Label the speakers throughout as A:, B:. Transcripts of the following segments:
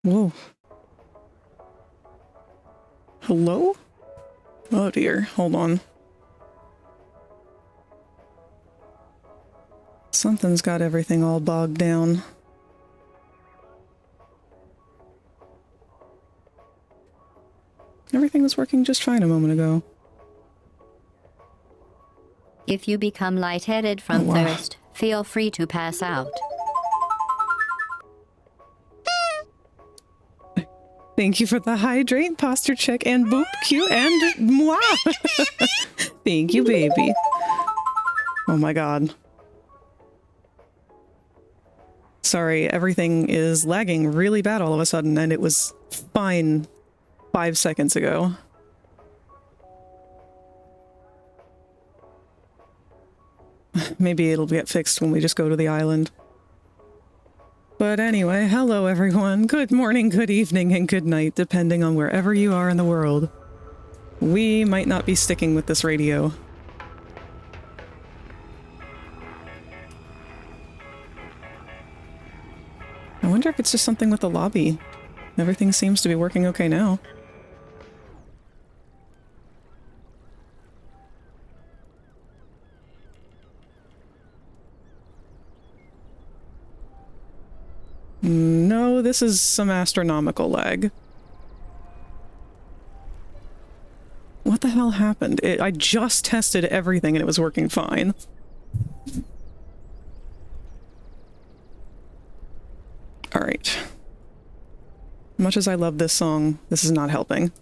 A: Whoa. Hello? Oh dear, hold on. Something's got everything all bogged down. Everything was working just fine a moment ago.
B: If you become lightheaded from thirst, feel free to pass out.
A: Thank you for the hydrate, posture check, and boop cue, and moi. Thank you, baby. Oh my god. Sorry, everything is lagging really bad all of a sudden, and it was fine 5 seconds ago. Maybe it'll get fixed when we just go to the island. But anyway, hello everyone. Good morning, good evening, and good night, depending on wherever you are in the world. We might not be sticking with this radio. I wonder if it's just something with the lobby. Everything seems to be working okay now. No, this is some astronomical lag. What the hell happened? I just tested everything and it was working fine. Alright. Much as I love this song, this is not helping.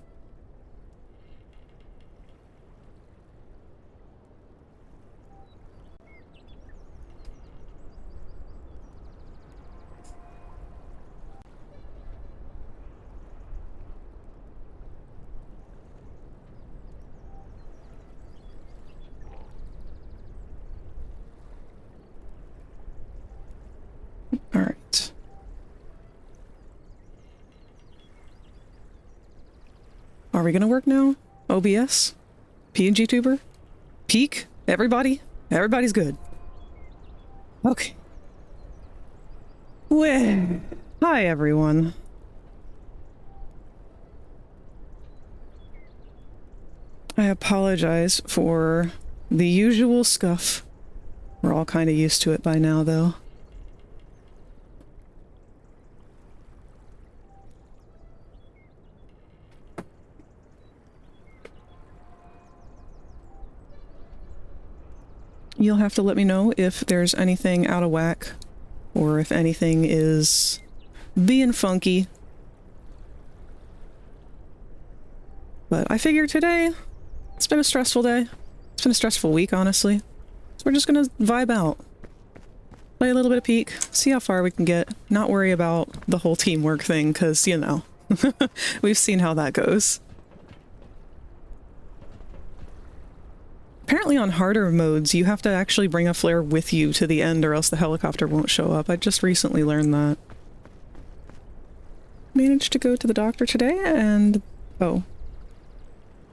A: Alright. Are we gonna work now? OBS? PNG tuber? Peak? Everybody? Everybody's good. Okay. Well, hi everyone. I apologize for the usual scuff. We're all kind of used to it by now, though. You'll have to let me know if there's anything out of whack, or if anything is being funky. But I figure today, it's been a stressful day. It's been a stressful week, honestly. So we're just gonna vibe out. Play a little bit of Peak, see how far we can get, not worry about the whole teamwork thing, because, you know, we've seen how that goes. Apparently on harder modes, you have to actually bring a flare with you to the end or else the helicopter won't show up. I just recently learned that. Managed to go to the doctor today and... oh.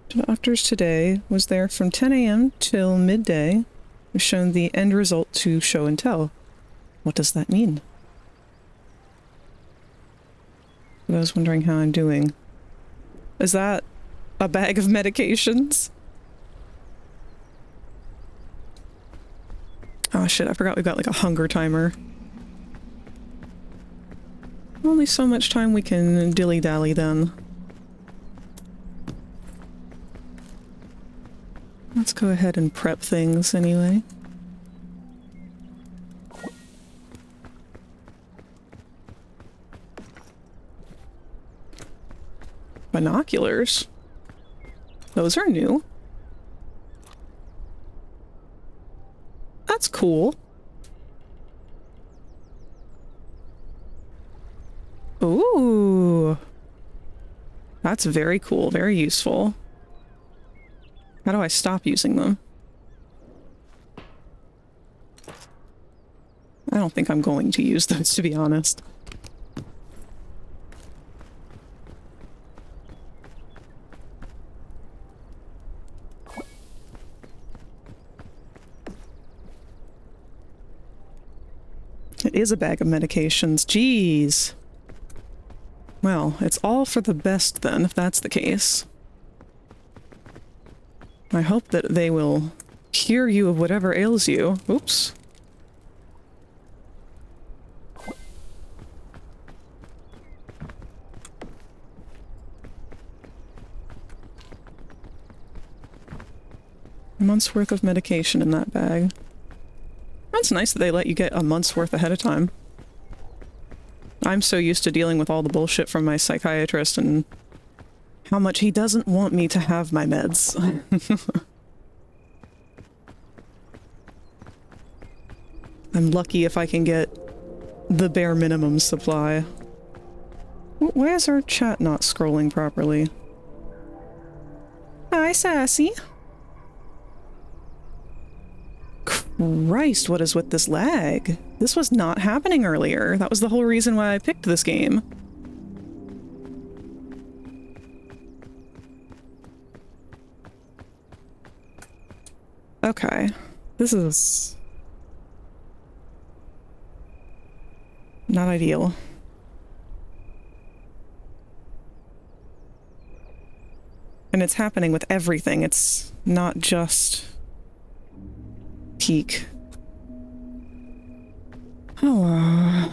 A: The doctor's today was there from 10 a.m. till midday. We've shown the end result to show and tell. What does that mean? I was wondering how I'm doing. Is that a bag of medications? Oh shit, I forgot we've got like a hunger timer. Only so much time we can dilly-dally then. Let's go ahead and prep things anyway. Binoculars? Those are new. That's cool. Ooh. That's very cool, very useful. How do I stop using them? I don't think I'm going to use those, to be honest. It is a bag of medications. Jeez. Well, it's all for the best then, if that's the case. I hope that they will cure you of whatever ails you. Oops. A month's worth of medication in that bag. That's nice that they let you get a month's worth ahead of time. I'm so used to dealing with all the bullshit from my psychiatrist and how much he doesn't want me to have my meds. I'm lucky if I can get the bare minimum supply. Why is our chat not scrolling properly? Hi, Sassy. Christ, what is with this lag? This was not happening earlier. That was the whole reason why I picked this game. Okay. This is not ideal. And it's happening with everything. It's not just peak. Oh.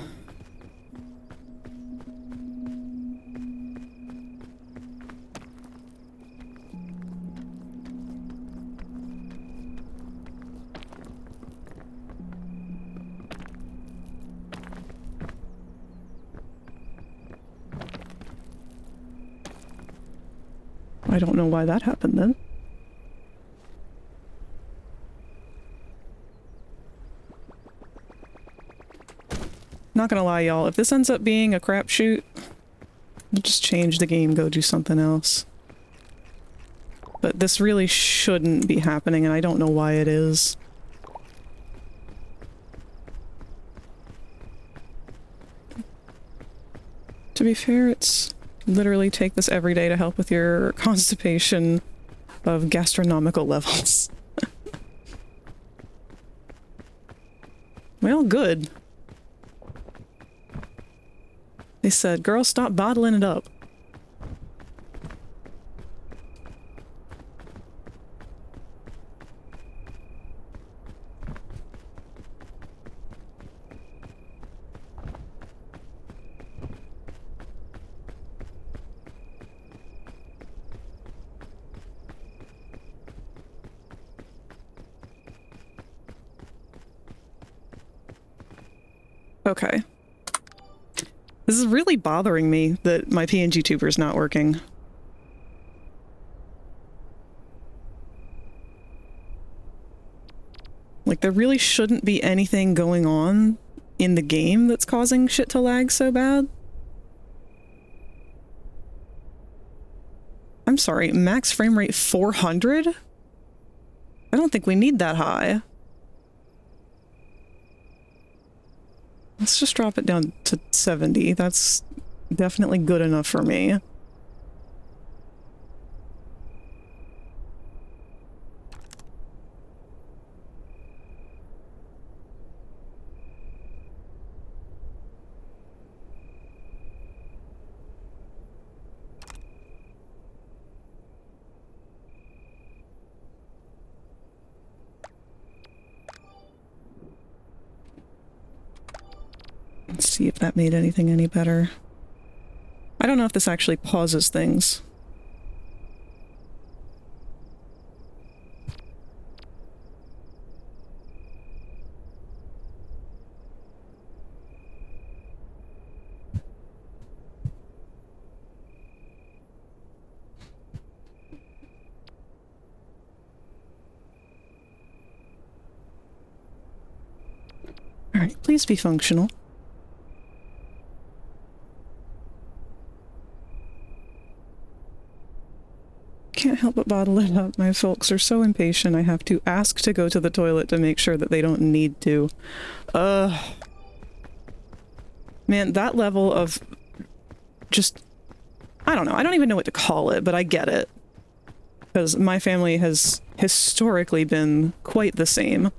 A: I don't know why that happened then. Not gonna lie, y'all, if this ends up being a crapshoot, we'll just change the game, go do something else. But this really shouldn't be happening, and I don't know why it is. To be fair, it's literally take this every day to help with your constipation of gastronomical levels. Well, good. They said, girl, stop bottling it up. Okay. This is really bothering me that my PNG tuber is not working. Like, there really shouldn't be anything going on in the game that's causing shit to lag so bad. I'm sorry, max frame rate 400? I don't think we need that high. Let's just drop it down to 70. That's definitely good enough for me. Let's see if that made anything any better. I don't know if this actually pauses things. All right, please be functional. Can't help but bottle it up. My folks are so impatient I have to ask to go to the toilet to make sure that they don't need to. Man, that level of just... I don't know. I don't even know what to call it, but I get it. Because my family has historically been quite the same.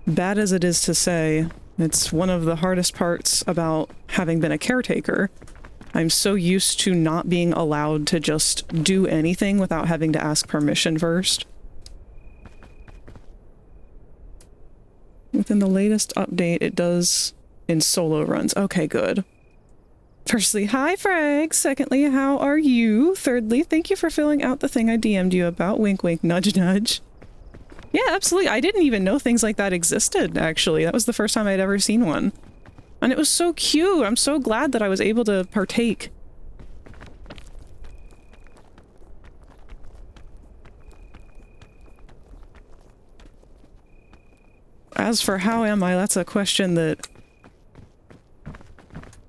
A: Bad as it is to say, It's one of the hardest parts about having been a caretaker. I'm so used to not being allowed to just do anything without having to ask permission first. Within the latest update, it does in solo runs. Okay, good. Firstly, hi Frag. Secondly, how are you? Thirdly, thank you for filling out the thing I DM'd you about. Wink, wink, nudge, nudge. Yeah, absolutely. I didn't even know things like that existed, actually. That was the first time I'd ever seen one. And it was so cute. I'm so glad that I was able to partake. As for how am I, that's a question that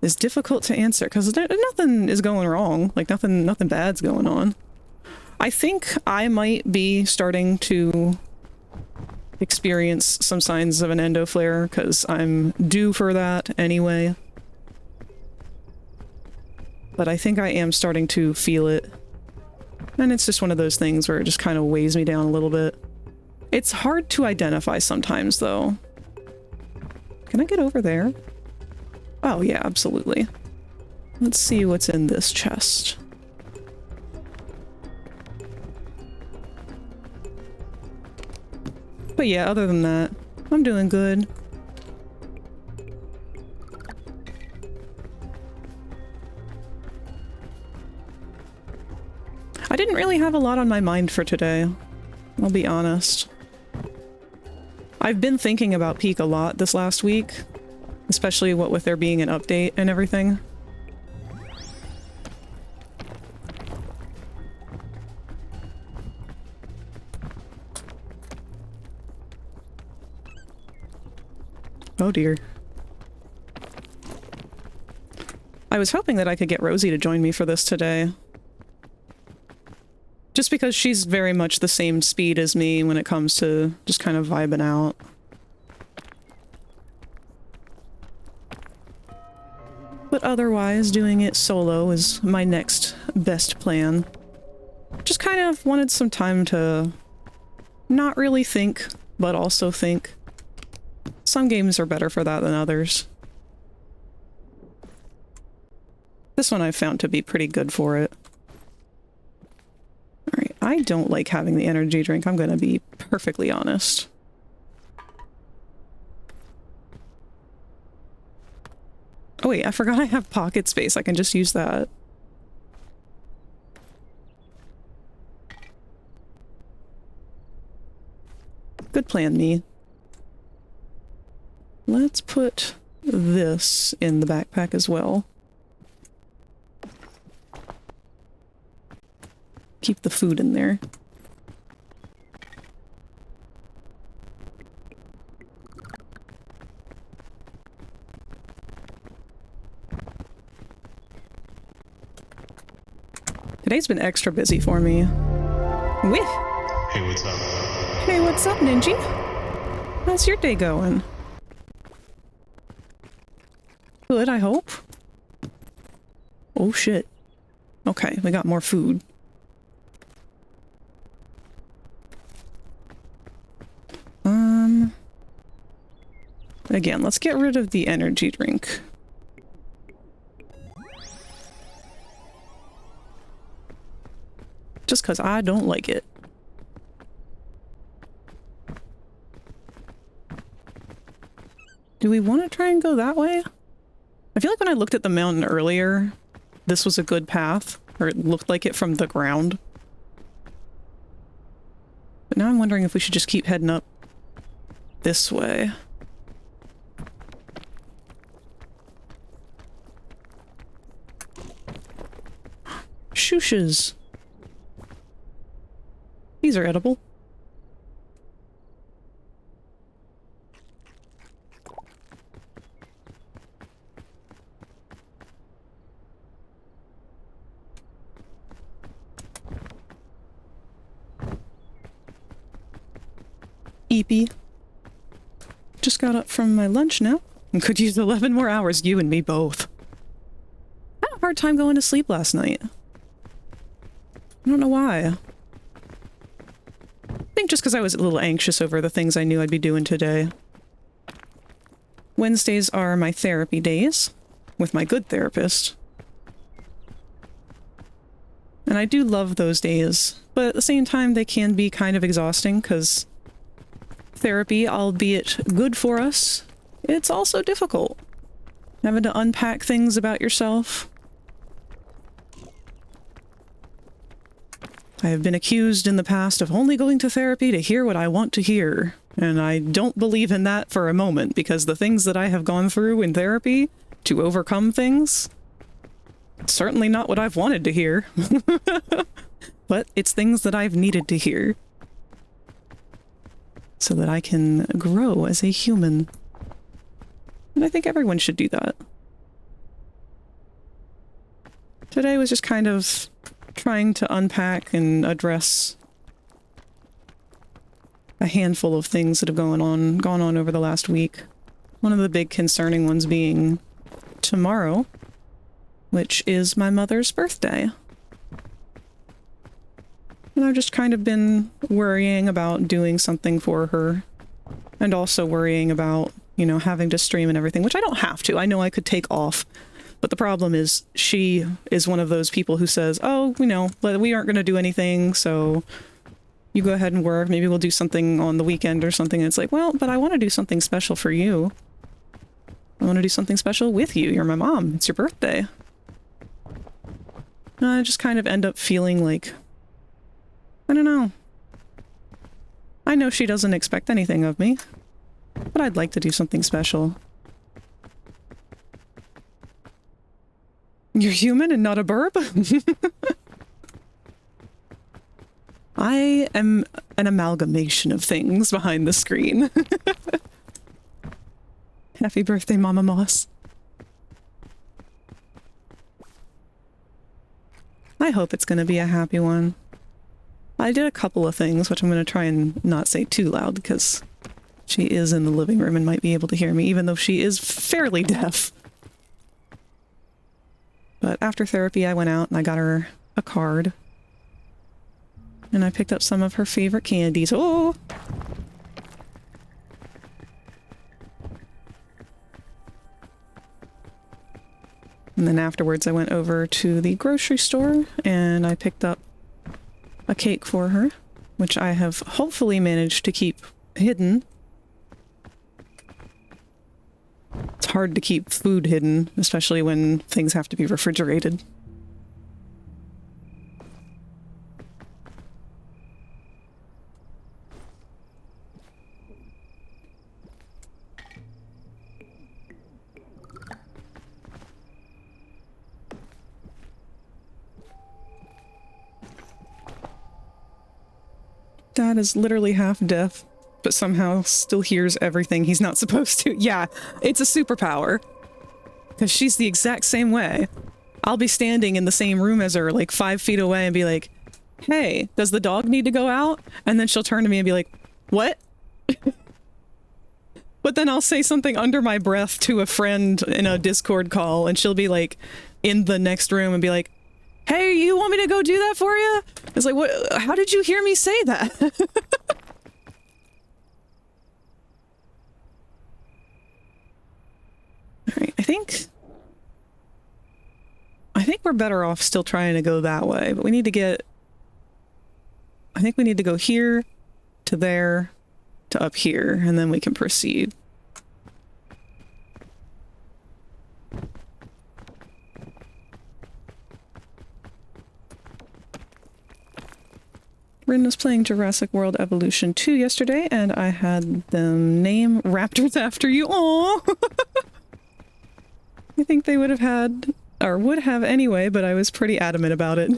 A: is difficult to answer because nothing is going wrong. Like nothing bad's going on. I think I might be starting to experience some signs of an endo flare because I'm due for that anyway. But I think I am starting to feel it. And it's just one of those things where it just kind of weighs me down a little bit. It's hard to identify sometimes, though. Can I get over there? Oh, yeah, absolutely. Let's see what's in this chest. But yeah, other than that, I'm doing good. I didn't really have a lot on my mind for today, I'll be honest. I've been thinking about Peak a lot this last week, especially what with there being an update and everything. Oh dear. I was hoping that I could get Rosie to join me for this today. Just because she's very much the same speed as me when it comes to just kind of vibing out. But otherwise, doing it solo is my next best plan. Just kind of wanted some time to not really think, but also think. Some games are better for that than others. This one I've found to be pretty good for it. Alright, I don't like having the energy drink, I'm gonna be perfectly honest. Oh wait, I forgot I have pocket space, I can just use that. Good plan, me. Let's put this in the backpack as well. Keep the food in there. Today's been extra busy for me. Whiff!
C: Hey, what's up?
A: Hey, what's up, Ninja? How's your day going? Good, I hope. Oh shit. Okay, we got more food. Again, let's get rid of the energy drink. Just because I don't like it. Do we want to try and go that way? I feel like when I looked at the mountain earlier, this was a good path, or it looked like it from the ground. But now I'm wondering if we should just keep heading up this way. Shooshes. These are edible. Eepy. Just got up from my lunch now and could use 11 more hours, you and me both. I had a hard time going to sleep last night. I don't know why. I think just because I was a little anxious over the things I knew I'd be doing today. Wednesdays are my therapy days with my good therapist. And I do love those days, but at the same time they can be kind of exhausting because therapy, albeit good for us, it's also difficult. Having to unpack things about yourself. I have been accused in the past of only going to therapy to hear what I want to hear, and I don't believe in that for a moment, because the things that I have gone through in therapy to overcome things, certainly not what I've wanted to hear. But it's things that I've needed to hear so that I can grow as a human. And I think everyone should do that. Today was just kind of trying to unpack and address a handful of things that have gone on over the last week. One of the big concerning ones being tomorrow, which is my mother's birthday. And I've just kind of been worrying about doing something for her, and also worrying about, you know, having to stream and everything, which I don't have to. I know I could take off. But the problem is, she is one of those people who says, oh, you know, we aren't going to do anything, so you go ahead and work. Maybe we'll do something on the weekend or something. And it's like, well, but I want to do something special for you. I want to do something special with you. You're my mom. It's your birthday. And I just kind of end up feeling like, I don't know. I know she doesn't expect anything of me, but I'd like to do something special. You're human and not a burb? I am an amalgamation of things behind the screen. Happy birthday, Mama Moss. I hope it's going to be a happy one. I did a couple of things, which I'm going to try and not say too loud because she is in the living room and might be able to hear me, even though she is fairly deaf. But after therapy, I went out and I got her a card. And I picked up some of her favorite candies. Oh! And then afterwards, I went over to the grocery store and I picked up a cake for her, which I have hopefully managed to keep hidden. It's hard to keep food hidden, especially when things have to be refrigerated. Dad is literally half deaf, but somehow still hears everything he's not supposed to. Yeah, it's a superpower. Because she's the exact same way. I'll be standing in the same room as her, like 5 feet away, and be like, hey, does the dog need to go out? And then she'll turn to me and be like, what? But then I'll say something under my breath to a friend in a Discord call, and she'll be like in the next room and be like, hey, you want me to go do that for you? It's like, what? How did you hear me say that? Alright, I think we're better off still trying to go that way, but we need to get... I think we need to go here, to there, to up here, and then we can proceed. Rin was playing Jurassic World Evolution 2 yesterday, and I had them name raptors after you. Aww! I think they would have had, or would have anyway, but I was pretty adamant about it.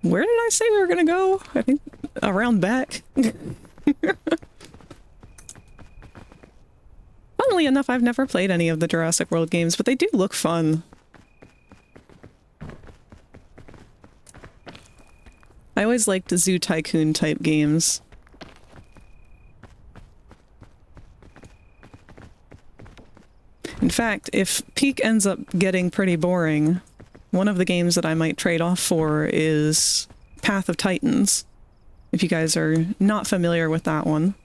A: Where did I say we were gonna go? I think around back. Funnily enough, I've never played any of the Jurassic World games, but they do look fun. I always liked the Zoo Tycoon type games. In fact, if Peak ends up getting pretty boring, one of the games that I might trade off for is Path of Titans. if you guys are not familiar with that one.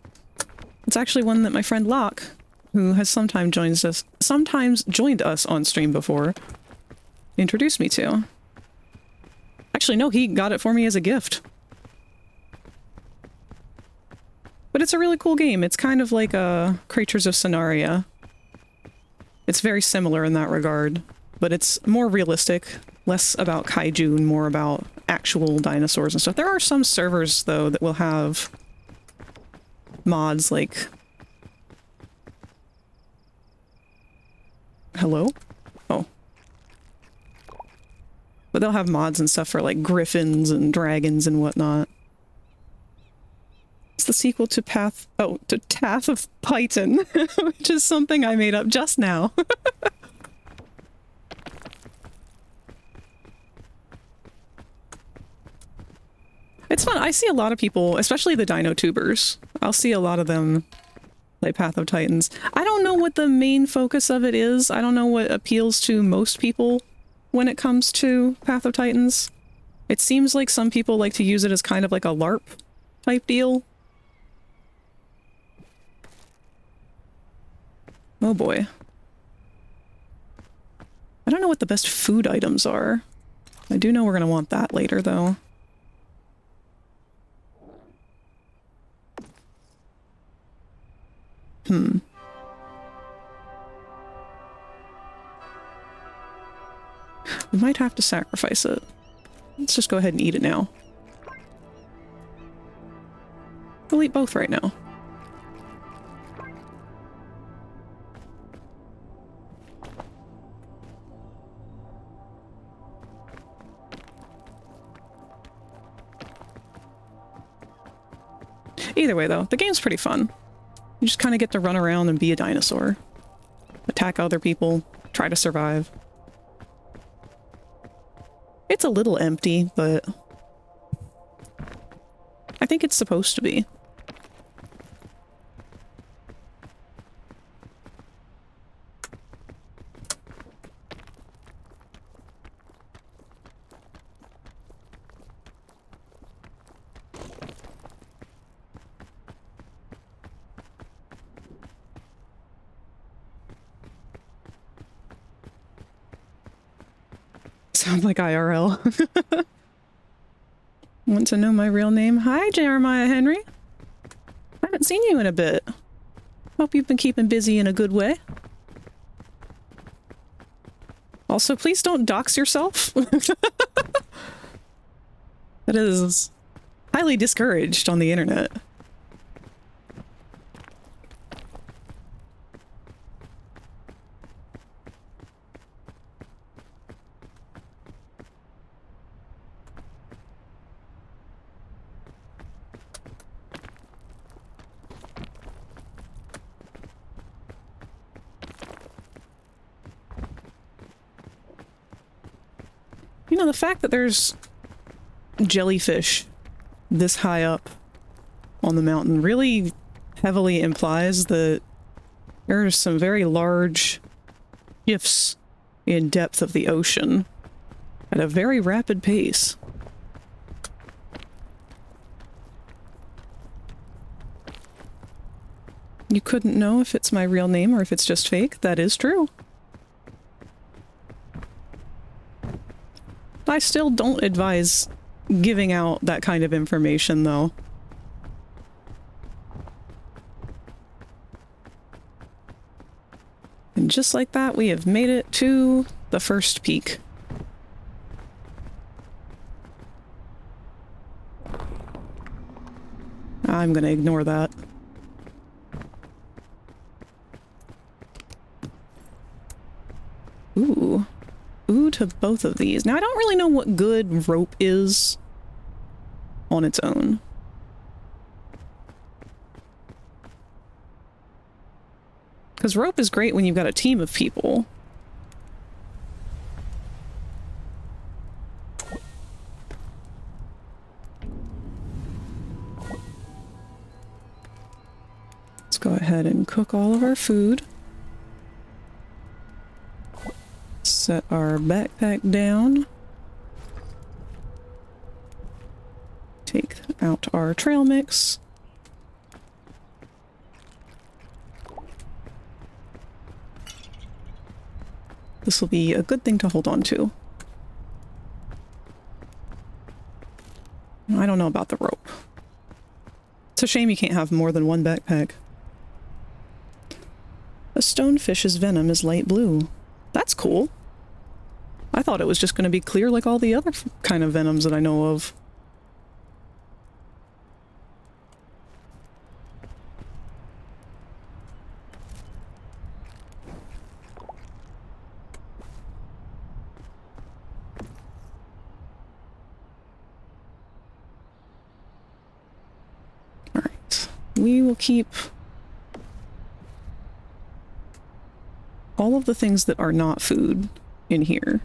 A: It's actually one that my friend Locke, who has sometimes joined us on stream before, introduced me to. Actually, no, he got it for me as a gift. But it's a really cool game. It's kind of like Creatures of Sonaria. It's very similar in that regard, but it's more realistic, less about kaiju and more about actual dinosaurs and stuff. There are some servers, though, that will have mods like... Hello? Oh. But they'll have mods and stuff for, like, griffins and dragons and whatnot. It's the sequel to Tath of Python, which is something I made up just now. It's fun. I see a lot of people, especially the dino tubers. I'll see a lot of them play Path of Titans. I don't know what the main focus of it is. I don't know what appeals to most people when it comes to Path of Titans. It seems like some people like to use it as kind of like a LARP type deal. Oh boy. I don't know what the best food items are. I do know we're going to want that later, though. We might have to sacrifice it. Let's just go ahead and eat it now. We'll eat both right now. Either way, though, the game's pretty fun. You just kind of get to run around and be a dinosaur. Attack other people, try to survive. It's a little empty, but I think it's supposed to be. Sounds like IRL. Want to know my real name? Hi, Jeremiah Henry. I haven't seen you in a bit. Hope you've been keeping busy in a good way. Also, please don't dox yourself. That is highly discouraged on the internet. You know, the fact that there's jellyfish this high up on the mountain really heavily implies that there are some very large shifts in depth of the ocean at a very rapid pace. You couldn't know if it's my real name or if it's just fake. That is true. I still don't advise giving out that kind of information, though. And just like that, we have made it to the first peak. I'm gonna ignore that. Ooh. Ooh to both of these. Now, I don't really know what good rope is on its own. Because rope is great when you've got a team of people. Let's go ahead and cook all of our food. Set our backpack down. Take out our trail mix. This will be a good thing to hold on to. I don't know about the rope. It's a shame you can't have more than one backpack. A stonefish's venom is light blue. That's cool. I thought it was just going to be clear like all the other kind of venoms that I know of. Alright. We will keep all of the things that are not food in here,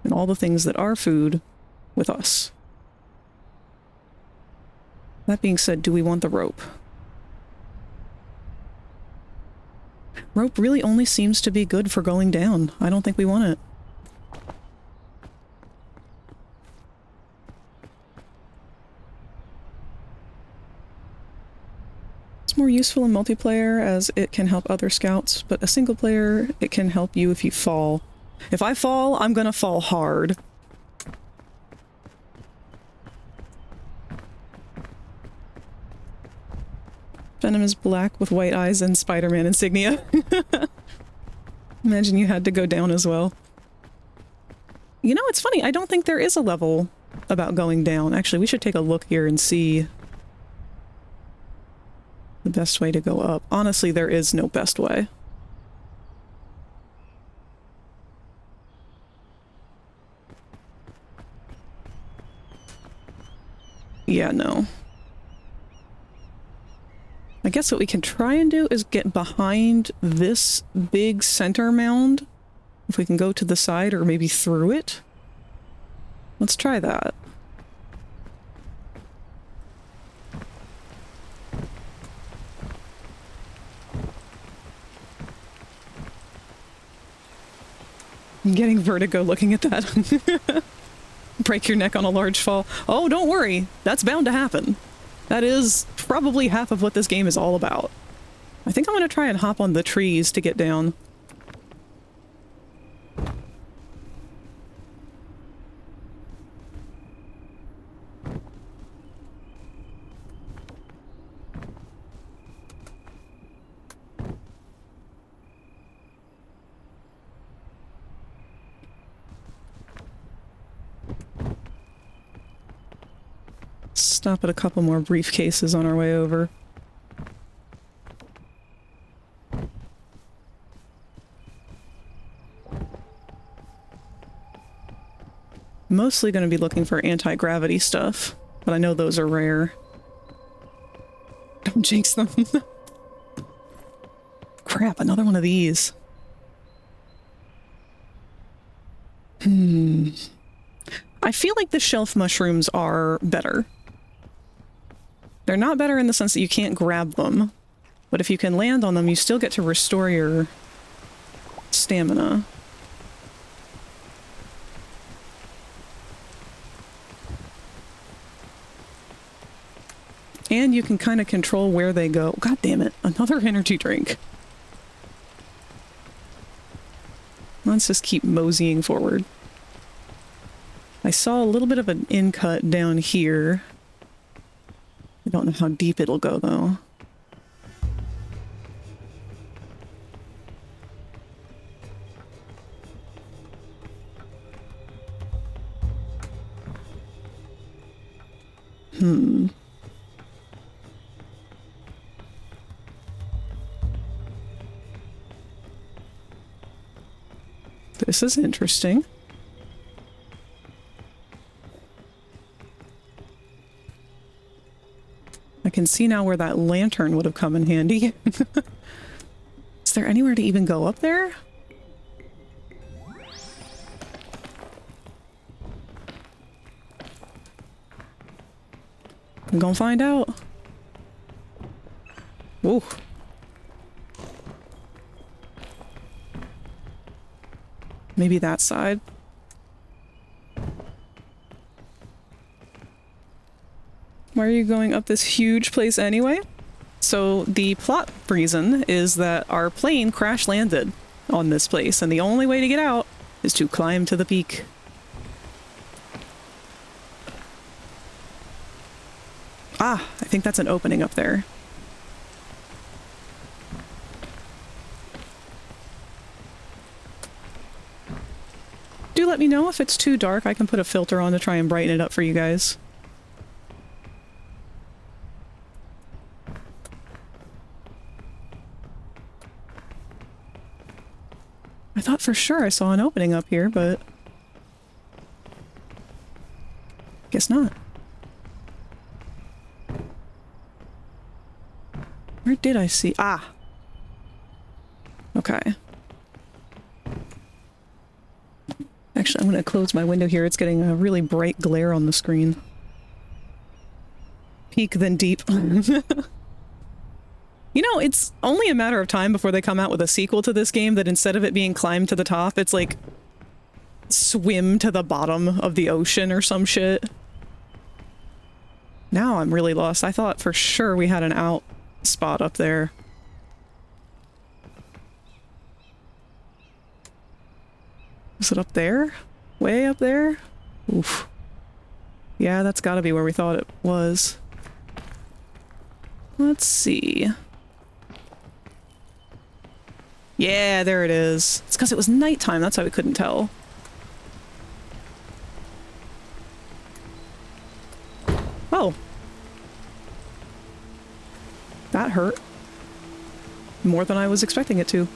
A: and all the things that are food with us. That being said, do we want the rope? Rope really only seems to be good for going down. I don't think we want it. It's more useful in multiplayer as it can help other scouts, but a single player, it can help you if you fall. If I fall, I'm gonna fall hard. Venom is black with white eyes and Spider-Man insignia. Imagine you had to go down as well. You know, it's funny, I don't think there is a level about going down. Actually, we should take a look here and see the best way to go up. Honestly, there is no best way. Yeah, no. I guess what we can try and do is get behind this big center mound. If we can go to the side or maybe through it. Let's try that. I'm getting vertigo looking at that. Break your neck on a large fall. Oh, don't worry. That's bound to happen. That is probably half of what this game is all about. I think I'm going to try and hop on the trees to get down. Stop at a couple more briefcases on our way over. Mostly going to be looking for anti-gravity stuff, but I know those are rare. Don't jinx them. Crap, another one of these. I feel like the shelf mushrooms are better. They're not better in the sense that you can't grab them, but if you can land on them, you still get to restore your stamina. And you can kind of control where they go. God damn it, another energy drink. Let's just keep moseying forward. I saw a little bit of an in-cut down here. I don't know how deep it'll go, though. This is interesting. I can see now where that lantern would have come in handy. Is there anywhere to even go up there? I'm gonna find out. Ooh. Maybe that side. Why are you going up this huge place anyway? So the plot reason is that our plane crash landed on this place, and the only way to get out is to climb to the peak. Ah, I think that's an opening up there. Do let me know if it's too dark. I can put a filter on to try and brighten it up for you guys. I thought for sure I saw an opening up here, but guess not. Where did I see? Ah! Okay. Actually, I'm going to close my window here. It's getting a really bright glare on the screen. Peak, then deep. You know, it's only a matter of time before they come out with a sequel to this game that instead of it being climb to the top, it's like swim to the bottom of the ocean or some shit. Now I'm really lost. I thought for sure we had an out spot up there. Is it up there? Way up there? Oof. Yeah, that's gotta be where we thought it was. Let's see. Yeah, there it is. It's because it was nighttime, that's why we couldn't tell. Oh. That hurt. More than I was expecting it to.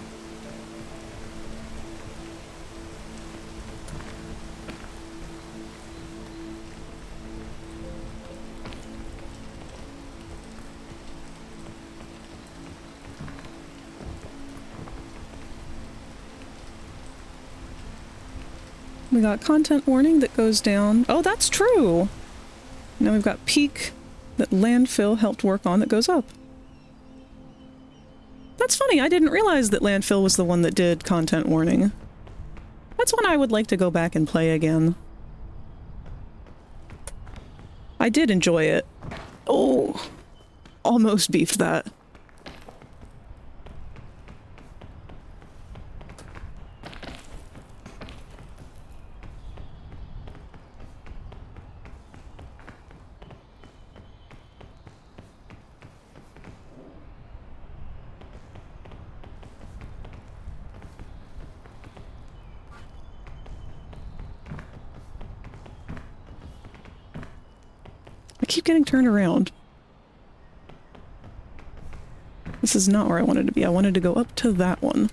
A: We got content warning that goes down. Oh, that's true! Now we've got peak that landfill helped work on that goes up. That's funny, I didn't realize that landfill was the one that did content warning. That's one I would like to go back and play again. I did enjoy it. Oh, almost beefed that. I keep getting turned around. This is not where I wanted to be. I wanted to go up to that one.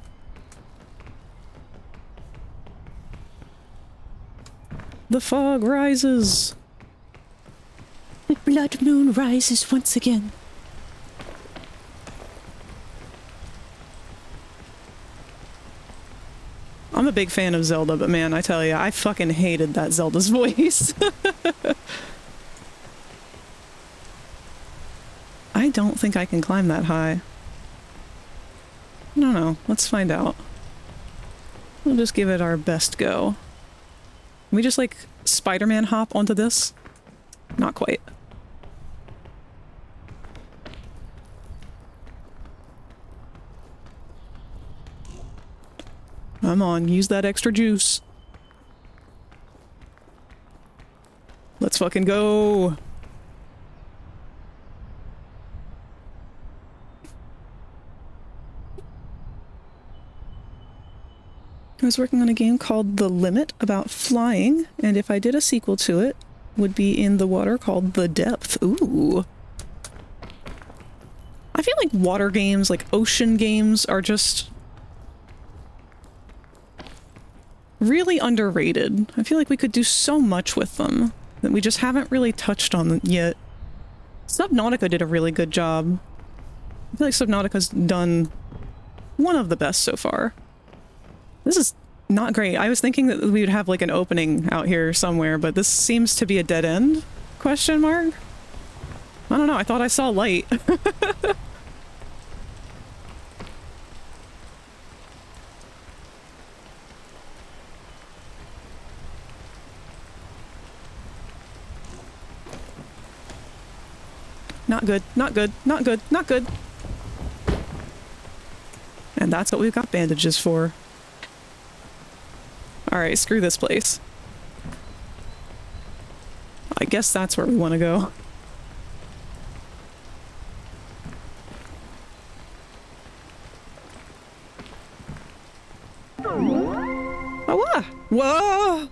A: The fog rises. The blood moon rises once again. I'm a big fan of Zelda, but man, I tell you, I fucking hated that Zelda's voice. I don't think I can climb that high. I don't know. Let's find out. We'll just give it our best go. Can we just, like, Spider-Man hop onto this? Not quite. Come on, use that extra juice. Let's fucking go! I was working on a game called The Limit about flying, and if I did a sequel to it, would be in the water called The Depth. Ooh. I feel like water games, like ocean games, are just really underrated. I feel like we could do so much with them that we just haven't really touched on them yet. Subnautica did a really good job. I feel like Subnautica's done one of the best so far. This is not great. I was thinking that we would have like an opening out here somewhere, but this seems to be a dead end? Question mark? I don't know. I thought I saw light. Not good. Not good. Not good. Not good. And that's what we've got bandages for. Alright, screw this place. I guess that's where we want to go. Oh, ah! Whoa!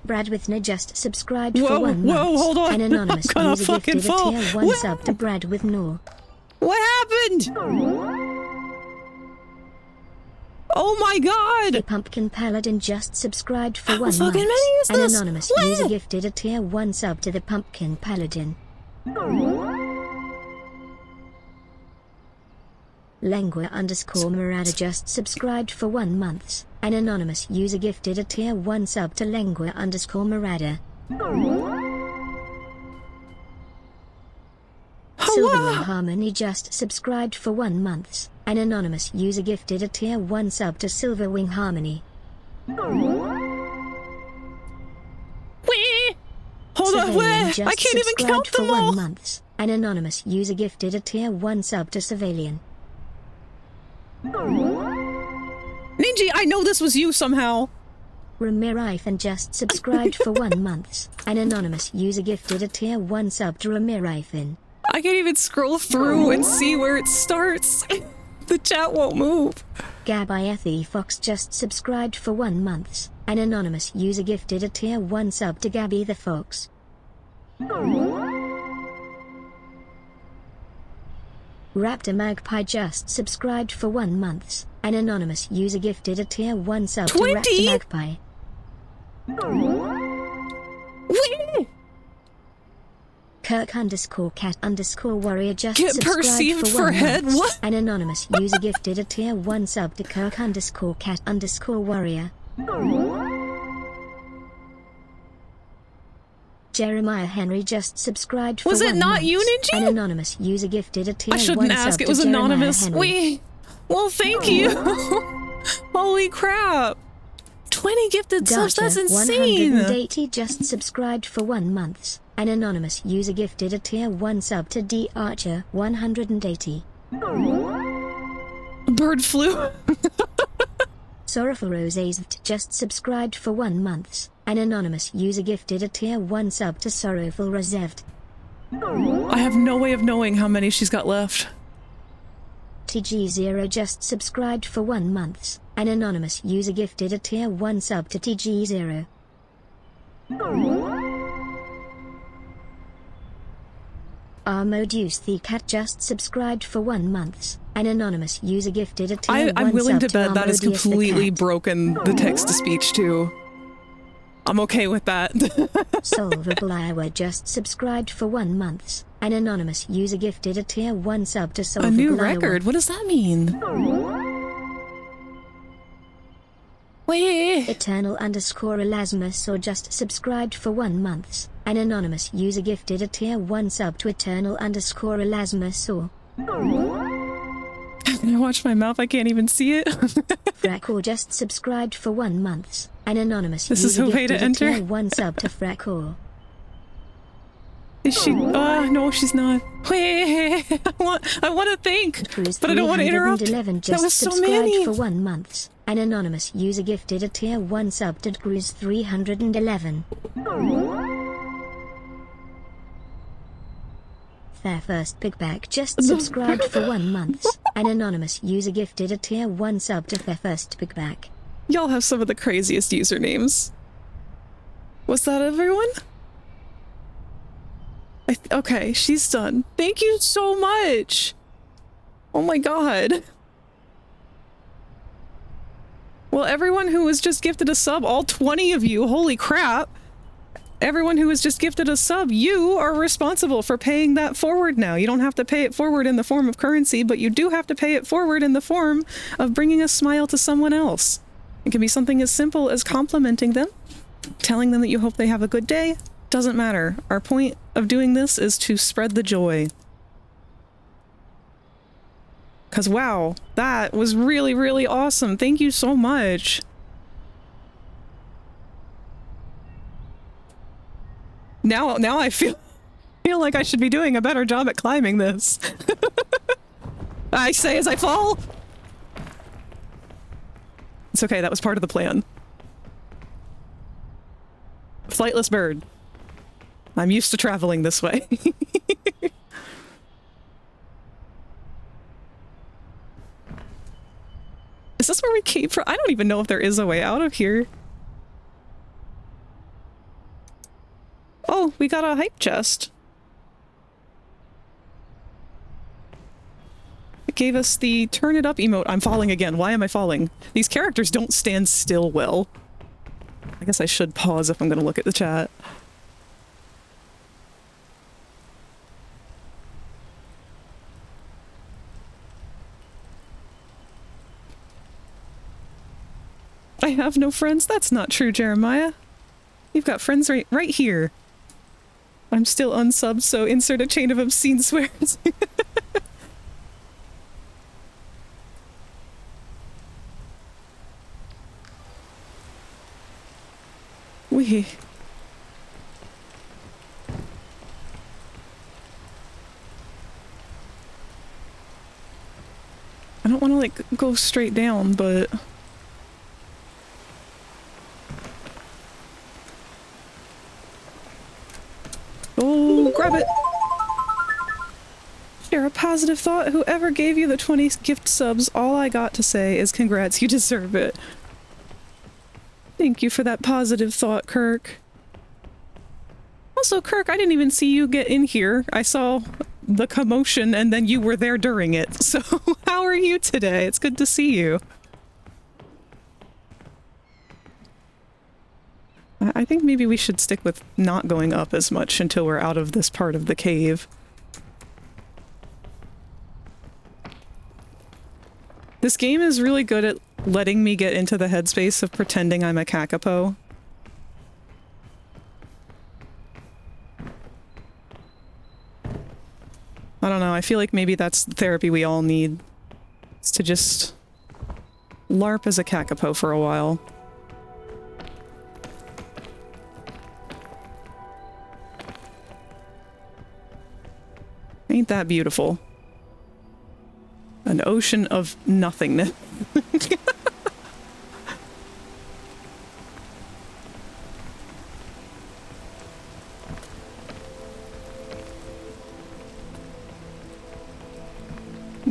C: Brad with No just subscribed
A: Whoa,
C: for 1 month.
A: whoa, hold on.
C: An anonymous
A: I'm gonna
C: user
A: fucking
C: gifted a
A: fall.
C: tier 1
A: What?
C: sub to Brad with No.
A: What happened? Oh my god!
C: The Pumpkin Paladin just subscribed for 1 month.
A: fucking many is
C: An
A: this?
C: anonymous
A: What?
C: user gifted a tier 1 sub to the Pumpkin Paladin. Lengua _ Murada just subscribed for 1 month. An anonymous user gifted a tier 1 sub to Lengua _ Murada. Silverwing Harmony just subscribed for 1 month. An anonymous user gifted a tier 1 sub to Silverwing Harmony.
A: Wee! Hold on,
C: Surveillant
A: where? I
C: just
A: can't even
C: subscribed
A: count
C: for
A: them
C: 1
A: all!
C: month. An anonymous user gifted a tier 1 sub to Surveillant.
A: Ninji, I know this was you somehow!
C: Ramirifen just subscribed for 1 month. An anonymous user gifted a tier 1 sub to Ramirifen.
A: I can't even scroll through and see where it starts. The chat won't move.
C: Gabiathy Fox just subscribed for 1 month. An anonymous user gifted a tier 1 sub to Gabby the Fox. Raptor Magpie just subscribed for 1 month. An anonymous user gifted a tier 1 sub to
A: 20?
C: Raptor Magpie.
A: Wee!
C: Kirk _cat _warrior just
A: Get
C: subscribed
A: perceived
C: for 1
A: for head?
C: month.
A: What?
C: An anonymous user gifted a tier 1 sub to Kirk _cat _warrior. Jeremiah Henry just subscribed for
A: Was it
C: 1
A: not
C: month.
A: you, Ninja?
C: An anonymous user gifted a tier
A: I
C: 1
A: shouldn't
C: sub
A: ask, it
C: to
A: was
C: Jeremiah
A: anonymous.
C: Henry.
A: Wee! Well, thank you! Holy crap! 20 gifted subs, that's
C: Darter
A: insane!
C: 180 just subscribed for 1 month. An anonymous user gifted a tier 1 sub to D Archer 180.
A: Bird flu.
C: Sorrowful Roses just subscribed for 1 month. An anonymous user gifted a tier 1 sub to Sorrowful Roseved.
A: I have no way of knowing how many she's got left.
C: TG0 just subscribed for 1 month. An anonymous user gifted a tier 1 sub to TG0. Armodius the Cat just subscribed for 1 month. An anonymous user gifted a tier 1
A: I'm willing
C: sub
A: to bet that has
C: Armodius the
A: completely
C: Cat.
A: broken the text-to-speech too. I'm okay with that.
C: Solvable Iowa just subscribed for 1 month. An anonymous user gifted a tier 1 sub to Solvable
A: A new
C: Iowa.
A: record? What does that mean? Wait.
C: Eternal _ Elasmus or just subscribed for 1 month. An anonymous user gifted a tier 1 sub to Eternal _ Elasmus or
A: Can I watch my mouth? I can't even see it.
C: Fracor just subscribed for 1 month. An anonymous
A: This is
C: user
A: a way to
C: gifted a
A: enter?
C: tier 1 sub to Fracor.
A: Is she? No, she's not. Wait, I want to think,
C: Cruise
A: but I don't want to interrupt.
C: 311
A: That
C: just
A: was so
C: subscribed
A: many.
C: for 1 month. An anonymous user gifted a tier 1 sub to Cruise 311. Their first pigback just subscribed for 1 month. An anonymous user gifted a tier 1 sub to their first pigback.
A: Y'all have some of the craziest usernames. Was that everyone? Okay, she's done. Thank you so much. Oh my god. Well, everyone who was just gifted a sub, all 20 of you, holy crap. Everyone who was just gifted a sub, you are responsible for paying that forward now. You don't have to pay it forward in the form of currency, but you do have to pay it forward in the form of bringing a smile to someone else. It can be something as simple as complimenting them, telling them that you hope they have a good day. Doesn't matter. Our point of doing this is to spread the joy. Because wow, that was really, really awesome. Thank you so much. Now I feel feel like I should be doing a better job at climbing this. I say as I fall. It's okay, that was part of the plan. Flightless bird. I'm used to traveling this way. Is this where we came from? I don't even know if there is a way out of here. Oh, we got a hype chest. It gave us the turn it up emote. I'm falling again. Why am I falling? These characters don't stand still well. I guess I should pause if I'm going to look at the chat. I have no friends? That's not true, Jeremiah. You've got friends right here. I'm still unsubbed, so insert a chain of obscene swears. Wee. I don't want to, like, go straight down, but... Oh, grab it! Share a positive thought. Whoever gave you the 20 gift subs, all I got to say is congrats, you deserve it. Thank you for that positive thought, Kirk. Also, Kirk, I didn't even see you get in here. I saw the commotion and then you were there during it. So, how are you today? It's good to see you. I think maybe we should stick with not going up as much until we're out of this part of the cave. This game is really good at letting me get into the headspace of pretending I'm a kakapo. I don't know, I feel like maybe that's the therapy we all need. It's to just LARP as a kakapo for a while. Ain't that beautiful? An ocean of nothingness.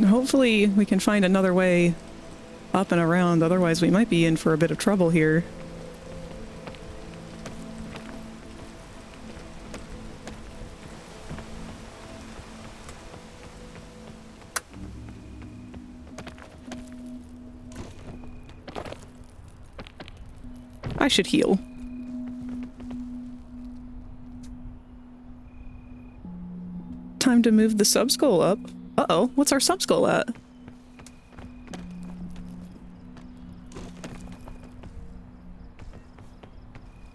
A: Hopefully we can find another way up and around, otherwise we might be in for a bit of trouble here. I should heal. Time to move the subskull up. Uh-oh, what's our subskull at?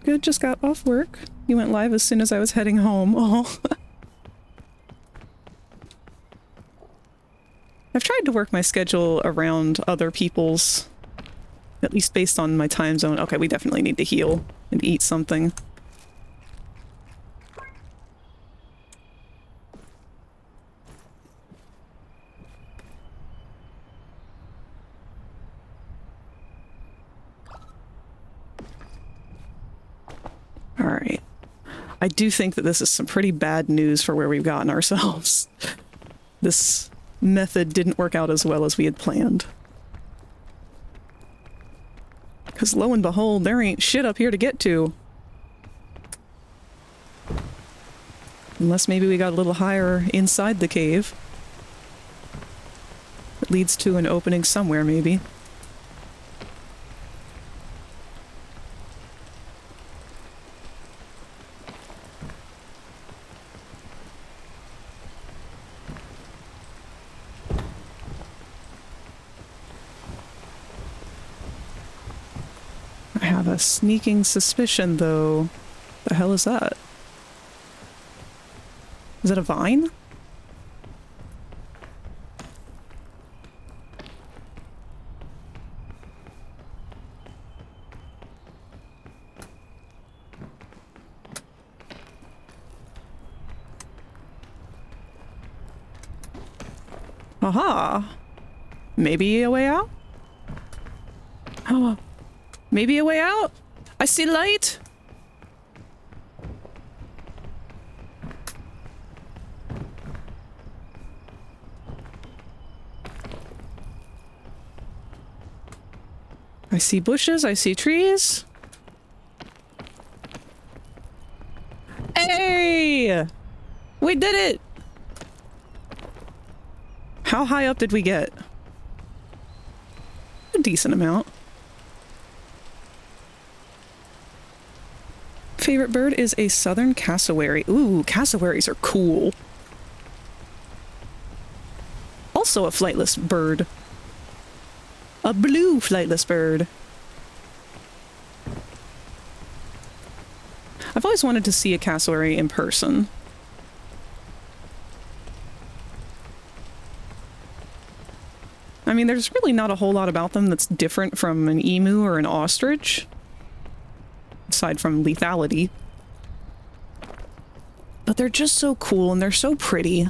A: Good, just got off work. You went live as soon as I was heading home. Oh. I've tried to work my schedule around other people's, at least based on my time zone. Okay, we definitely need to heal and eat something. Alright. I do think that this is some pretty bad news for where we've gotten ourselves. This method didn't work out as well as we had planned. Because lo and behold, there ain't shit up here to get to. Unless maybe we got a little higher inside the cave. It leads to an opening somewhere, maybe. I have a sneaking suspicion, though. The hell is that? Is it a vine? Aha! Maybe a way out? Oh, maybe a way out? I see light! I see bushes, I see trees. Hey! We did it! How high up did we get? A decent amount. Favorite bird is a southern cassowary. Ooh, cassowaries are cool. Also a flightless bird. A blue flightless bird. I've always wanted to see a cassowary in person. I mean, there's really not a whole lot about them that's different from an emu or an ostrich. Aside from lethality. But they're just so cool and they're so pretty.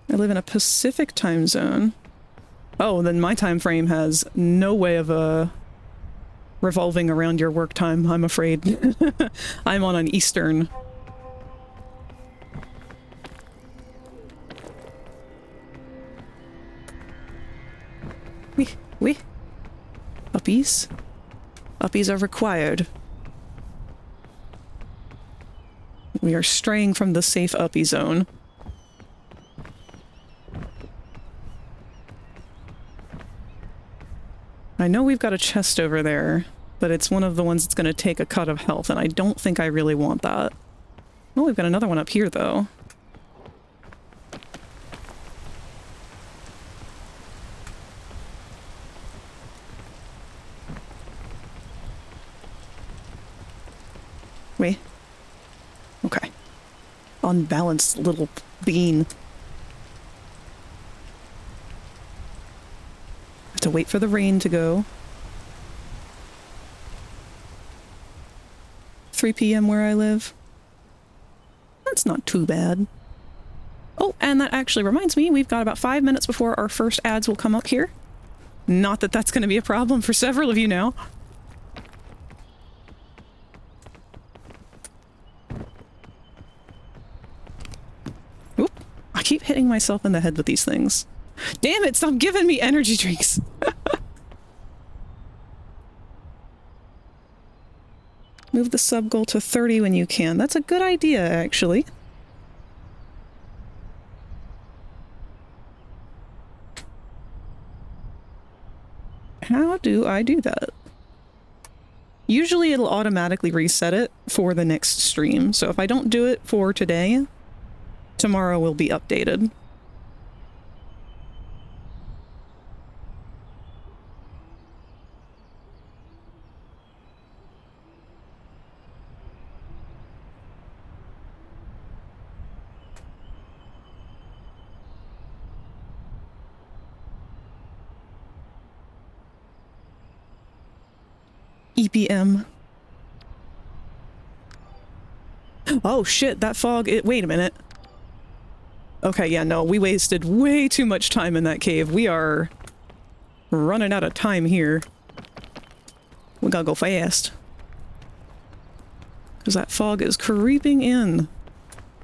A: I live in a Pacific time zone. Oh, then my time frame has no way of revolving around your work time, I'm afraid. I'm on an Eastern. We. Uppies? Uppies are required. We are straying from the safe uppie zone. I know we've got a chest over there, but it's one of the ones that's going to take a cut of health, and I don't think I really want that. Oh, we've got another one up here, though. Wait. Okay. Unbalanced little bean. Have to wait for the rain to go. 3 p.m. where I live. That's not too bad. Oh, and that actually reminds me, we've got about 5 minutes before our first ads will come up here. Not that that's going to be a problem for several of you now. Oop. I keep hitting myself in the head with these things. Damn it, stop giving me energy drinks! Move the sub goal to 30 when you can. That's a good idea, actually. How do I do that? Usually it'll automatically reset it for the next stream, so if I don't do it for today, tomorrow will be updated. EPM. Oh shit, that fog, wait a minute. Okay, yeah, no, we wasted way too much time in that cave. We are running out of time here. We gotta go fast. Because that fog is creeping in.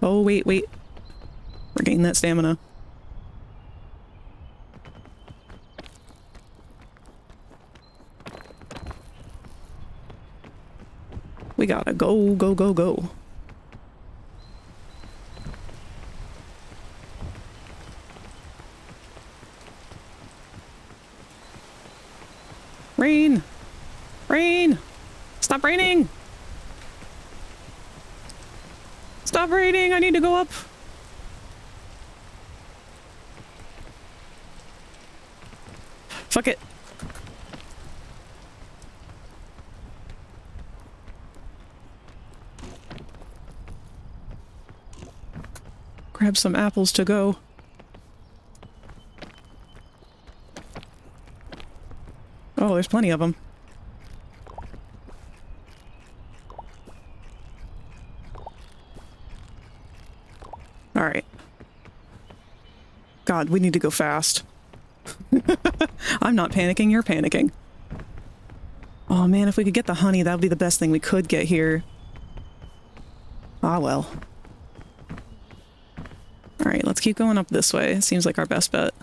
A: Oh, wait. Regain that stamina. We gotta go. Rain! Rain! Stop raining! Stop raining! I need to go up! Fuck it. Grab some apples to go. Oh, there's plenty of them. Alright. God, we need to go fast. I'm not panicking, you're panicking. Oh man, if we could get the honey, that would be the best thing we could get here. Ah well. Alright, let's keep going up this way. It seems like our best bet.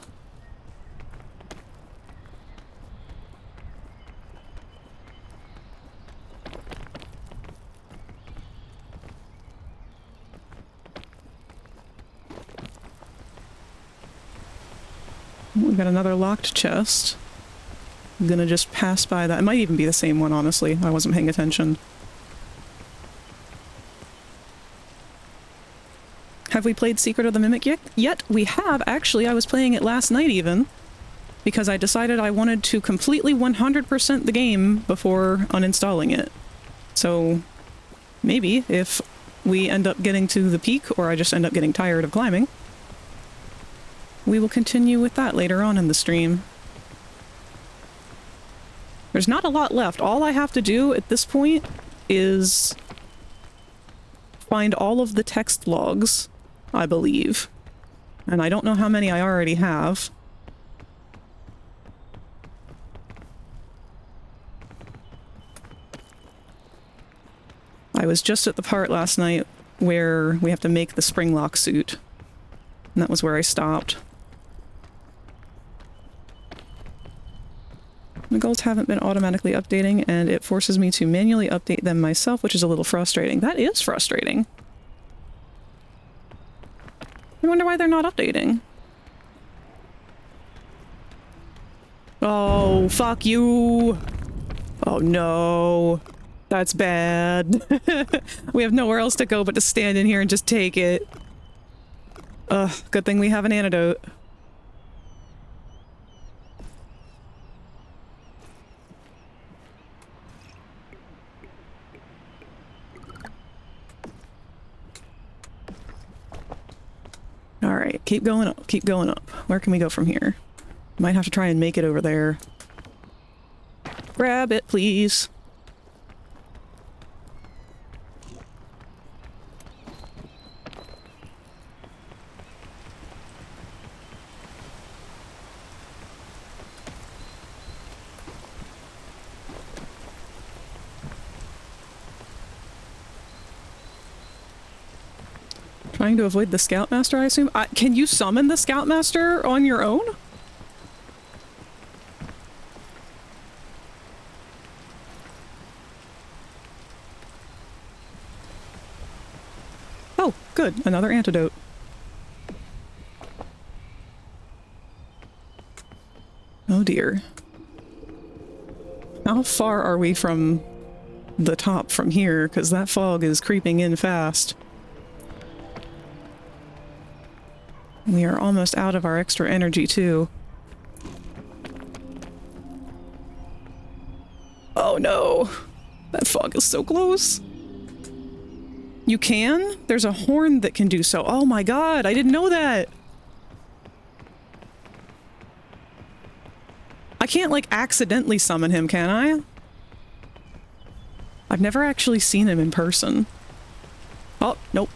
A: We've got another locked chest. I'm gonna just pass by that. It might even be the same one, honestly. I wasn't paying attention. Have we played Secret of the Mimic yet? We have, actually. I was playing it last night, even. Because I decided I wanted to completely 100% the game before uninstalling it. So, maybe, if we end up getting to the peak, or I just end up getting tired of climbing, we will continue with that later on in the stream. There's not a lot left. All I have to do at this point is find all of the text logs, I believe. And I don't know how many I already have. I was just at the part last night where we have to make the springlock suit. And that was where I stopped. The goals haven't been automatically updating, and it forces me to manually update them myself, which is a little frustrating. That is frustrating. I wonder why they're not updating. Oh, fuck you! Oh no. That's bad. We have nowhere else to go but to stand in here and just take it. Ugh, good thing we have an antidote. Alright, keep going up, keep going up. Where can we go from here? Might have to try and make it over there. Grab it, please. Trying to avoid the Scoutmaster, I assume? Can you summon the Scoutmaster on your own? Oh, good. Another antidote. Oh dear. How far are we from the top from here? Because that fog is creeping in fast. We are almost out of our extra energy, too. Oh no! That fog is so close! You can? There's a horn that can do so. Oh my god, I didn't know that! I can't, like, accidentally summon him, can I? I've never actually seen him in person. Oh, nope.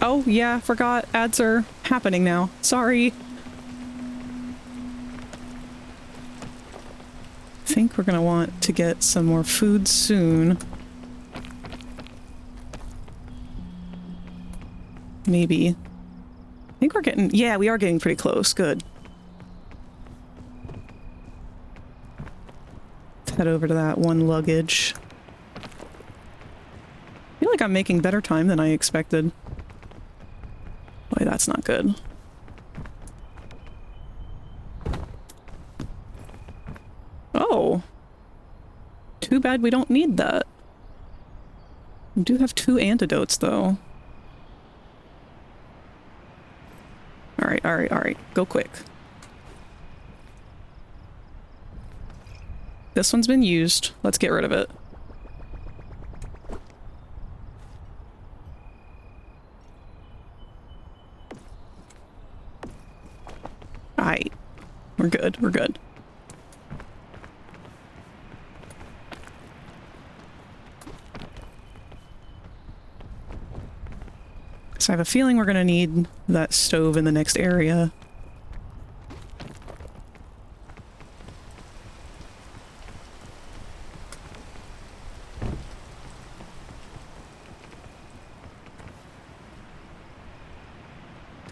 A: Oh, yeah, forgot. Ads are happening now. Sorry. I think we're gonna want to get some more food soon. Maybe. I think we're getting... Yeah, we are getting pretty close. Good. Let's head over to that one luggage. I feel like I'm making better time than I expected. Boy, that's not good. Oh. Too bad we don't need that. We do have 2 antidotes, though. Alright, alright, alright. Go quick. This one's been used. Let's get rid of it. Alright. We're good, we're good. So I have a feeling we're going to need that stove in the next area.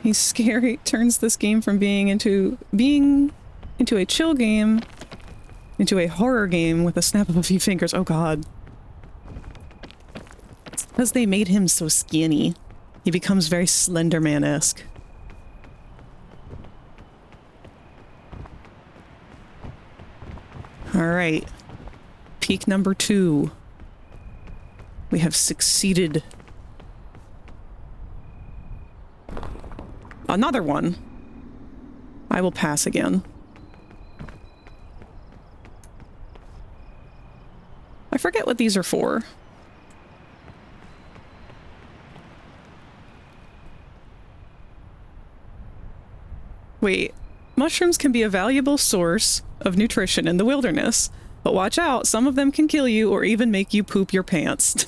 A: He's scary. Turns this game from being into a chill game into a horror game with a snap of a few fingers. Oh god. It's because they made him so skinny. He becomes very Slender Man-esque. Alright. Peak number 2. We have succeeded. Another one. I will pass again. I forget what these are for. Wait, mushrooms can be a valuable source of nutrition in the wilderness, but watch out, some of them can kill you or even make you poop your pants.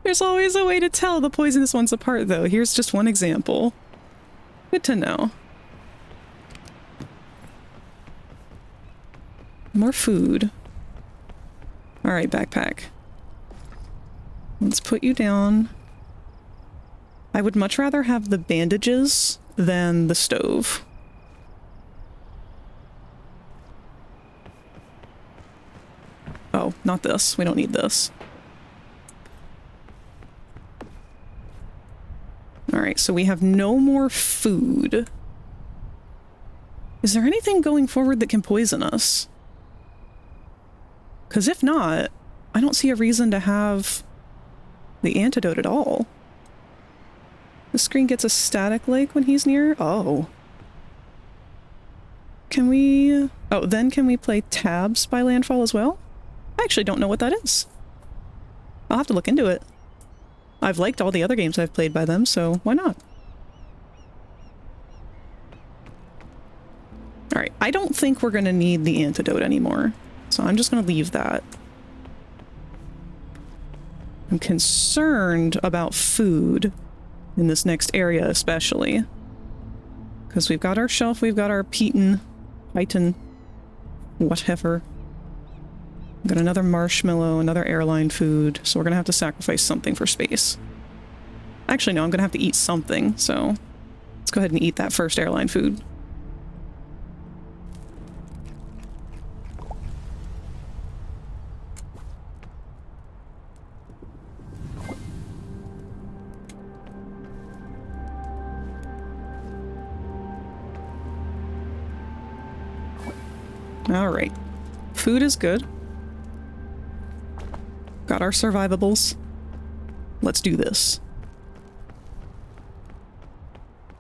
A: There's always a way to tell the poisonous ones apart, though. Here's just one example. Good to know. More food. Alright, backpack. Let's put you down. I would much rather have the bandages than the stove. Oh, not this. We don't need this. Alright, so we have no more food. Is there anything going forward that can poison us? Because if not, I don't see a reason to have the antidote at all. The screen gets a static like when he's near? Oh. Can we... Oh, then can we play Tabs by Landfall as well? I actually don't know what that is. I'll have to look into it. I've liked all the other games I've played by them, so why not? Alright, I don't think we're going to need the antidote anymore, so I'm just going to leave that. I'm concerned about food in this next area especially. Because we've got our shelf, we've got our Python, whatever. We've got another marshmallow, another airline food, so we're going to have to sacrifice something for space. Actually, no, I'm going to have to eat something, so let's go ahead and eat that first airline food. Alright. Food is good. Got our survivables. Let's do this.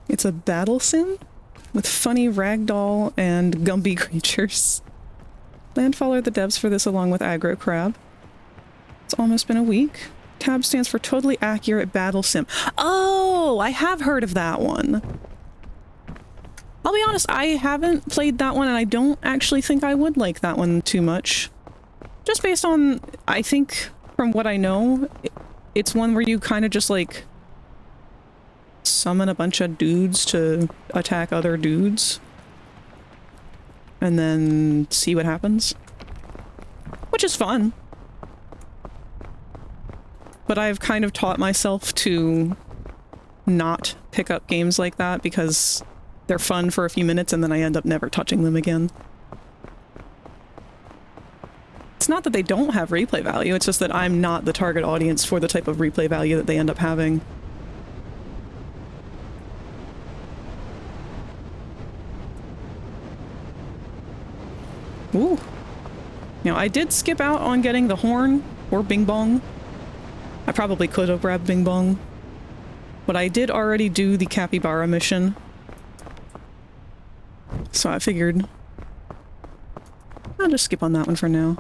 A: It's a battle sim with funny ragdoll and Gumby creatures. Landfall are the devs for this along with Aggro Crab. It's almost been a week. TAB stands for Totally Accurate Battle Sim. Oh, I have heard of that one. I'll be honest, I haven't played that one and I don't actually think I would like that one too much. Just based on, I think, from what I know, it's one where you kind of just like summon a bunch of dudes to attack other dudes and then see what happens, which is fun. But I've kind of taught myself to not pick up games like that because they're fun for a few minutes and then I end up never touching them again. It's not that they don't have replay value, it's just that I'm not the target audience for the type of replay value that they end up having. Ooh. Now, I did skip out on getting the horn or Bing Bong. I probably could have grabbed Bing Bong. But I did already do the Capybara mission. So I figured I'll just skip on that one for now.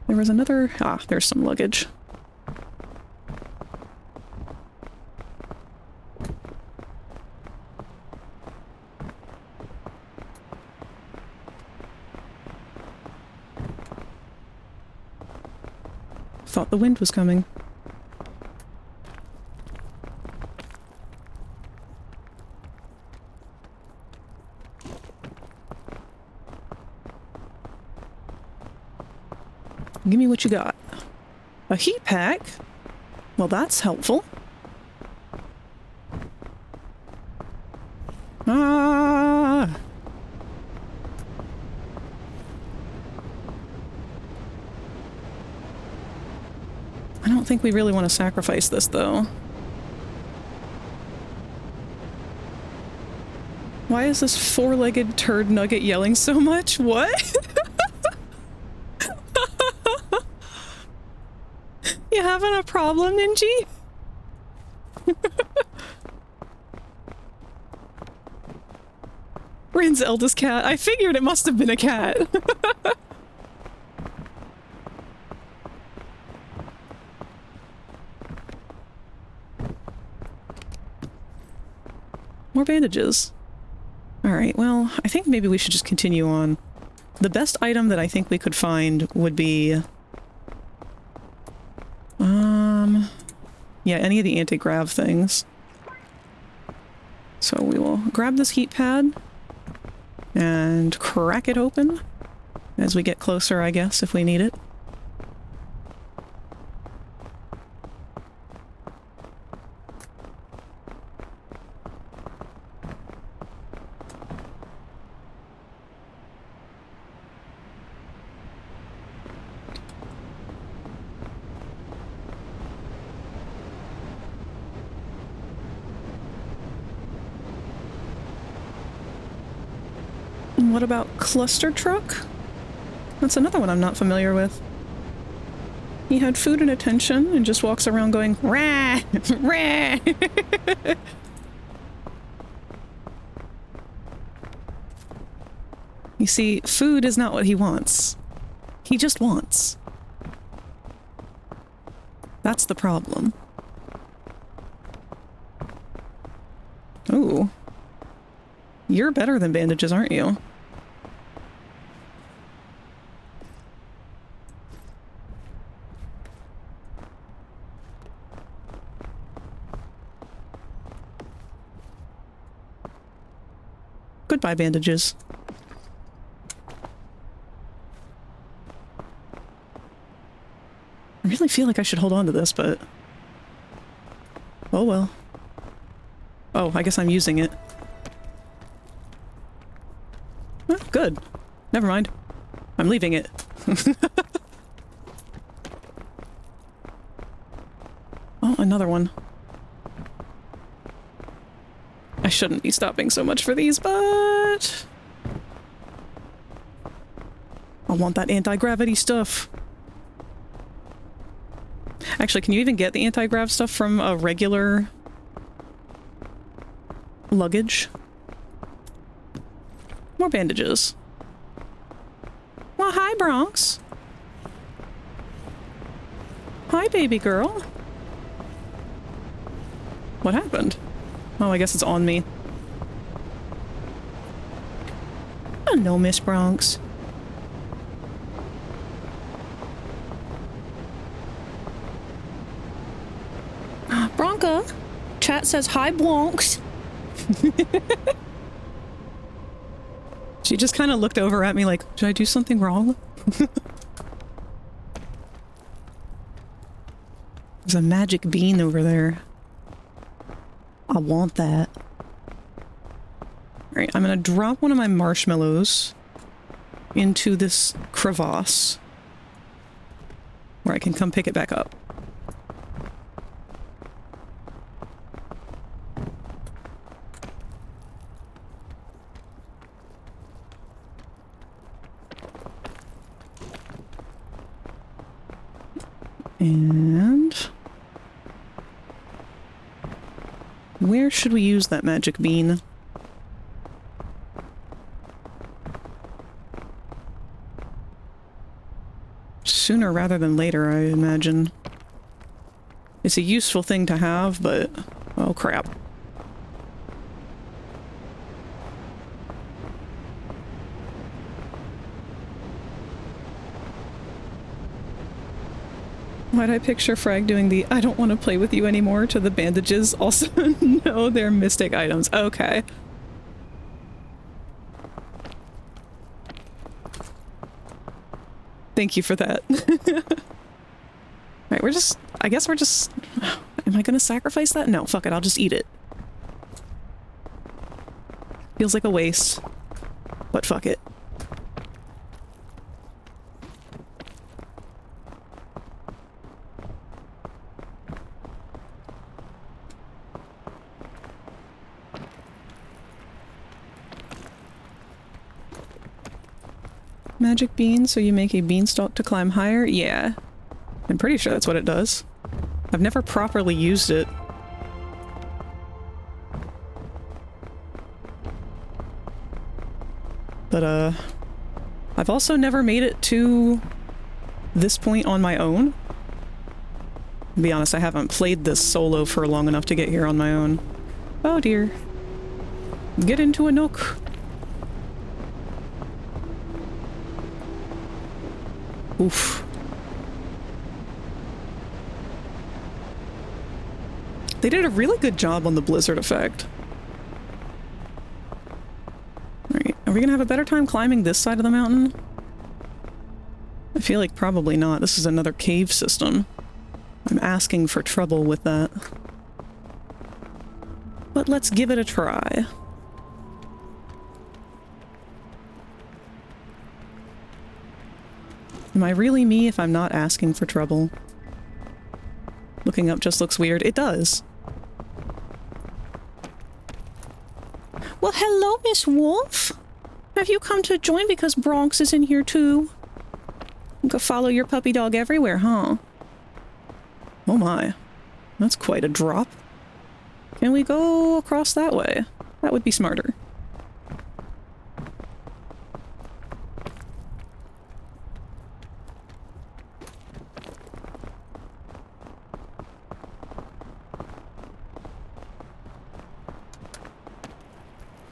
A: There was another... Ah, there's some luggage. Thought the wind was coming. Give me what you got. A heat pack? Well, that's helpful. Ah! I don't think we really want to sacrifice this, though. Why is this four-legged turd nugget yelling so much? What? You having a problem, Ninji? Rin's eldest cat. I figured it must have been a cat. More bandages. Alright, well, I think maybe we should just continue on. The best item that I think we could find would be... yeah, any of the anti-grav things. So we will grab this heat pad and crack it open as we get closer, I guess, if we need it. What about Cluster Truck? That's another one I'm not familiar with. He had food and attention and just walks around going, rah, rah. You see, food is not what he wants. He just wants. That's the problem. Ooh. You're better than bandages, aren't you? Goodbye, bandages. I really feel like I should hold on to this, but... oh well. Oh, I guess I'm using it. Oh, good. Never mind. I'm leaving it. Oh, another one. I shouldn't be stopping so much for these, but... I want that anti-gravity stuff. Actually, can you even get the anti-grav stuff from a regular luggage? More bandages. Well, hi, Bronx. Hi, baby girl. What happened? Oh, I guess it's on me. Hello, Miss Bronx. Bronca, chat says hi, Bronx. She just kind of looked over at me like, did I do something wrong? There's a magic bean over there. I want that. Alright, I'm gonna drop one of my marshmallows into this crevasse where I can come pick it back up. And where should we use that magic bean? Sooner rather than later, I imagine. It's a useful thing to have, but oh crap. Why'd I picture Frag doing the I don't want to play with you anymore to the bandages? Also, no, they're mystic items. Okay. Thank you for that. Alright, we're just... I guess we're just... Am I gonna sacrifice that? No, fuck it, I'll just eat it. Feels like a waste. But fuck it. Magic bean, so you make a beanstalk to climb higher? Yeah. I'm pretty sure that's what it does. I've never properly used it. But, I've also never made it to this point on my own. To be honest, I haven't played this solo for long enough to get here on my own. Oh dear. Get into a nook. Oof. They did a really good job on the blizzard effect. Alright, are we gonna have a better time climbing this side of the mountain? I feel like probably not. This is another cave system. I'm asking for trouble with that. But let's give it a try. Am I really me if I'm not asking for trouble? Looking up just looks weird. It does. Well, hello, Miss Wolf. Have you come to join because Bronx is in here too? You can follow your puppy dog everywhere, huh? Oh my. That's quite a drop. Can we go across that way? That would be smarter.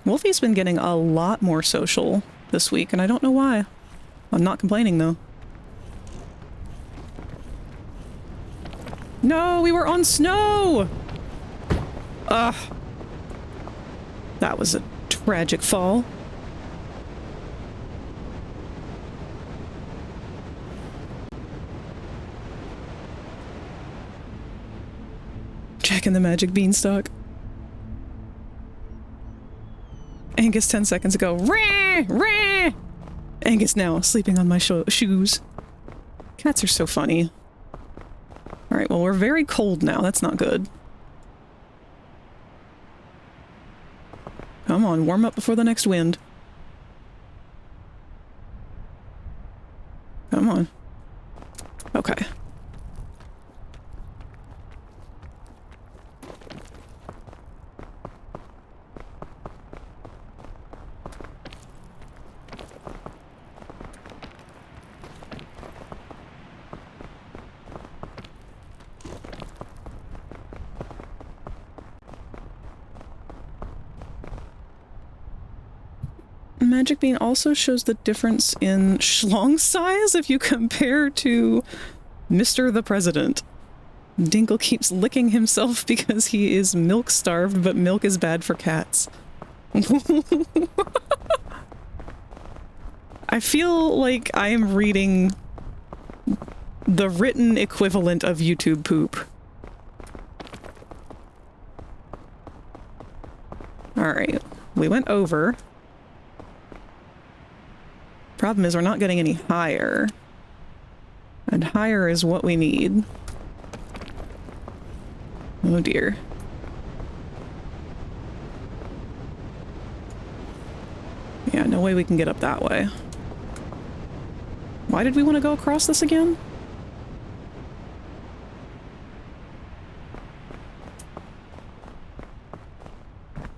A: Wolfie's been getting a lot more social this week, and I don't know why. I'm not complaining, though. No, we were on snow! Ugh. That was a tragic fall. Checking the magic beanstalk. Angus 10 seconds ago. Rah! Rah! Angus now sleeping on my shoes. Cats are so funny. Alright, well, we're very cold now. That's not good. Come on, warm up before the next wind. Come on. Okay. Magic Bean also shows the difference in schlong size if you compare to Mr. the President. Dinkle keeps licking himself because he is milk starved, but milk is bad for cats. I feel like I am reading the written equivalent of YouTube poop. Alright, we went over. Problem is we're not getting any higher. And higher is what we need. Oh dear. Yeah, no way we can get up that way. Why did we want to go across this again?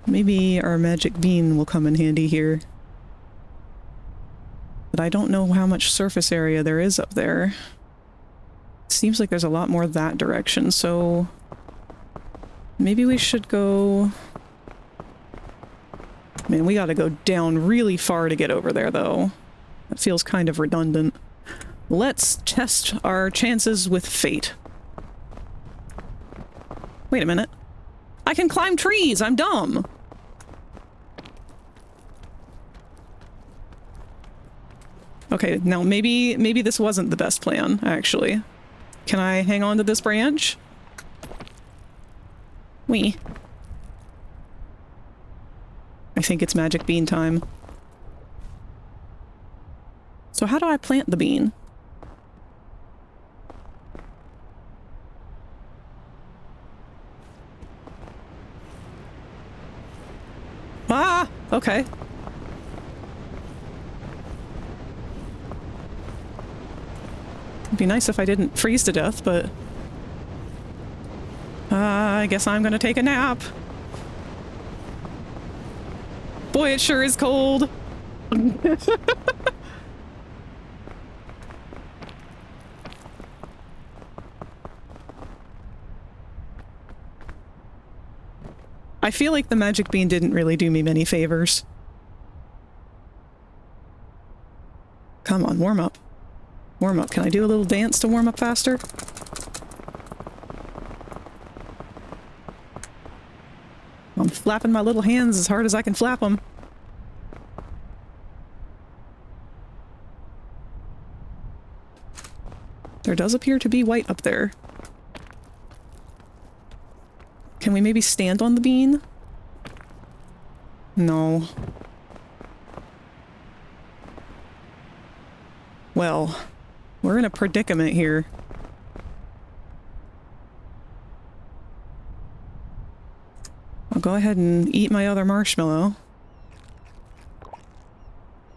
A: Maybe our magic bean will come in handy here. But I don't know how much surface area there is up there. It seems like there's a lot more that direction, so... maybe we should go... Man, we gotta go down really far to get over there, though. That feels kind of redundant. Let's test our chances with fate. Wait a minute. I can climb trees! I'm dumb! Okay, now maybe this wasn't the best plan, actually. Can I hang on to this branch? Wee. I think it's magic bean time. So how do I plant the bean? Ah! Okay. It'd be nice if I didn't freeze to death, but... I guess I'm gonna take a nap. Boy, it sure is cold. I feel like the magic bean didn't really do me many favors. Come on, warm up. Warm up. Can I do a little dance to warm up faster? I'm flapping my little hands as hard as I can flap them. There does appear to be white up there. Can we maybe stand on the bean? No. Well, we're in a predicament here. I'll go ahead and eat my other marshmallow.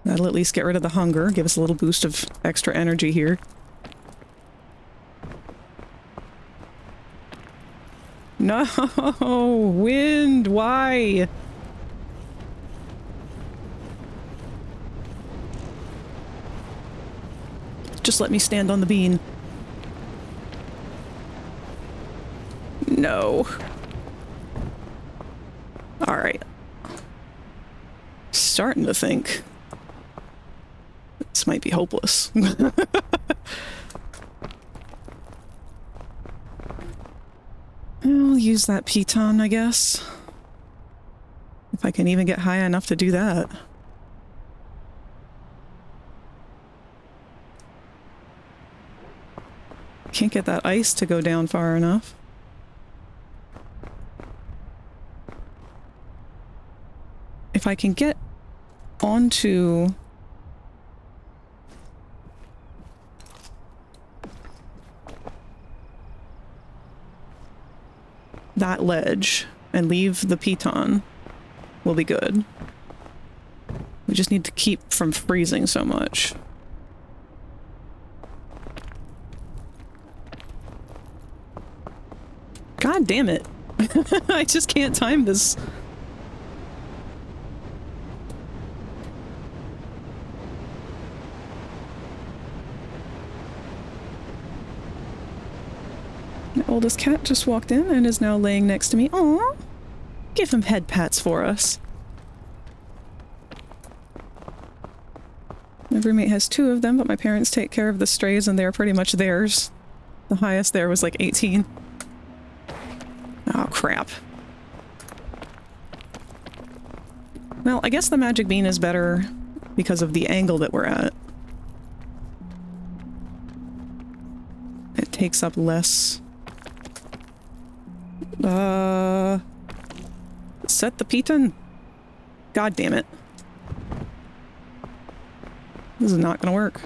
A: That'll at least get rid of the hunger, give us a little boost of extra energy here. No! Wind! Why? Just let me stand on the bean. No. Alright. Starting to think this might be hopeless. I'll use that piton, I guess. If I can even get high enough to do that. Can't get that ice to go down far enough. If I can get onto that ledge and leave the piton, we'll be good. We just need to keep from freezing so much. God damn it. I just can't time this. The oldest cat just walked in and is now laying next to me. Aww. Give him head pats for us. My roommate has 2 of them, but my parents take care of the strays and they're pretty much theirs. The highest there was like 18. Oh, crap. Well, I guess the magic bean is better because of the angle that we're at. It takes up less. Set the piton. God damn it. This is not gonna work.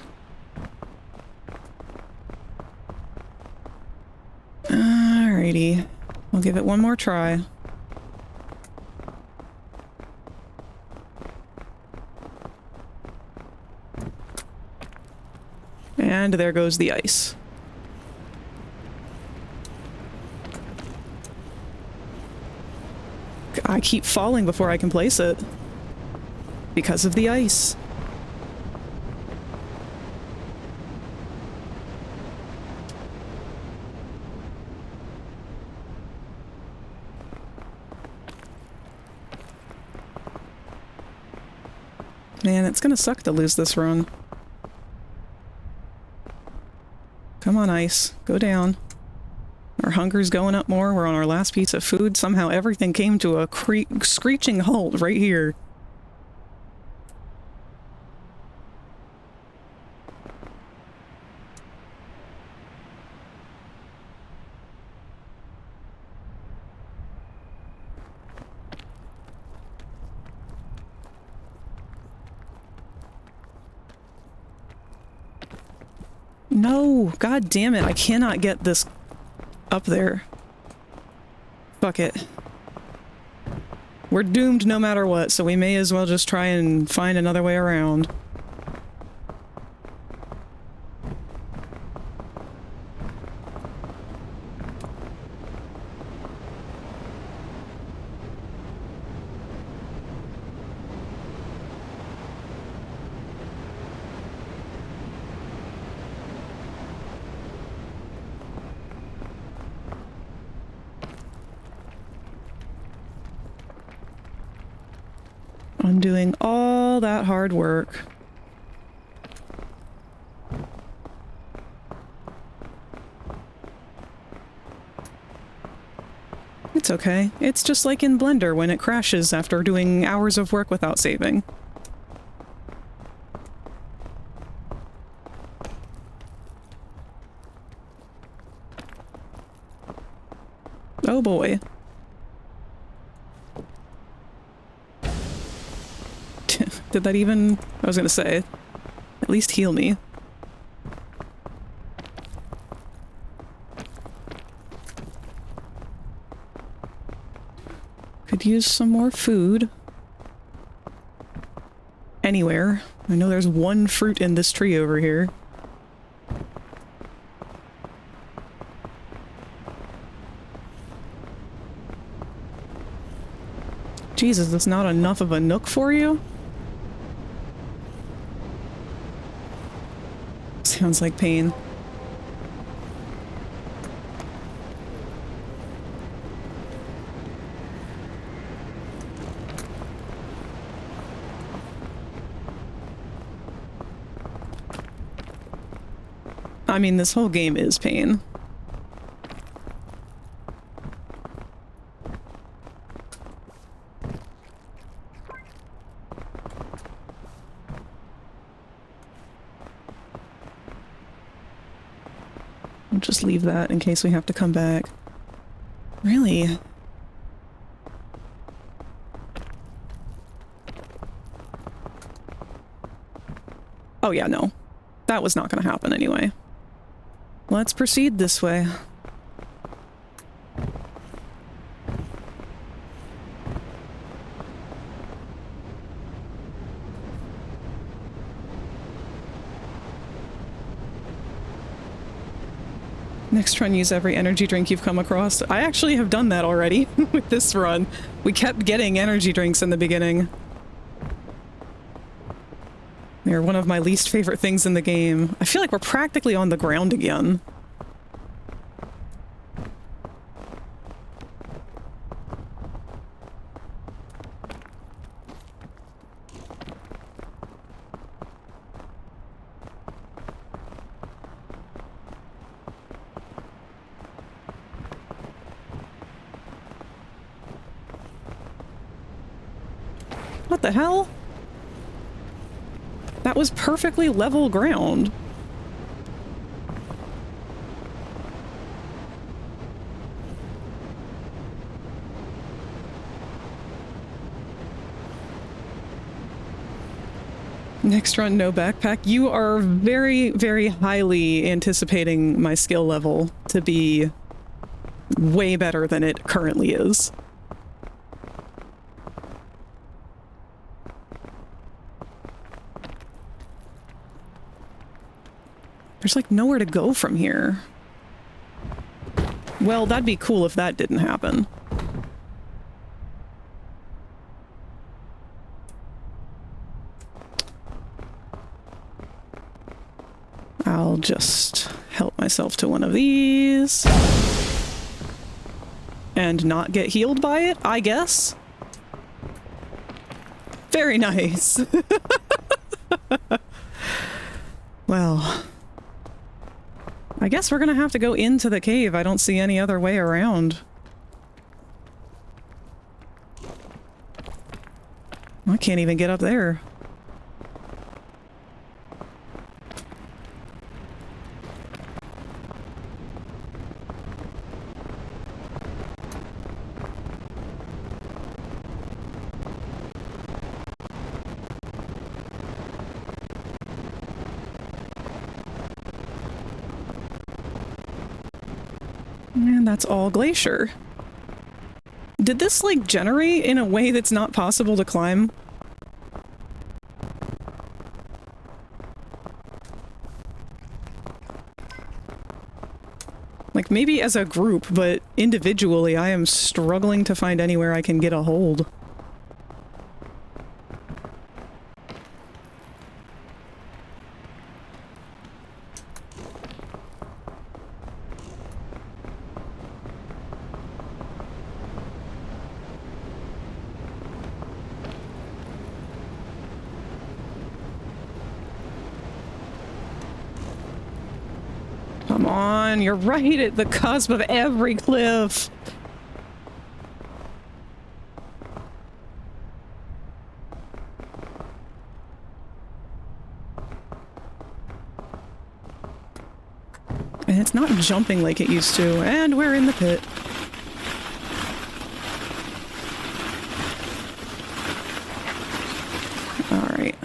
A: Alrighty. I'll give it one more try. And there goes the ice. I keep falling before I can place it. Because of the ice. Man, it's gonna suck to lose this run. Come on, ice. Go down. Our hunger's going up more. We're on our last piece of food. Somehow everything came to a screeching halt right here. No, god damn it, I cannot get this up there. Fuck it. We're doomed no matter what, so we may as well just try and find another way around. I'm doing all that hard work. It's okay. It's just like in Blender when it crashes after doing hours of work without saving. Oh boy. Did that even... I was gonna say, at least heal me. Could use some more food. Anywhere. I know there's one fruit in this tree over here. Jesus, that's not enough of a nook for you? Sounds like pain. I mean, this whole game is pain. I'll just leave that in case we have to come back. Really? Oh yeah, no. That was not going to happen anyway. Let's proceed this way. Next run, use every energy drink you've come across. I actually have done that already with this run. We kept getting energy drinks in the beginning. They're one of my least favorite things in the game. I feel like we're practically on the ground again. What the hell? That was perfectly level ground. Next run, no backpack. You are very, very highly anticipating my skill level to be way better than it currently is. There's like nowhere to go from here. Well, that'd be cool if that didn't happen. I'll just help myself to one of these. And not get healed by it, I guess. Very nice. Well... I guess we're gonna have to go into the cave. I don't see any other way around. I can't even get up there. And that's all glacier. Did this, like, generate in a way that's not possible to climb? Like, maybe as a group, but individually I am struggling to find anywhere I can get a hold. Come on, you're right at the cusp of every cliff. And it's not jumping like it used to, and we're in the pit. All right.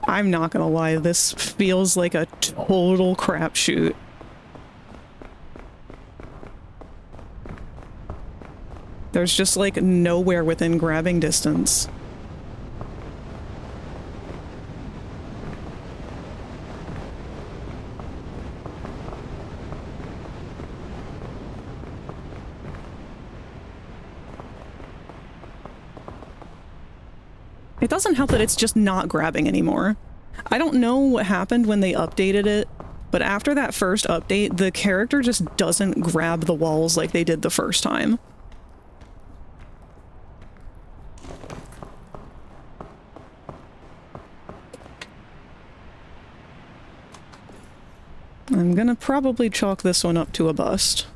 A: I'm not gonna lie, this feels like a total crapshoot. There's just like nowhere within grabbing distance. It doesn't help that it's just not grabbing anymore. I don't know what happened when they updated it, but after that first update, the character just doesn't grab the walls like they did the first time. I'm gonna probably chalk this one up to a bust.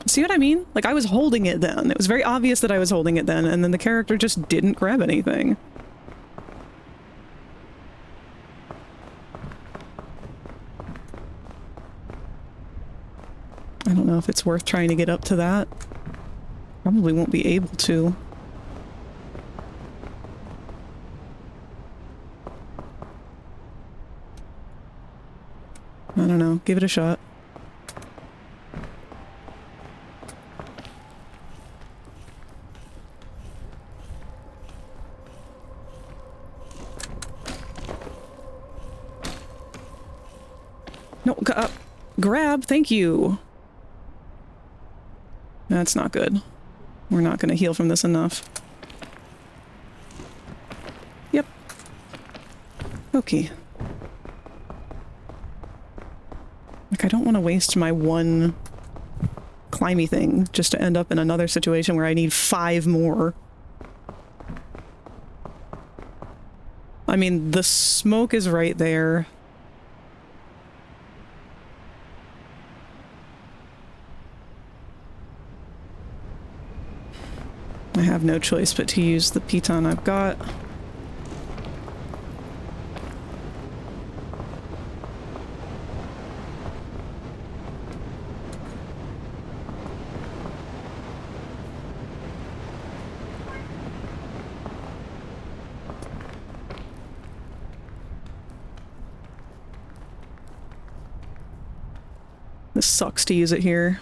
A: See what I mean? Like, I was holding it then. It was very obvious that I was holding it then, and then the character just didn't grab anything. I don't know if it's worth trying to get up to that. Probably won't be able to. I don't know. Give it a shot. No, grab, thank you. That's not good. We're not going to heal from this enough. Yep. Okay. Like, I don't want to waste my one climby thing just to end up in another situation where I need 5 more. I mean, the smoke is right there. I have no choice but to use the piton I've got. This sucks to use it here.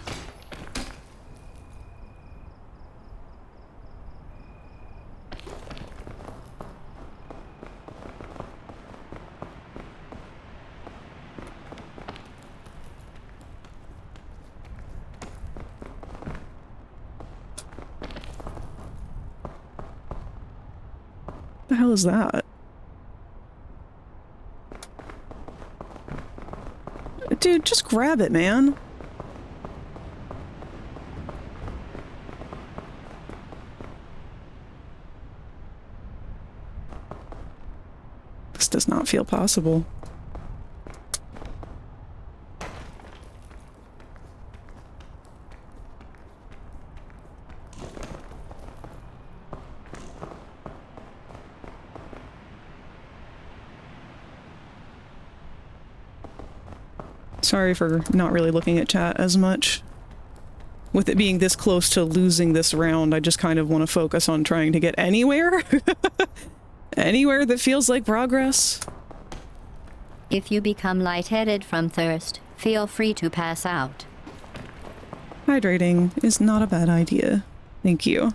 A: What the hell is that? Dude, just grab it, man. does not feel possible. Sorry for not really looking at chat as much. With it being this close to losing this round, I just kind of want to focus on trying to get anywhere. Anywhere that feels like progress.
B: If you become lightheaded from thirst, feel free to pass out.
A: Hydrating is not a bad idea. Thank you.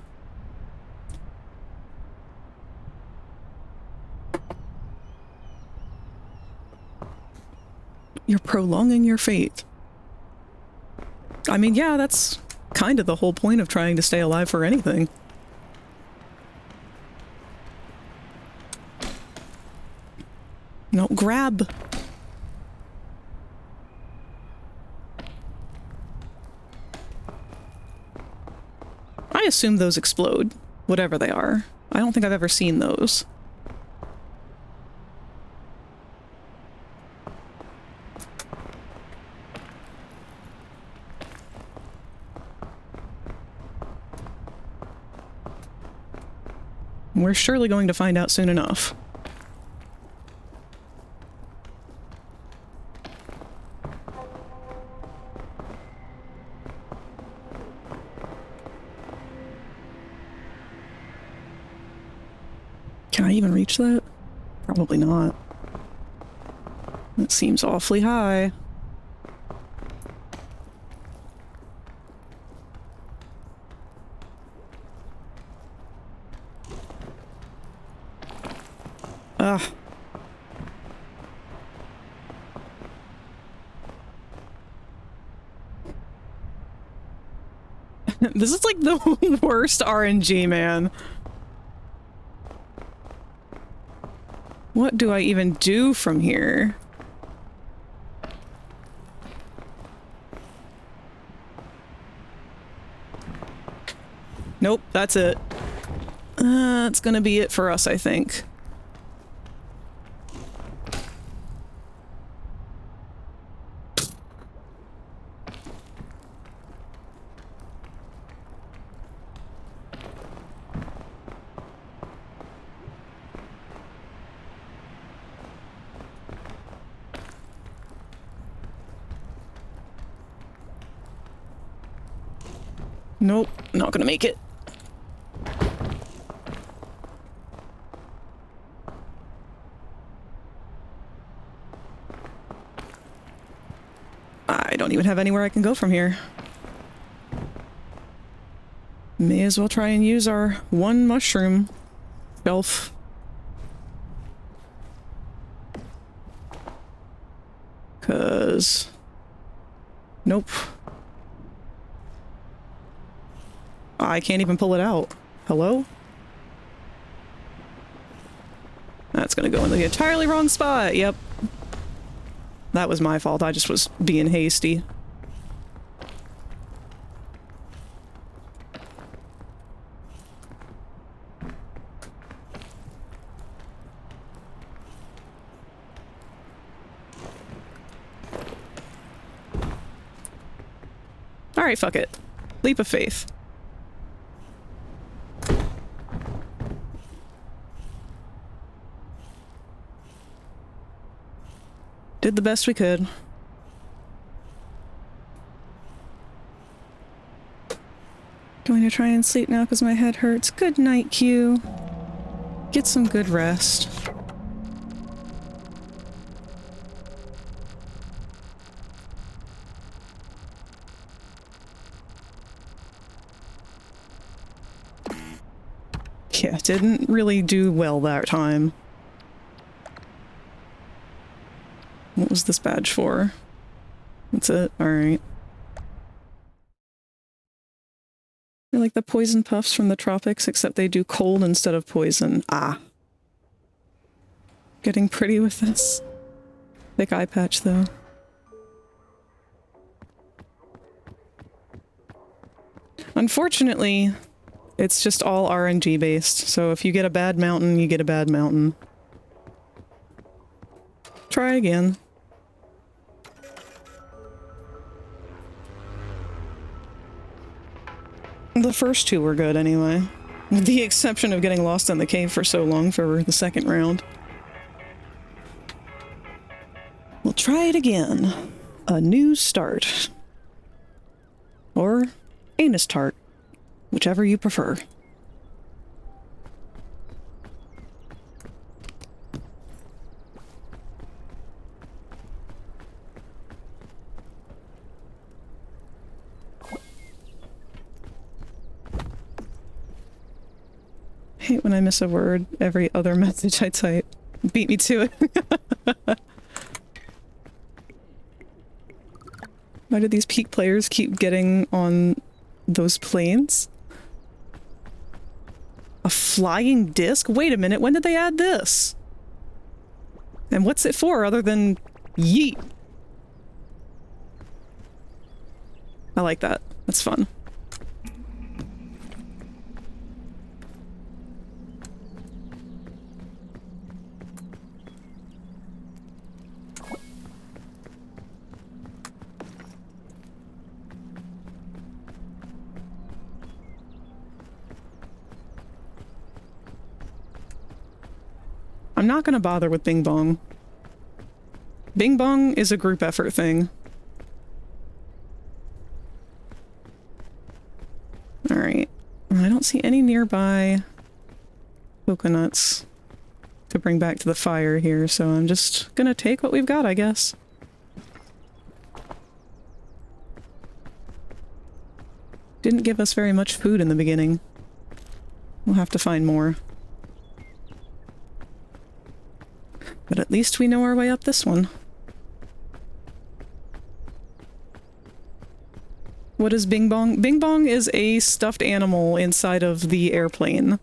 A: You're prolonging your fate. I mean, yeah, that's kind of the whole point of trying to stay alive for anything. No, grab. I assume those explode, whatever they are. I don't think I've ever seen those. We're surely going to find out soon enough. Can I even reach that? Probably not. That seems awfully high. Ugh. This is like the worst RNG, man. What do I even do from here? Nope, that's it. That's gonna be it for us, I think. Nope, not gonna make it. I don't even have anywhere I can go from here. May as well try and use our one mushroom shelf. Nope. I can't even pull it out. Hello? That's gonna go in the entirely wrong spot. Yep. That was my fault. I just was being hasty. Alright, fuck it. Leap of faith. Did the best we could. Going to try and sleep now because my head hurts. Good night, Q. Get some good rest. Yeah, didn't really do well that time. What was this badge for? That's it? Alright. They're like the poison puffs from the tropics, except they do cold instead of poison. Ah. Getting pretty with this. Thick eye patch, though. Unfortunately, it's just all RNG based, so if you get a bad mountain, you get a bad mountain. try again. The first two were good anyway. With the exception of getting lost in the cave for so long for the second round. We'll try it again. A new start. Or anus tart. Whichever you prefer. Hate when I miss a word every other message I type. Beat me to it. Why do these peak players keep getting on those planes? A flying disc? Wait a minute, when did they add this? And what's it for other than yeet? I like that. That's fun. I'm not gonna bother with Bing Bong. Bing Bong is a group effort thing. Alright. I don't see any nearby coconuts to bring back to the fire here, so I'm just gonna take what we've got, I guess. Didn't give us very much food in the beginning. We'll have to find more. But at least we know our way up this one. What is Bing Bong? Bing Bong is a stuffed animal inside of the airplane.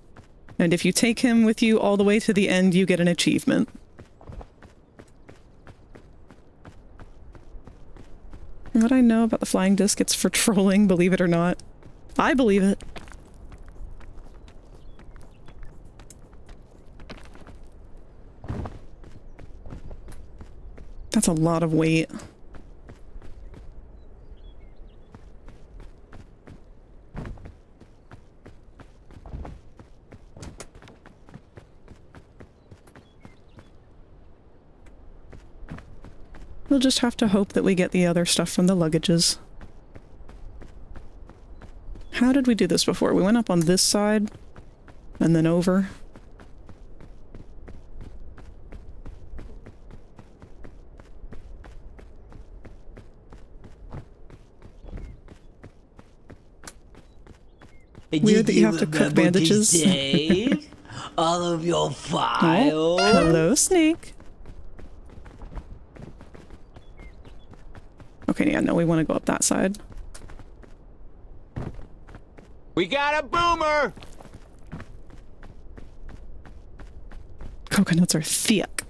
A: And if you take him with you all the way to the end, you get an achievement. From what I know about the flying disc, it's for trolling, believe it or not. I believe it. That's a lot of weight. We'll just have to hope that we get the other stuff from the luggages. How did we do this before? We went up on this side and then over. Weird that you have to cook bandages.
D: Save all of your files.
A: Oh, hello, Snake. Okay, yeah, no, we want to go up that side.
E: We got a boomer!
A: Coconuts are thick.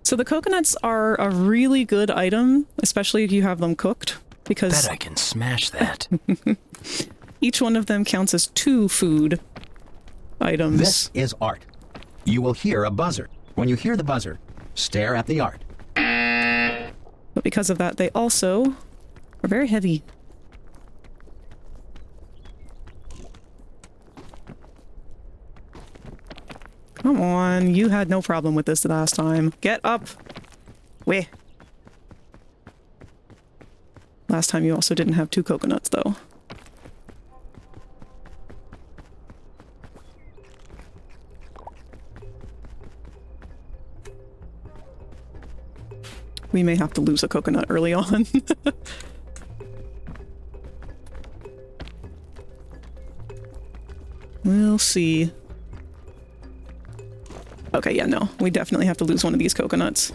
A: So the coconuts are a really good item, especially if you have them cooked, because
F: Bet I can smash that.
A: each one of them counts as 2 food items.
G: This is art. You will hear a buzzer. When you hear the buzzer, stare at the art.
A: But because of that, they also are very heavy. Come on, you had no problem with this the last time. Get up! Weh. Last time you also didn't have 2 coconuts, though. We may have to lose a coconut early on. We'll see. Okay, yeah, no. We definitely have to lose one of these coconuts.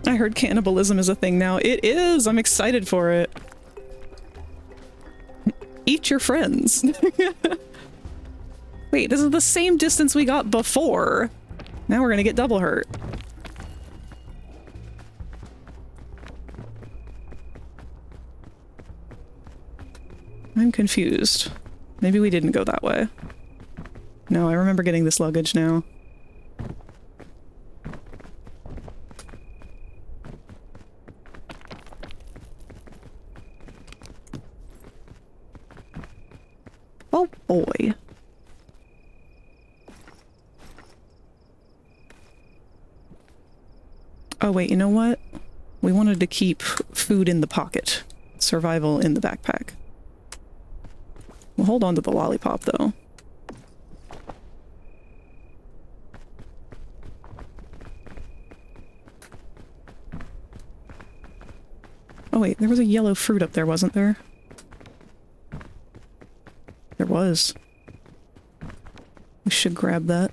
A: I heard cannibalism is a thing now. It is! I'm excited for it. Eat your friends. Wait, this is the same distance we got before. Now we're gonna get double hurt. I'm confused. Maybe we didn't go that way. No, I remember getting this luggage now. Oh boy. Oh wait, you know what? We wanted to keep food in the pocket. Survival in the backpack. We'll hold on to the lollipop though. Oh wait, there was a yellow fruit up there, wasn't there? There was. We should grab that.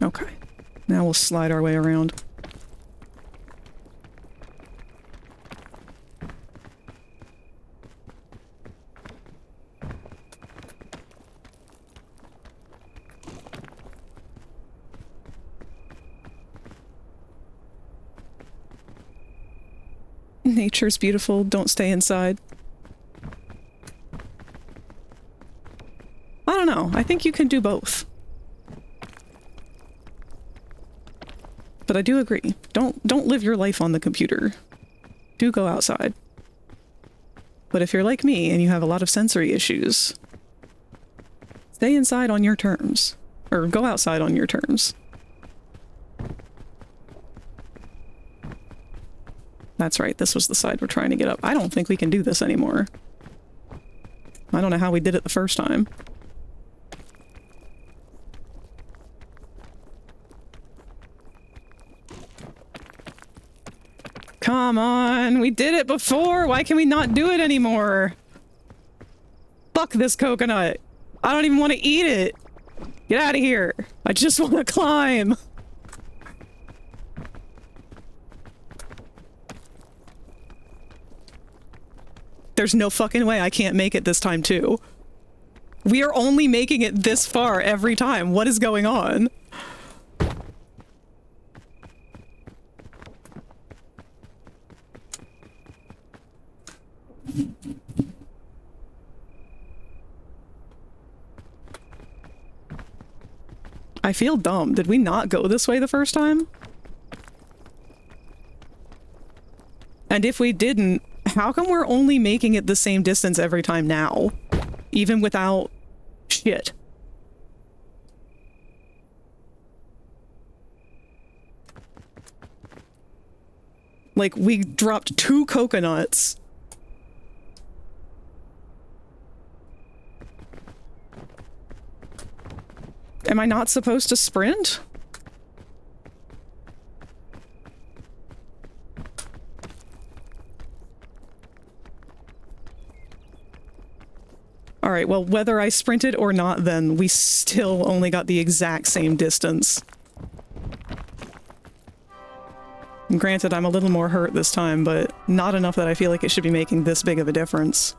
A: Okay. Now we'll slide our way around. Nature's beautiful, don't stay inside. I don't know, I think you can do both. But I do agree, don't live your life on the computer. Do go outside. But if you're like me and you have a lot of sensory issues, stay inside on your terms. Or go outside on your terms. That's right, this was the side we're trying to get up. I don't think we can do this anymore. I don't know how we did it the first time. Come on, we did it before! Why can we not do it anymore? Fuck this coconut! I don't even want to eat it! Get out of here! I just want to climb! There's no fucking way I can't make it this time, too. We are only making it this far every time. What is going on? I feel dumb. Did we not go this way the first time? And if we didn't, how come we're only making it the same distance every time now? Even without shit. Like, we dropped 2 coconuts. Am I not supposed to sprint? Alright, well, whether I sprinted or not then, we still only got the exact same distance. And granted, I'm a little more hurt this time, but not enough that I feel like it should be making this big of a difference.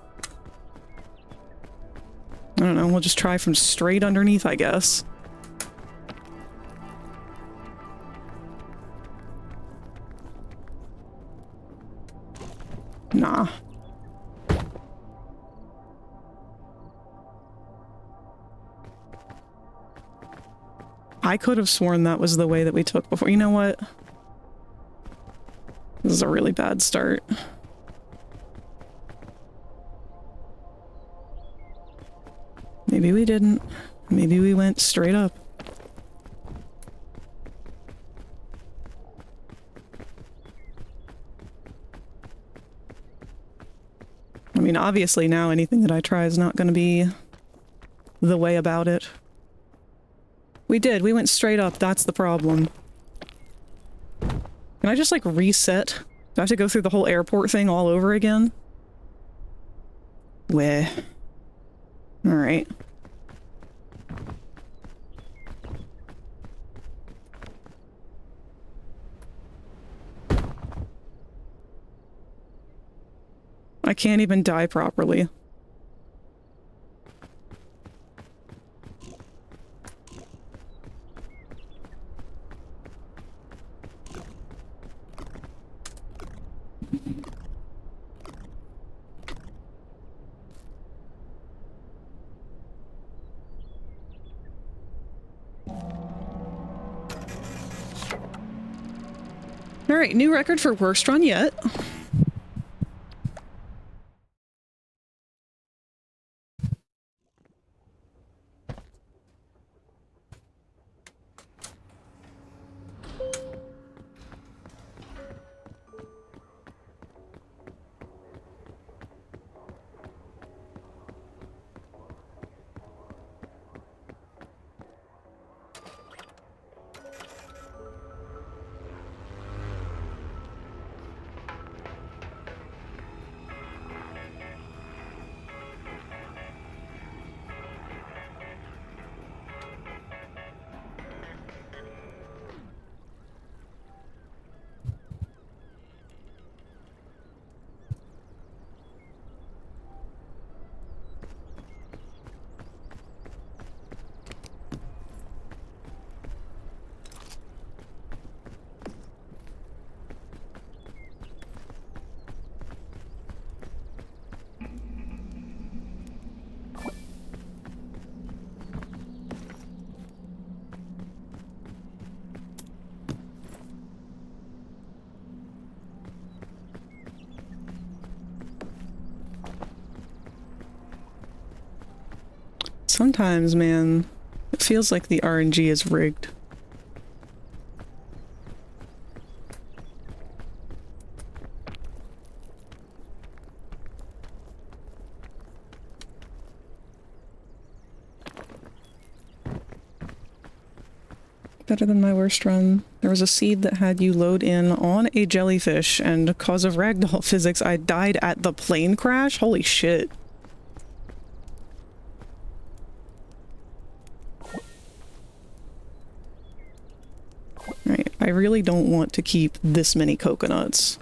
A: I don't know, we'll just try from straight underneath, I guess. Nah. I could have sworn that was the way that we took before. You know what? This is a really bad start. Maybe we didn't. Maybe we went straight up. I mean, obviously now anything that I try is not going to be the way about it. We did. We went straight up. That's the problem. Can I just, like, reset? Do I have to go through the whole airport thing all over again? Weh. Alright. I can't even die properly. All right, new record for worst run yet. Sometimes, man, it feels like the RNG is rigged. Better than my worst run. There was a seed that had you load in on a jellyfish, and because of ragdoll physics, I died at the plane crash? Holy shit. Right, I really don't want to keep this many coconuts.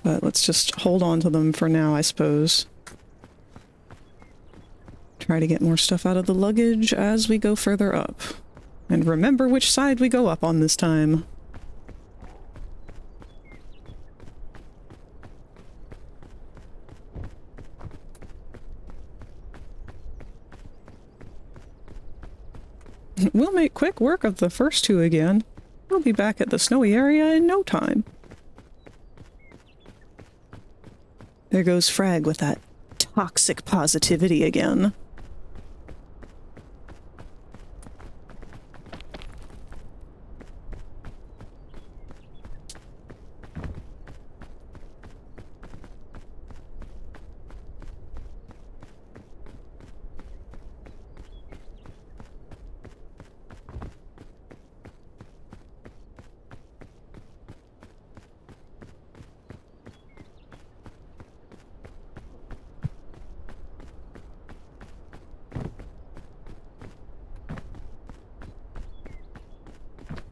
A: But let's just hold on to them for now, I suppose. Try to get more stuff out of the luggage as we go further up. And remember which side we go up on this time. We'll make quick work of the first two again. We'll be back at the snowy area in no time. There goes Frag with that toxic positivity again.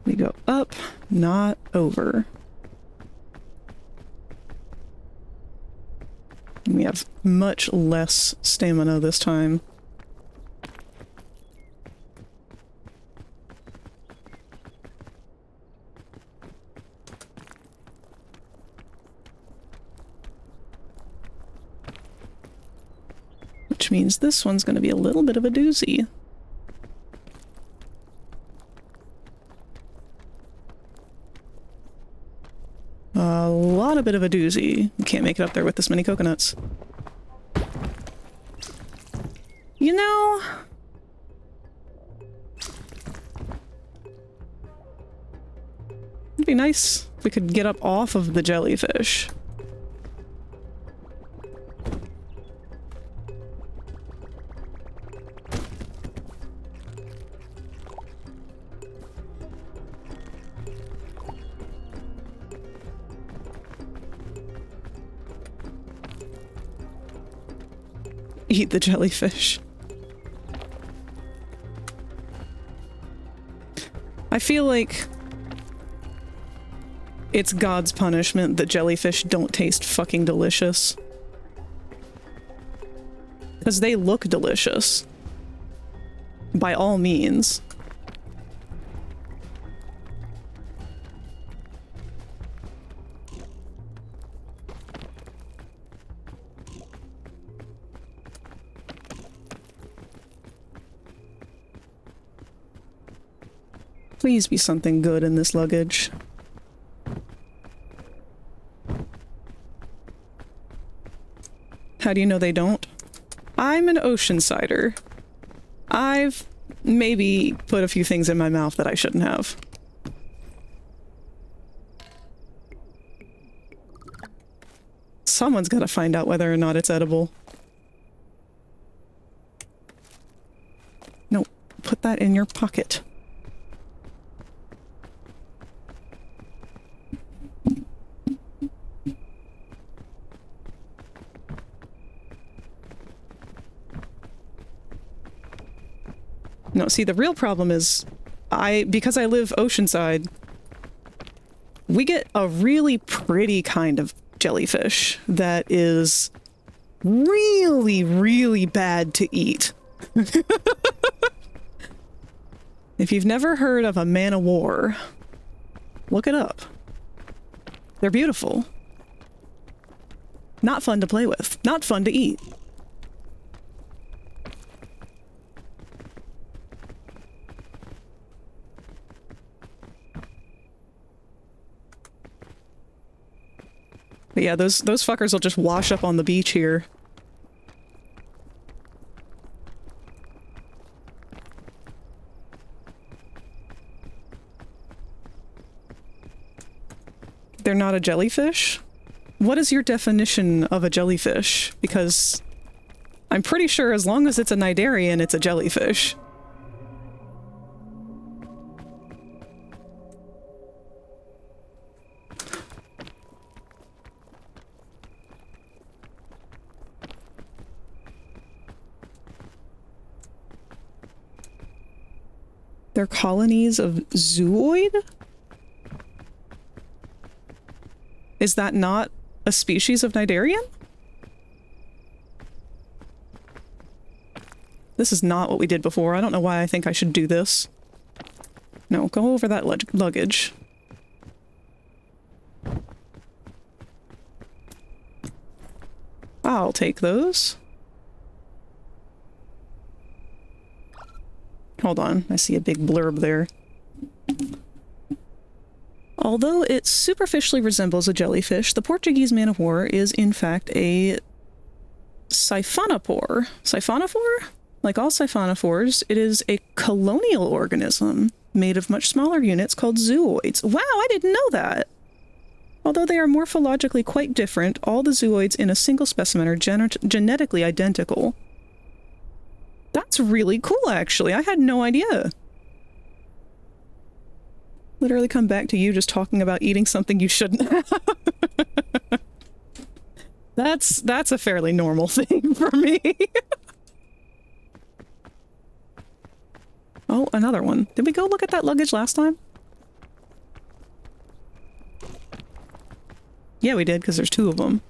A: We go up, not over. And we have much less stamina this time. Which means this one's going to be a little bit of a doozy. A bit of a doozy. You can't make it up there with this many coconuts. You know, it'd be nice if we could get up off of the jellyfish. Eat the jellyfish. I feel like It's God's punishment that jellyfish don't taste fucking delicious. Because they look delicious. By all means. Please be something good in this luggage. How do you know they don't? I'm an Oceansider. I've maybe put a few things in my mouth that I shouldn't have. Someone's got to find out whether or not it's edible. No, put that in your pocket. No, see, the real problem is, because I live oceanside, we get a really pretty kind of jellyfish that is really, really bad to eat. If you've never heard of a man-o'-war, look it up. They're beautiful. Not fun to play with. Not fun to eat. But yeah, those fuckers will just wash up on the beach here. They're not a jellyfish? What is your definition of a jellyfish? Because I'm pretty sure as long as it's a cnidarian, it's a jellyfish. They're colonies of zooid? Is that not a species of cnidarian? This is not what we did before. I don't know why I think I should do this. No, go over that luggage. I'll take those. Hold on, I see a big blurb there. Although it superficially resembles a jellyfish, the Portuguese man-of-war is in fact a siphonophore. Siphonophore? Like all siphonophores, it is a colonial organism made of much smaller units called zooids. Wow, I didn't know that! Although they are morphologically quite different, all the zooids in a single specimen are genetically identical. That's really cool, actually. I had no idea. Literally come back to you just talking about eating something you shouldn't have. That's a fairly normal thing for me. Oh, another one. Did we go look at that luggage last time? Yeah, we did, because there's two of them.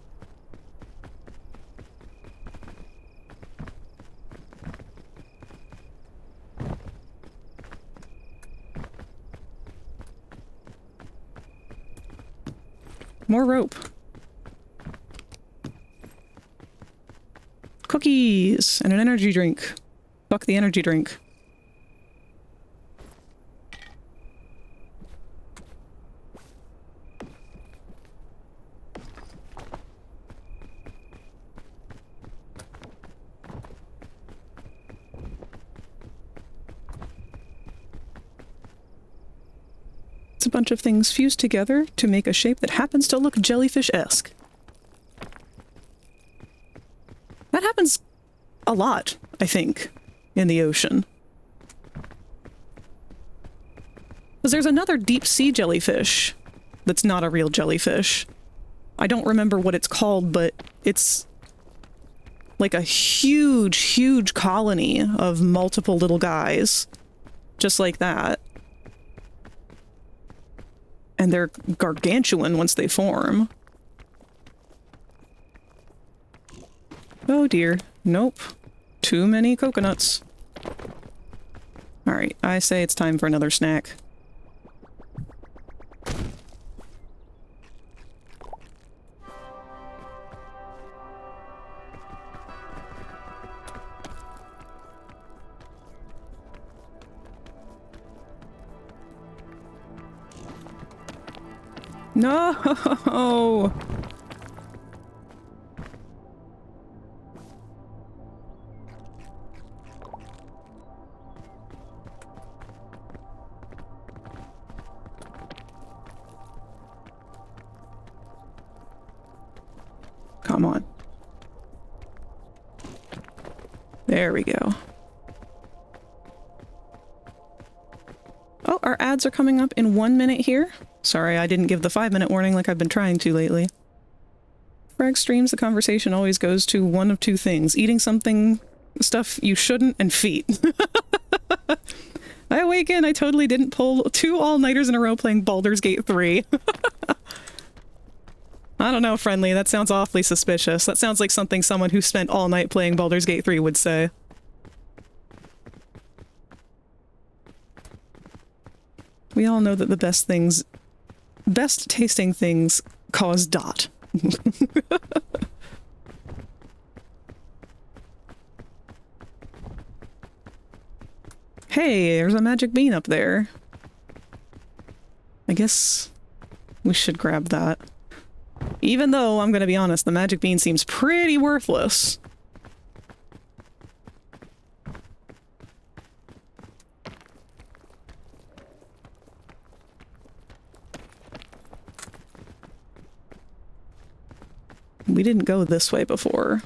A: More rope. Cookies and an energy drink. Fuck the energy drink. It's a bunch of things fused together to make a shape that happens to look jellyfish-esque. That happens a lot, I think, in the ocean. Because there's another deep-sea jellyfish that's not a real jellyfish. I don't remember what it's called, but it's like a huge, huge colony of multiple little guys. Just like that. And they're gargantuan once they form. Oh dear. Nope. Too many coconuts. Alright, I say it's time for another snack. No! Come on. There we go. Oh, our ads are coming up in 1 minute here. Sorry, I didn't give the 5-minute warning like I've been trying to lately. Frag streams, the conversation always goes to one of two things. Eating something, stuff you shouldn't, and feet. I awaken, I totally didn't pull 2 all-nighters in a row playing Baldur's Gate 3. I don't know, Friendly, that sounds awfully suspicious. That sounds like something someone who spent all night playing Baldur's Gate 3 would say. We all know that the best tasting things cause dot. Hey, there's a magic bean up there. I guess we should grab that. Even though, I'm gonna be honest, the magic bean seems pretty worthless. We didn't go this way before.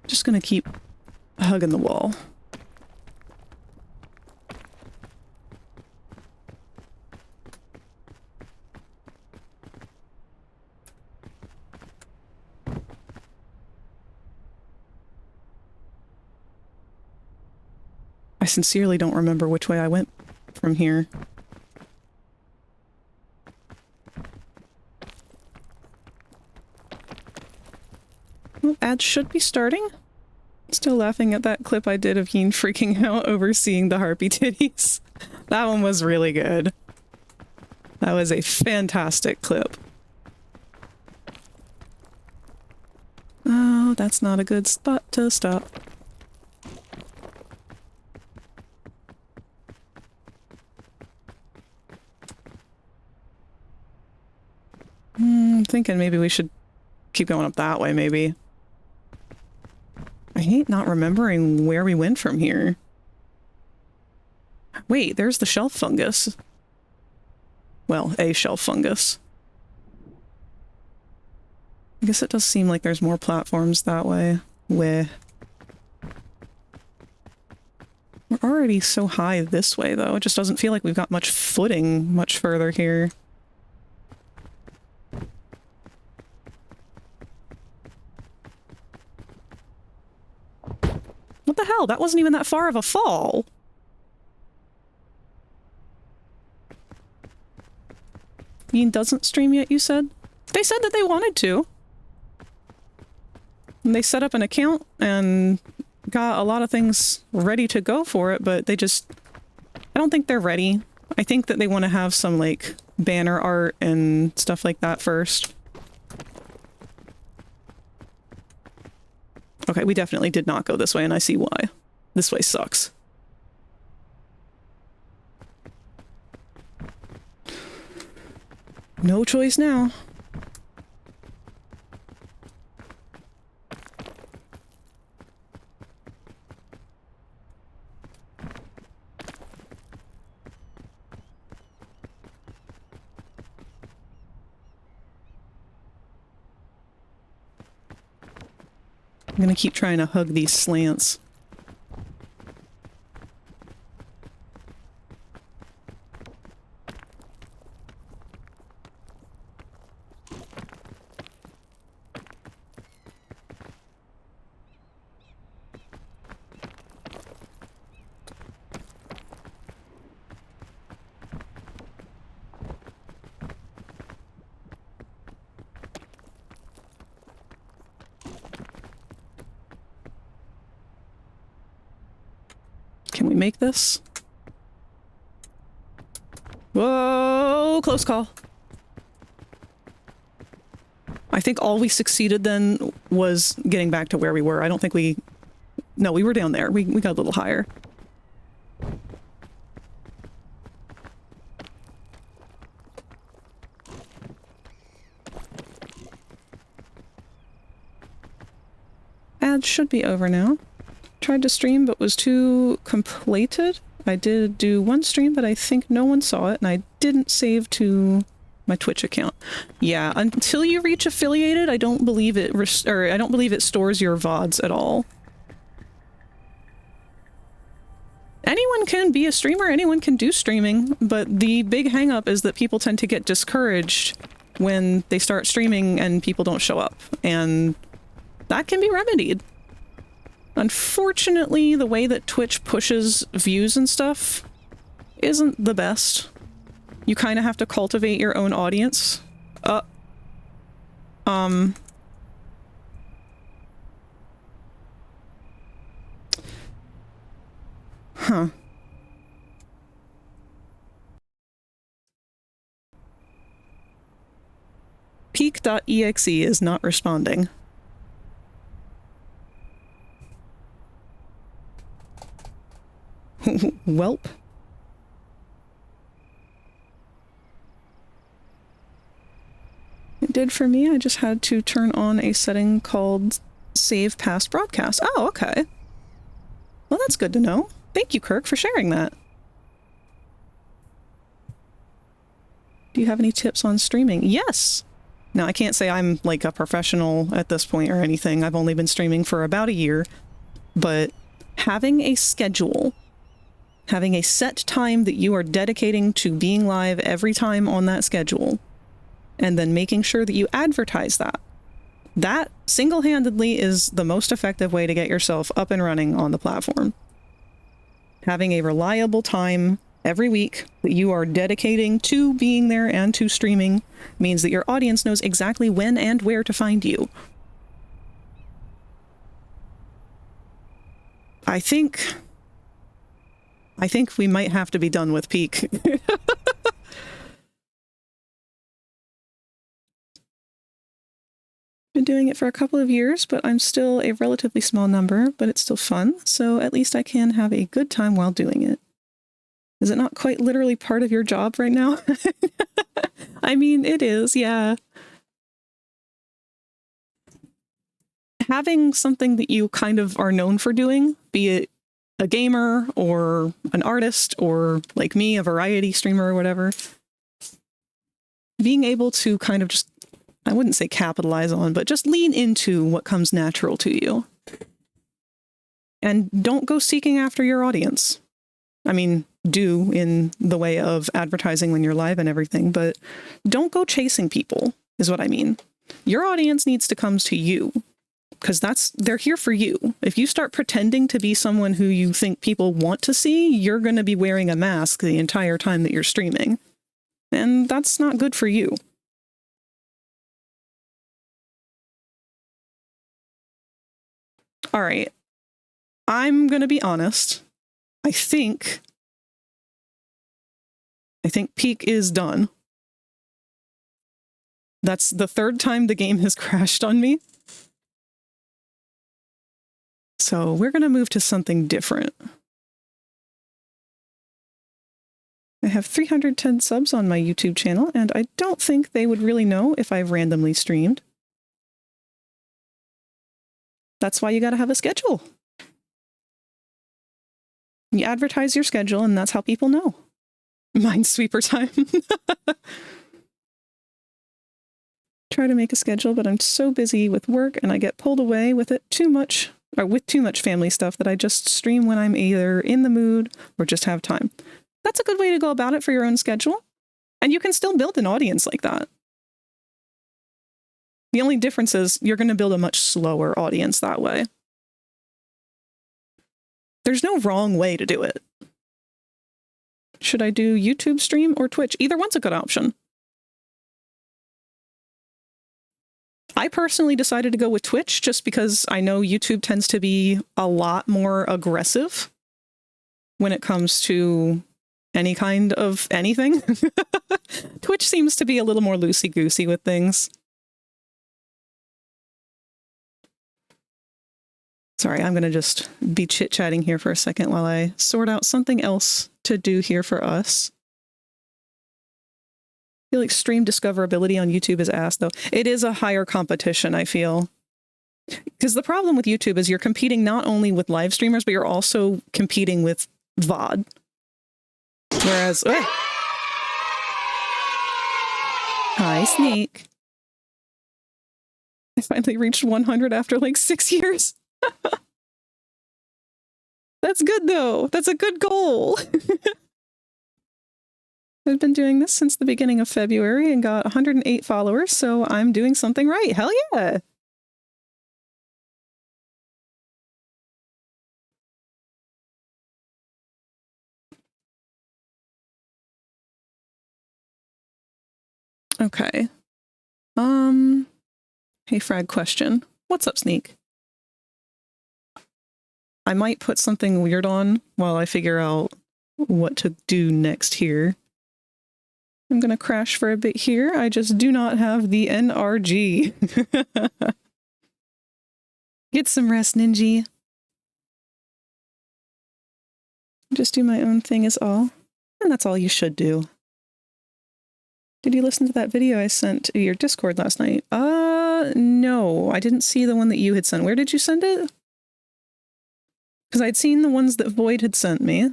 A: Just gonna keep hugging the wall. I sincerely don't remember which way I went from here. Well, ads should be starting. Still laughing at that clip I did of Keen freaking out over seeing the harpy titties. That one was really good. That was a fantastic clip. Oh, that's not a good spot to stop. I'm thinking maybe we should keep going up that way, maybe. I hate not remembering where we went from here. Wait, there's the shelf fungus. Well, a shelf fungus. I guess it does seem like there's more platforms that way. We're already so high this way, though. It just doesn't feel like we've got much footing much further here. What the hell? That wasn't even that far of a fall. Ian doesn't stream yet, you said? They said that they wanted to. And they set up an account and got a lot of things ready to go for it, but they just... I don't think they're ready. I think that they want to have some, like, banner art and stuff like that first. Okay, we definitely did not go this way, and I see why. This way sucks. No choice now. I'm gonna keep trying to hug these slants. Can we make this? Whoa, close call. I think all we succeeded then was getting back to where we were. I don't think we... No, we were down there. We got a little higher. Ads should be over now. Tried to stream but was too completed. I did do one stream, but I think no one saw it, and I didn't save to my Twitch account. Yeah, until you reach affiliated, I don't believe it stores your VODs at all. Anyone can be a streamer, anyone can do streaming, but the big hang-up is that people tend to get discouraged when they start streaming and people don't show up, and that can be remedied. Unfortunately, the way that Twitch pushes views and stuff isn't the best. You kind of have to cultivate your own audience. Huh. Peak.exe is not responding. Welp. It did for me. I just had to turn on a setting called Save Past Broadcast. Oh, okay. Well, that's good to know. Thank you, Kirk, for sharing that. Do you have any tips on streaming? Yes! Now, I can't say I'm like a professional at this point or anything. I've only been streaming for about a year. But having a schedule, having a set time that you are dedicating to being live every time on that schedule, and then making sure that you advertise that. That single-handedly is the most effective way to get yourself up and running on the platform. Having a reliable time every week that you are dedicating to being there and to streaming means that your audience knows exactly when and where to find you. I think we might have to be done with Peak. Been doing it for a couple of years, but I'm still a relatively small number, but it's still fun, so at least I can have a good time while doing it. Is it not quite literally part of your job right now? I mean, it is, yeah. Having something that you kind of are known for doing, be it a gamer or an artist or, like me, a variety streamer or whatever, being able to kind of just, I wouldn't say capitalize on, but just lean into what comes natural to you. And don't go seeking after your audience. I mean, do in the way of advertising when you're live and everything, but don't go chasing people, is what I mean. Your audience needs to come to you, because they're here for you. If you start pretending to be someone who you think people want to see, you're going to be wearing a mask the entire time that you're streaming. And that's not good for you. All right, I'm gonna be honest. I think Peak is done. That's the third time the game has crashed on me. So we're gonna move to something different. I have 310 subs on my YouTube channel, and I don't think they would really know if I've randomly streamed. That's why you gotta have a schedule. You advertise your schedule, and that's how people know. Minesweeper time. Try to make a schedule, but I'm so busy with work, and I get pulled away with it too much, or with too much family stuff, that I just stream when I'm either in the mood or just have time. That's a good way to go about it for your own schedule. And you can still build an audience like that. The only difference is you're going to build a much slower audience that way. There's no wrong way to do it. Should I do YouTube stream or Twitch? Either one's a good option. I personally decided to go with Twitch just because I know YouTube tends to be a lot more aggressive when it comes to any kind of anything. Twitch seems to be a little more loosey-goosey with things. Sorry, I'm going to just be chit-chatting here for a second while I sort out something else to do here for us. I feel like stream discoverability on YouTube is ass, though. It is a higher competition, I feel. Because the problem with YouTube is you're competing not only with live streamers, but you're also competing with VOD. Whereas... Hi, Sneak. I finally reached 100 after like 6 years. That's good, though. That's a good goal. I've been doing this since the beginning of February and got 108 followers, so I'm doing something right. Hell yeah! Okay. Hey, Frag question. What's up, Sneak? I might put something weird on while I figure out what to do next here. I'm gonna crash for a bit here. I just do not have the NRG. Get some rest, Ninja. Just do my own thing is all. And that's all you should do. Did you listen to that video I sent to your Discord last night? No. I didn't see the one that you had sent. Where did you send it? Because I'd seen the ones that Void had sent me.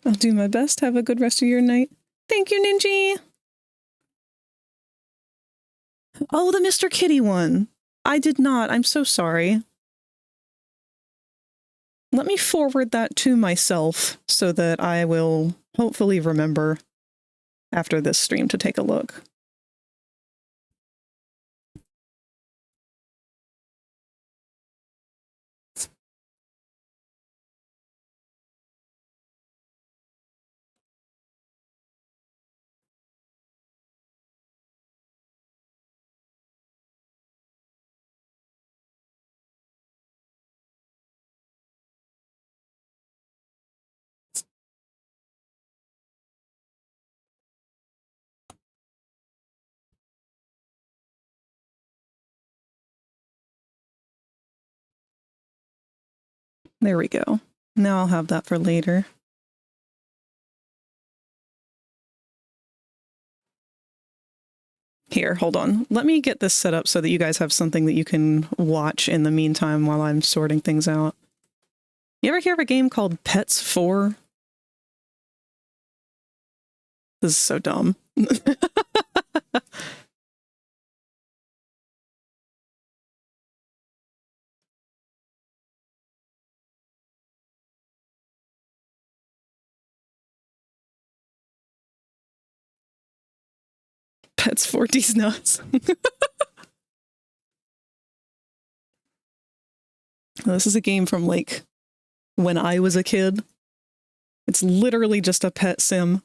A: I'll do my best. Have a good rest of your night. Thank you, Ninja! Oh, the Mr. Kitty one. I did not. I'm so sorry. Let me forward that to myself so that I will hopefully remember after this stream to take a look. There we go. Now I'll have that for later. Here, hold on. Let me get this set up so that you guys have something that you can watch in the meantime while I'm sorting things out. You ever hear of a game called Pets 4? This is so dumb. Pets 4D's nuts. This is a game from like when I was a kid. It's literally just a pet sim.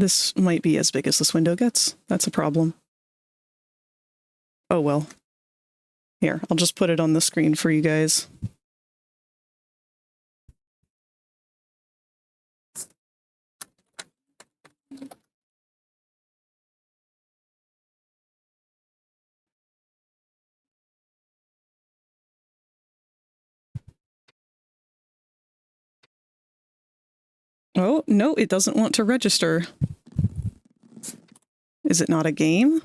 A: this might be as big as this window gets. That's a problem. Oh well. Here, I'll just put it on the screen for you guys. Oh, no, it doesn't want to register. Is it not a game?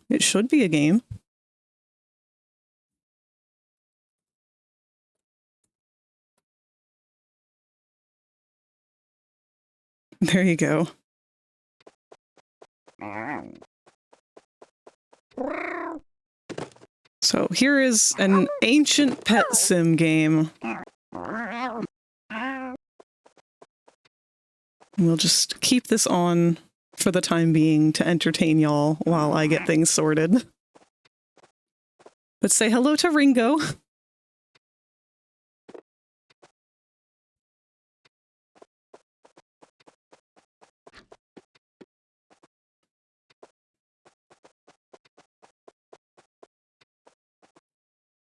A: It should be a game. There you go. So here is an ancient pet sim game. We'll just keep this on for the time being to entertain y'all while I get things sorted. Let's say hello to Ringo.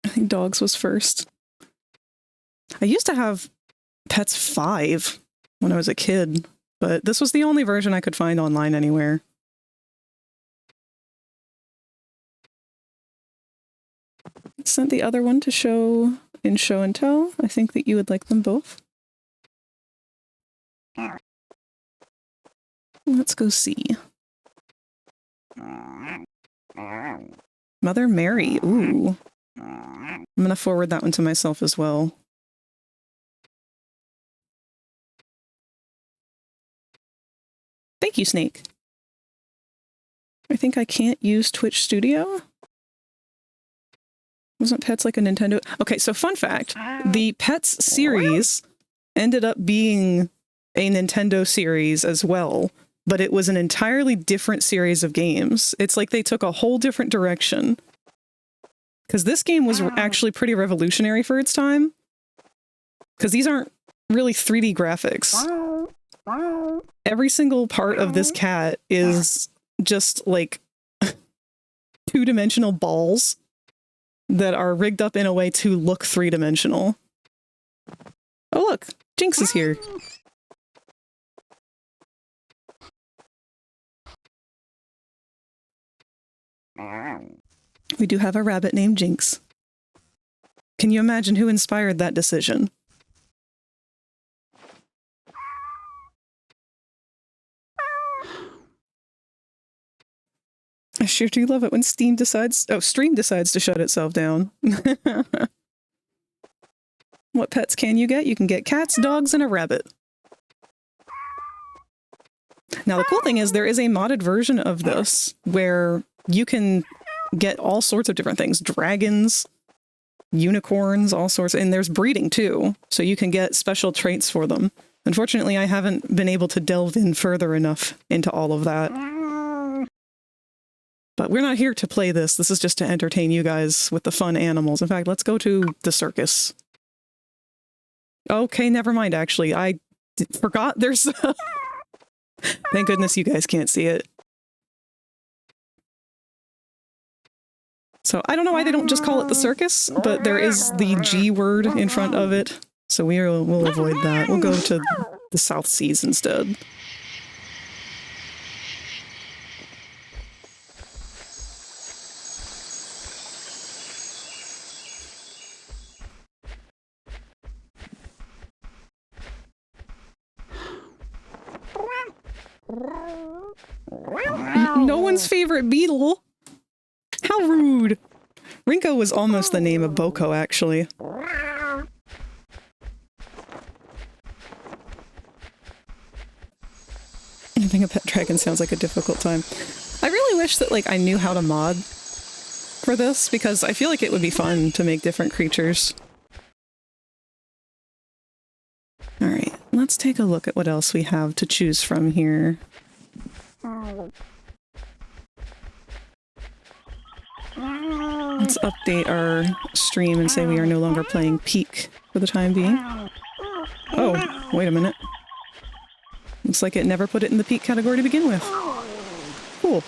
A: I think dogs was first. I used to have Pets 5 when I was a kid, but this was the only version I could find online anywhere. Sent the other one to show in Show and Tell. I think that you would like them both. Let's go see. Mother Mary. Ooh. I'm going to forward that one to myself as well. Thank you, Snake. I think I can't use Twitch Studio. Wasn't Pets like a Nintendo? Okay, so fun fact. The Pets series ended up being a Nintendo series as well, but it was an entirely different series of games. It's like they took a whole different direction. Because this game was actually pretty revolutionary for its time. Because these aren't really 3D graphics. Every single part of this cat is just like two-dimensional balls that are rigged up in a way to look three-dimensional. Oh look, Jinx is here. We do have a rabbit named Jinx. Can you imagine who inspired that decision? I sure do love it when Stream decides to shut itself down. What pets can you get? You can get cats, dogs, and a rabbit. Now the cool thing is there is a modded version of this where you can get all sorts of different things. Dragons, unicorns, all sorts, and there's breeding too. So you can get special traits for them. Unfortunately, I haven't been able to delve in further enough into all of that. But we're not here to play this. This is just to entertain you guys with the fun animals. In fact, let's go to the circus. Okay, never mind, actually. I forgot there's... Thank goodness you guys can't see it. So I don't know why they don't just call it the circus, but there is the G word in front of it. So we'll avoid that. We'll go to the South Seas instead. No one's favorite beetle. How rude. Rinko was almost the name of Boko, actually. Having a pet dragon sounds like a difficult time. I really wish that, like, I knew how to mod for this, because I feel like it would be fun to make different creatures. Alright, let's take a look at what else we have to choose from here. Let's update our stream and say we are no longer playing Peak for the time being. Oh, wait a minute. Looks like it never put it in the peak category to begin with. Cool.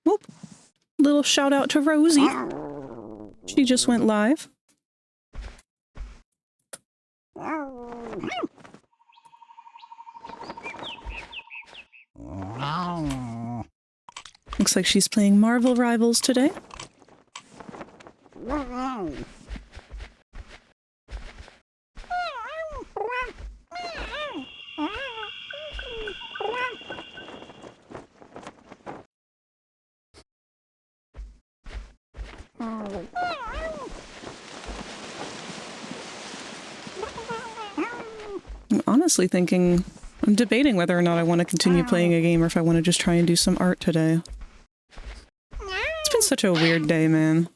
A: Whoop. Little shout out to Rosie. She just went live. Looks like she's playing Marvel Rivals today. I'm honestly thinking, I'm debating whether or not I want to continue playing a game or if I want to just try and do some art today. It's been such a weird day, man.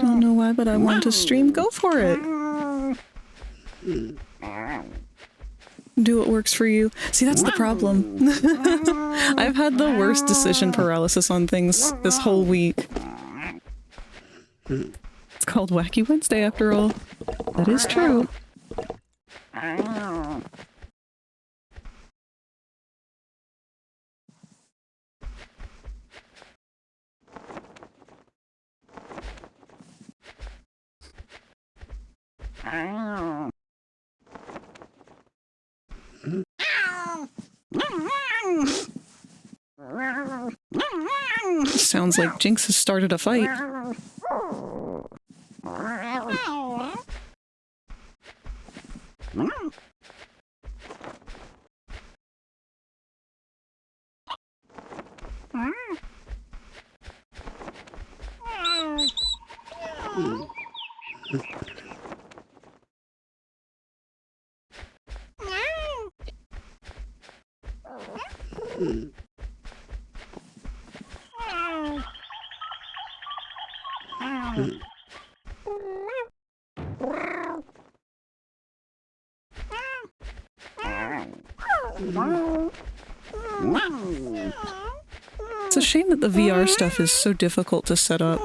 A: Don't know why, but I want to stream. Go for it. Do what works for you. See, that's the problem. I've had the worst decision paralysis on things this whole week. It's called Wacky Wednesday after all. That is true. Sounds like Jinx has started a fight. It's a shame that the VR stuff is so difficult to set up.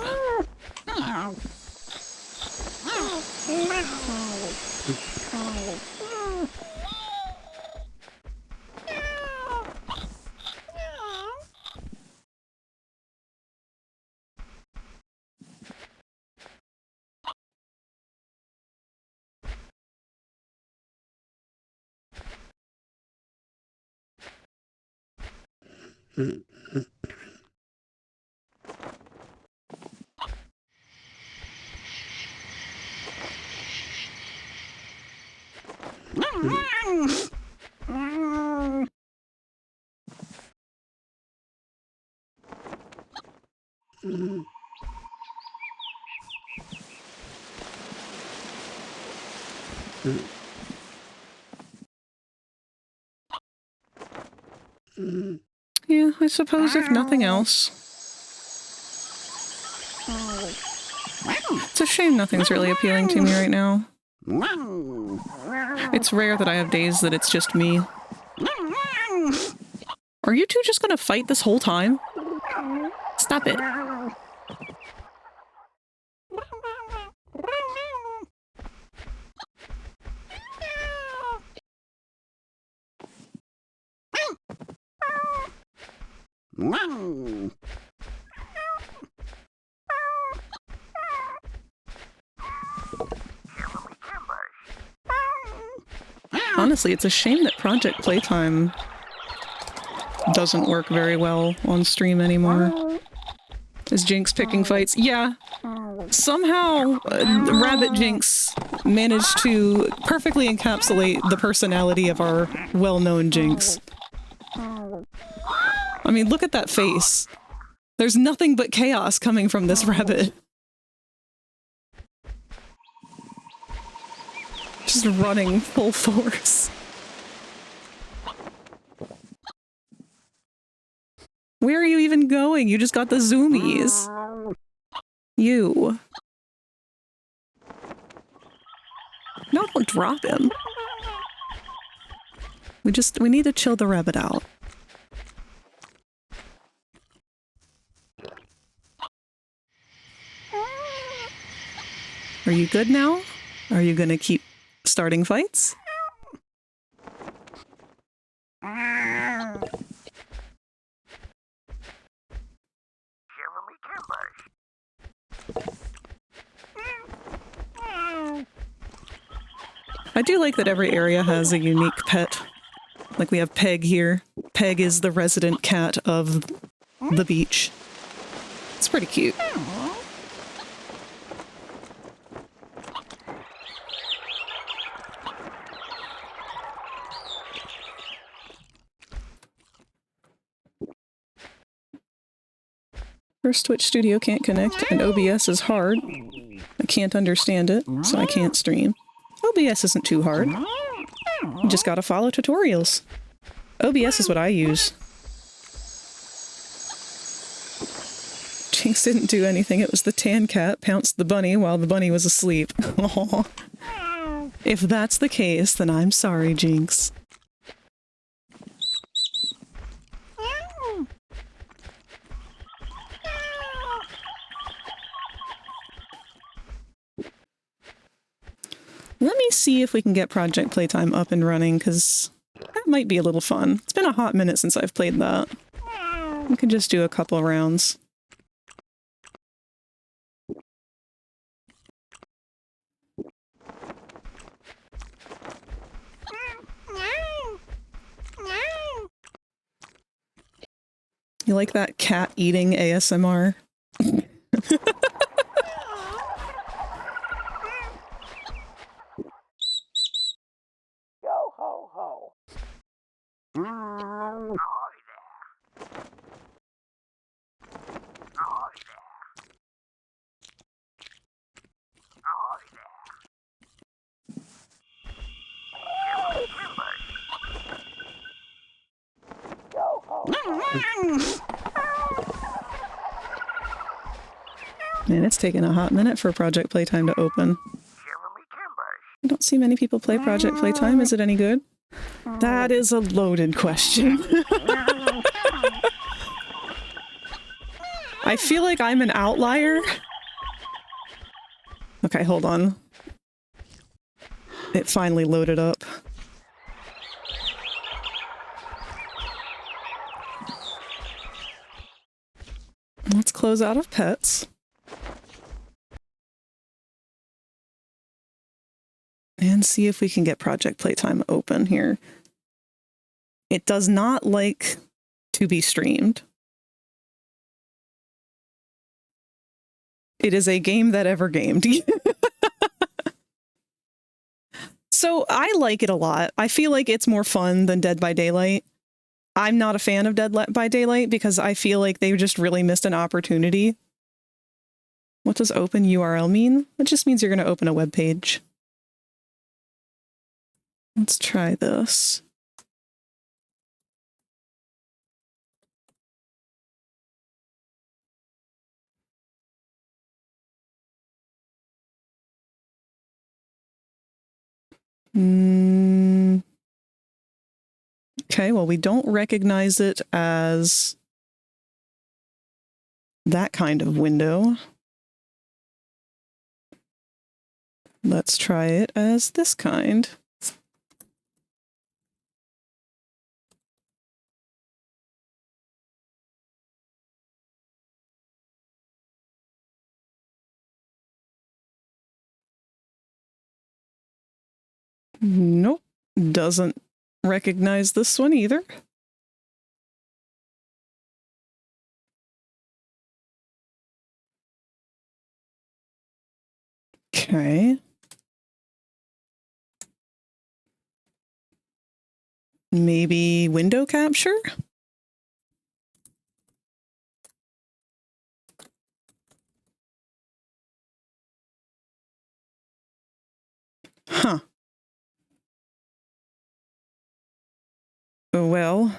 A: Yeah, I suppose if nothing else. It's a shame nothing's really appealing to me right now. It's rare that I have days that it's just me. Are you two just gonna fight this whole time? Stop it. Honestly, it's a shame that Project Playtime doesn't work very well on stream anymore. Is Jinx picking fights? Yeah. Somehow, Rabbit Jinx managed to perfectly encapsulate the personality of our well-known Jinx. I mean, look at that face. There's nothing but chaos coming from this rabbit. Just running full force. Where are you even going? You just got the zoomies. You. No, don't drop him. We need to chill the rabbit out. Are you good now? Are you gonna keep starting fights? I do like that every area has a unique pet. Like we have Peg here. Peg is the resident cat of the beach. It's pretty cute. First Twitch Studio can't connect, and OBS is hard. I can't understand it, so I can't stream. OBS isn't too hard. You just gotta follow tutorials. OBS is what I use. Jinx didn't do anything. It was the tan cat pounced the bunny while the bunny was asleep. Aww. If that's the case, then I'm sorry, Jinx. Let me see if we can get Project Playtime up and running, because that might be a little fun. It's been a hot minute since I've played that. We can just do a couple of rounds. You like that cat eating ASMR? Man, it's taken a hot minute for Project Playtime to open. I don't see many people play Project Playtime. Is it any good? That is a loaded question. I feel like I'm an outlier. Okay, hold on. It finally loaded up. Let's close out of pets. And see if we can get Project Playtime open here. It does not like to be streamed. It is a game that ever gamed. So I like it a lot. I feel like it's more fun than Dead by Daylight. I'm not a fan of Dead by Daylight because I feel like they just really missed an opportunity. What does open URL mean? It just means you're going to open a web page. Let's try this. Okay, well, we don't recognize it as that kind of window. Let's try it as this kind. Nope, doesn't recognize this one either. Okay. Maybe window capture? Huh. Well,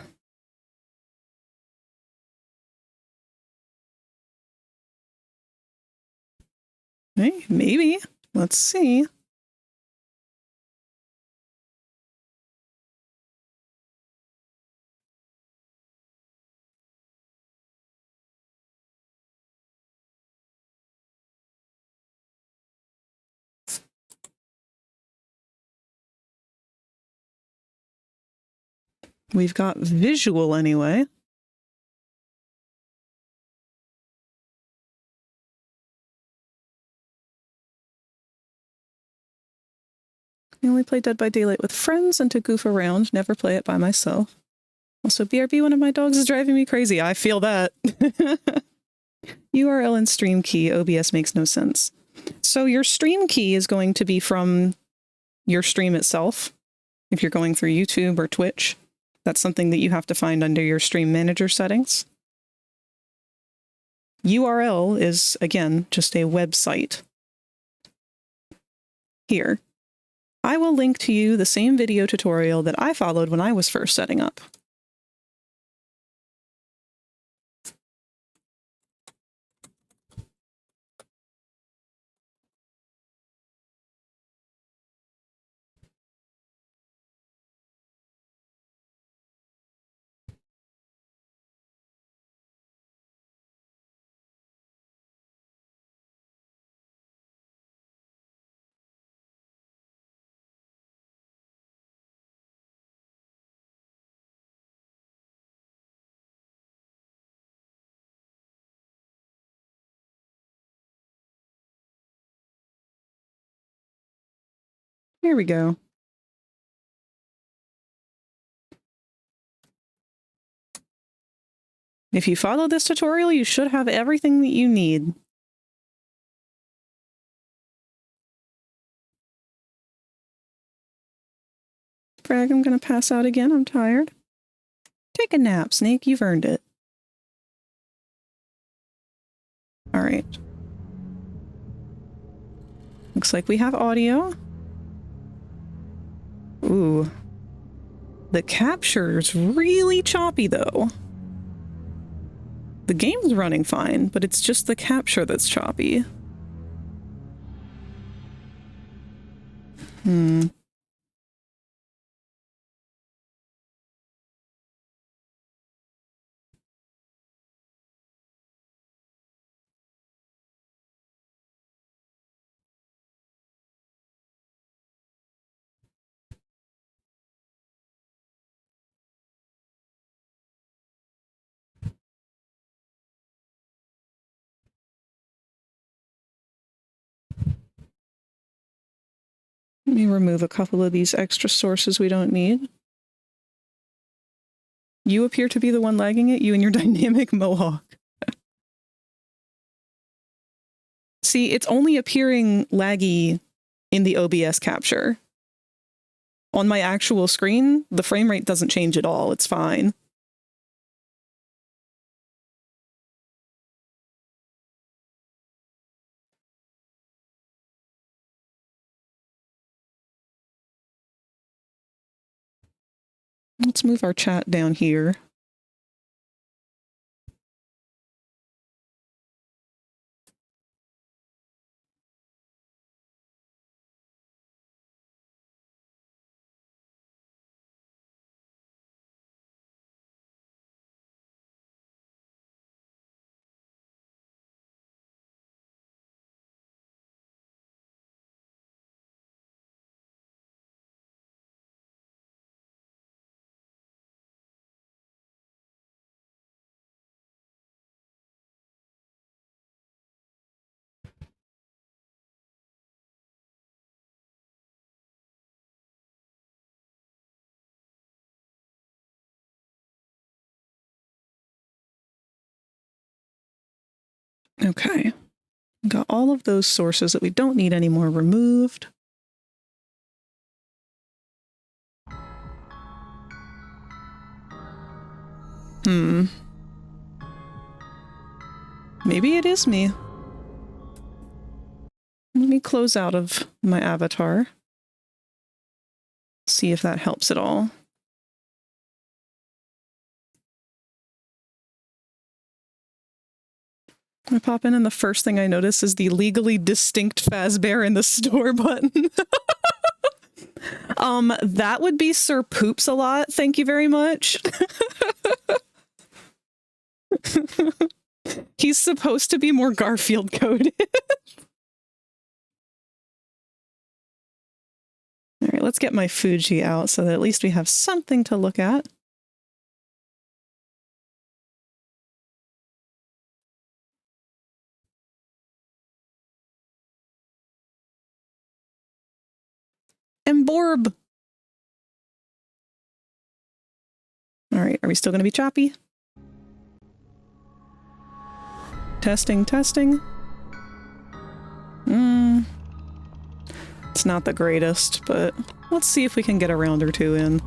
A: hey, maybe. Let's see. We've got visual anyway. I only play Dead by Daylight with friends and to goof around, never play it by myself. Also, BRB, one of my dogs is driving me crazy. I feel that. URL and stream key, OBS makes no sense. So your stream key is going to be from your stream itself. If you're going through YouTube or Twitch, that's something that you have to find under your stream manager settings. URL is, again, just a website. Here. I will link to you the same video tutorial that I followed when I was first setting up. Here we go. If you follow this tutorial, you should have everything that you need. Frag, I'm gonna pass out again. I'm tired. Take a nap, Snake. You've earned it. All right. Looks like we have audio. Ooh. The capture's really choppy, though. The game's running fine, but it's just the capture that's choppy. Let me remove a couple of these extra sources we don't need. You appear to be the one lagging it, you and your dynamic mohawk. See, it's only appearing laggy in the OBS capture. On my actual screen, the frame rate doesn't change at all. It's fine. Let's move our chat down here. Okay. Got all of those sources that we don't need anymore removed. Maybe it is me. Let me close out of my avatar. See if that helps at all. I pop in and the first thing I notice is the legally distinct Fazbear in the store button. That would be Sir Poops a lot. Thank you very much. He's supposed to be more Garfield coded. All right, let's get my Fuji out so that at least we have something to look at. And Borb. All right, are we still going to be choppy? Testing, testing. It's not the greatest, but let's see if we can get a round or two in.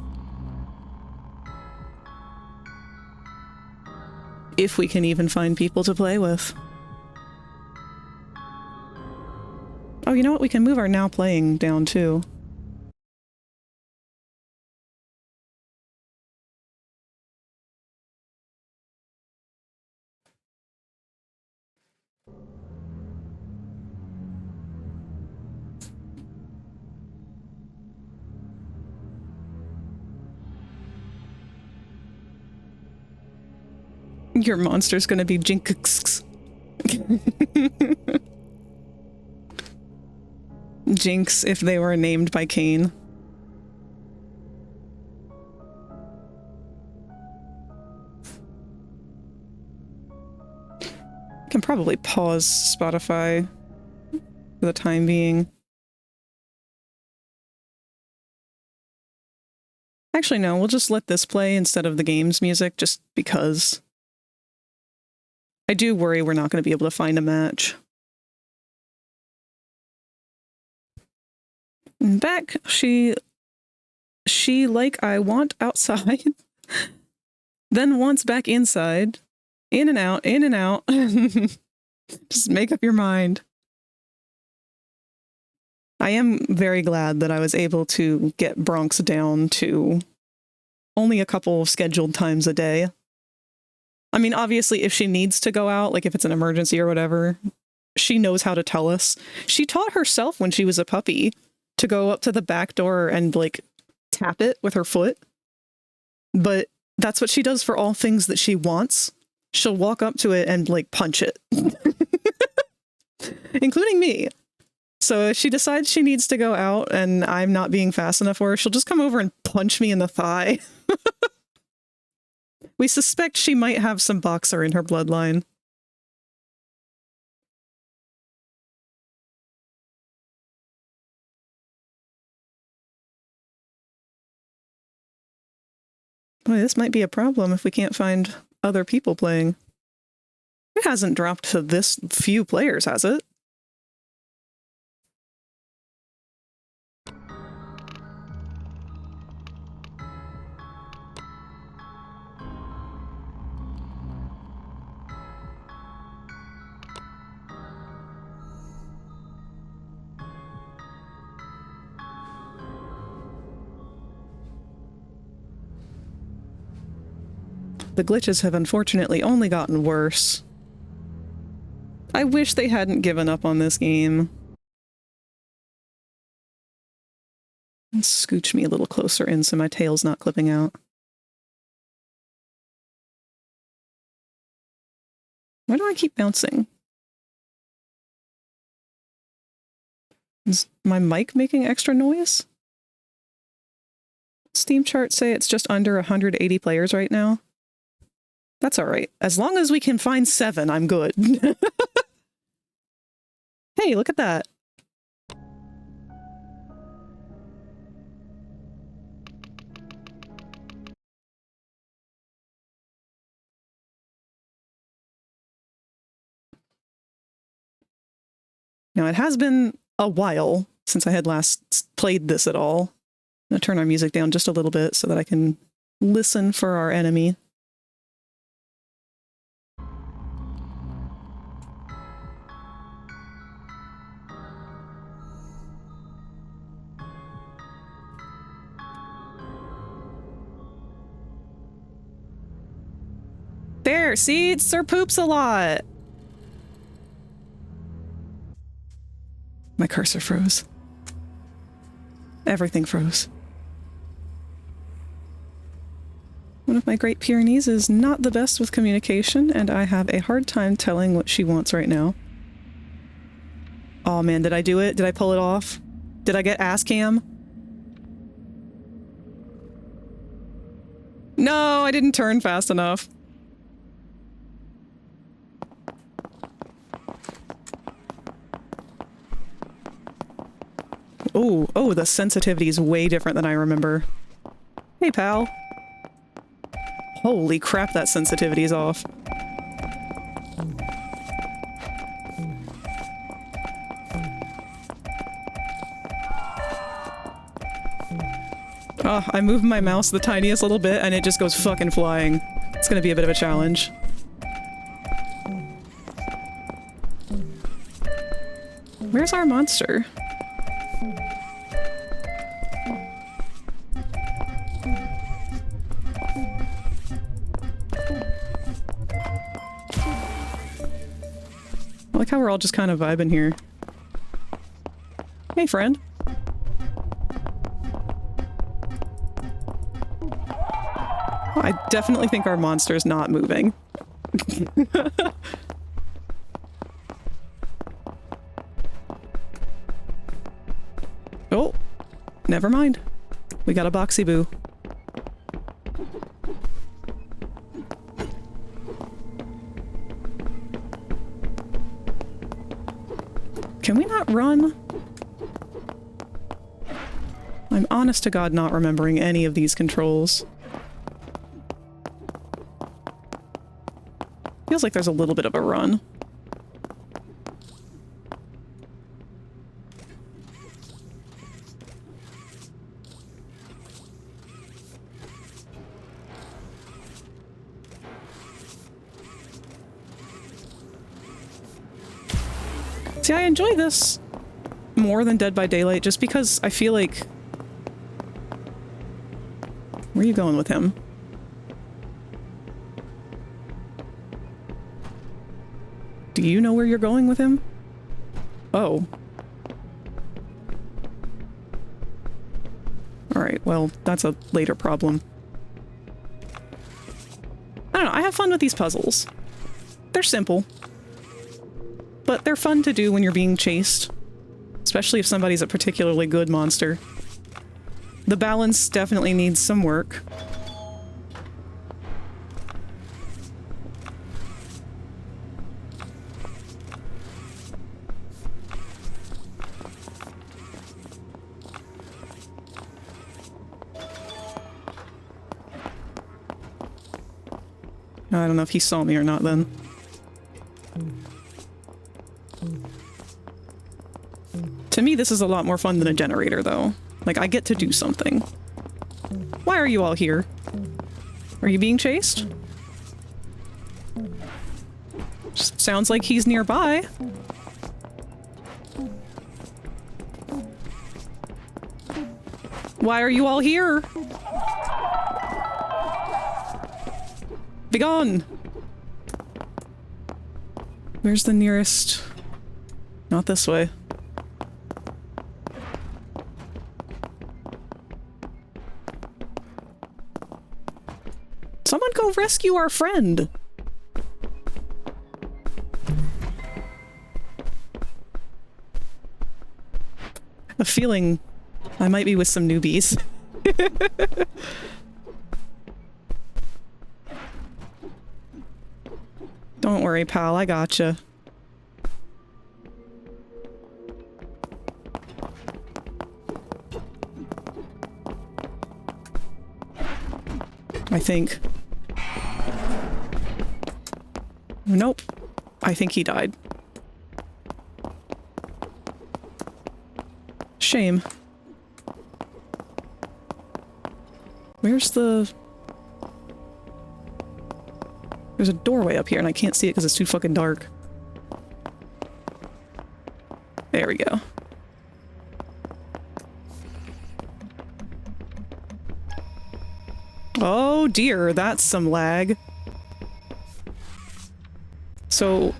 A: If we can even find people to play with. Oh, you know what? We can move our now playing down too. Your monster's gonna be Jinx. Jinx if they were named by Cain. Can probably pause Spotify for the time being. Actually, no, we'll just let this play instead of the game's music, just because. I do worry we're not going to be able to find a match. Back, she like I want outside, then wants back inside, in and out, in and out. Just make up your mind. I am very glad that I was able to get Bronx down to only a couple of scheduled times a day. I mean, obviously, if she needs to go out, like if it's an emergency or whatever, she knows how to tell us. She taught herself when she was a puppy to go up to the back door and, like, tap it with her foot. But that's what she does for all things that she wants. She'll walk up to it and, like, punch it. Including me. So if she decides she needs to go out and I'm not being fast enough for her, she'll just come over and punch me in the thigh. We suspect she might have some boxer in her bloodline. Boy, this might be a problem if we can't find other people playing. It hasn't dropped to this few players, has it? The glitches have unfortunately only gotten worse. I wish they hadn't given up on this game. Scooch me a little closer in so my tail's not clipping out. Why do I keep bouncing? Is my mic making extra noise? Steam charts say it's just under 180 players right now. That's all right. As long as we can find 7, I'm good. Hey, look at that. Now, it has been a while since I had last played this at all. I'm going to turn our music down just a little bit so that I can listen for our enemy. There, see? Sir Poops a lot. My cursor froze. Everything froze. One of my Great Pyrenees is not the best with communication, and I have a hard time telling what she wants right now. Oh man, did I do it? Did I pull it off? Did I get ass cam? No, I didn't turn fast enough. Oh, the sensitivity is way different than I remember. Hey, pal. Holy crap, that sensitivity is off. Oh, I moved my mouse the tiniest little bit and it just goes fucking flying. It's gonna be a bit of a challenge. Where's our monster? I like how we're all just kind of vibing here. Hey, friend. I definitely think our monster's not moving. Oh, never mind. We got a boxy boo. Can we not run? I'm honest to God not remembering any of these controls. Feels like there's a little bit of a run. See, I enjoy this more than Dead by Daylight just because I feel like... Where are you going with him? Do you know where you're going with him? Oh. Alright, well, that's a later problem. I don't know, I have fun with these puzzles. They're simple. But they're fun to do when you're being chased. Especially if somebody's a particularly good monster. The balance definitely needs some work. I don't know if he saw me or not then. To me, this is a lot more fun than a generator, though. Like, I get to do something. Why are you all here? Are you being chased? Sounds like he's nearby. Why are you all here? Be gone! Where's the nearest... Not this way. Someone go rescue our friend! A feeling I might be with some newbies. Don't worry, pal, I gotcha. I think. Nope. I think he died. Shame. Where's the... There's a doorway up here and I can't see it because it's too fucking dark. There we go. Oh dear, that's some lag. So,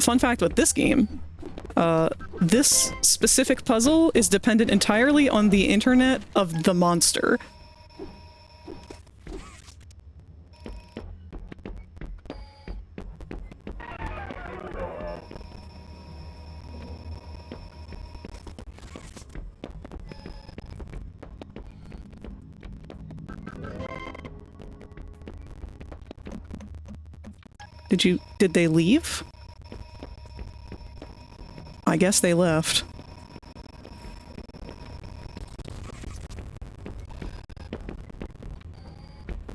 A: fun fact with this game, this specific puzzle is dependent entirely on the internet of the monster. Did they leave? I guess they left.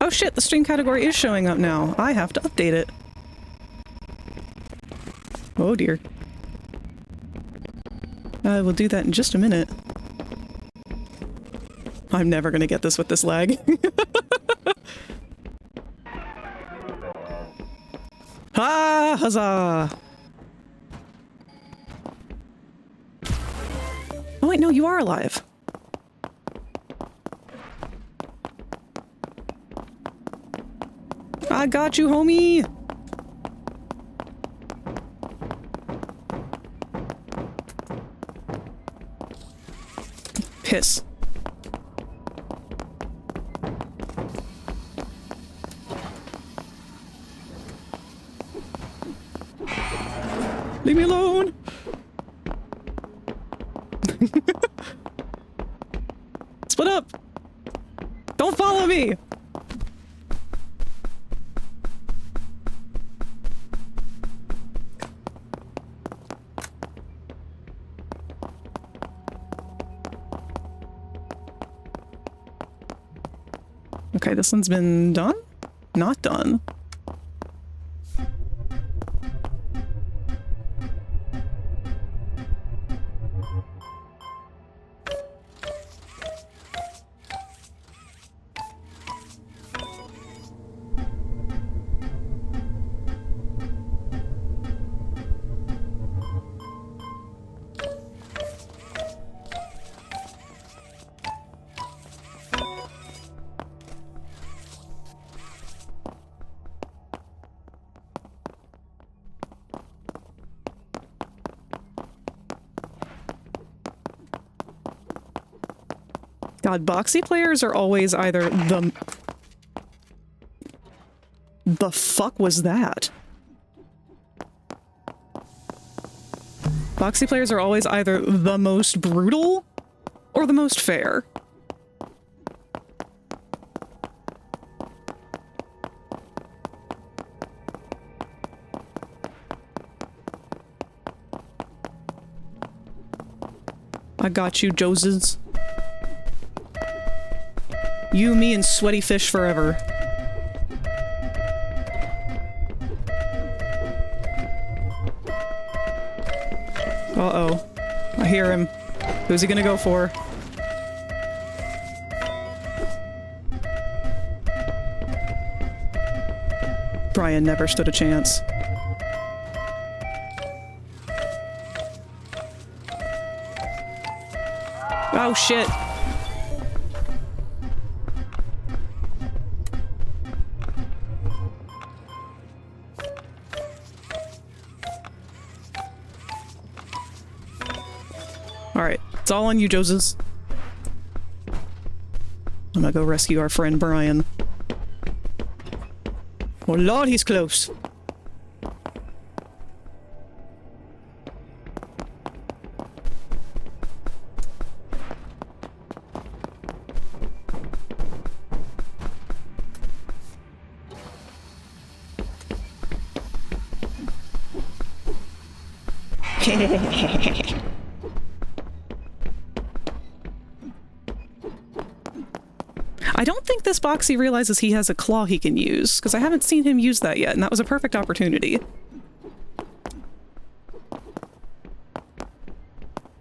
A: Oh shit, the stream category is showing up now. I have to update it. Oh dear. I will do that in just a minute. I'm never gonna get this with this lag. Ah, huzzah! Oh wait, no, you are alive. I got you, homie! Piss. Leave me alone! Split up! Don't follow me! Okay, this one's been done? Not done. God, boxy players are always either the fuck was that? Boxy players are always either the most brutal or the most fair. I got you, Joses. You, me, and sweaty fish forever. Uh-oh. I hear him. Who's he gonna go for? Brian never stood a chance. Oh shit! Alright, it's all on you, Joses. I'm gonna go rescue our friend Brian. Oh lord, he's close. I don't think this Boxy realizes he has a claw he can use, because I haven't seen him use that yet, and that was a perfect opportunity.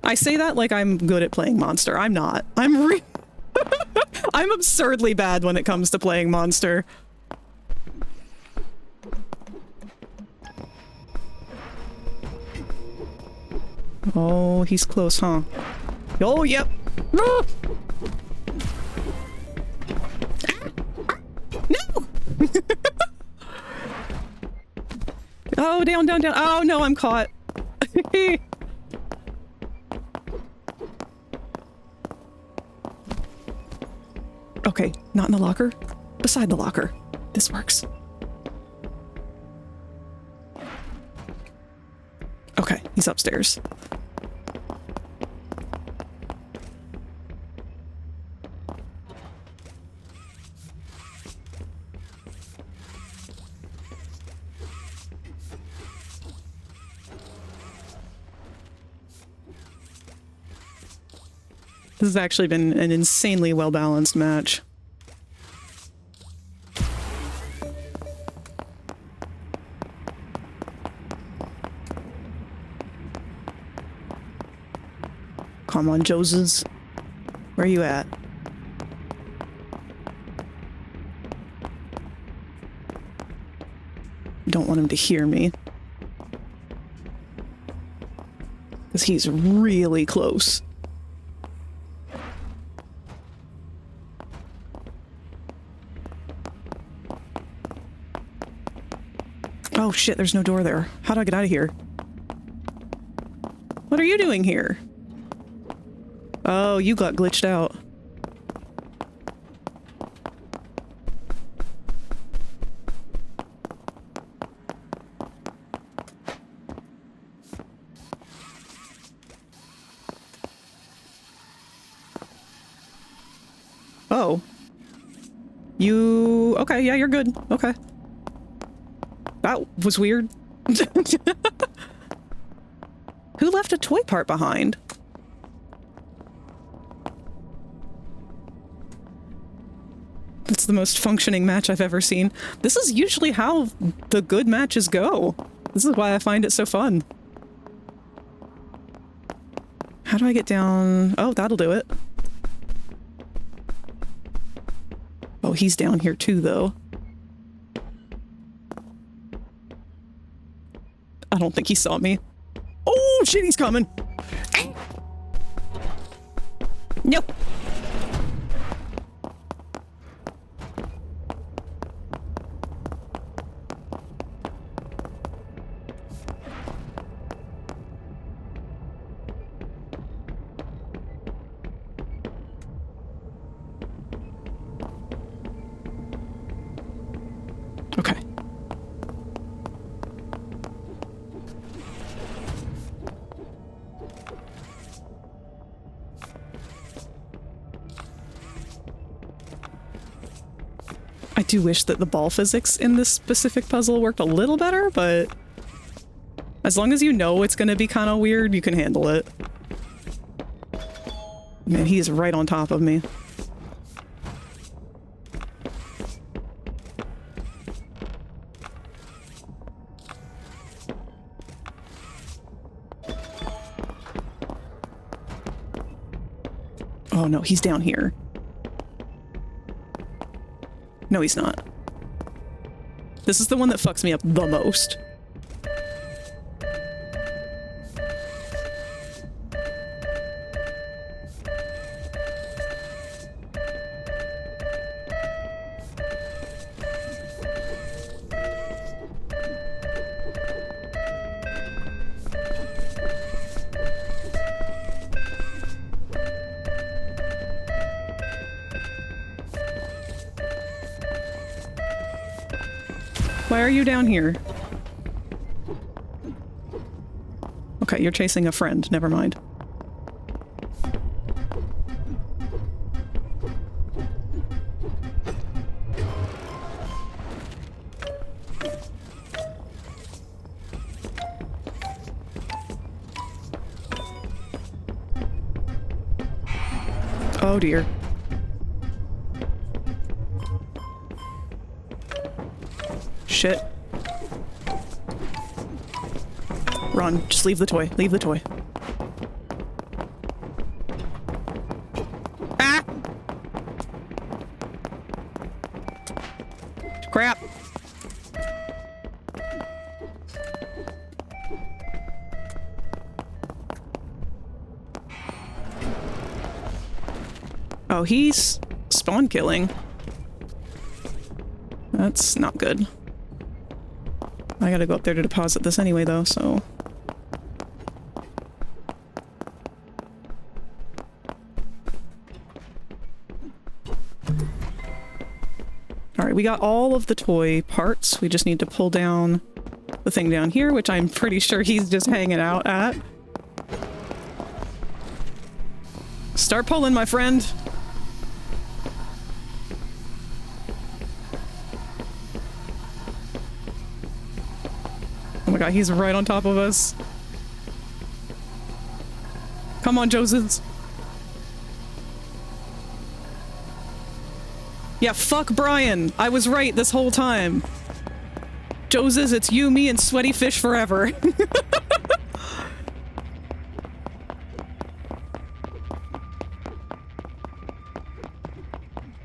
A: I say that like I'm good at playing Monster. I'm not. I'm I'm absurdly bad when it comes to playing Monster. Oh, he's close, huh? Oh, yep. Ah! No! Oh, down, down, down. Oh, no, I'm caught. Okay, not in the locker. Beside the locker. This works. Okay, he's upstairs. This has actually been an insanely well-balanced match. Come on, Joses. Where are you at? Don't want him to hear me. Because he's really close. Oh shit, there's no door there. How do I get out of here? What are you doing here? Oh, you got glitched out. Oh. You... Okay, yeah, you're good. Okay. That was weird. Who left a toy part behind? It's the most functioning match I've ever seen. This is usually how the good matches go. This is why I find it so fun. How do I get down? Oh, that'll do it. Oh, he's down here too, though. I don't think he saw me. Oh, shit, he's coming. Nope. Okay. I do wish that the ball physics in this specific puzzle worked a little better, but as long as you know it's gonna be kind of weird, you can handle it. Man, he is right on top of me. Oh no, he's down here. No, he's not. This is the one that fucks me up the most. Why are you down here? Okay, you're chasing a friend. Never mind. Oh dear. Shit. Run. Just leave the toy. Leave the toy. Ah! Crap. Oh, he's spawn killing. That's not good. I gotta go up there to deposit this anyway, though, so... Alright, we got all of the toy parts. We just need to pull down the thing down here, which I'm pretty sure he's just hanging out at. Start pulling, my friend! Oh my god, he's right on top of us. Come on, Joseph. Yeah, fuck Brian. I was right this whole time. Joseph, it's you, me, and Sweaty Fish forever.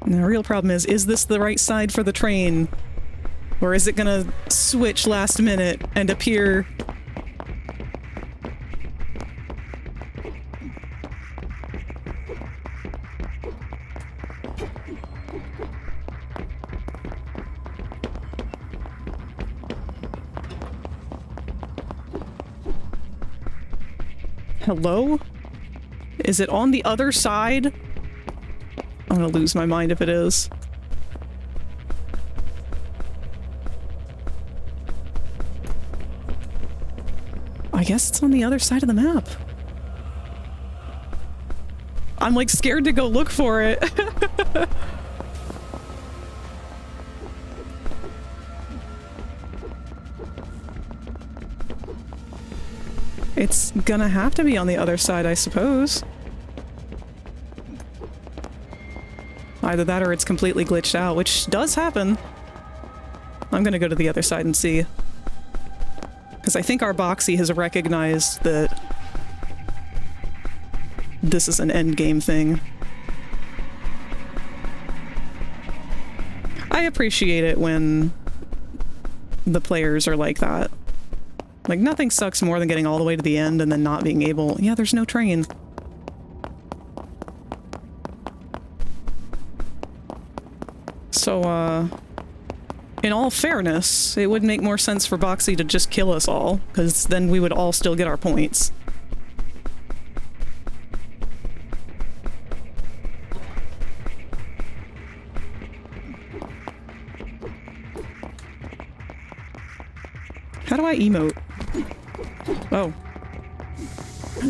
A: And the real problem is this the right side for the train? Or is it gonna switch last minute and appear... Hello? Is it on the other side? I'm gonna lose my mind if it is. I guess it's on the other side of the map. I'm like scared to go look for it. It's gonna have to be on the other side, I suppose. Either that or it's completely glitched out, which does happen. I'm gonna go to the other side and see. Because I think our Boxy has recognized that this is an endgame thing. I appreciate it when the players are like that. Like, nothing sucks more than getting all the way to the end and then not being able... Yeah, there's no train. So, in all fairness, it would make more sense for Boxy to just kill us all, because then we would all still get our points. How do I emote? Oh.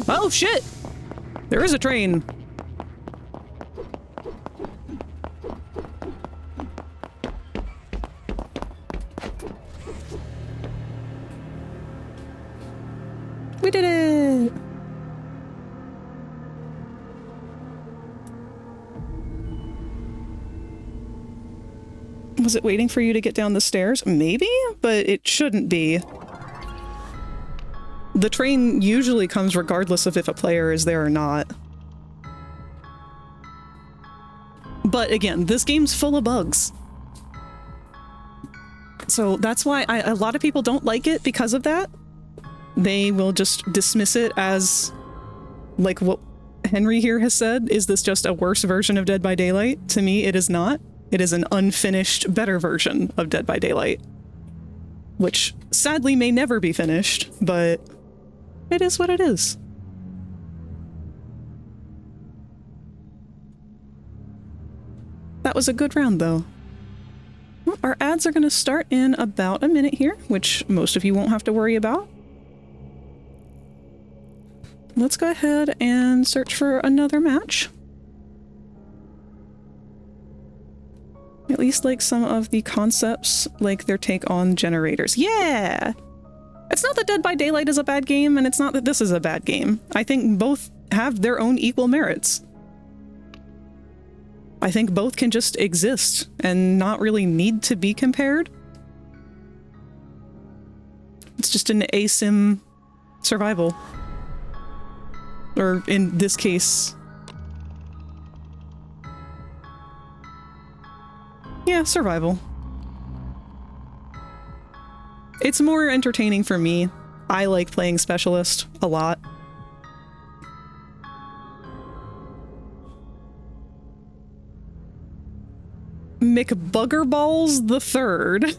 A: Oh, shit! There is a train! We did it! Was it waiting for you to get down the stairs? Maybe, but it shouldn't be. The train usually comes regardless of if a player is there or not. But again, this game's full of bugs. So that's why a lot of people don't like it because of that. They will just dismiss it as, like what Henry here has said, is this just a worse version of Dead by Daylight? To me, it is not. It is an unfinished, better version of Dead by Daylight. Which, sadly, may never be finished, but it is what it is. That was a good round, though. Well, our ads are going to start in about a minute here, which most of you won't have to worry about. Let's go ahead and search for another match. At least like some of the concepts, like their take on generators. Yeah! It's not that Dead by Daylight is a bad game, and it's not that this is a bad game. I think both have their own equal merits. I think both can just exist and not really need to be compared. It's just an asim survival. Or in this case... yeah, survival. It's more entertaining for me. I like playing Specialist a lot. McBuggerballs the Third.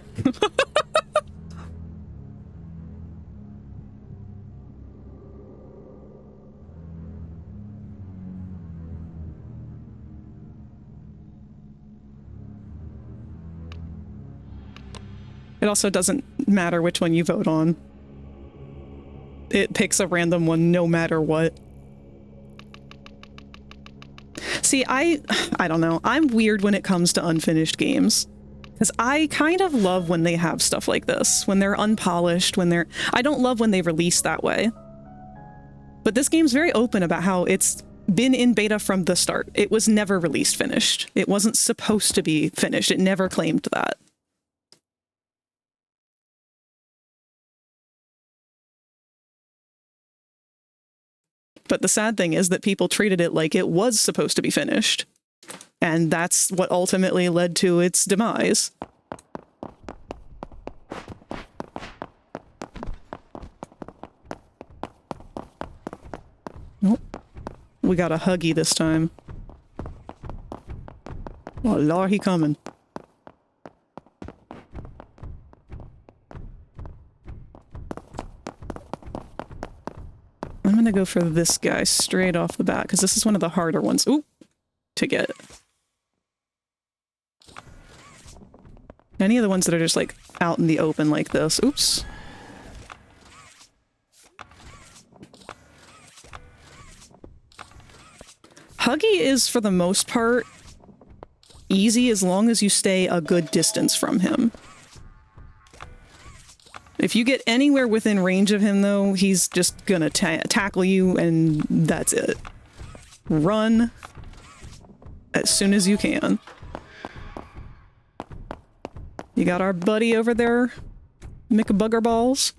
A: It also doesn't matter which one you vote on. It picks a random one no matter what. See, I don't know. I'm weird when it comes to unfinished games. Because I kind of love when they have stuff like this. When they're unpolished, when they're... I don't love when they release that way. But this game's very open about how it's been in beta from the start. It was never released finished. It wasn't supposed to be finished. It never claimed that. But the sad thing is that people treated it like it was supposed to be finished. And that's what ultimately led to its demise. Nope. We got a Huggy this time. Oh Lord, he coming. I'm gonna go for this guy straight off the bat, because this is one of the harder ones to get. Any of the ones that are just like out in the open like this. Oops. Huggy is, for the most part, easy as long as you stay a good distance from him. If you get anywhere within range of him, though, he's just gonna tackle you, and that's it. Run as soon as you can. You got our buddy over there, McBuggerballs?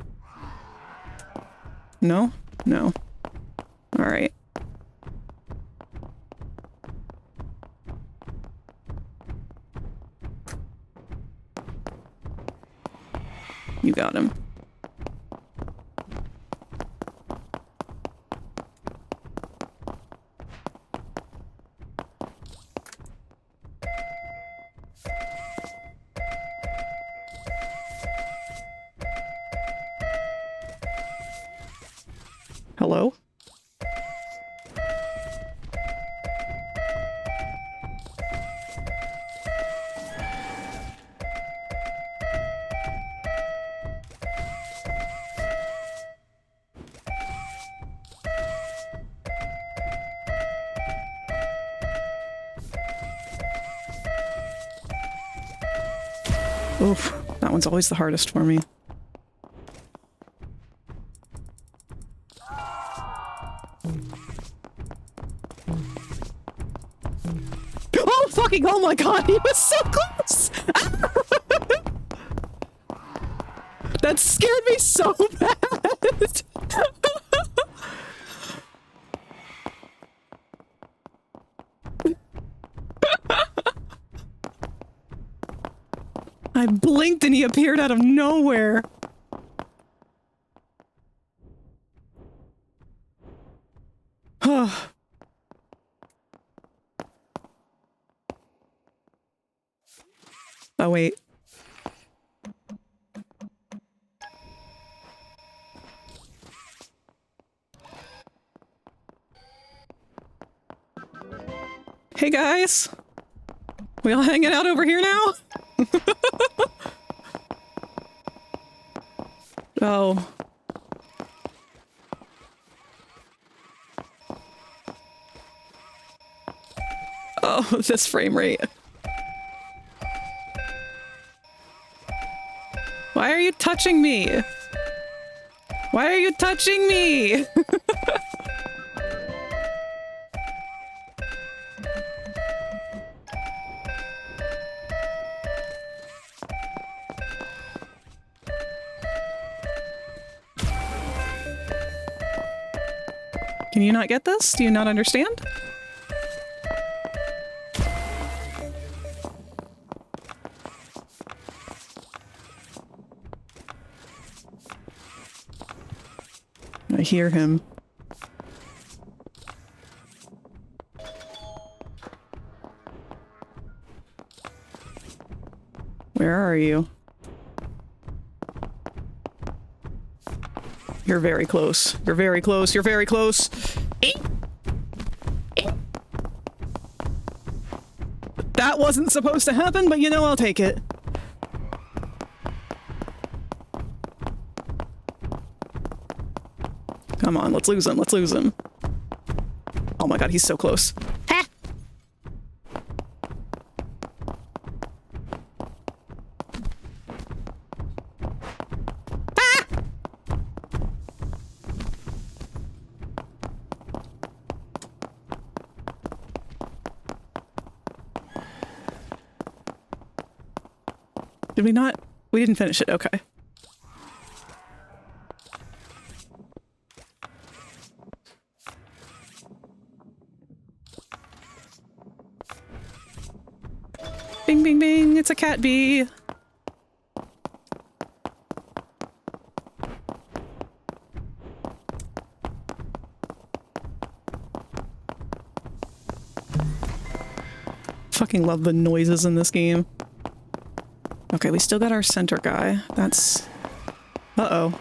A: No? No. Alright. You got him. Hello? Oof, that one's always the hardest for me. Oh, fucking, oh my god, he was so close! That scared me so bad! I blinked and he appeared out of nowhere. Oh, wait. Hey guys! We all hanging out over here now? Oh. Oh, this frame rate. Why are you touching me? Why are you touching me? Can you not get this? Do you not understand? I hear him. Where are you? You're very close. You're very close. You're very close. That wasn't supposed to happen, but you know, I'll take it. Come on, let's lose him. Let's lose him. Oh my god, he's so close. Ha! Ah! Did we not? We didn't finish it. Okay. Bing, bing, bing. It's a cat bee. Fucking love the noises in this game. Okay, we still got our center guy. That's... Uh-oh.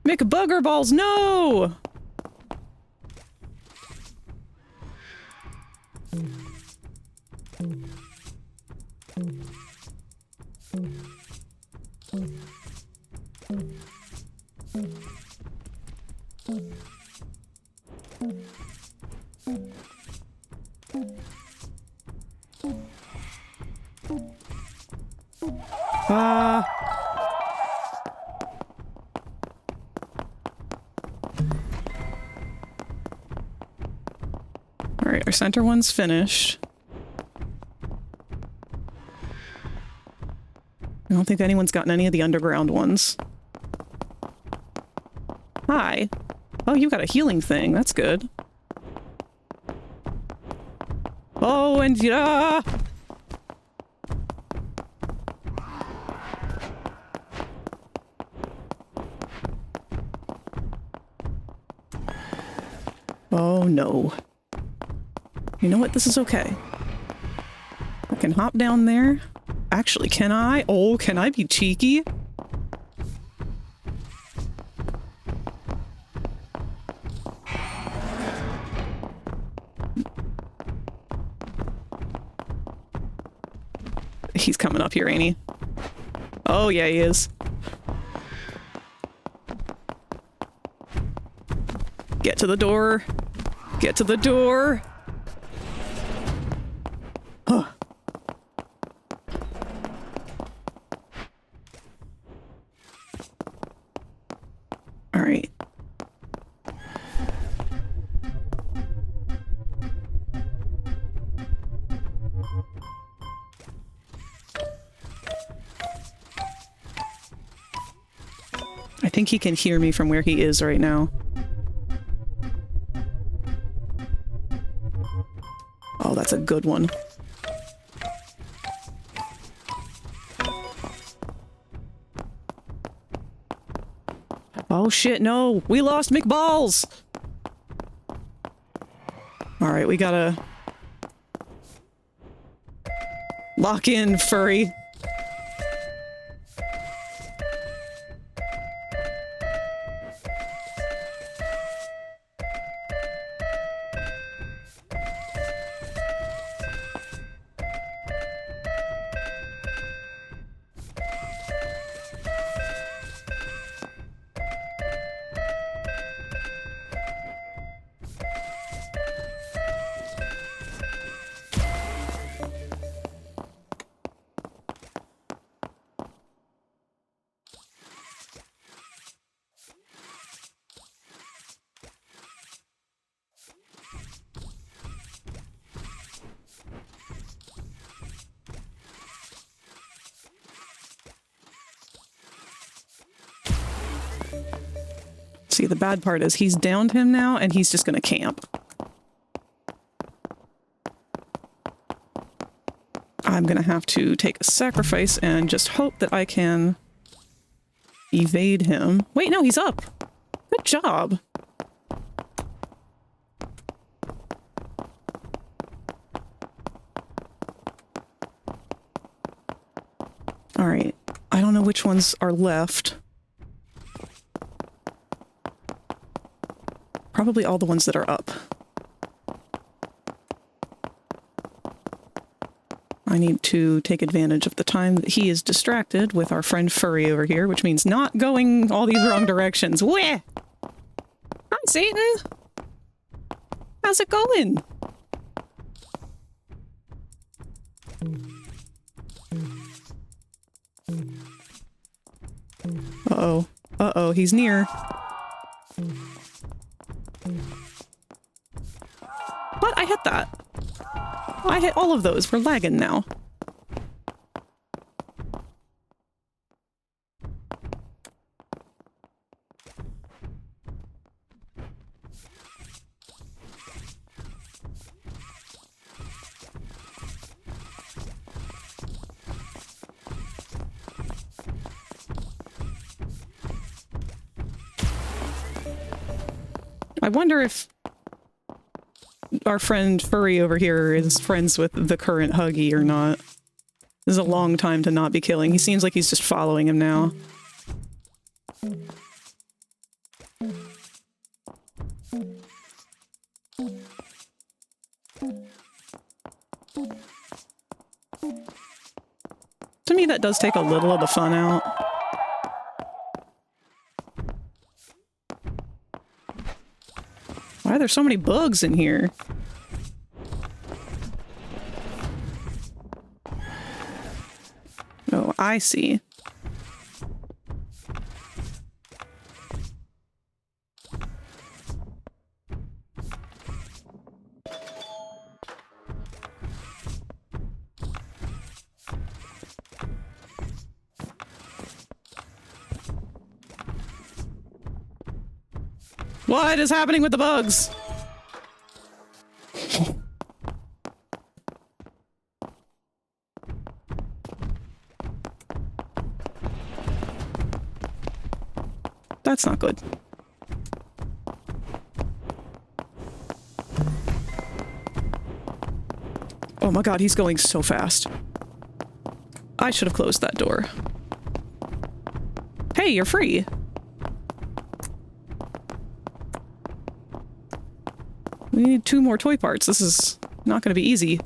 A: McBugger balls, no! Alright, our center one's finished. I don't think anyone's gotten any of the underground ones. Hi. Oh, you got a healing thing. That's good. Oh, and yeah! Oh, no. You know what? This is okay. I can hop down there. Actually, can I? Oh, can I be cheeky? He's coming up here, ain't he? Oh, yeah, he is. Get to the door. Get to the door. Huh. All right. I think he can hear me from where he is right now. Oh, that's a good one. Oh shit, no! We lost McBalls! Alright, we gotta... lock in, furry. See, the bad part is he's downed him now, and he's just gonna camp. I'm gonna have to take a sacrifice and just hope that I can evade him. Wait, no, he's up! Good job! Alright, I don't know which ones are left. Probably all the ones that are up. I need to take advantage of the time that he is distracted with our friend Furry over here, which means not going all these wrong directions. Where? Hi, Satan! How's it going? Uh-oh. Uh-oh, he's near. What? I hit that. I hit all of those. We're lagging now. I wonder if our friend Furry over here is friends with the current Huggy or not. This is a long time to not be killing. He seems like he's just following him now. To me, that does take a little of the fun out. Why are there so many bugs in here? Oh, I see. What is happening with the bugs? That's not good. Oh my god, he's going so fast. I should have closed that door. Hey, you're free. We need 2 more toy parts. This is not going to be easy.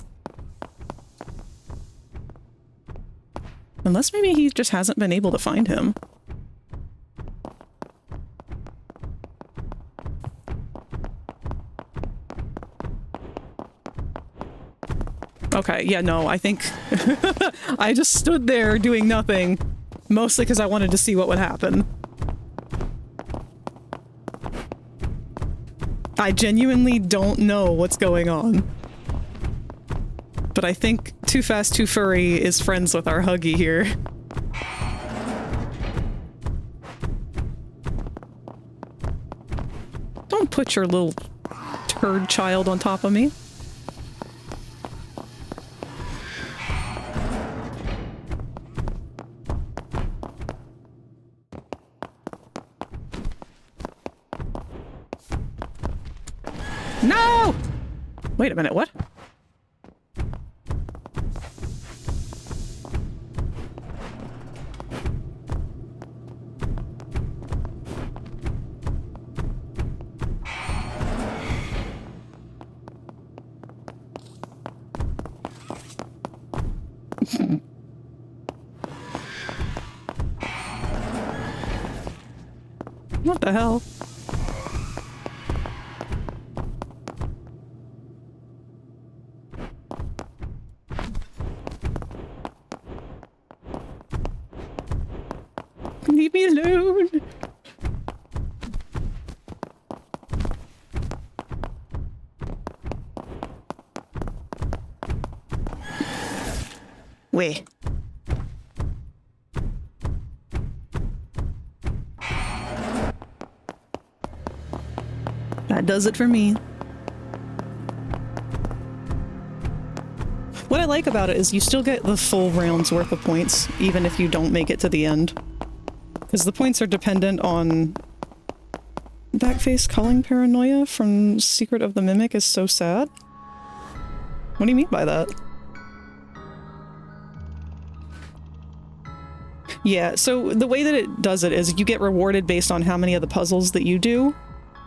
A: Unless maybe he just hasn't been able to find him. Okay, yeah, no, I think I just stood there doing nothing, mostly because I wanted to see what would happen. I genuinely don't know what's going on. But I think Too Fast Too Furry is friends with our Huggy here. Don't put your little turd child on top of me. No! Wait a minute, what? What the hell? Leave me alone. Where? That does it for me. What I like about it is you still get the full round's worth of points, even if you don't make it to the end. Because the points are dependent on... Backface culling paranoia from Secret of the Mimic is so sad? What do you mean by that? Yeah, so the way that it does it is you get rewarded based on how many of the puzzles that you do,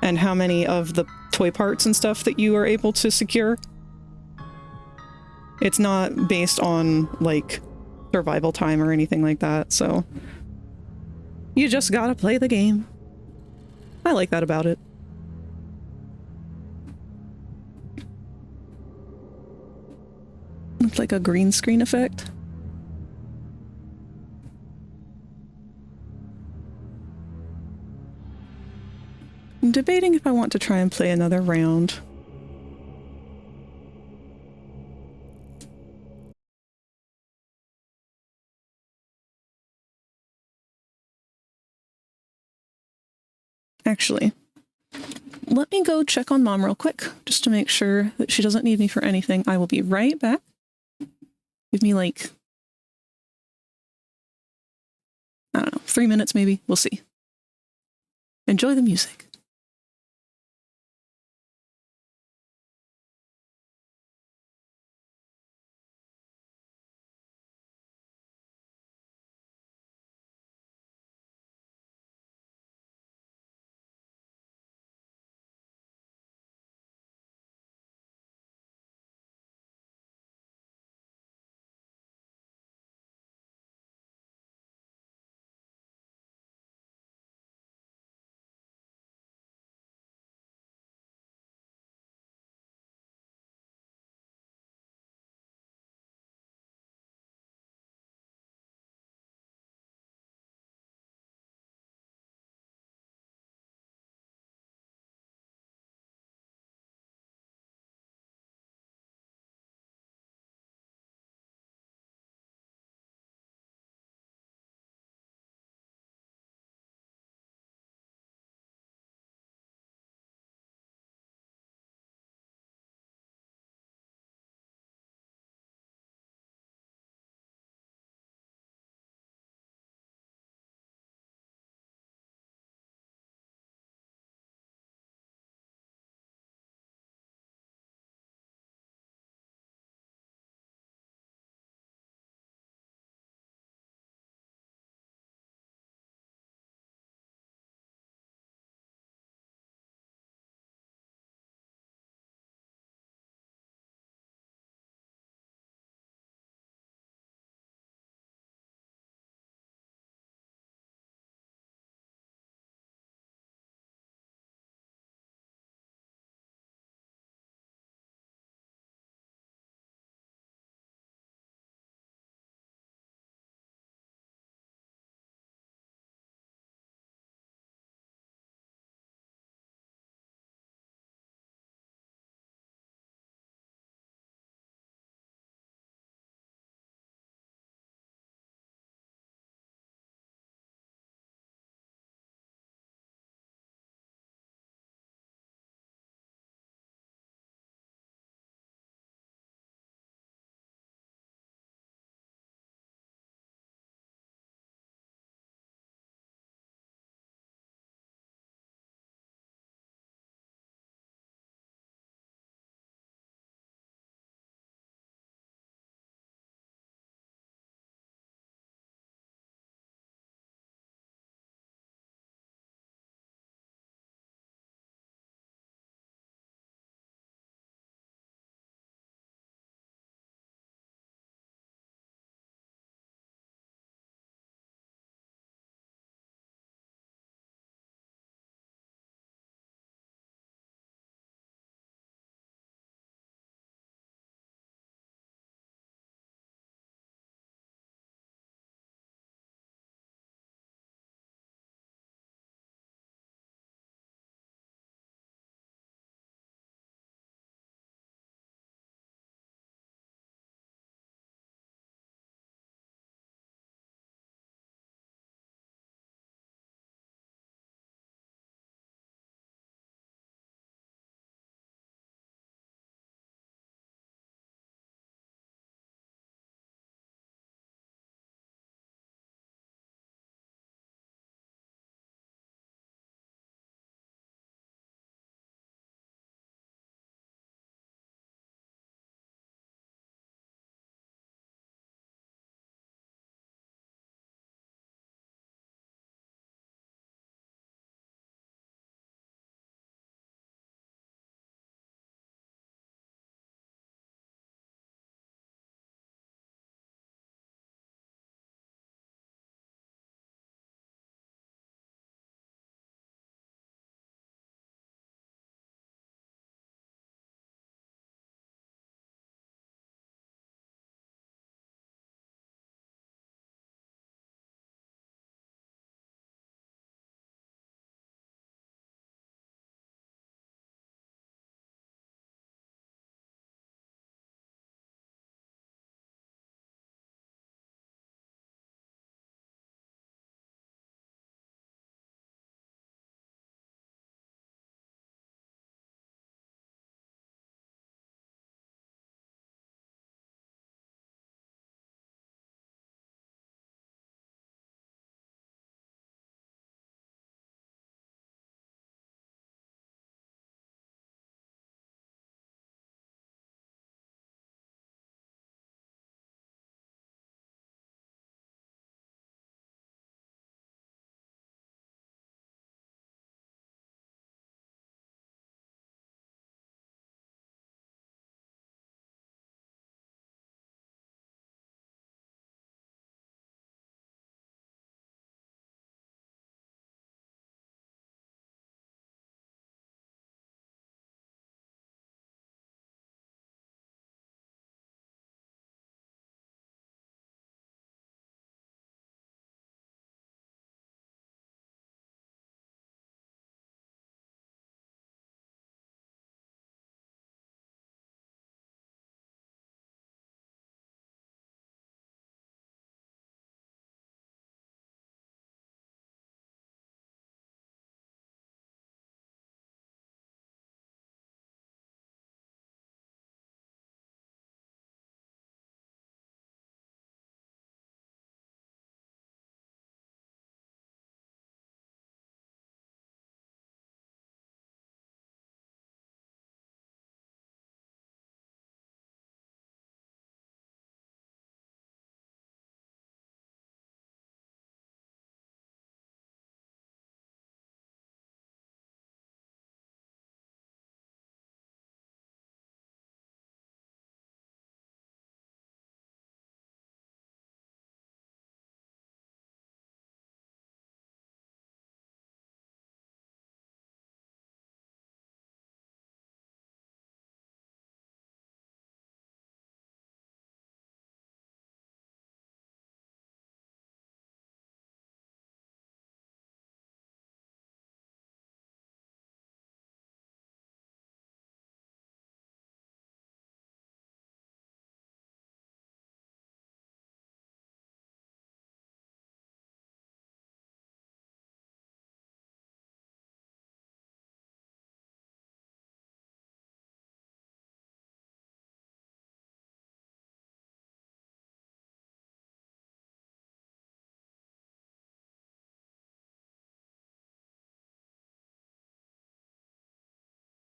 A: and how many of the toy parts and stuff that you are able to secure. It's not based on, like, survival time or anything like that, so... You just gotta play the game. I like that about it. It's like a green screen effect. I'm debating if I want to try and play another round. Actually, let me go check on Mom real quick, just to make sure that she doesn't need me for anything. I will be right back. Give me like, I don't know, 3 minutes maybe? We'll see. Enjoy the music.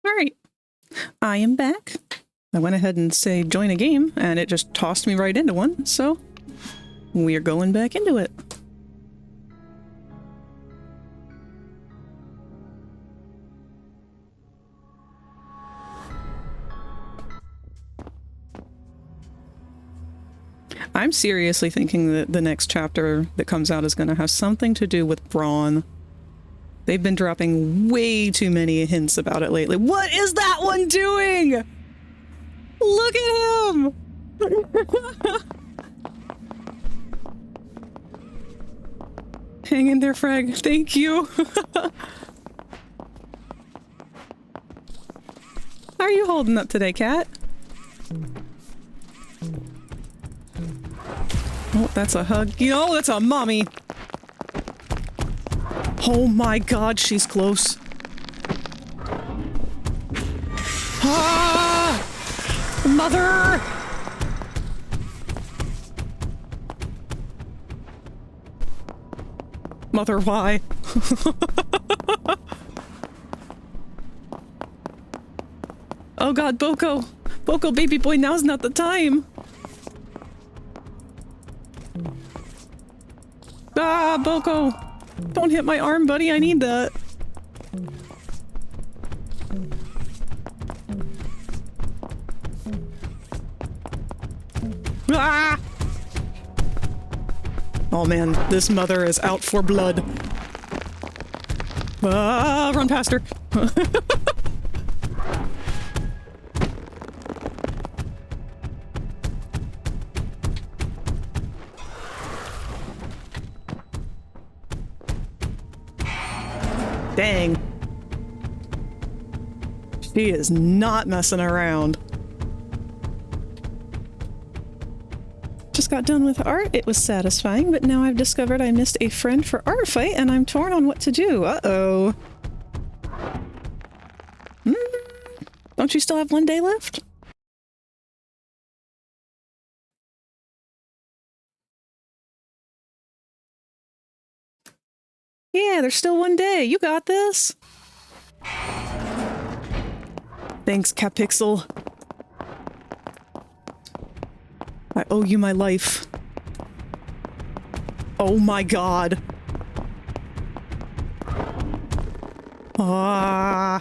A: Alright, I am back. I went ahead and say join a game, and it just tossed me right into one, so we're going back into it. I'm seriously thinking that the next chapter that comes out is going to have something to do with Braun. They've been dropping way too many hints about it lately. What is that one doing? Look at him! Hang in there, Frag. Thank you. How are you holding up today, cat? Oh, that's a hug. You know, that's a mommy. Oh my god, she's close. Ah! Mother! Mother, why? Oh god, Boko! Boko, baby boy, now's not the time! Ah, Boko! Don't hit my arm, buddy, I need that. Ah! Oh man, this mother is out for blood. Ah, run past her. Dang. She is not messing around. Just got done with art. It was satisfying, but now I've discovered I missed a friend for art fight and I'm torn on what to do. Uh-oh. Don't you still have 1 day left? Yeah, there's still 1 day. You got this. Thanks, Capixel. I owe you my life. Oh my god. Ah.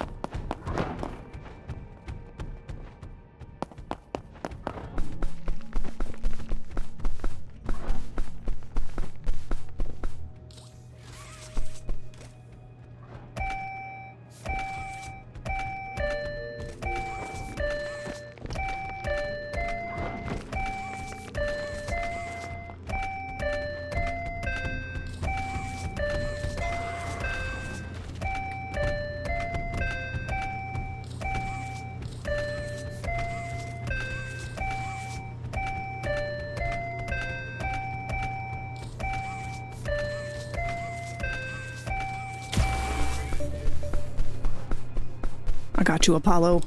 A: I got you, Apollo.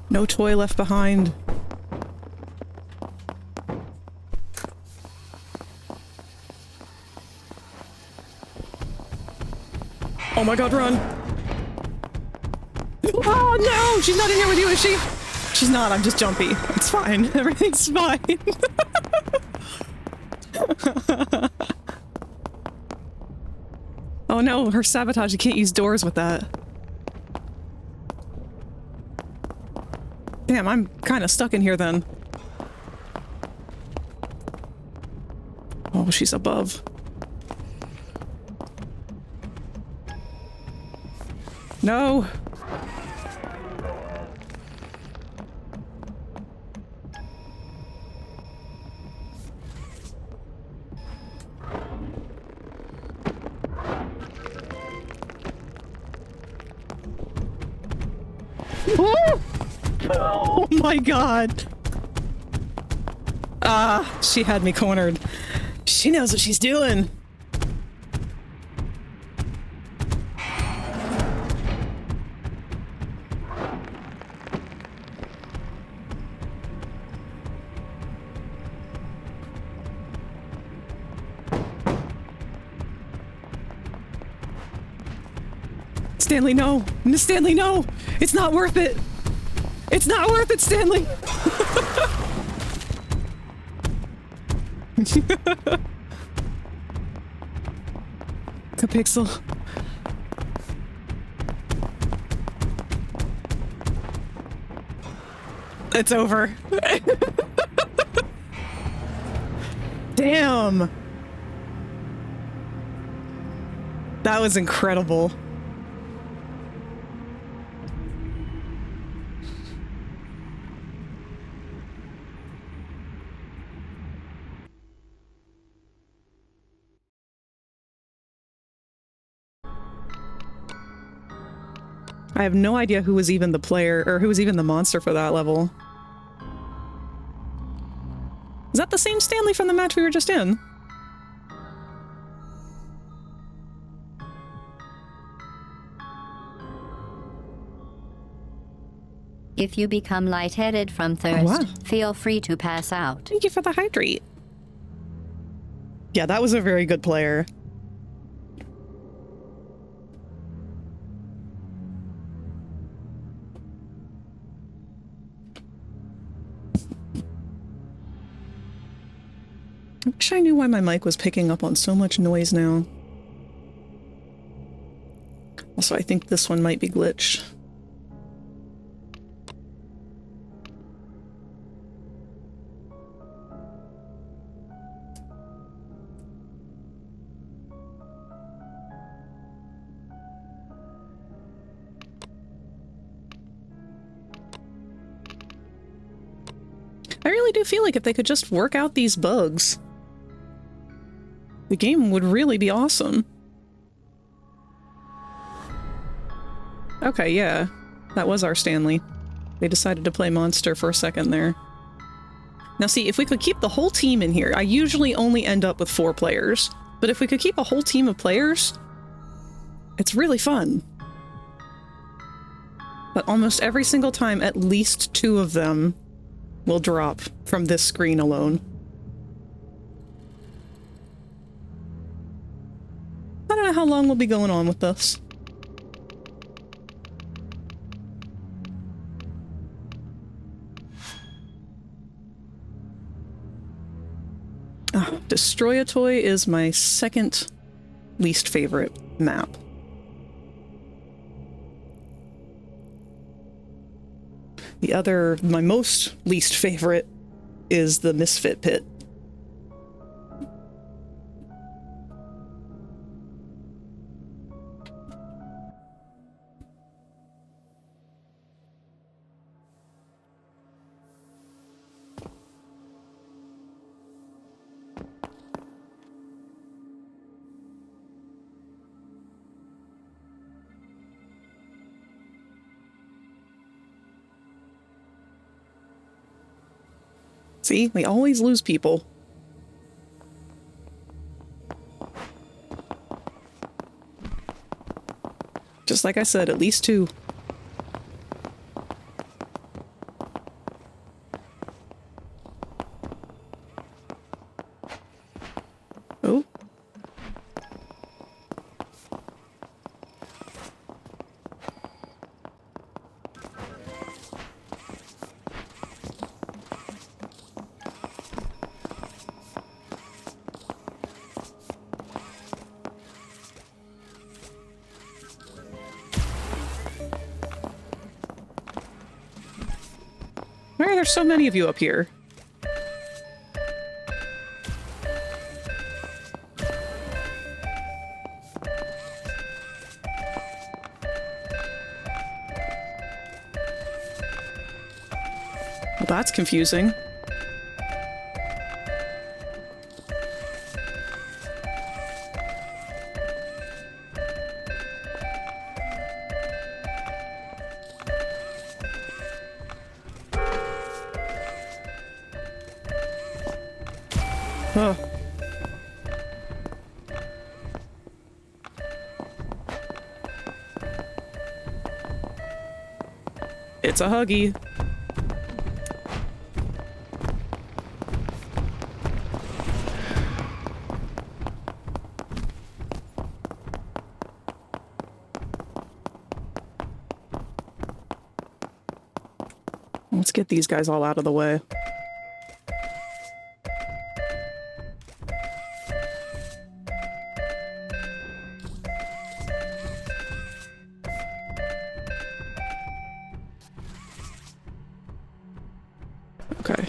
A: No toy left behind. Oh my god, run! Oh no! She's not in here with you, is she? She's not, I'm just jumpy. It's fine. Everything's fine. Oh no, her sabotage. You can't use doors with that. Damn, I'm kind of stuck in here then. Oh, she's above. No! Oh my god! Ah, she had me cornered. She knows what she's doing. Stanley, no! Miss Stanley, no! It's not worth it! It's not worth it, Stanley! Capixel. It's over. Damn! That was incredible. I have no idea who was even the player, or who was even the monster for that level. Is that the same Stanley from the match we were just in?
B: If you become lightheaded from thirst,
A: wow.
B: feel free to pass out.
A: Thank you for the hydrate. Yeah, that was a very good player. I wish I knew why my mic was picking up on so much noise now. Also, I think this one might be glitched. I really do feel like if they could just work out these bugs, the game would really be awesome. Okay, yeah. That was our Stanley. They decided to play monster for a second there. Now see, if we could keep the whole team in here, I usually only end up with 4 players, but if we could keep a whole team of players, it's really fun. But almost every single time, at least 2 of them will drop from this screen alone. I don't know how long we'll be going on with this. Destroy-a-Toy is my second least favorite map. The other, my most least favorite, is the Misfit Pit. See, we always lose people. Just like I said, at least 2. Oh. Why are there so many of you up here? Well, that's confusing. Oh. It's a Huggy. Let's get these guys all out of the way. Okay.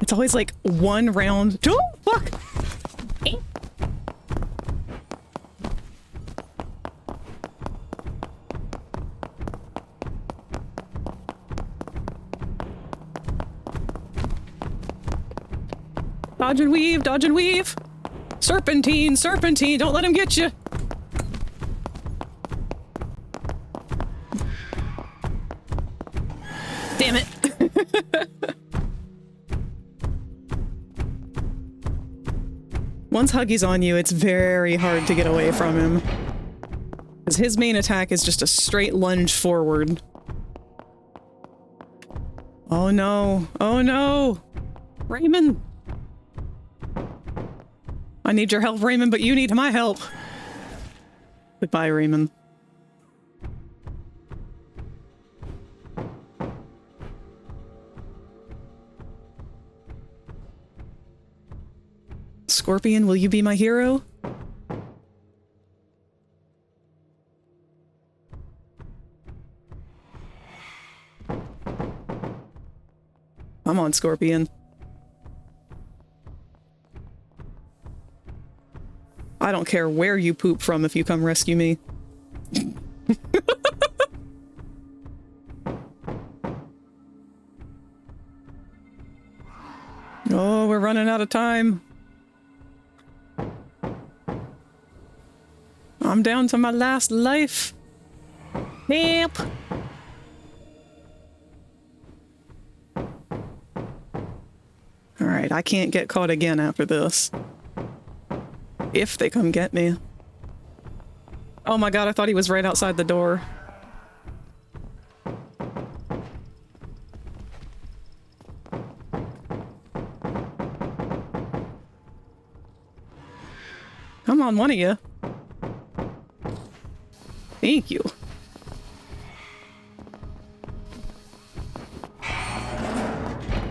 A: It's always like one round. Oh, fuck! Dodge and weave, dodge and weave. Serpentine, serpentine, don't let him get you. Damn it. Once Huggy's on you, it's very hard to get away from him. Because his main attack is just a straight lunge forward. Oh no. Oh no. Raymond. I need your help, Raymond, but you need my help. Goodbye, Raymond. Scorpion, will you be my hero? Come on, Scorpion. I don't care where you poop from if you come rescue me. Oh, we're running out of time. I'm down to my last life. Help! Alright, I can't get caught again after this. If they come get me. Oh my god, I thought he was right outside the door. Come on, one of you. Thank you.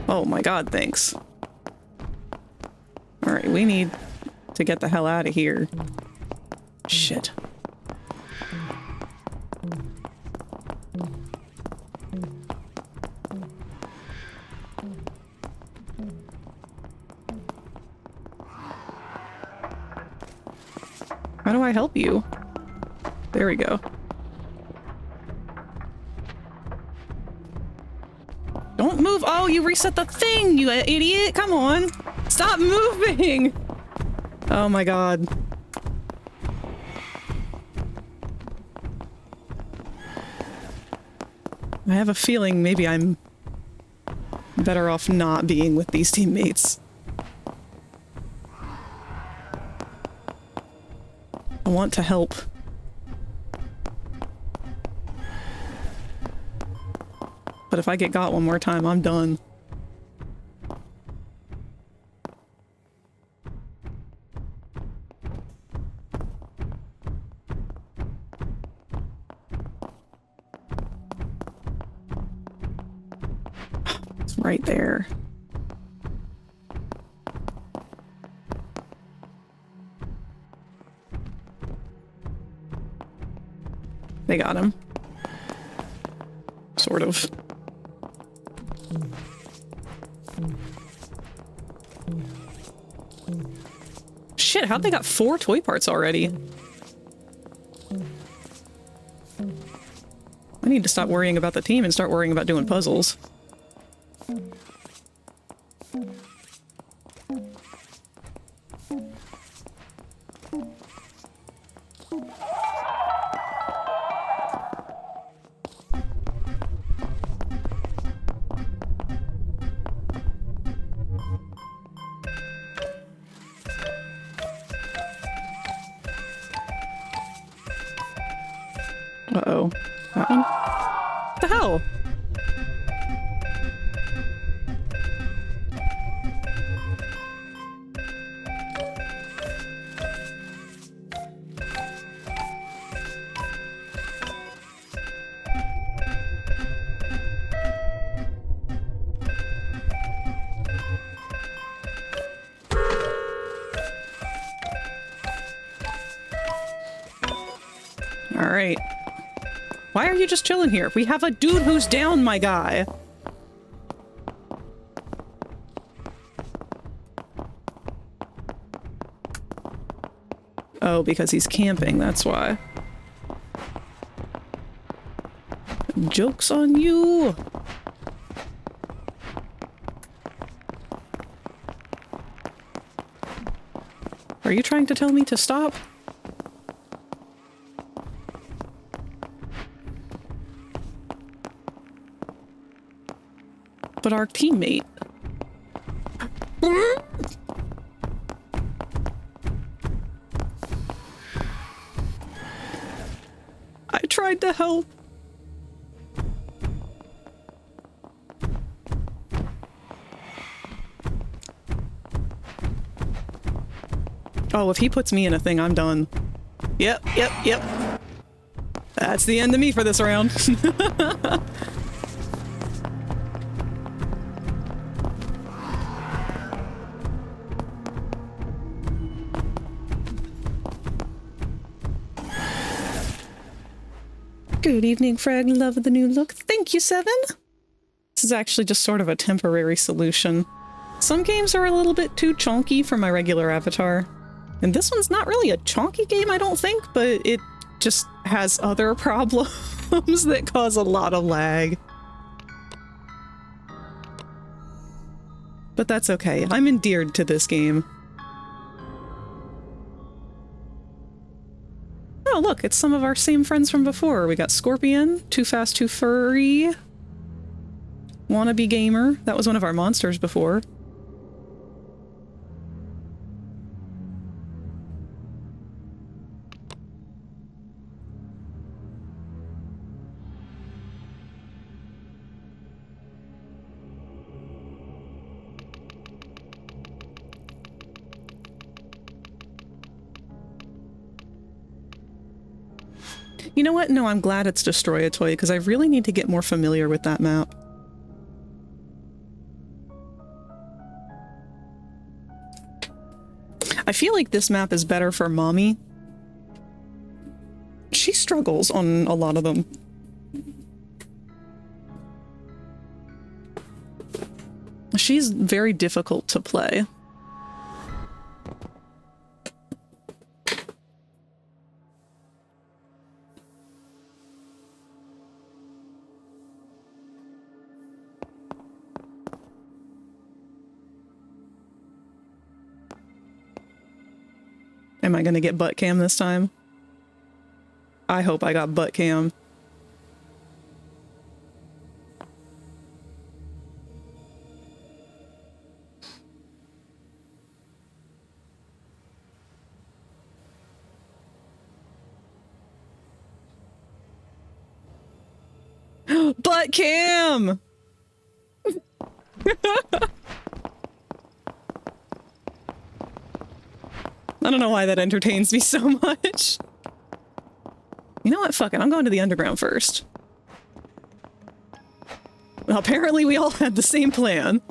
A: Oh my god, thanks. Alright, we need to get the hell out of here. Shit. How do I help you? There we go. Don't move! Oh, you reset the thing, you idiot! Come on! Stop moving! Oh my god. I have a feeling maybe I'm better off not being with these teammates. I want to help. But if I get got one more time, I'm done. It's right there. They got him. Sort of. Shit, how'd they got 4 toy parts already? I need to stop worrying about the team and start worrying about doing puzzles. Uh-oh. That one? What the hell? Alright. Why are you just chilling here? We have a dude who's down, my guy. Oh, because he's camping, that's why. Joke's on you! Are you trying to tell me to stop? But our teammate. I tried to help. Oh, if he puts me in a thing, I'm done. Yep. That's the end of me for this round. Good evening, Frag. Love the new look. Thank you, Seven. This is actually just sort of a temporary solution. Some games are a little bit too chonky for my regular avatar. And this one's not really a chonky game, I don't think, but it just has other problems that cause a lot of lag. But that's okay. I'm endeared to this game. Oh, look, it's some of our same friends from before. We got Scorpion, Too Fast, Too Furry, Wannabe Gamer. That was one of our monsters before. You know what? No, I'm glad it's Destroy a Toy, because I really need to get more familiar with that map. I feel like this map is better for Mommy. She struggles on a lot of them. She's very difficult to play. Am I gonna get butt cam this time? I hope I got butt cam. Butt cam! I don't know why that entertains me so much. You know what? Fuck it. I'm going to the underground first. Well, apparently we all had the same plan.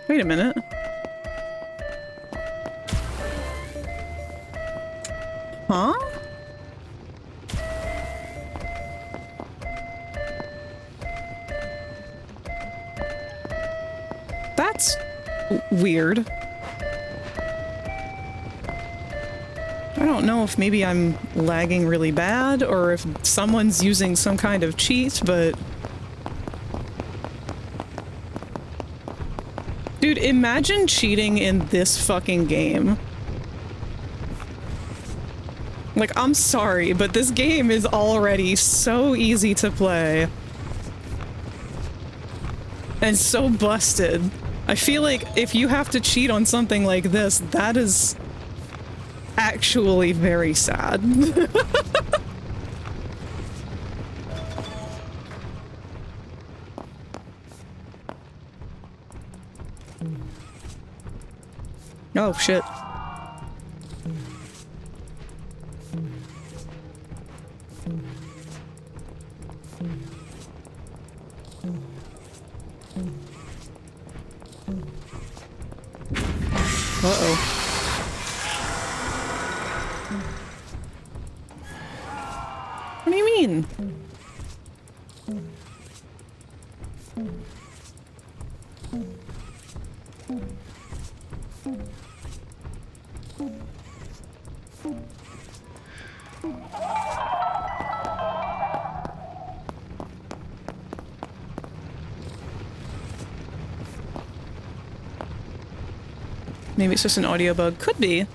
A: Wait a minute. Huh? That's weird. I don't know if maybe I'm lagging really bad or if someone's using some kind of cheat, but... Dude, imagine cheating in this fucking game. Like, I'm sorry, but this game is already so easy to play. And so busted. I feel like if you have to cheat on something like this, that is actually very sad. Oh, shit. Uh-oh. What do you mean? Maybe it's just an audio bug. Could be.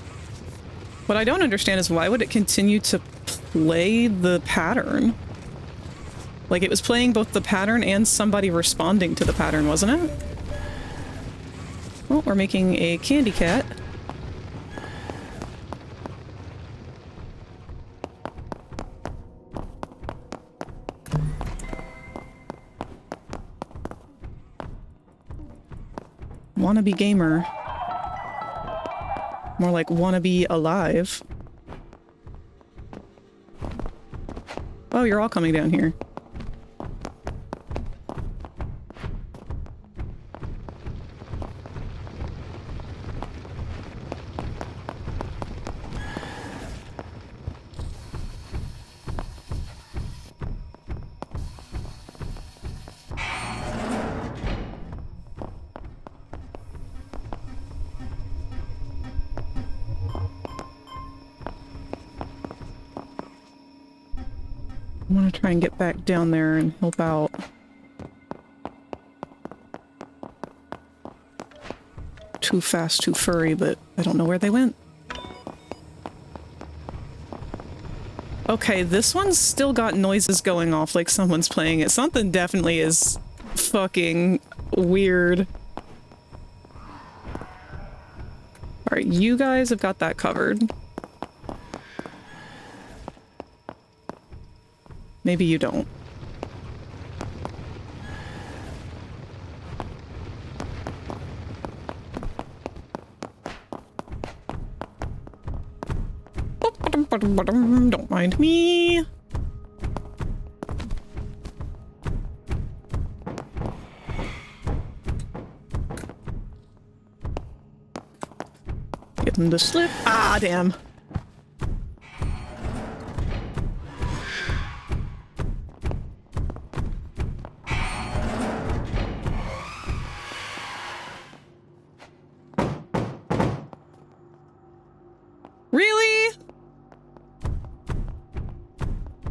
A: What I don't understand is why would it continue to play the pattern? Like, it was playing both the pattern and somebody responding to the pattern, wasn't it? Well, we're making a candy cat. Wannabe gamer. More like wannabe alive. Oh, you're all coming down here. I want to try and get back down there and help out. Too fast, too furry, but I don't know where they went. Okay, this one's still got noises going off like someone's playing it. Something definitely is fucking weird. Alright, you guys have got that covered. Maybe you don't. Don't mind me. Get them to slip. Ah, damn.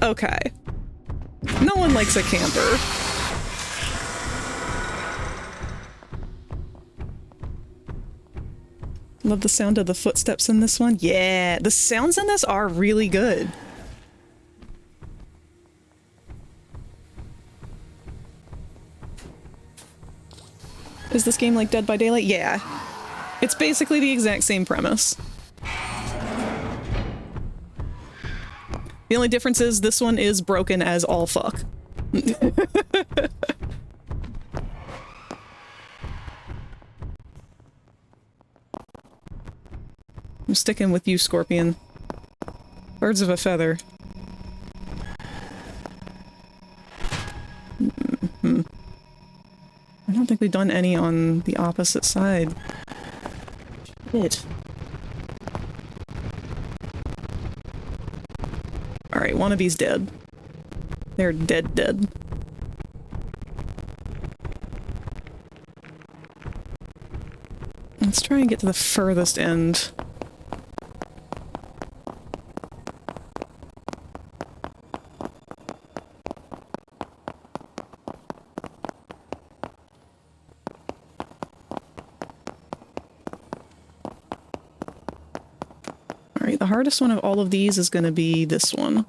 A: Okay. No one likes a camper. Love the sound of the footsteps in this one. Yeah, the sounds in this are really good. Is this game like Dead by Daylight? Yeah. It's basically the exact same premise. The only difference is this one is broken as all fuck. I'm sticking with you, Scorpion. Birds of a feather. Mm-hmm. I don't think we've done any on the opposite side. Shit. Alright, wannabe's dead. They're dead. Let's try and get to the furthest end. the hardest one of all of these is going to be this one.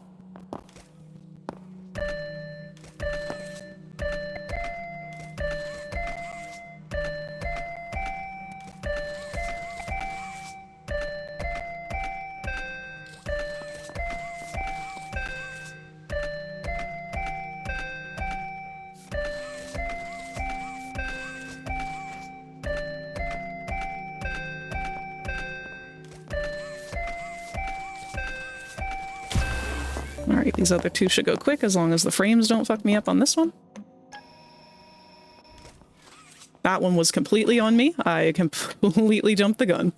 A: Alright, these other two should go quick as long as the frames don't fuck me up on this one. That one was completely on me. I completely jumped the gun.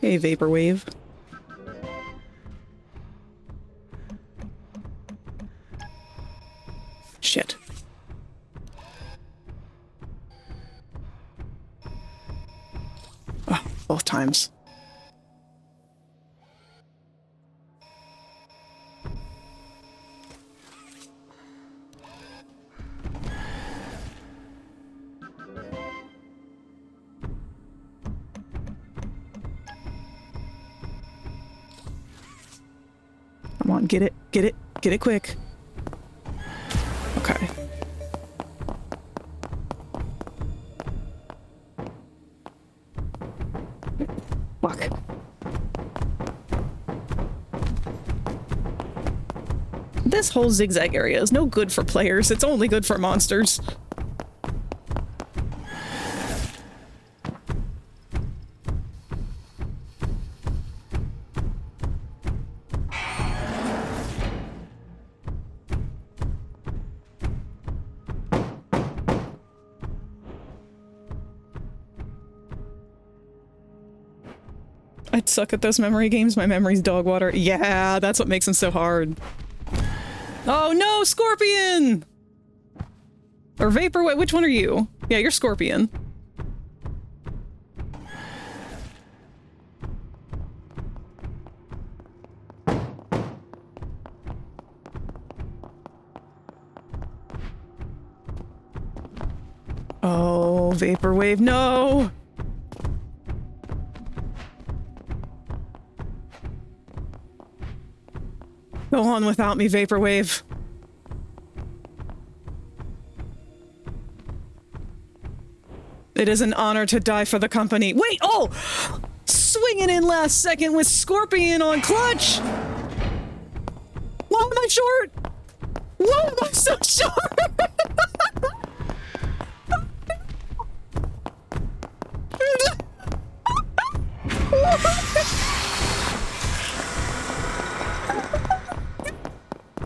A: Hey, Vaporwave. Shit. Oh, both times. Come on, get it quick. Okay. Fuck. This whole zigzag area is no good for players, it's only good for monsters. I'd suck at those memory games. My memory's dog water. Yeah, that's what makes them so hard. Oh no, Scorpion! Or Vaporwave, which one are you? Yeah, you're Scorpion. Oh, Vaporwave, no! Go on without me, Vaporwave. It is an honor to die for the company. Wait, oh! Swinging in last second with Scorpion on clutch! Why am I short? Why am I so short?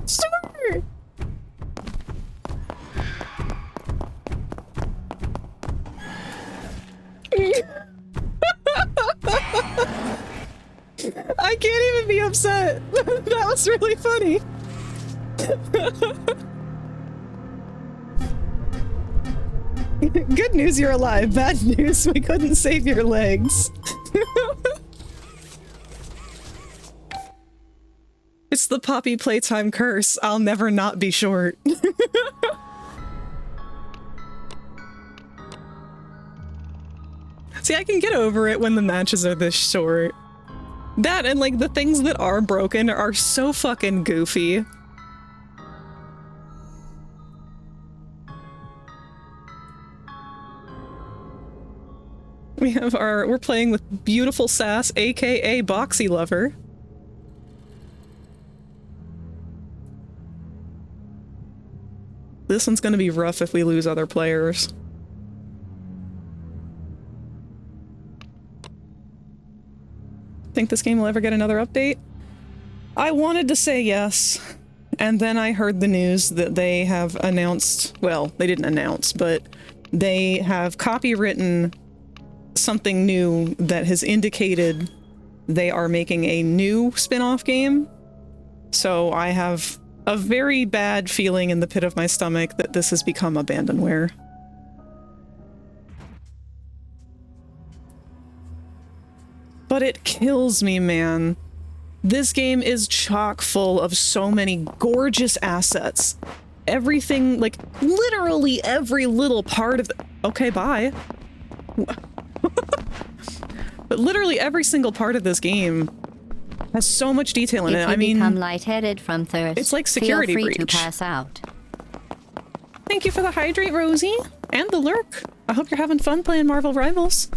A: Sure. I can't even be upset. That was really funny. Good news, you're alive. Bad news, we couldn't save your legs. It's the Poppy Playtime curse. I'll never not be short. See, I can get over it when the matches are this short. That and like the things that are broken are so fucking goofy. We're playing with Beautiful Sass, aka Boxy Lover. This one's gonna be rough if we lose other players. Think this game will ever get another update? I wanted to say yes, and then I heard the news that they have announced, well, they didn't announce, but they have copywritten something new that has indicated they are making a new spin-off game. So I have a very bad feeling in the pit of my stomach that this has become abandonware. But it kills me, man. This game is chock full of so many gorgeous assets everything, like, literally every little part of the... Okay, bye. But literally every single part of this game has so much detail in it. I mean,
B: if you become lightheaded from thirst,
A: it's like security
B: feel free
A: breach.
B: to pass out.
A: Thank you for the hydrate, Rosie, and the lurk. I hope you're having fun playing Marvel Rivals.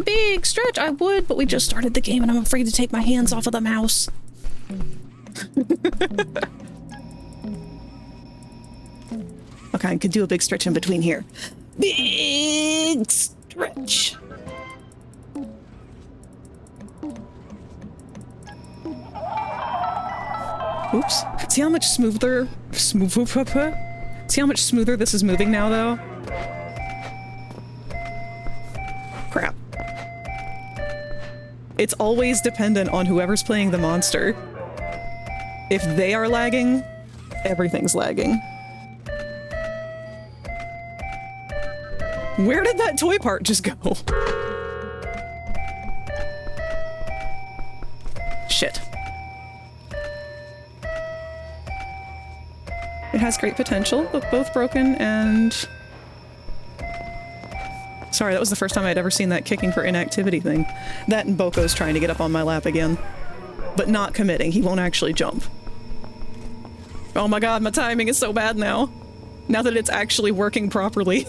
A: Big stretch, I would, but we just started the game and I'm afraid to take my hands off of the mouse. Okay, I could do a big stretch in between here. Big stretch. Oops. See how much smoother... See how much smoother this is moving now, though? Crap. It's always dependent on whoever's playing the monster. If they are lagging, everything's lagging. Where did that toy part just go? Shit. It has great potential, but both broken and... Sorry, that was the first time I'd ever seen that kicking for inactivity thing. That and Boko's trying to get up on my lap again. But not committing, he won't actually jump. Oh my god, my timing is so bad now. Now that it's actually working properly.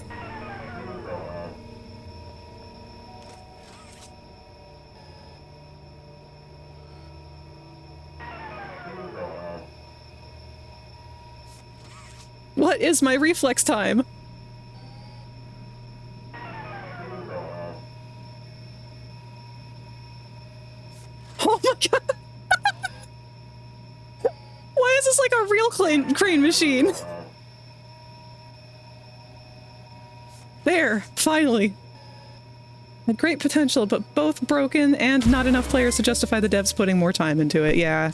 A: What is my reflex time? Oh my god! Why is this like a real crane machine? There, finally. Had great potential, but both broken and not enough players to justify the devs putting more time into it, yeah.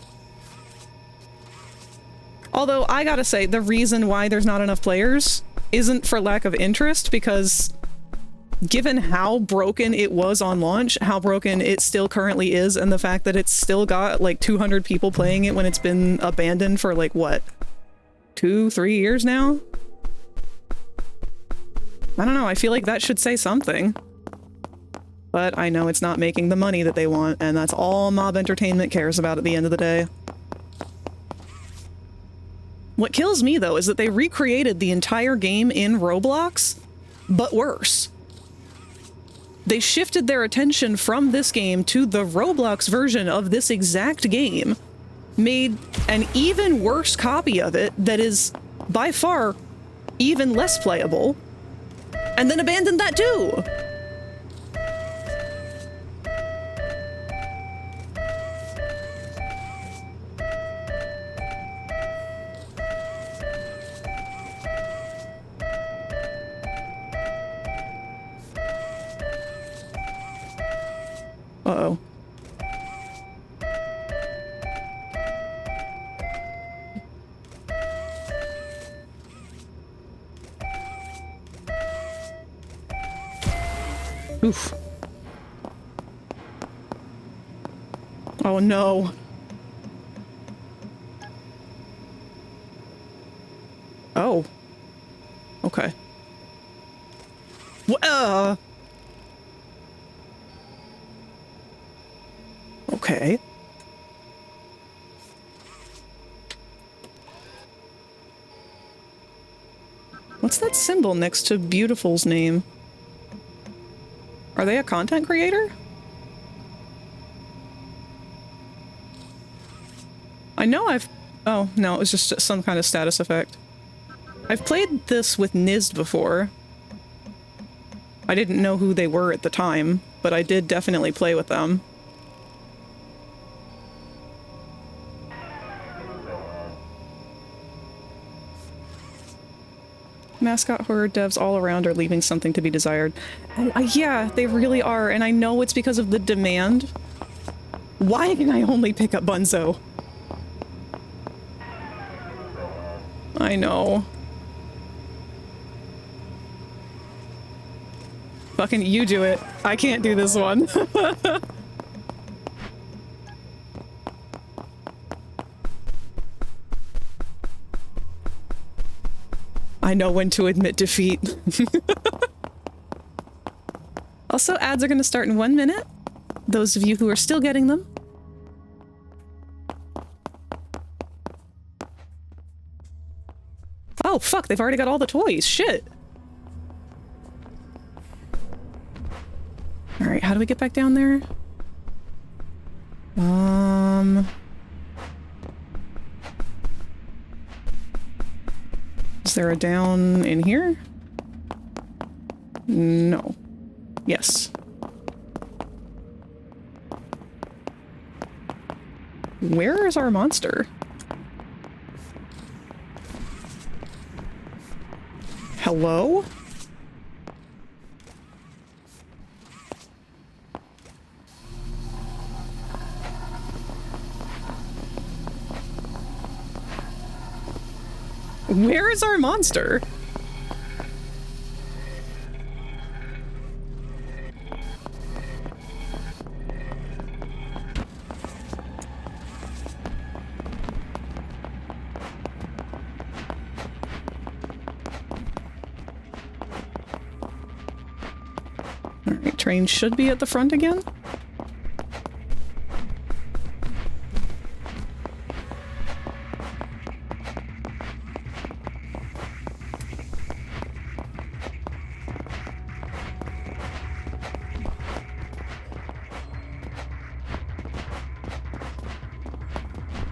A: Although, I gotta say, the reason why there's not enough players isn't for lack of interest, because given how broken it was on launch, how broken it still currently is, and the fact that it's still got like 200 people playing it when it's been abandoned for like, what, 2-3 years now? I don't know, I feel like that should say something. But I know it's not making the money that they want, and that's all Mob Entertainment cares about at the end of the day. What kills me, though, is that they recreated the entire game in Roblox, but worse. They shifted their attention from this game to the Roblox version of this exact game, made an even worse copy of it that is, by far, even less playable, and then abandoned that too! Uh-oh. Oof. Oh no. Oh. Okay. Okay. What's that symbol next to Beautiful's name? Are they a content creator? I know I've... Oh, no, it was just some kind of status effect. I've played this with NISD before. I didn't know who they were at the time, but I did definitely play with them. Mascot horror devs all around are leaving something to be desired. Yeah, they really are, and I know it's because of the demand. Why can I only pick up Bunzo? I know. Fucking you do it. I can't do this one. I know when to admit defeat. Also, ads are going to start in 1 minute. Those of you who are still getting them. Oh, fuck, they've already got all the toys. Shit. Alright, how do we get back down there? Is there a down in here? No. Yes. Where is our monster? Hello? Where is our monster? Alright, train should be at the front again.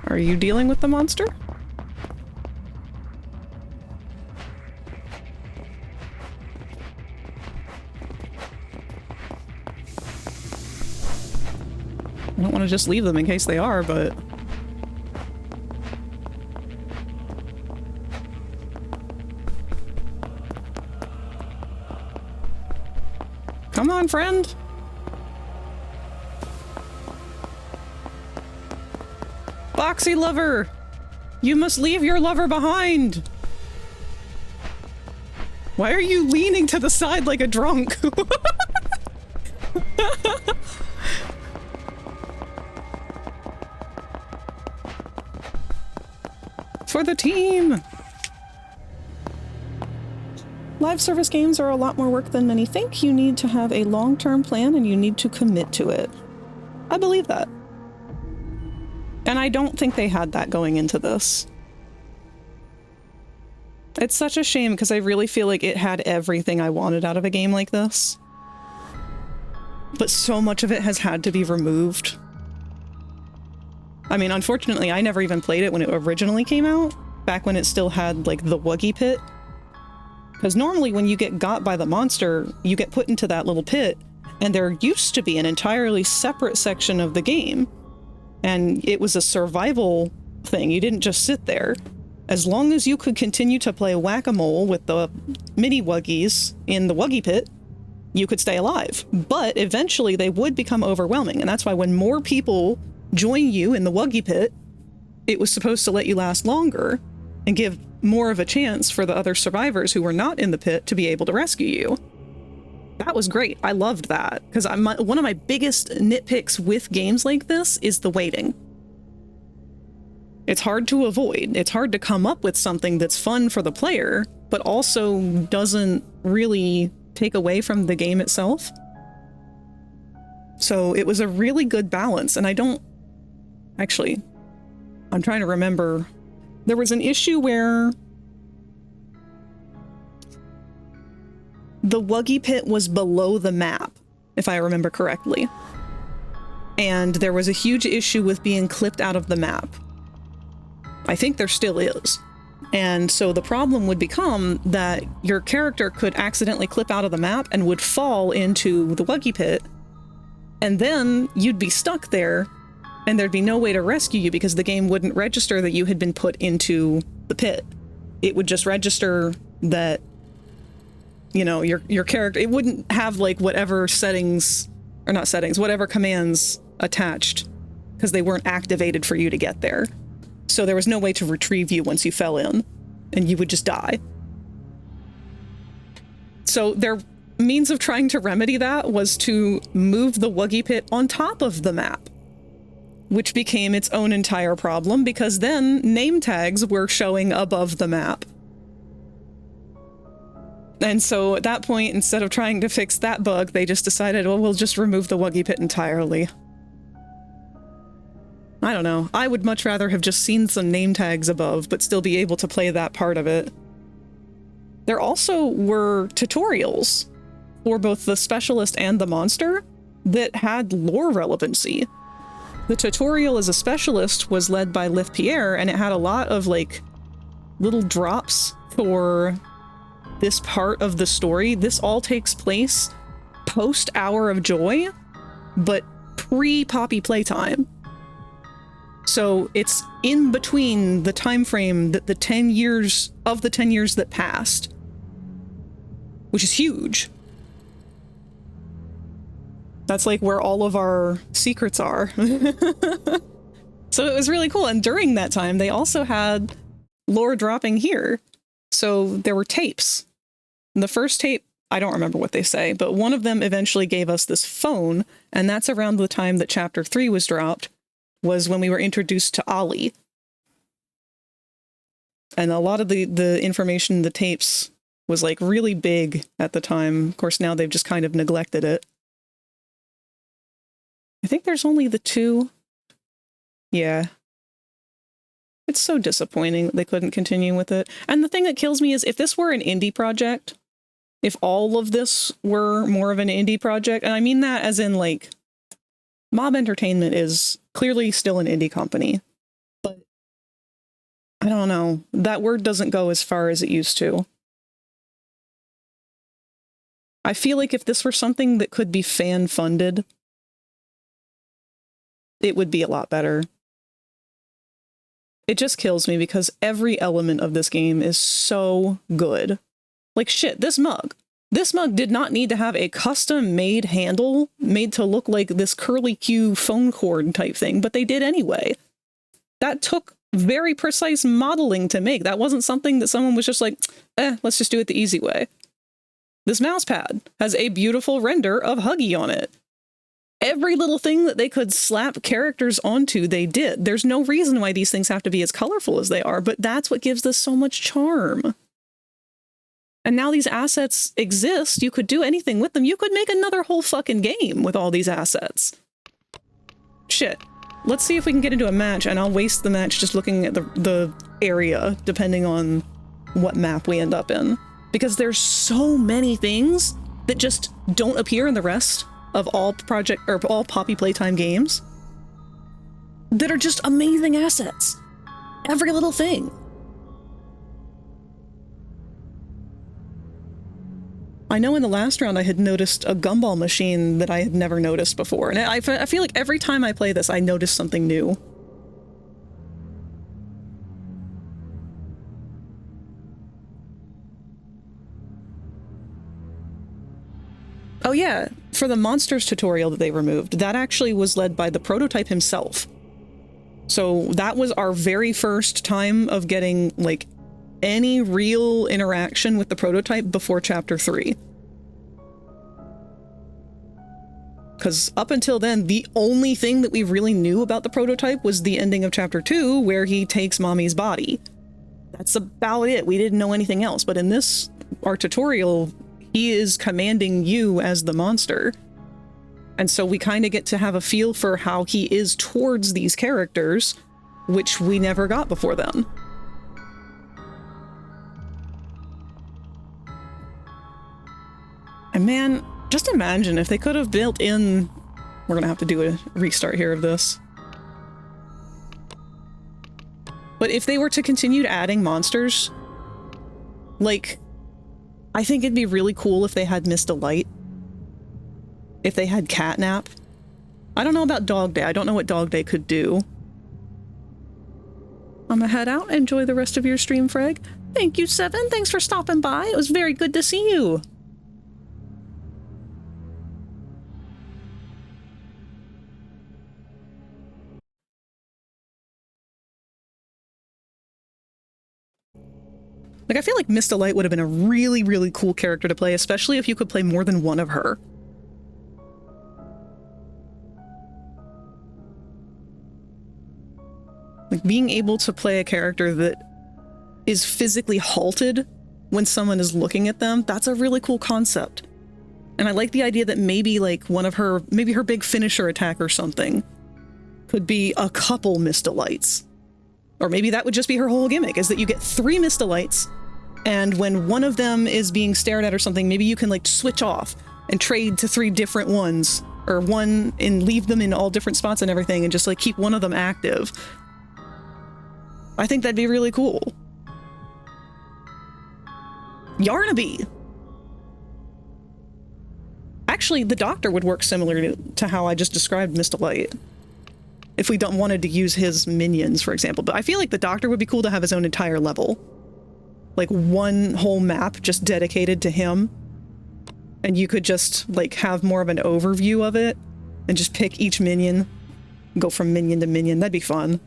A: Are you dealing with the monster? I don't want to just leave them in case they are, but... Come on, friend! Boxy lover! You must leave your lover behind! Why are you leaning to the side like a drunk? For the team! Live service games are a lot more work than many think. You need to have a long-term plan and you need to commit to it. I believe that. And I don't think they had that going into this. It's such a shame because I really feel like it had everything I wanted out of a game like this. But so much of it has had to be removed. I mean, unfortunately, I never even played it when it originally came out, back when it still had, like, the Wacky pit. Because normally when you get got by the monster, you get put into that little pit, and there used to be an entirely separate section of the game. And it was a survival thing. You didn't just sit there. As long as you could continue to play whack-a-mole with the mini Wuggies in the Wuggy pit, you could stay alive. But eventually they would become overwhelming, and that's why when more people join you in the Wuggy pit, it was supposed to let you last longer and give more of a chance for the other survivors who were not in the pit to be able to rescue you. That was great. I loved that, because one of my biggest nitpicks with games like this is the waiting. It's hard to avoid. It's hard to come up with something that's fun for the player, but also doesn't really take away from the game itself. So it was a really good balance, and I don't... Actually, I'm trying to remember. There was an issue where the Wuggy pit was below the map, if I remember correctly. And there was a huge issue with being clipped out of the map. I think there still is. And so the problem would become that your character could accidentally clip out of the map and would fall into the Wuggy pit, and then you'd be stuck there, and there'd be no way to rescue you because the game wouldn't register that you had been put into the pit. It would just register that, you know, your character, it wouldn't have like whatever settings, or not settings, whatever commands attached, because they weren't activated for you to get there. So there was no way to retrieve you once you fell in, and you would just die. So their means of trying to remedy that was to move the Wuggy pit on top of the map, which became its own entire problem because then name tags were showing above the map. And so at that point, instead of trying to fix that bug, they just decided, well, we'll just remove the Wuggy Pit entirely. I don't know. I would much rather have just seen some name tags above, but still be able to play that part of it. There also were tutorials for both the specialist and the monster that had lore relevancy. The tutorial as a specialist was led by Lith Pierre, and it had a lot of, like, little drops for this part of the story. This all takes place post Hour of Joy, but pre-Poppy Playtime. So it's in between the time frame that the 10 years that passed, which is huge. That's like where all of our secrets are. So it was really cool. And during that time, they also had lore dropping here. So there were tapes. And the first tape, I don't remember what they say, but one of them eventually gave us this phone. And that's around the time that chapter 3 was dropped, was when we were introduced to Ollie. And a lot of the information in the tapes was like really big at the time. Of course, now they've just kind of neglected it. I think there's only the 2. Yeah. It's so disappointing that they couldn't continue with it. And the thing that kills me is if this were an indie project, if all of this were more of an indie project, and I mean that as in like Mob Entertainment is clearly still an indie company, but I don't know. That word doesn't go as far as it used to. I feel like if this were something that could be fan-funded, it would be a lot better. It just kills me because every element of this game is so good. Like shit, this mug. This mug did not need to have a custom-made handle made to look like this curly Q phone cord type thing, but they did anyway. That took very precise modeling to make. That wasn't something that someone was just like, let's just do it the easy way. This mouse pad has a beautiful render of Huggy on it. Every little thing that they could slap characters onto, they did. There's no reason why these things have to be as colorful as they are, but that's what gives this so much charm. And now these assets exist. You could do anything with them. You could make another whole fucking game with all these assets. Shit. Let's see if we can get into a match, and I'll waste the match just looking at the area, depending on what map we end up in. Because there's so many things that just don't appear in the rest of all Poppy Playtime games that are just amazing assets. Every little thing. I know in the last round I had noticed a gumball machine that I had never noticed before, and I feel like every time I play this I notice something new. Oh yeah, for the monsters tutorial that they removed, that actually was led by the prototype himself. So that was our very first time of getting, like, any real interaction with the prototype before Chapter 3. Because up until then, the only thing that we really knew about the prototype was the ending of Chapter 2, where he takes Mommy's body. That's about it. We didn't know anything else. But in this, our tutorial, he is commanding you as the monster. And so we kind of get to have a feel for how he is towards these characters, which we never got before then. And man, just imagine if they could have built in... We're gonna have to do a restart here of this. But if they were to continue adding monsters, like, I think it'd be really cool if they had Miss Delight. If they had Catnap. I don't know about Dog Day. I don't know what Dog Day could do. I'm gonna head out. Enjoy the rest of your stream, Freg. Thank you, Seven. Thanks for stopping by. It was very good to see you. Like, I feel like Miss Delight would have been a really, really cool character to play, especially if you could play more than one of her. Like, being able to play a character that is physically halted when someone is looking at them. That's a really cool concept. And I like the idea that maybe like maybe her big finisher attack or something could be a couple Mistalites. Or maybe that would just be her whole gimmick, is that you get 3 Mistalites, and when one of them is being stared at or something, maybe you can like switch off and trade to 3 different ones, or one and leave them in all different spots and everything, and just like keep one of them active. I think that'd be really cool. Yarnaby! Actually, the Doctor would work similar to how I just described Mistalight. If we wanted to use his minions, for example. But I feel like the Doctor would be cool to have his own entire level. Like one whole map just dedicated to him. And you could just like have more of an overview of it and just pick each minion, go from minion to minion. That'd be fun.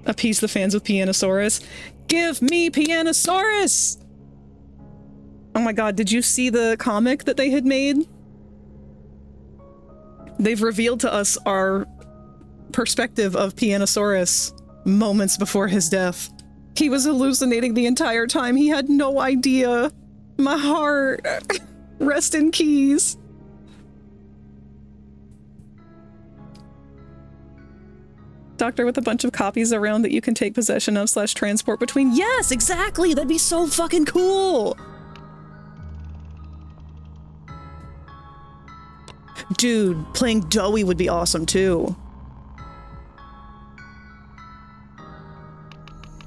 A: Appease the fans with Pianosaurus. Give me Pianosaurus! Oh my god, did you see the comic that they had made? They've revealed to us our perspective of Pianosaurus moments before his death. He was hallucinating the entire time. He had no idea. My heart. Rest in keys. Doctor with a bunch of copies around that you can take possession of / transport between. Yes, exactly! That'd be so fucking cool! Dude, playing Doughy would be awesome too.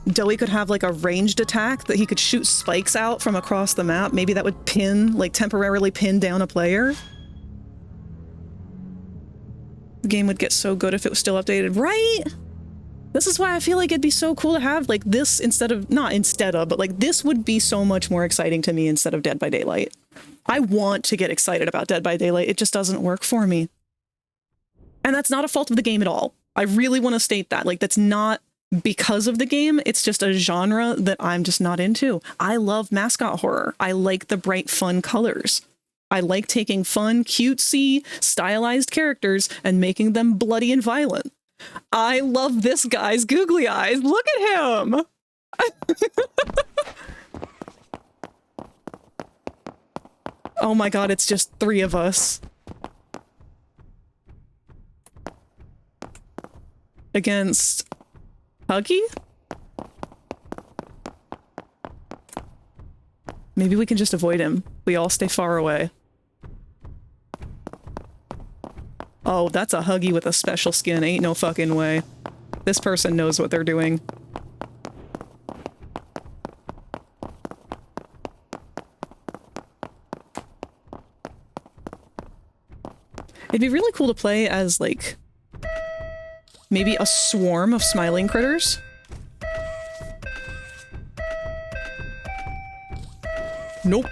A: Doughy could have like a ranged attack that he could shoot spikes out from across the map. Maybe that would temporarily pin down a player. The game would get so good if it was still updated, right? This is why I feel like it'd be so cool to have like this but like this would be so much more exciting to me instead of Dead by Daylight. I want to get excited about Dead by Daylight. It just doesn't work for me. And that's not a fault of the game at all. I really want to state that. Like, that's not because of the game. It's just a genre that I'm just not into. I love mascot horror. I like the bright, fun colors. I like taking fun, cutesy, stylized characters and making them bloody and violent. I love this guy's googly eyes. Look at him! Oh my god, it's just 3 of us. Against Huggy? Maybe we can just avoid him. We all stay far away. Oh, that's a Huggy with a special skin. Ain't no fucking way. This person knows what they're doing. It'd be really cool to play as, like, maybe a swarm of smiling critters. Nope.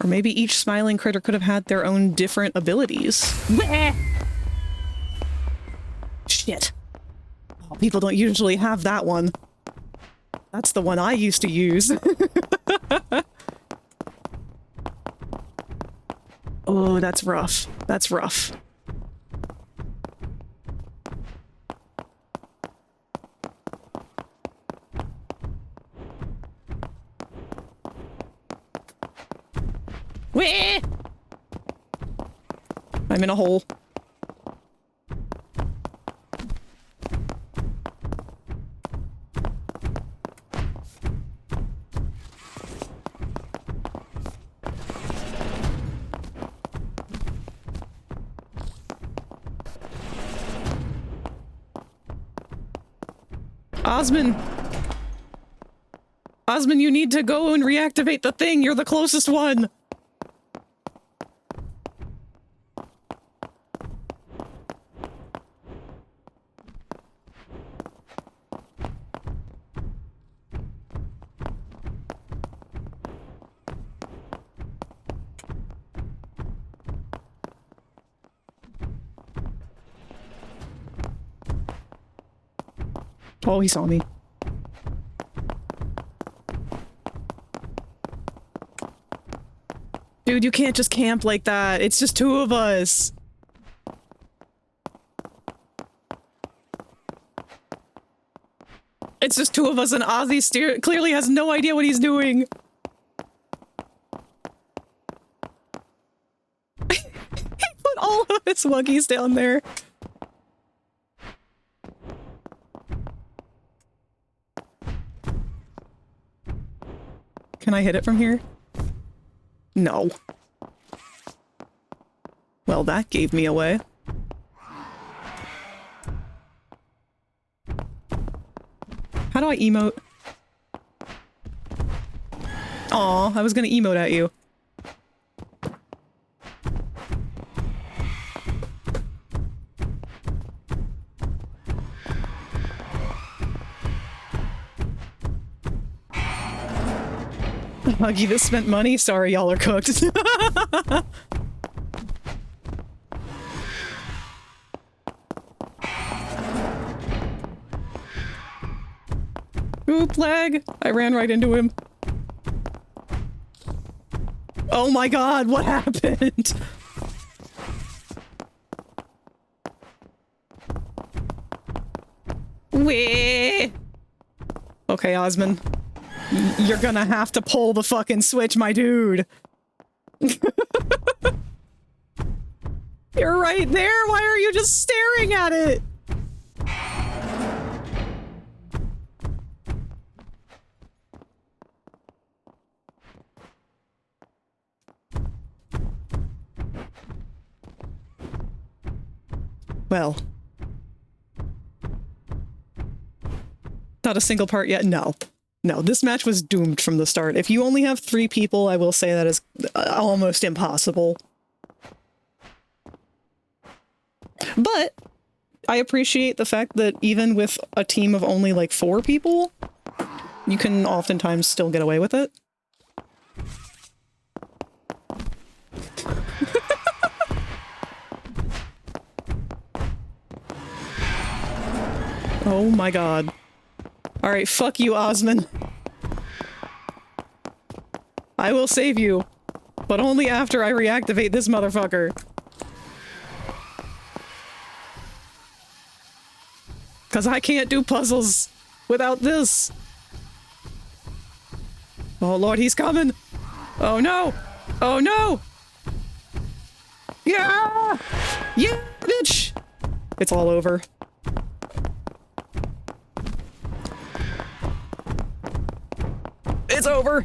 A: Or maybe each smiling critter could have had their own different abilities. Shit. Oh, people don't usually have that one. That's the one I used to use. Oh, that's rough. That's rough. Whee! I'm in a hole. Osman! Osman, you need to go and reactivate the thing! You're the closest one! Oh, he saw me. Dude, you can't just camp like that. It's just two of us. It's just two of us and Ozzy clearly has no idea what he's doing. He put all of his Wuggies down there. Can I hit it from here? No. Well, that gave me away. How do I emote? Aw, I was gonna emote at you. Huggy, this spent money? Sorry, y'all are cooked. Oop, lag! I ran right into him. Oh my god, what happened? Wee! Okay, Osman. You're gonna have to pull the fucking switch, my dude. You're right there! Why are you just staring at it? Well. Not a single part yet? No. No, this match was doomed from the start. If you only have 3 people, I will say that is almost impossible. But I appreciate the fact that even with a team of only like 4 people, you can oftentimes still get away with it. Oh my god. Alright, fuck you, Osman. I will save you, but only after I reactivate this motherfucker. Cause I can't do puzzles without this. Oh lord, he's coming! Oh no! Oh no! Yeah! Yeah, bitch! It's all over. It's over!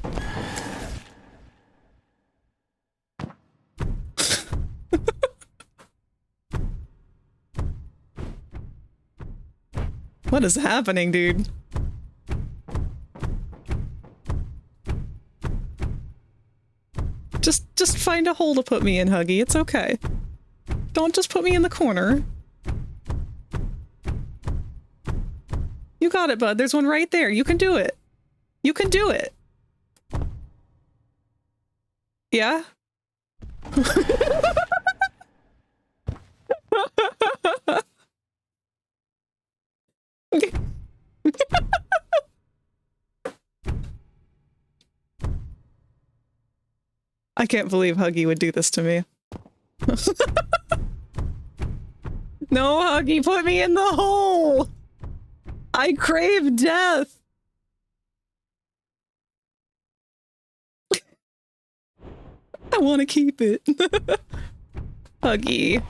A: What is happening, dude? Just find a hole to put me in, Huggy. It's okay. Don't just put me in the corner. You got it, bud. There's one right there. You can do it. You can do it. Yeah? I can't believe Huggy would do this to me. No, Huggy, put me in the hole! I crave death! I want to keep it. Huggy.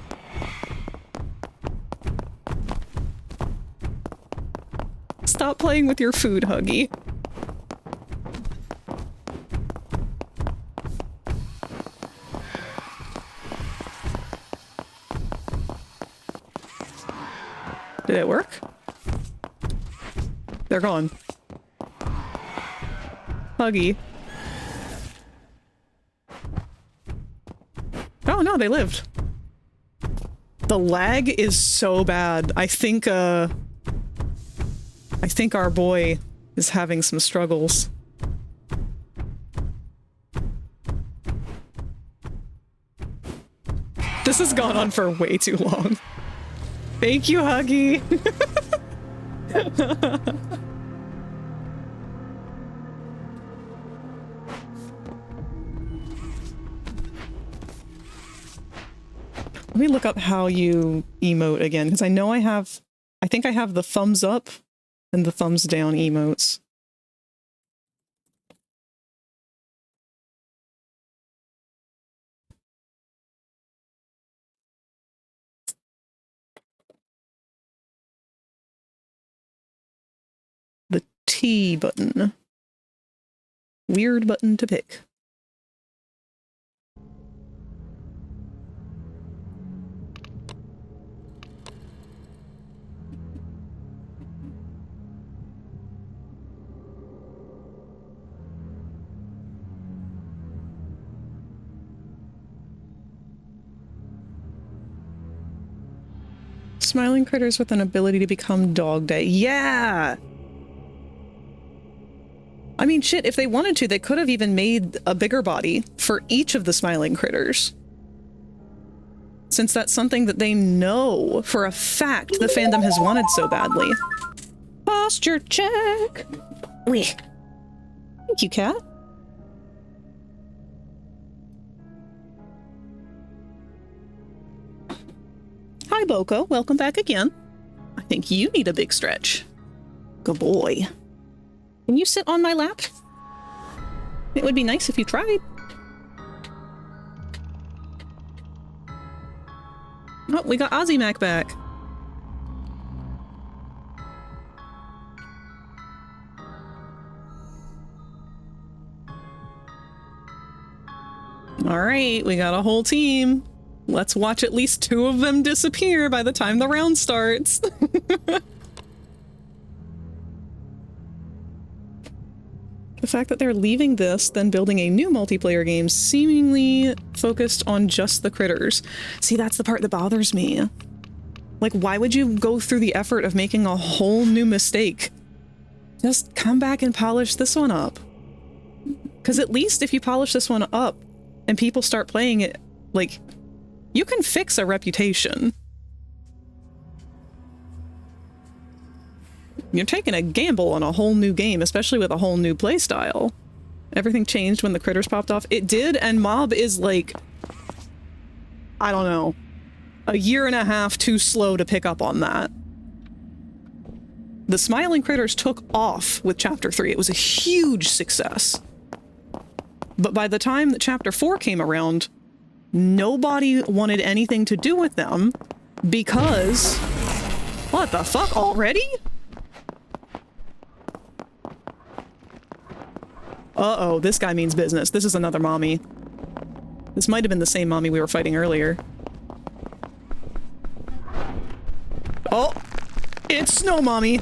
A: Stop playing with your food, Huggy. Did it work? They're gone. Huggy. Oh no, they lived. The lag is so bad. I think our boy is having some struggles. This has gone on for way too long. Thank you, Huggy. Let me look up how you emote again, because I know I think I have the thumbs up and the thumbs down emotes. The T button. Weird button to pick. Smiling critters with an ability to become dog day. Yeah! I mean, shit, if they wanted to, they could have even made a bigger body for each of the smiling critters. Since that's something that they know for a fact the fandom has wanted so badly. Posture check! Wee. Thank you, cat. Hi, Boko. Welcome back again. I think you need a big stretch. Good boy. Can you sit on my lap? It would be nice if you tried. Oh, we got Ozymac back. Alright, we got a whole team. Let's watch at least 2 of them disappear by the time the round starts. The fact that they're leaving this, then building a new multiplayer game seemingly focused on just the critters. See, that's the part that bothers me. Like, why would you go through the effort of making a whole new mistake? Just come back and polish this one up. Because at least if you polish this one up and people start playing it, like, you can fix a reputation. You're taking a gamble on a whole new game, especially with a whole new playstyle. Everything changed when the critters popped off. It did, and Mob is like, I don't know, a year and a half too slow to pick up on that. The smiling critters took off with Chapter 3. It was a huge success. But by the time that Chapter 4 came around, nobody wanted anything to do with them because... What the fuck, already? Uh-oh, this guy means business. This is another mommy. This might have been the same mommy we were fighting earlier. Oh! It's Snow Mommy!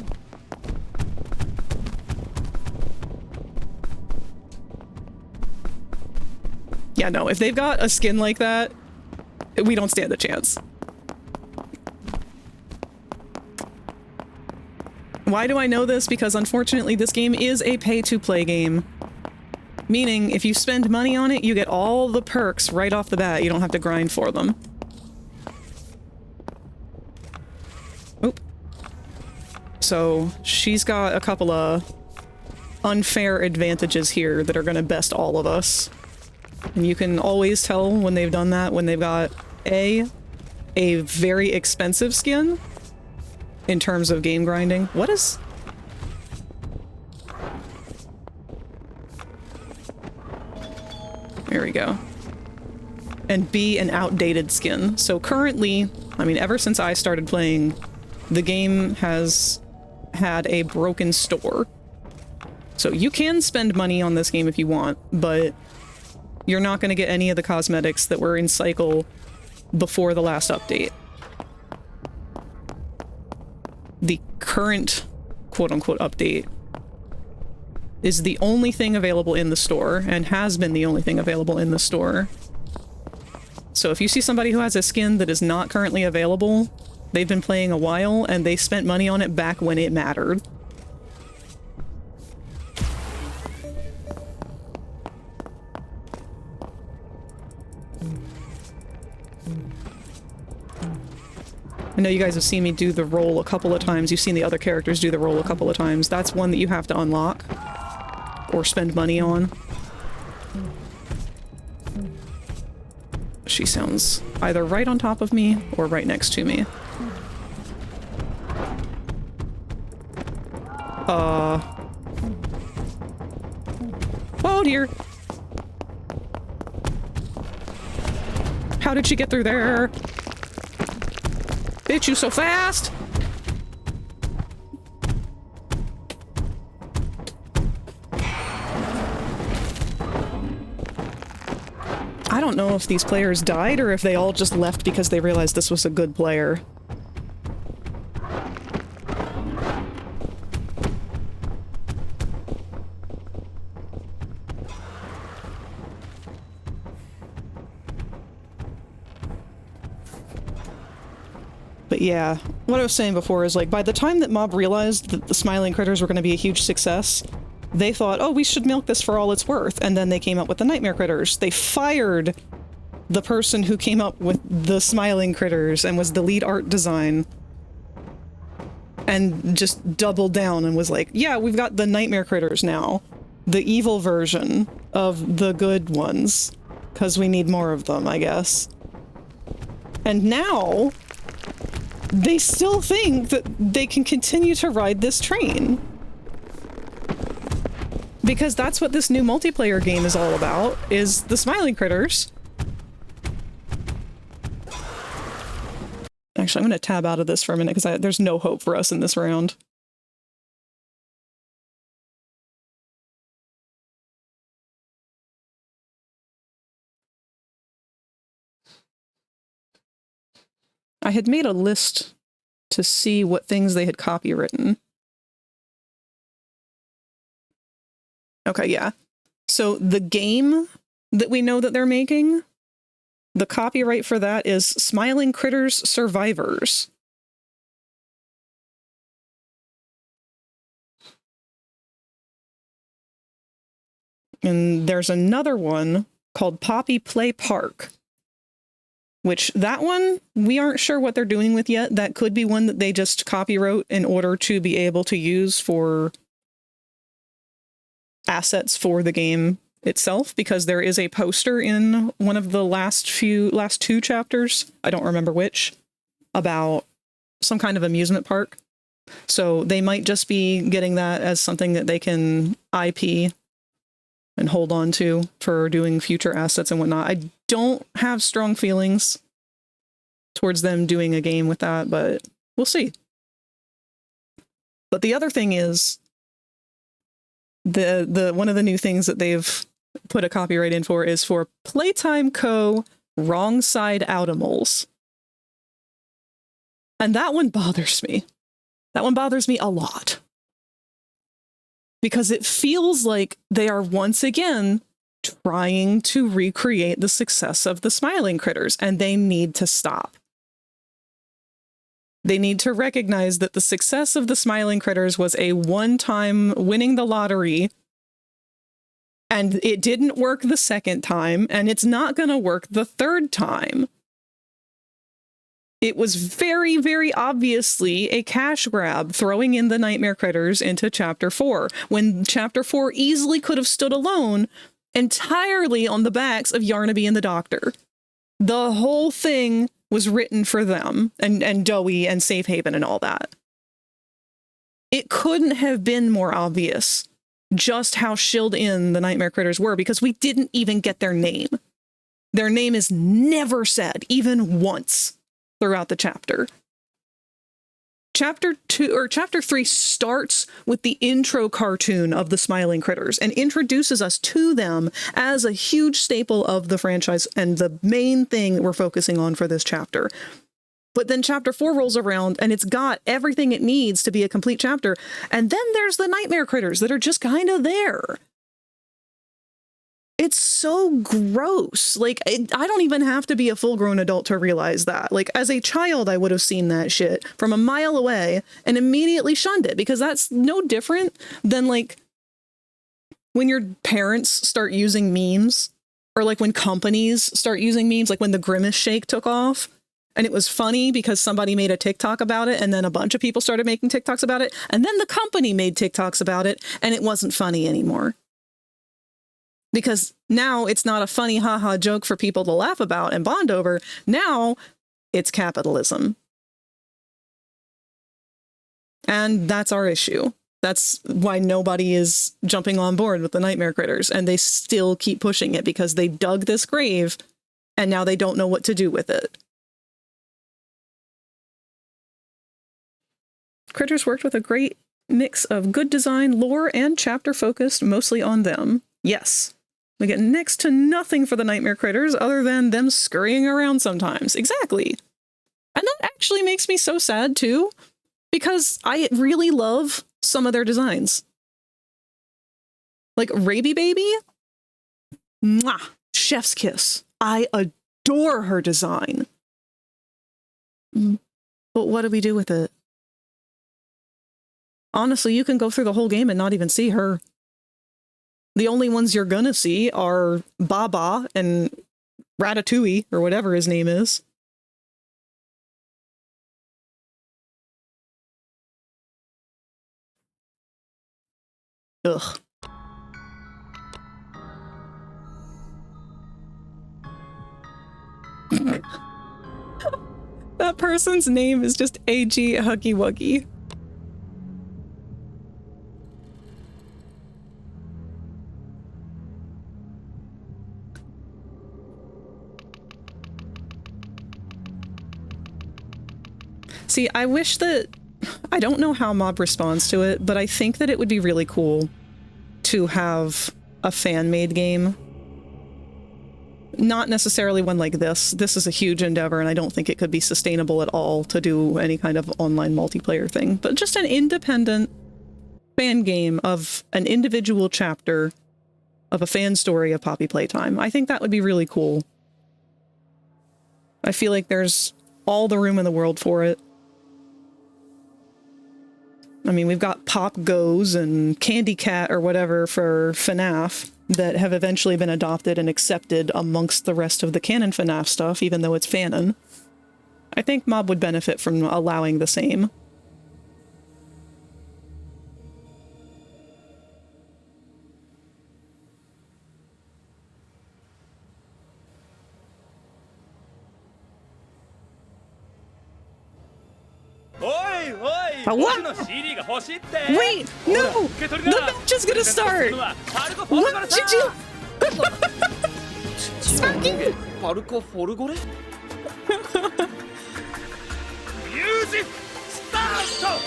A: Yeah, no, if they've got a skin like that, we don't stand a chance. Why do I know this? Because unfortunately this game is a pay-to-play game. Meaning, if you spend money on it, you get all the perks right off the bat. You don't have to grind for them. Oop. So, she's got a couple of unfair advantages here that are gonna best all of us. And you can always tell when they've done that, when they've got a very expensive skin in terms of game grinding. What is... There we go. And B, an outdated skin. So currently, I mean, ever since I started playing, the game has had a broken store. So you can spend money on this game if you want, but you're not going to get any of the cosmetics that were in cycle before the last update. The current quote-unquote update is the only thing available in the store, and has been the only thing available in the store. So if you see somebody who has a skin that is not currently available, they've been playing a while, and they spent money on it back when it mattered. I know you guys have seen me do the roll a couple of times. You've seen the other characters do the roll a couple of times. That's one that you have to unlock or spend money on. She sounds either right on top of me or right next to me. Oh dear. How did she get through there? Bitch, you so fast! I don't know if these players died or if they all just left because they realized this was a good player. But yeah, what I was saying before is, like, by the time that Mob realized that the Smiling Critters were going to be a huge success, they thought, oh, we should milk this for all it's worth, and then they came up with the Nightmare Critters. They fired the person who came up with the Smiling Critters and was the lead art design, and just doubled down and was like, yeah, we've got the Nightmare Critters now. The evil version of the good ones. Because we need more of them, I guess. And now they still think that they can continue to ride this train. Because that's what this new multiplayer game is all about, is the Smiling Critters. Actually, I'm going to tab out of this for a minute because there's no hope for us in this round. I had made a list to see what things they had copywritten. Okay, yeah. So the game that we know that they're making, the copyright for that is Smiling Critters Survivors. And there's another one called Poppy Play Park. Which, that one, we aren't sure what they're doing with yet. That could be one that they just copywrote in order to be able to use for assets for the game itself, because there is a poster in one of the last two chapters, I don't remember which, about some kind of amusement park. So they might just be getting that as something that they can IP and hold on to for doing future assets and whatnot. I don't have strong feelings towards them doing a game with that, but we'll see. But the other thing is the one of the new things that they've put a copyright in for is for Playtime Co. Wrong Side Outimals. And that one bothers me. That one bothers me a lot. Because it feels like they are once again trying to recreate the success of the Smiling Critters, and they need to stop. They need to recognize that the success of the Smiling Critters was a one-time winning the lottery, and it didn't work the second time, and it's not going to work the third time. It was very, very obviously a cash grab throwing in the Nightmare Critters into Chapter 4, when Chapter 4 easily could have stood alone entirely on the backs of Yarnaby and the Doctor. The whole thing was written for them, and Dowie and Safe Haven and all that. It couldn't have been more obvious just how shilled in the Nightmare Critters were, because we didn't even get their name. Their name is never said, even once, throughout the chapter. Chapter 3 starts with the intro cartoon of the Smiling Critters and introduces us to them as a huge staple of the franchise and the main thing we're focusing on for this chapter. But then Chapter 4 rolls around and it's got everything it needs to be a complete chapter. And then there's the Nightmare Critters that are just kind of there. It's so gross. Like, I don't even have to be a full-grown adult to realize that. Like, as a child, I would have seen that shit from a mile away and immediately shunned it, because that's no different than, like, when your parents start using memes, or, like, when companies start using memes, like when the Grimace Shake took off. And it was funny because somebody made a TikTok about it, and then a bunch of people started making TikToks about it, and then the company made TikToks about it, and it wasn't funny anymore. Because now it's not a funny haha joke for people to laugh about and bond over. Now it's capitalism. And that's our issue. That's why nobody is jumping on board with the Nightmare Critters, and they still keep pushing it because they dug this grave and now they don't know what to do with it. Critters worked with a great mix of good design, lore, and chapter focused mostly on them. Yes. We get next to nothing for the Nightmare Critters other than them scurrying around sometimes. Exactly. And that actually makes me so sad too, because I really love some of their designs. Like Raby Baby? Mwah! Chef's kiss. I adore her design. But what do we do with it? Honestly, you can go through the whole game and not even see her. The only ones you're gonna see are Baba and Ratatouille, or whatever his name is. Ugh. That person's name is just A.G. Huggy Wuggy. See, I wish that... I don't know how Mob responds to it, but I think that it would be really cool to have a fan-made game. Not necessarily one like this. This is a huge endeavor, and I don't think it could be sustainable at all to do any kind of online multiplayer thing. But just an independent fan game of an individual chapter of a fan story of Poppy Playtime. I think that would be really cool. I feel like there's all the room in the world for it. I mean, we've got Pop Goes and Candy Cat or whatever for FNAF that have eventually been adopted and accepted amongst the rest of the canon FNAF stuff, even though it's fanon. I think Mob would benefit from allowing the same. What? Wait, no! The match is gonna start! What did you... Sparky!
E: Music start!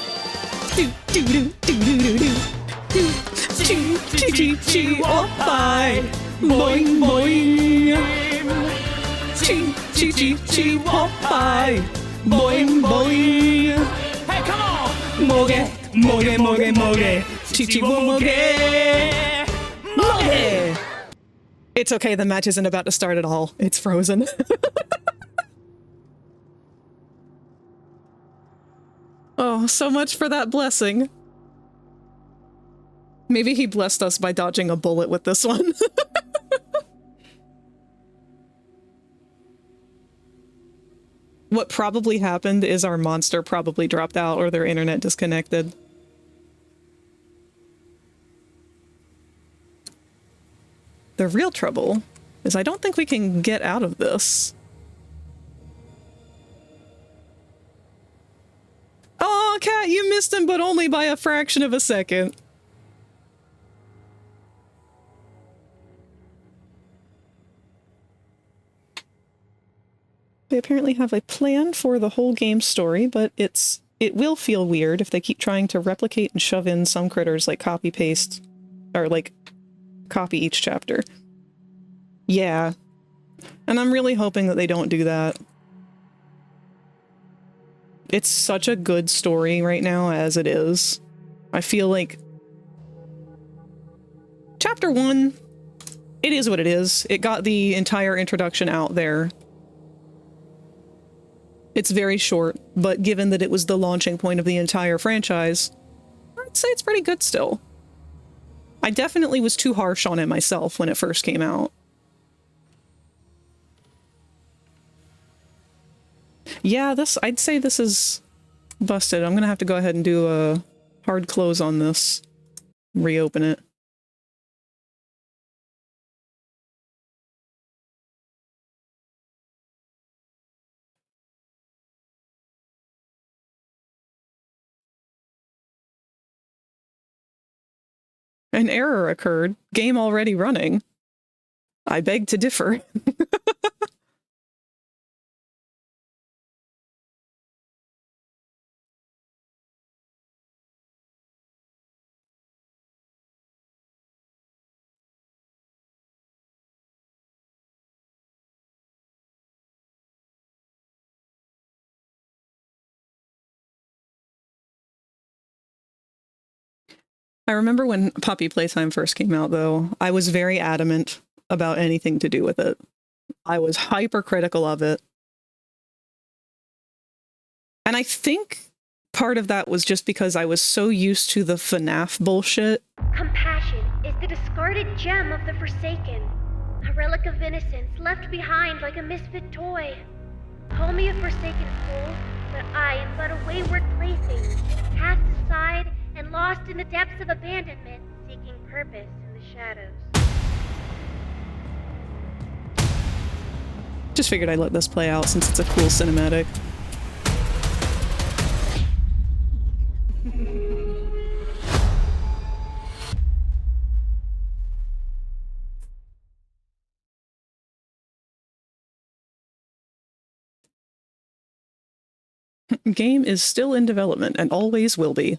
A: Boing boing! Boing boing!
E: Hey, come on!
A: Moge, moge, moge, moge, chichi moge, moge. It's okay, the match isn't about to start at all. It's frozen. Oh, so much for that blessing. Maybe he blessed us by dodging a bullet with this one. What probably happened is our monster probably dropped out or their internet disconnected. The real trouble is I don't think we can get out of this. Oh, Cat, you missed him, but only by a fraction of a second. They apparently have a plan for the whole game story, but it will feel weird if they keep trying to replicate and shove in some critters like copy-paste, or like copy each chapter. Yeah. And I'm really hoping that they don't do that. It's such a good story right now as it is. I feel like Chapter 1, it is what it is. It got the entire introduction out there. It's very short, but given that it was the launching point of the entire franchise, I'd say it's pretty good still. I definitely was too harsh on it myself when it first came out. Yeah, I'd say this is busted. I'm gonna have to go ahead and do a hard close on this. Reopen it. An error occurred. Game already running. I beg to differ. I remember when Puppy Playtime first came out, though, I was very adamant about anything to do with it. I was hypercritical of it. And I think part of that was just because I was so used to the FNAF bullshit.
F: Compassion is the discarded gem of the Forsaken, a relic of innocence left behind like a misfit toy. Call me a forsaken soul, but I am but a wayward plaything, cast aside and lost in the depths of abandonment, seeking purpose in the shadows.
A: Just figured I'd let this play out since it's a cool cinematic. Game is still in development and always will be.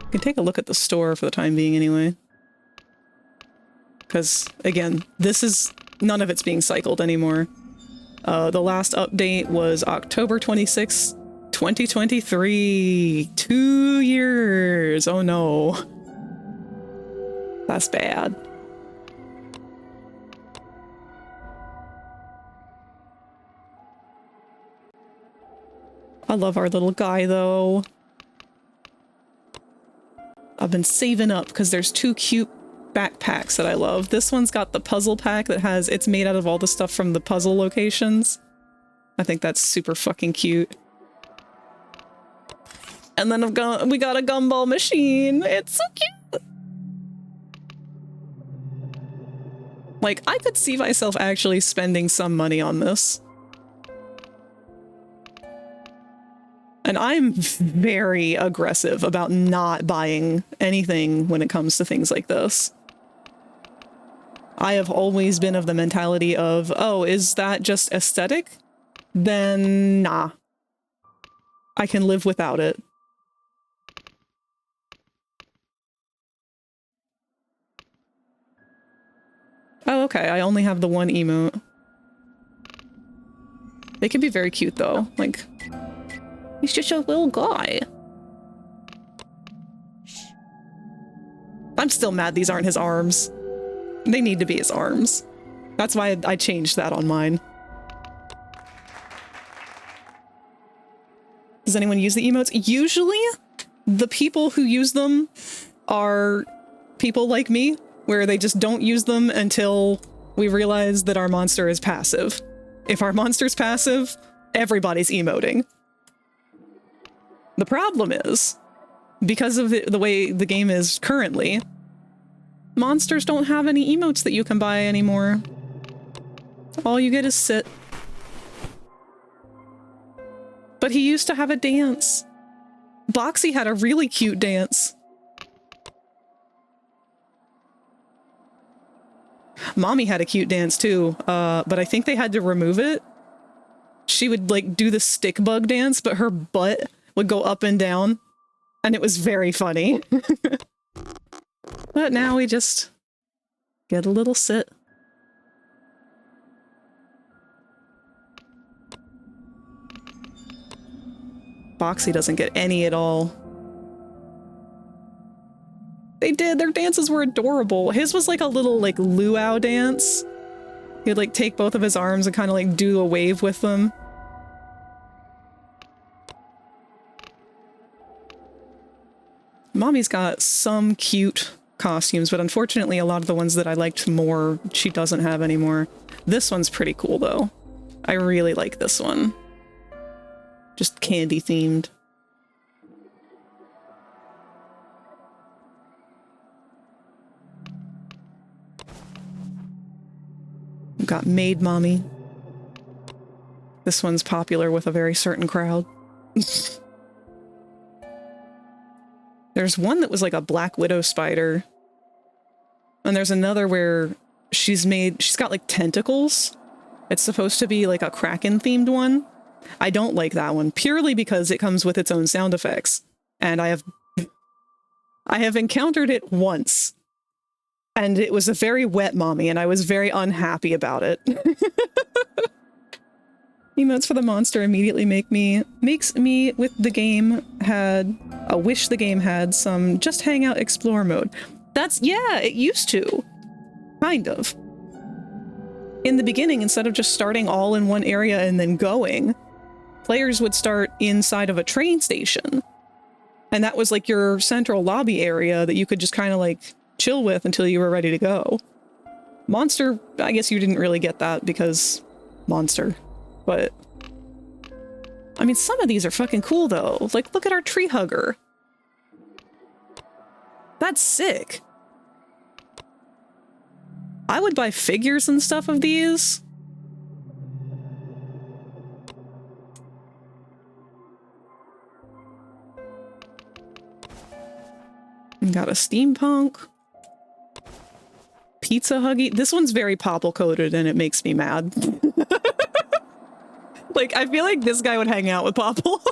A: You can take a look at the store for the time being anyway. Because, again, none of it's being cycled anymore. The last update was October 26, 2023. 2 years! Oh no. That's bad. I love our little guy, though. I've been saving up because there's 2 cute backpacks that I love. This one's got the puzzle pack that it's made out of all the stuff from the puzzle locations. I think that's super fucking cute. And then we got a gumball machine. It's so cute. Like, I could see myself actually spending some money on this. And I'm very aggressive about not buying anything when it comes to things like this. I have always been of the mentality of, oh, is that just aesthetic? Then nah. I can live without it. Oh, okay, I only have the one emote. They can be very cute though, like... He's just a little guy. I'm still mad these aren't his arms. They need to be his arms. That's why I changed that on mine. Does anyone use the emotes? Usually, the people who use them are people like me, where they just don't use them until we realize that our monster is passive. If our monster's passive, everybody's emoting. The problem is, because of the way the game is currently, monsters don't have any emotes that you can buy anymore. All you get is sit. But he used to have a dance. Boxy had a really cute dance. Mommy had a cute dance too, but I think they had to remove it. She would like do the stick bug dance, but her butt would go up and down, and it was very funny. But now we just get a little sit. Boxy doesn't get any at all. They did, their dances were adorable. His was like a little like luau dance. He'd like take both of his arms and kind of like do a wave with them. Mommy's got some cute costumes, but unfortunately a lot of the ones that I liked more, she doesn't have anymore. This one's pretty cool, though. I really like this one. Just candy themed. We've got Maid Mommy. This one's popular with a very certain crowd. There's one that was like a Black Widow spider. And there's another where she's got like tentacles. It's supposed to be like a Kraken themed one. I don't like that one purely because it comes with its own sound effects. And I have encountered it once. And it was a very wet mommy and I was very unhappy about it. Emotes for the monster immediately makes me with the game wish the game had some just hang out explore mode. Yeah, it used to. Kind of. In the beginning, instead of just starting all in one area and then going, players would start inside of a train station. And that was like your central lobby area that you could just kind of like chill with until you were ready to go. Monster, I guess you didn't really get that because monster. But, I mean, some of these are fucking cool, though. Like, look at our tree hugger. That's sick. I would buy figures and stuff of these. Got a steampunk. Pizza Huggy. This one's very popple-coated and it makes me mad. Like, I feel like this guy would hang out with Popple.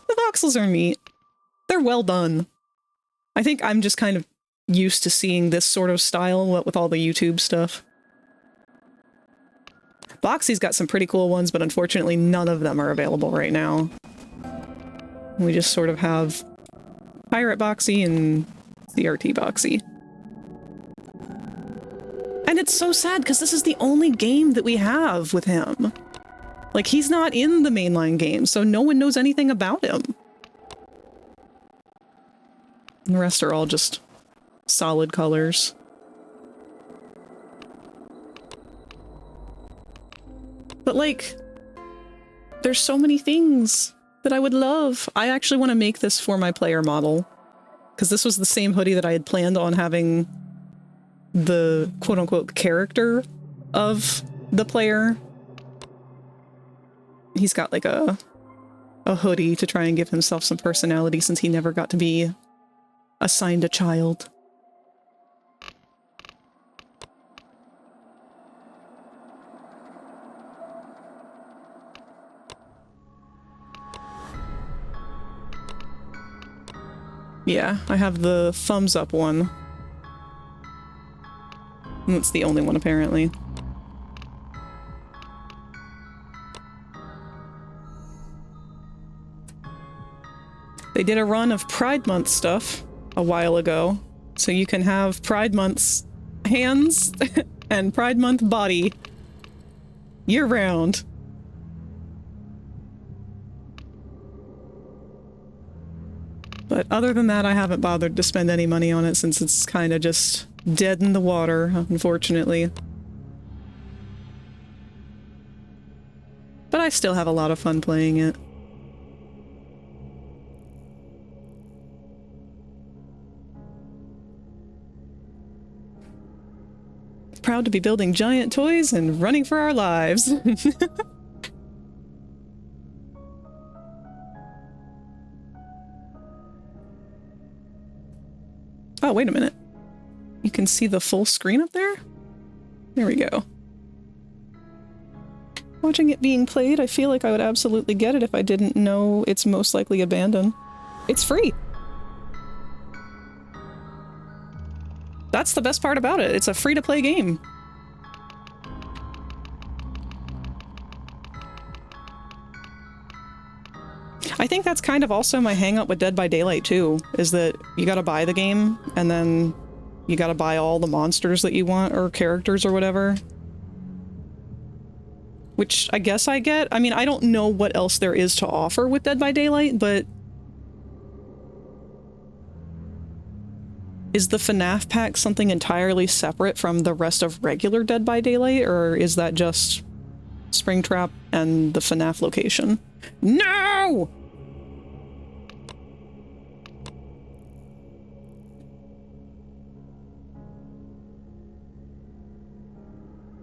A: The voxels are neat. They're well done. I think I'm just kind of used to seeing this sort of style with all the YouTube stuff. Boxy's got some pretty cool ones, but unfortunately none of them are available right now. We just sort of have Pirate Boxy and CRT Boxy. And it's so sad because this is the only game that we have with him. Like, he's not in the mainline game, so no one knows anything about him. And the rest are all just solid colors. But like, there's so many things that I would love. I actually want to make this for my player model, because this was the same hoodie that I had planned on having the quote-unquote character of the player. He's got like a hoodie to try and give himself some personality since he never got to be assigned a child. Yeah, I have the thumbs up one. And that's the only one, apparently. They did a run of Pride Month stuff a while ago, so you can have Pride Month's hands and Pride Month body year-round. But other than that, I haven't bothered to spend any money on it since it's kind of just dead in the water, unfortunately. But I still have a lot of fun playing it. Proud to be building giant toys and running for our lives. Oh, wait a minute. You can see the full screen up there? There we go. Watching it being played, I feel like I would absolutely get it if I didn't know it's most likely abandoned. It's free! That's the best part about it. It's a free-to-play game. I think that's kind of also my hang-up with Dead by Daylight too, is that you gotta buy the game, and then you gotta buy all the monsters that you want, or characters or whatever. Which I guess I get. I mean, I don't know what else there is to offer with Dead by Daylight, but Is the FNAF pack something entirely separate from the rest of regular Dead by Daylight, or is that just Springtrap and the FNAF location? No!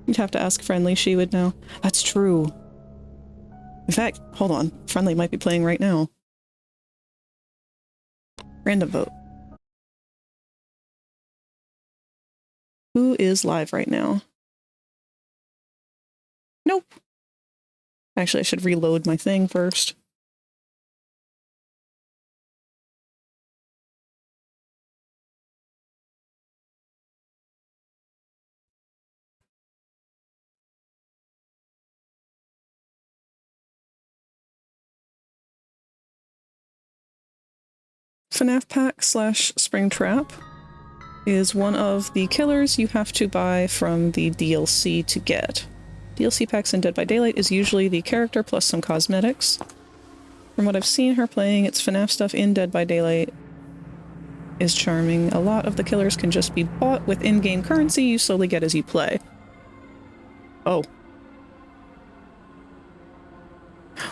A: You'd have to ask Friendly, she would know. That's true. In fact, hold on. Friendly might be playing right now. Random vote. Who is live right now? Nope. Actually, I should reload my thing first. FNAF pack / Springtrap is one of the killers you have to buy from the DLC to get. DLC packs in Dead by Daylight is usually the character plus some cosmetics. From what I've seen her playing, it's FNAF stuff in Dead by Daylight is charming. A lot of the killers can just be bought with in-game currency you slowly get as you play. Oh.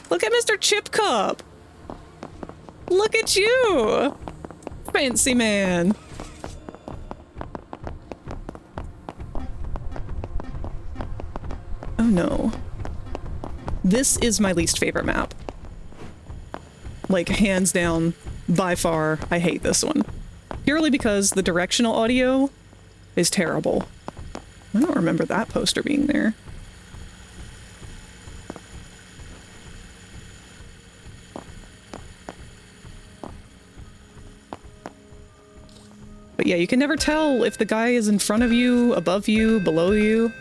A: Look at Mr. Chip Cup! Look at you! Fancy man! Oh no. This is my least favorite map. Like, hands down, by far, I hate this one. Purely because the directional audio is terrible. I don't remember that poster being there. But yeah, you can never tell if the guy is in front of you, above you, below you.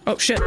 A: Oh shit.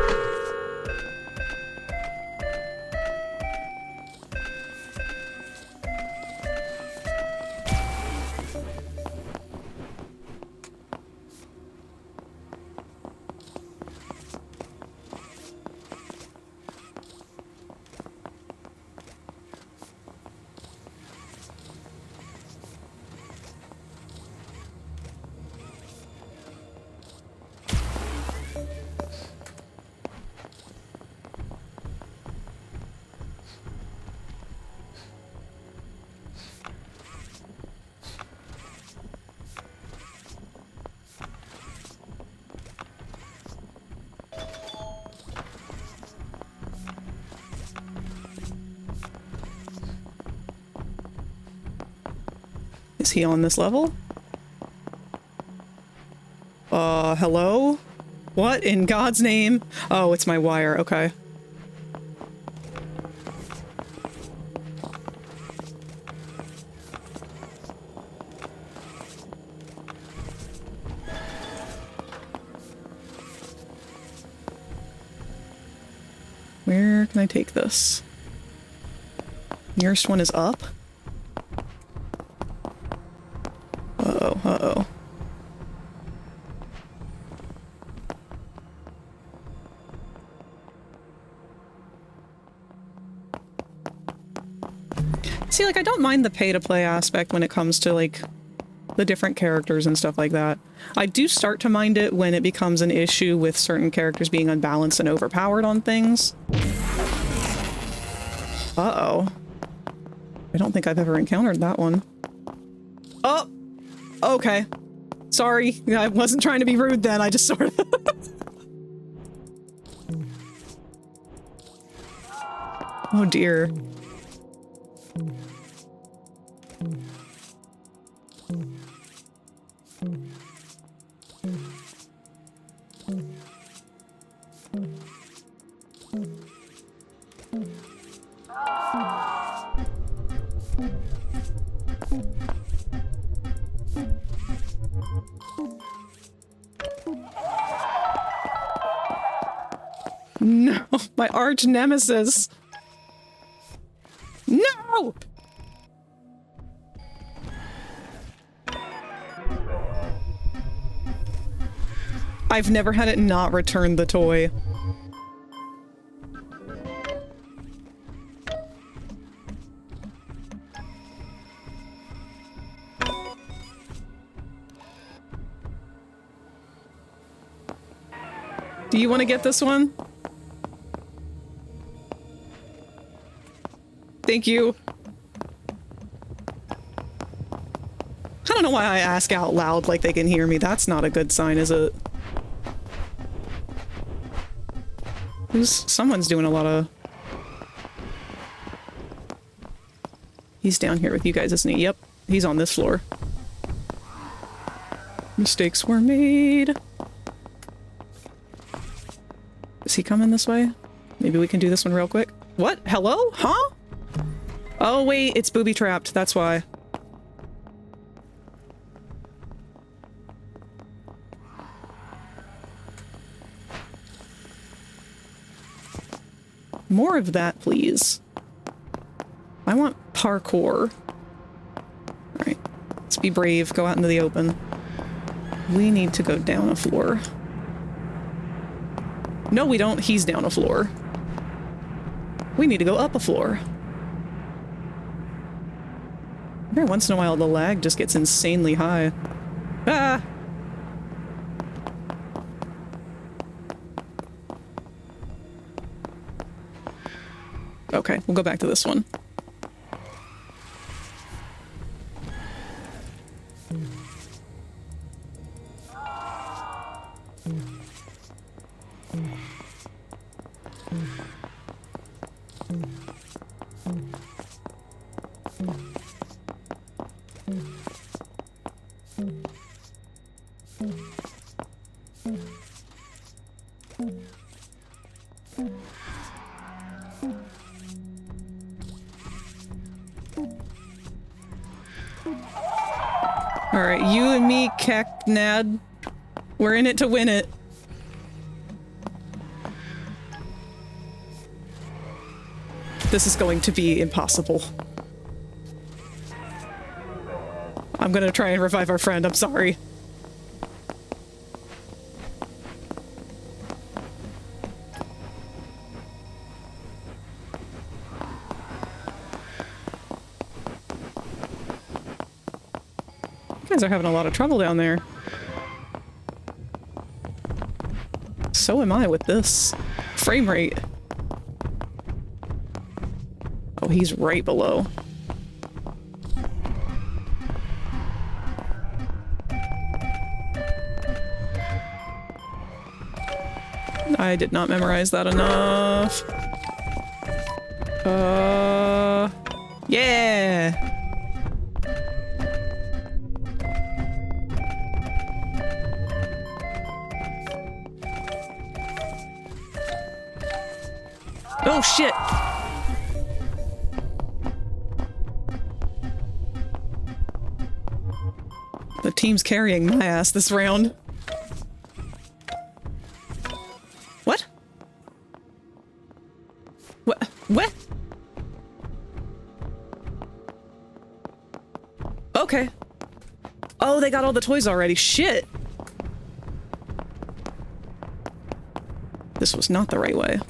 A: Is he on this level? Hello? What in God's name? Oh, it's my wire, okay. Where can I take this? Nearest one is up? Uh-oh, uh-oh. See, like, I don't mind the pay-to-play aspect when it comes to, like, the different characters and stuff like that. I do start to mind it when it becomes an issue with certain characters being unbalanced and overpowered on things. Uh-oh. I don't think I've ever encountered that one. Oh! Okay. Sorry, I wasn't trying to be rude then, I just sort of... Oh dear. No, my arch nemesis. No! I've never had it not return the toy. Do you want to get this one? Thank you. I don't know why I ask out loud like they can hear me. That's not a good sign, is it? Someone's doing a lot of... He's down here with you guys, isn't he? Yep, he's on this floor. Mistakes were made. Is he coming this way? Maybe we can do this one real quick. What? Hello? Huh? Oh wait, it's booby trapped, that's why. More of that, please. I want parkour. Alright, let's be brave, go out into the open. We need to go down a floor. No, we don't. He's down a floor. We need to go up a floor. Every once in a while, the lag just gets insanely high. Ah! Okay, we'll go back to this one. Alright, you and me, Cacnad. We're in it to win it. This is going to be impossible. I'm gonna try and revive our friend, I'm sorry. You guys are having a lot of trouble down there. So am I with this frame rate. Oh, he's right below. I did not memorize that enough. Yeah! Oh shit! The team's carrying my ass this round. What? What? What? Okay. Oh, they got all the toys already. Shit! This was not the right way.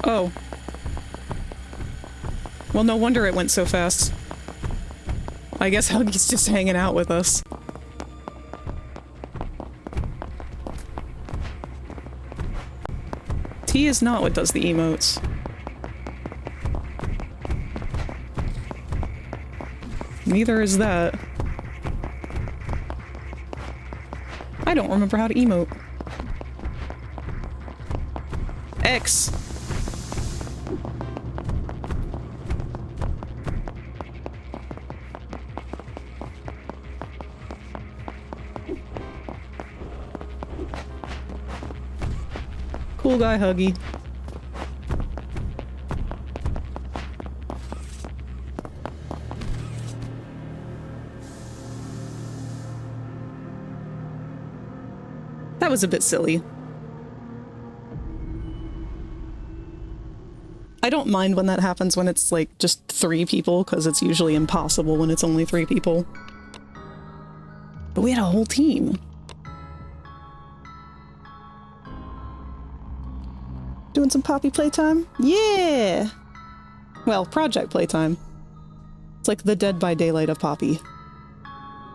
A: Oh. Well, no wonder it went so fast. I guess Huggy's just hanging out with us. T is not what does the emotes. Neither is that. I don't remember how to emote. X. Cool guy huggy. That was a bit silly. I don't mind when that happens when it's like just 3 people, because it's usually impossible when it's only 3 people. But we had a whole team. Doing some Poppy playtime? Yeah! Well, project playtime. It's like the Dead by Daylight of Poppy.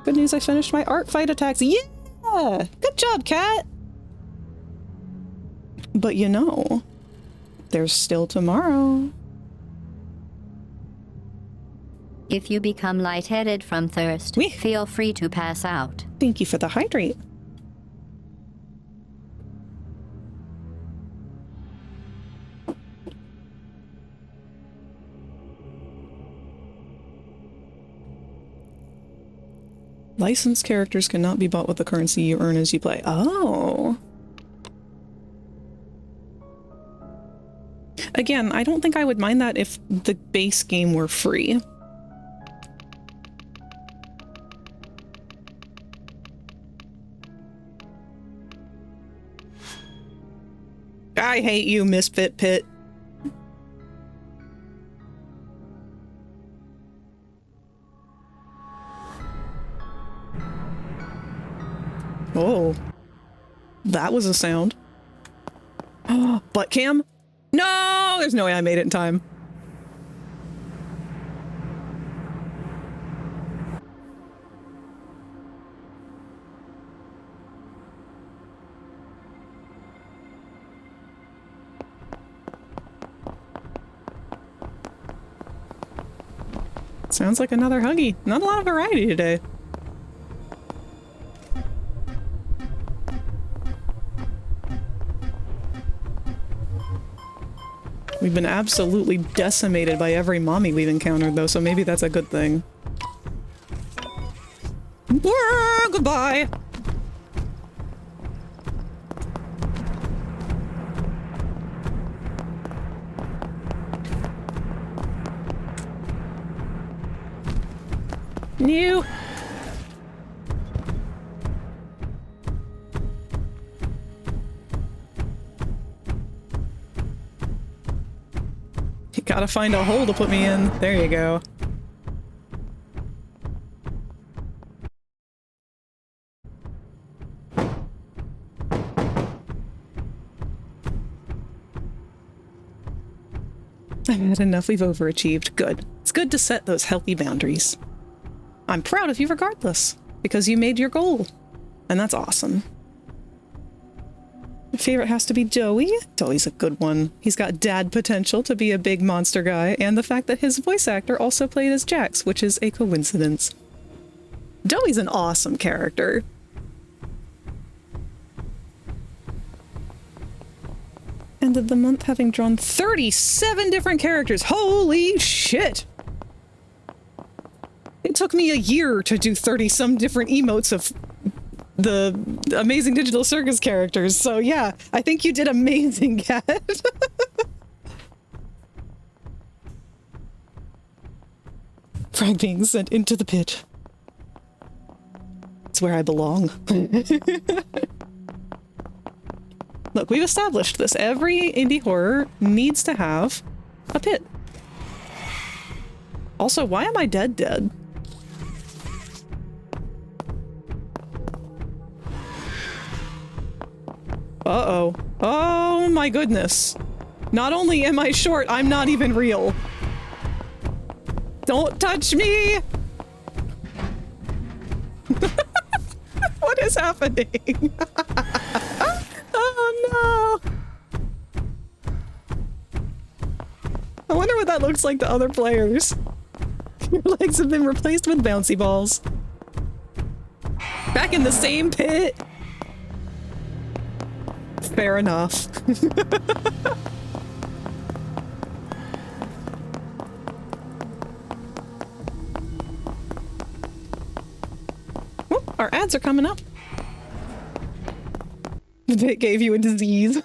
A: Good news, I finished my art fight attacks. Yeah! Good job, Cat! But you know, there's still tomorrow.
B: If you become lightheaded from thirst,
A: Oui.
B: feel free to pass out.
A: Thank you for the hydrate. Licensed characters cannot be bought with the currency you earn as you play. Oh. Again, I don't think I would mind that if the base game were free. I hate you, Misfit Pit. Oh. That was a sound. Butt cam? No! There's no way I made it in time. Sounds like another Huggy. Not a lot of variety today. We've been absolutely decimated by every mommy we've encountered, though, so maybe that's a good thing. Goodbye! New! You gotta find a hole to put me in. There you go. I've had enough. We've overachieved. Good. It's good to set those healthy boundaries. I'm proud of you regardless, because you made your goal. And that's awesome. My favorite has to be Joey. Joey's a good one. He's got dad potential to be a big monster guy, and the fact that his voice actor also played as Jax, which is a coincidence. Joey's an awesome character. Ended the month having drawn 37 different characters. Holy shit! It took me a year to do 30-some different emotes of the Amazing Digital Circus characters, so yeah, I think you did amazing, Cat. Frag being sent into the pit. It's where I belong. Look, we've established this. Every indie horror needs to have a pit. Also, why am I dead? Uh-oh. Oh my goodness. Not only am I short, I'm not even real. Don't touch me! What is happening? Oh no! I wonder what that looks like to other players. Your legs have been replaced with bouncy balls. Back in the same pit! Fair enough. Oh, our ads are coming up. The pit gave you a disease.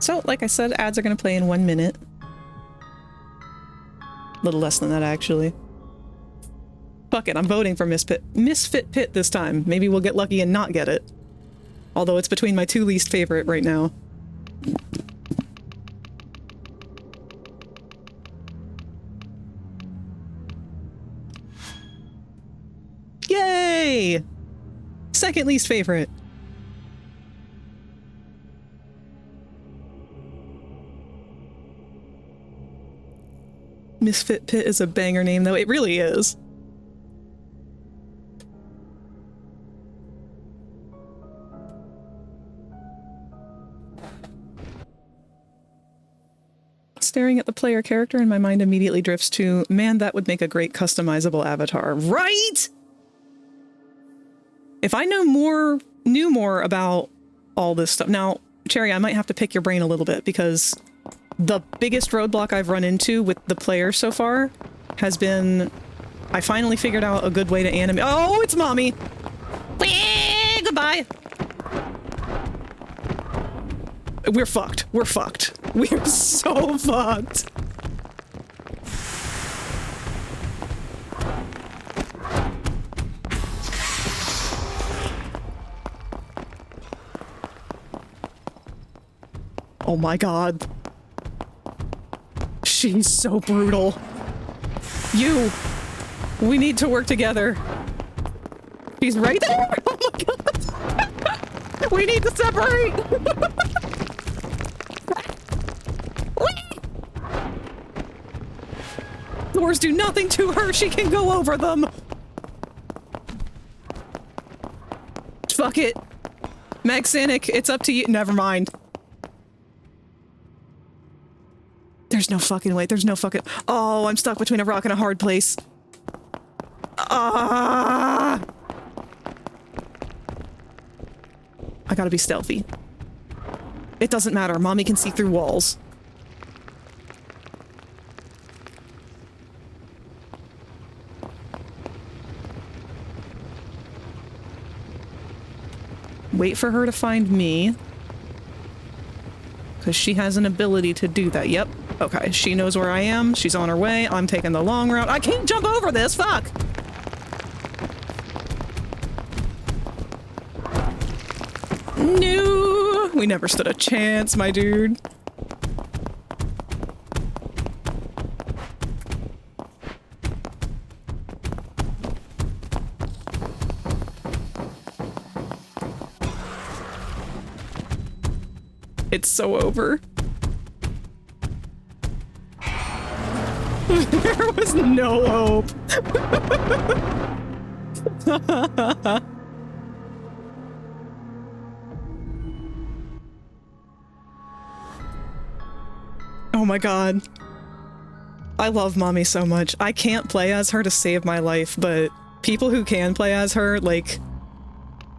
A: So, like I said, ads are going to play in 1 minute. A little less than that, actually. Fuck it, I'm voting for Misfit Pit this time. Maybe we'll get lucky and not get it. Although it's between my 2 least favorite right now. Yay! Second least favorite. Misfit Pit is a banger name, though. It really is. Staring at the player character, and my mind immediately drifts to, man, that would make a great customizable avatar. Right? If I knew more about all this stuff. Now, Cherry, I might have to pick your brain a little bit, because the biggest roadblock I've run into with the player so far has been, I finally figured out a good way to animate. Oh, it's mommy! Goodbye! We're fucked. We're fucked. We're so fucked. Oh my god. She's so brutal. We need to work together. She's right there! Oh my god! We need to separate! Doors do nothing to her, she can go over them! Fuck it. Maxanic, it's up to you. Never mind. There's no fucking way. There's no fucking... Oh, I'm stuck between a rock and a hard place. Ah! I gotta be stealthy. It doesn't matter. Mommy can see through walls. Wait for her to find me. Because she has an ability to do that. Yep. Okay, she knows where I am. She's on her way. I'm taking the long route. I can't jump over this! Fuck! No! We never stood a chance, my dude. It's so over. There was no hope. Oh my god. I love Mommy so much. I can't play as her to save my life, but people who can play as her, like...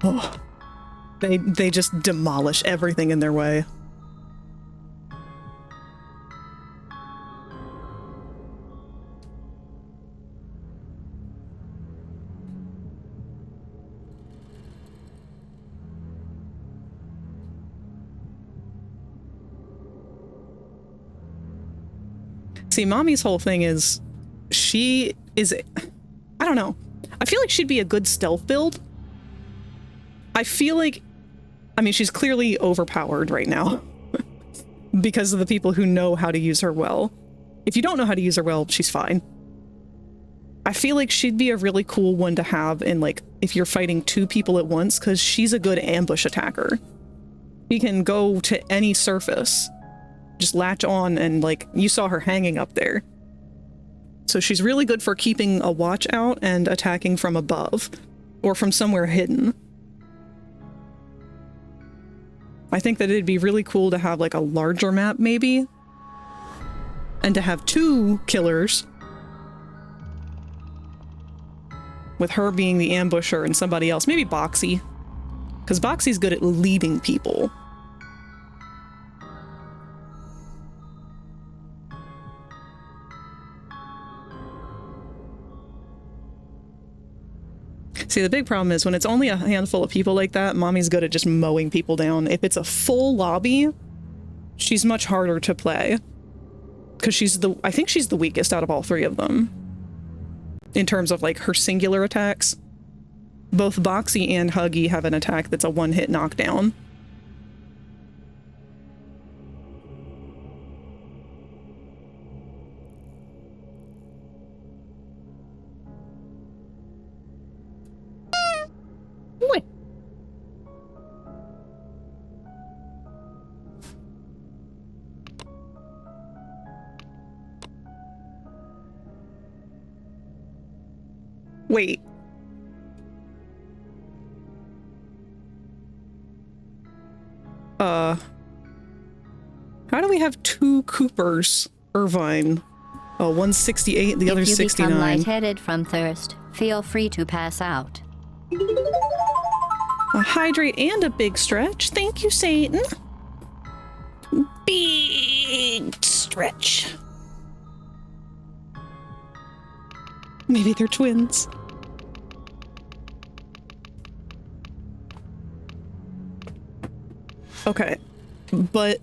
A: Oh, they just demolish everything in their way. See, Mommy's whole thing is, she is, I don't know. I feel like she'd be a good stealth build. I feel like, I mean, she's clearly overpowered right now because of the people who know how to use her well. If you don't know how to use her well, she's fine. I feel like she'd be a really cool one to have in, like, if you're fighting 2 people at once, because she's a good ambush attacker. She can go to any surface. Just latch on and, like, you saw her hanging up there. So she's really good for keeping a watch out and attacking from above or from somewhere hidden. I think that it'd be really cool to have, like, a larger map, maybe, and to have 2 killers, with her being the ambusher and somebody else, maybe Boxy, because Boxy's good at leading people. See, the big problem is when it's only a handful of people like that, Mommy's good at just mowing people down. If it's a full lobby, she's much harder to play. Because I think she's the weakest out of all three of them. In terms of like her singular attacks. Both Boxy and Huggy have an attack that's a one-hit knockdown. Wait. Wait. How do we have two Coopers? Irvine. Oh, one's 68, the other's 69.
B: If you become lightheaded from thirst, feel free to pass out.
A: A hydrate and a big stretch. Thank you, Satan. Big stretch. Maybe they're twins. Okay, but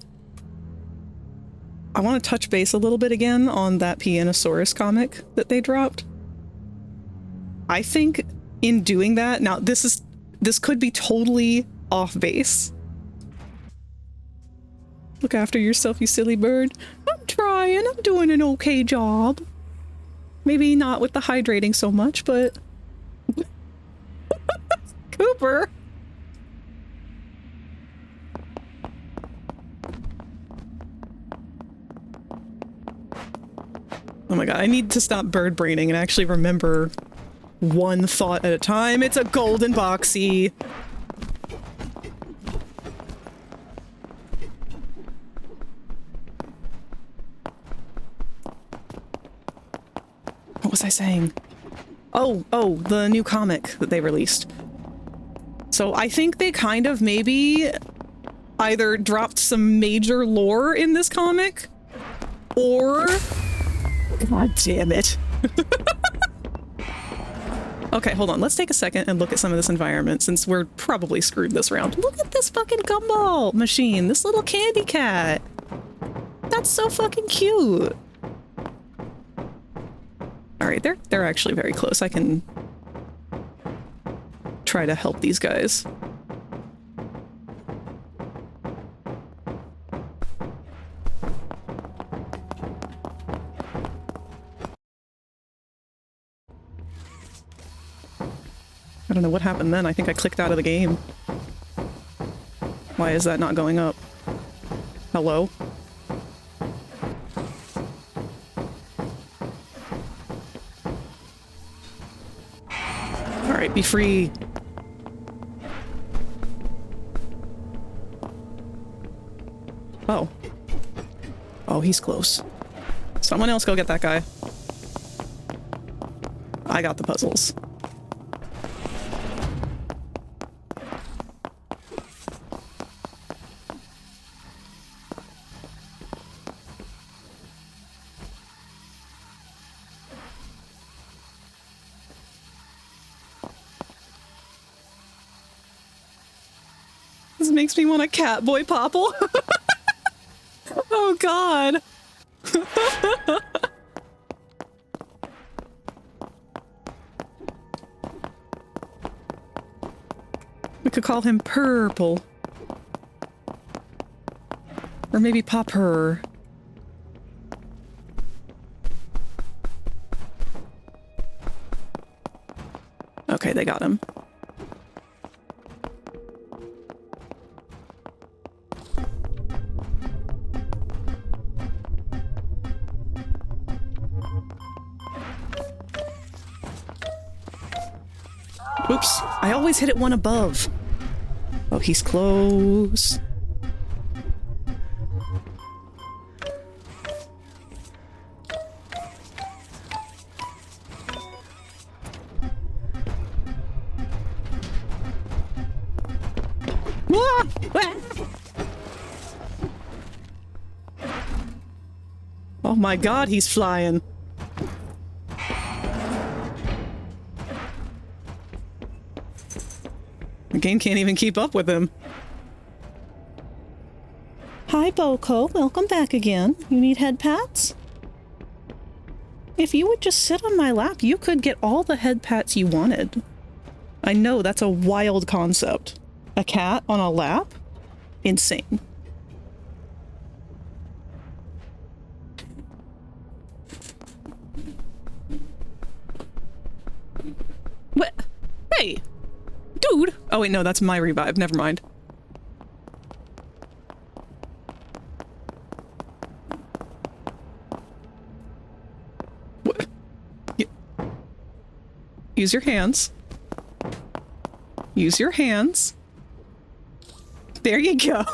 A: I want to touch base a little bit again on that Pianosaurus comic that they dropped. I think in doing that, now this could be totally off base. Look after yourself, you silly bird. I'm trying, I'm doing an okay job. Maybe not with the hydrating so much, but... Cooper! Oh my god, I need to stop bird braining and actually remember one thought at a time. It's a golden Boxy! What was I saying? Oh, the new comic that they released. So I think they kind of maybe either dropped some major lore in this comic, or... God damn it. Okay, hold on. Let's take a second and look at some of this environment since we're probably screwed this round. Look at this fucking gumball machine. This little candy cat. That's so fucking cute. Alright, they're actually very close. I can try to help these guys. I don't know what happened then. I think I clicked out of the game. Why is that not going up? Hello? Alright, be free. Oh. Oh, he's close. Someone else go get that guy. I got the puzzles. This makes me want a Catboy Popple. Oh god. We could call him Purple. Or maybe Popper. Okay, they got him. Oops, I always hit it one above. Oh, he's close. Ah! Ah! Oh my god, he's flying. The game can't even keep up with him. Hi, Boko, welcome back again. You need head pats? If you would just sit on my lap, you could get all the head pats you wanted. I know, that's a wild concept. A cat on a lap? Insane. What? Hey! Dude! Oh wait, no, that's my revive. Never mind. What? Use your hands. Use your hands. There you go.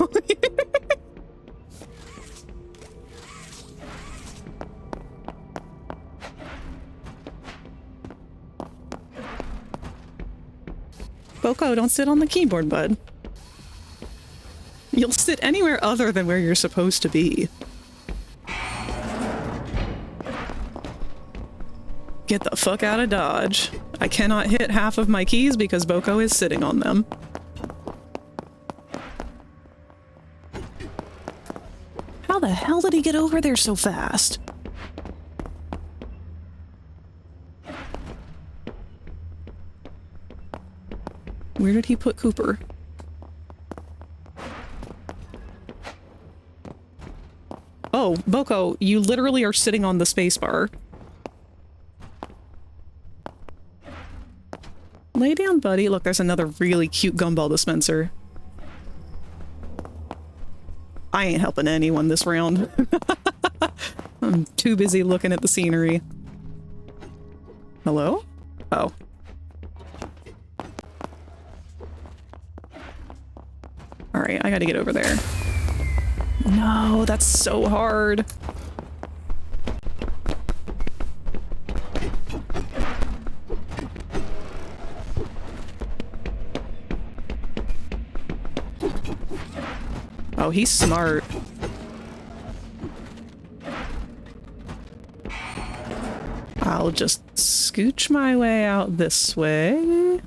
A: Boko, don't sit on the keyboard, bud. You'll sit anywhere other than where you're supposed to be. Get the fuck out of Dodge. I cannot hit half of my keys because Boko is sitting on them. How the hell did he get over there so fast? Where did he put Cooper? Oh, Boko, you literally are sitting on the spacebar. Lay down, buddy. Look, there's another really cute gumball dispenser. I ain't helping anyone this round. I'm too busy looking at the scenery. Hello? Oh. Alright, I gotta get over there. No, that's so hard. Oh, he's smart. I'll just scooch my way out this way.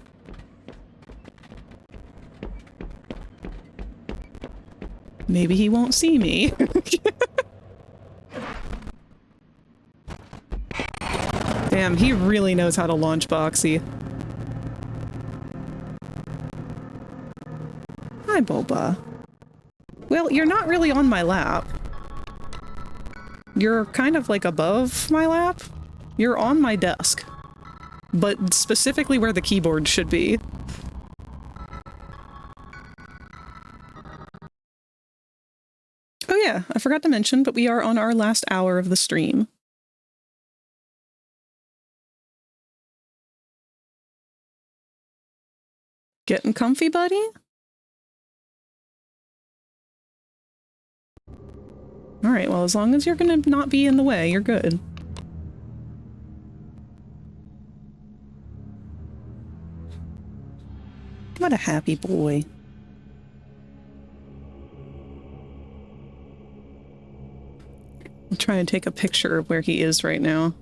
A: Maybe he won't see me. Damn, he really knows how to launch Boxy. Hi, Boba. Well, you're not really on my lap. You're kind of like above my lap. You're on my desk. But specifically where the keyboard should be. Oh yeah, I forgot to mention, but we are on our last hour of the stream. Getting comfy, buddy? Alright, well, as long as you're gonna not be in the way, you're good. What a happy boy. I'll try and take a picture of where he is right now.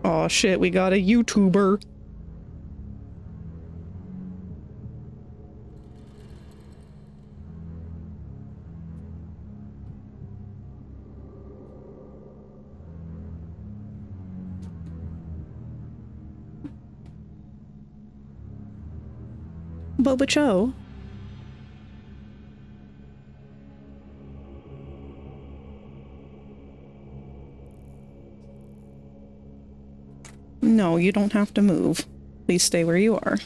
A: Aw, shit, we got a YouTuber. Boba Cho. No, you don't have to move. Please stay where you are.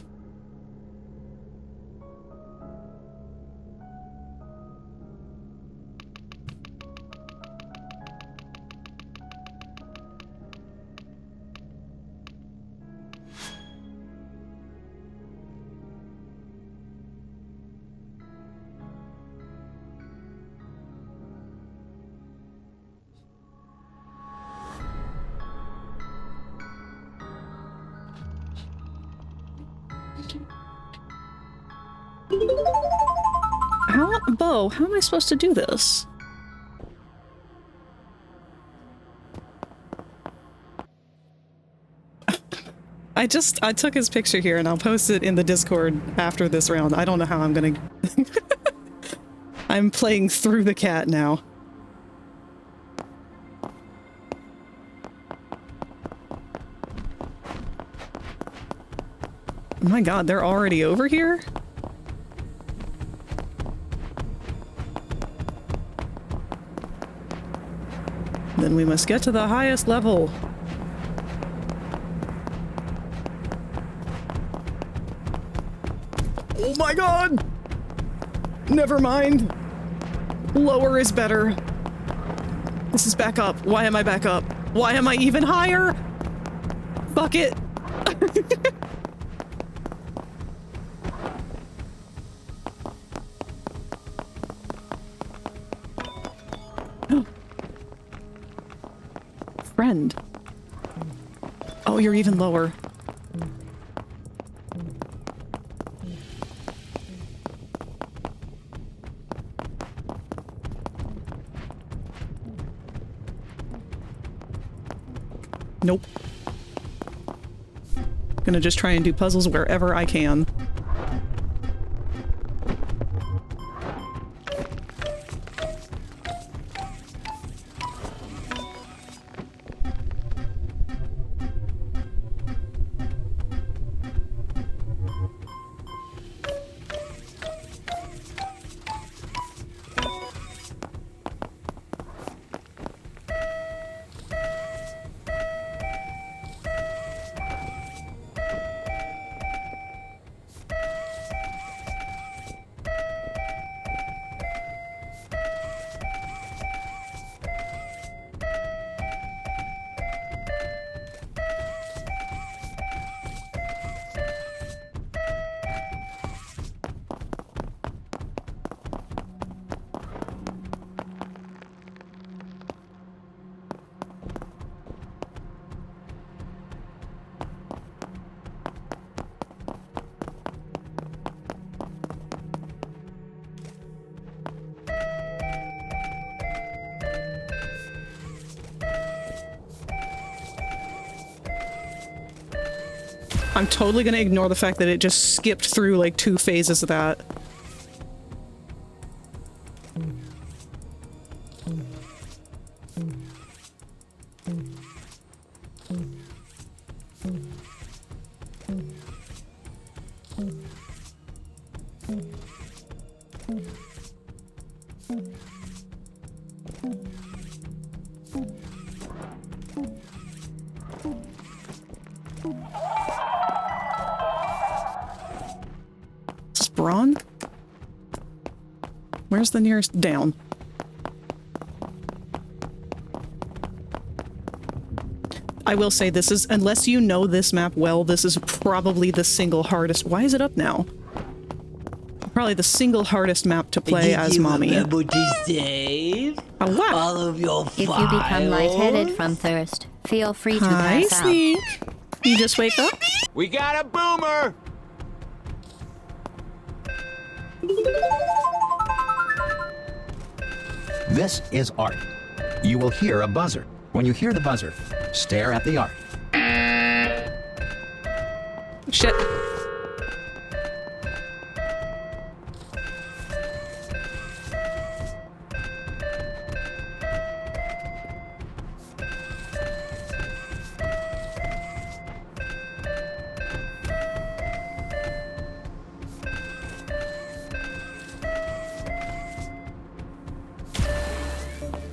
A: How am I supposed to do this? I took his picture here and I'll post it in the Discord after this round. I don't know how I'm gonna... I'm playing through the cat now. My god, they're already over here? Then we must get to the highest level. Oh my god! Never mind. Lower is better. This is back up. Why am I back up? Why am I even higher? Fuck it. Friend. Oh, you're even lower. Nope. Gonna just try and do puzzles wherever I can. I'm totally gonna ignore the fact that it just skipped through like 2 phases of that. Where's the nearest down? I will say this is, unless you know this map well, this is probably the single hardest. Why is it up now? Probably the single hardest map to play as Mommy.
D: Remember to save all of your files?
B: If you become lightheaded from thirst, feel free to
A: Hi,
B: pass
A: Sneak.
B: out.
A: You just wake up?
E: We got a boomer!
G: This is art. You will hear a buzzer. When you hear the buzzer, stare at the art.
A: Shit.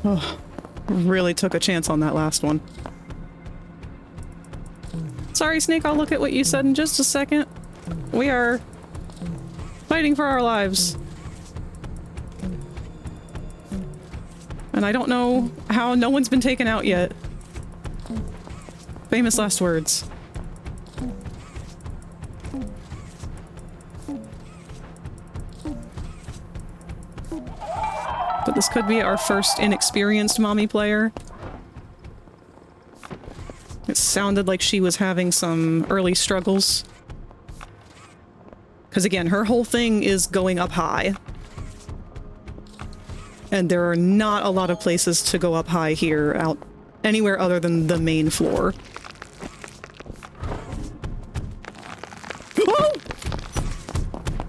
A: Oh, really took a chance on that last one. Sorry, Snake, I'll look at what you said in just a second. We are fighting for our lives. And I don't know how no one's been taken out yet. Famous last words. But this could be our first inexperienced Mommy player. It sounded like she was having some early struggles. Because again, her whole thing is going up high. And there are not a lot of places to go up high here, out anywhere other than the main floor. Oh!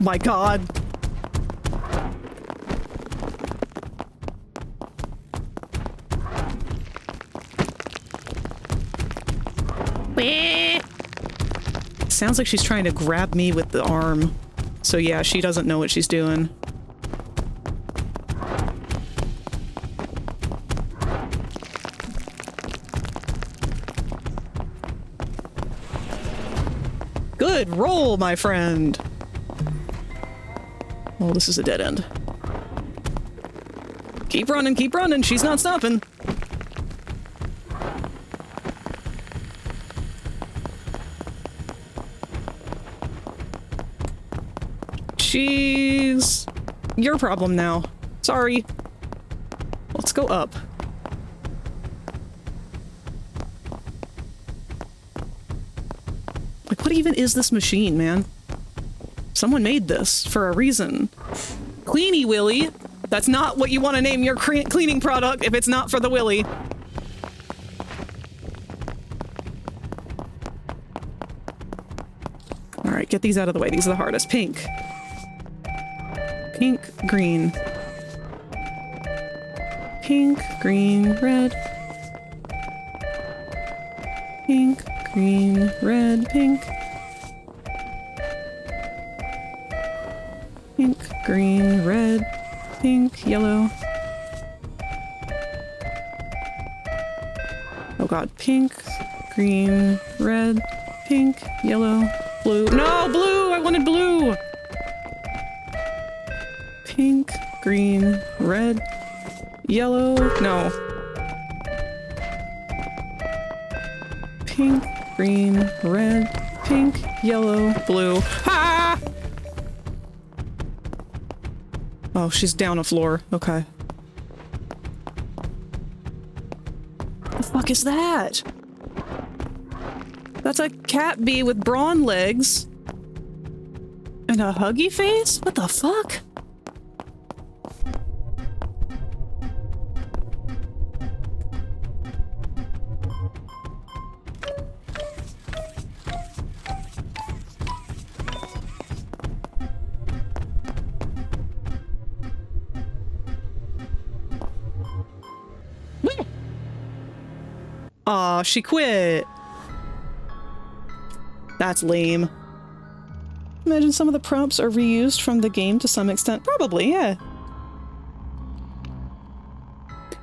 A: My god. Sounds like she's trying to grab me with the arm. So yeah, she doesn't know what she's doing. Good roll, my friend. Oh, this is a dead end. Keep running, she's not stopping. She's your problem now. Sorry. Let's go up. Like, what even is this machine, man? Someone made this for a reason. Cleanie Willy. That's not what you want to name your cleaning product if it's not for the Willy. Alright, get these out of the way. These are the hardest. Pink. Pink, green. Pink, green, red. Pink, green, red, pink. Pink, green, red, pink, yellow. Oh god, pink, green, red, pink, yellow, blue. No, blue! I wanted blue! Pink, green, red, yellow, no. Pink, green, red, pink, yellow, blue. Ah! Oh, she's down a floor. Okay. The fuck is that? That's a cat bee with brawn legs. And a huggy face? What the fuck? Aw, she quit. That's lame. Imagine some of the prompts are reused from the game to some extent. Probably, yeah.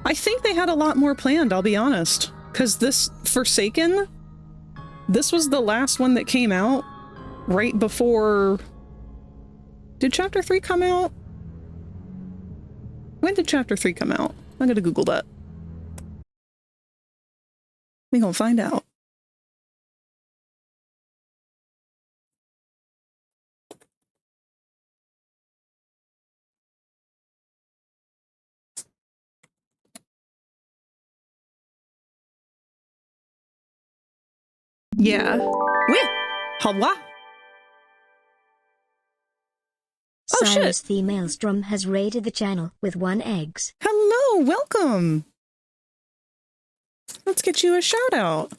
A: I think they had a lot more planned, I'll be honest. Because this Forsaken, this was the last one that came out right before... Did Chapter 3 come out? When did Chapter 3 come out? I'm gonna Google that. We gonna find out. Yeah. Wait. Hawa. Oh
C: Cyrus
A: shit.
C: the Maelstrom has raided the channel with 1 eggs.
A: Hello, welcome. Let's get you a shout out.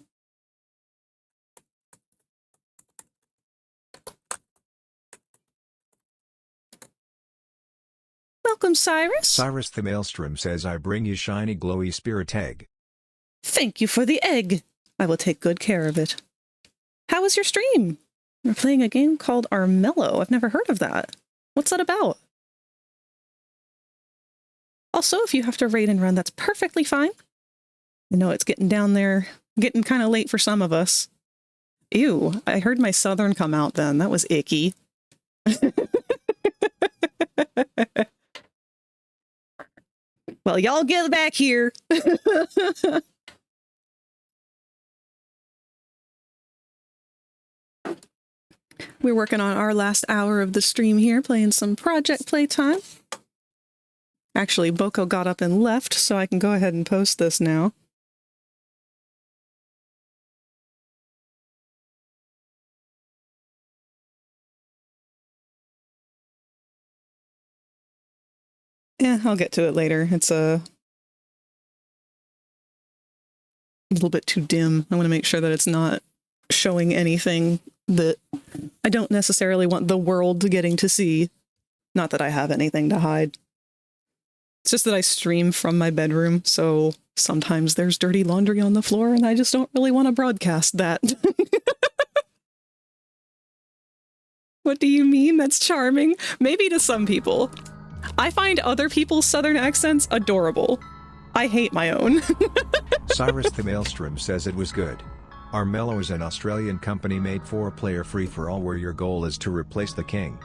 A: Welcome, Cyrus.
H: Cyrus the Maelstrom says I bring you shiny glowy spirit egg.
A: Thank you for the egg. I will take good care of it. How was your stream? We're playing a game called Armello. I've never heard of that. What's that about? Also, if you have to raid and run, that's perfectly fine. I know it's getting down there, getting kind of late for some of us. Ew, I heard my southern come out then. That was icky. Well, y'all get back here. We're working on our last hour of the stream here, playing some Project Playtime. Actually, Boko got up and left, so I can go ahead and post this now. I'll get to it later. It's a little bit too dim. I want to make sure that it's not showing anything that I don't necessarily want the world getting to see. Not that I have anything to hide. It's just that I stream from my bedroom, so sometimes there's dirty laundry on the floor, and I just don't really want to broadcast that. What do you mean? That's charming. Maybe to some people. I find other people's southern accents adorable. I hate my own.
H: Cyrus the Maelstrom says it was good. Armello is an Australian company made 4-player free-for-all where your goal is to replace the king.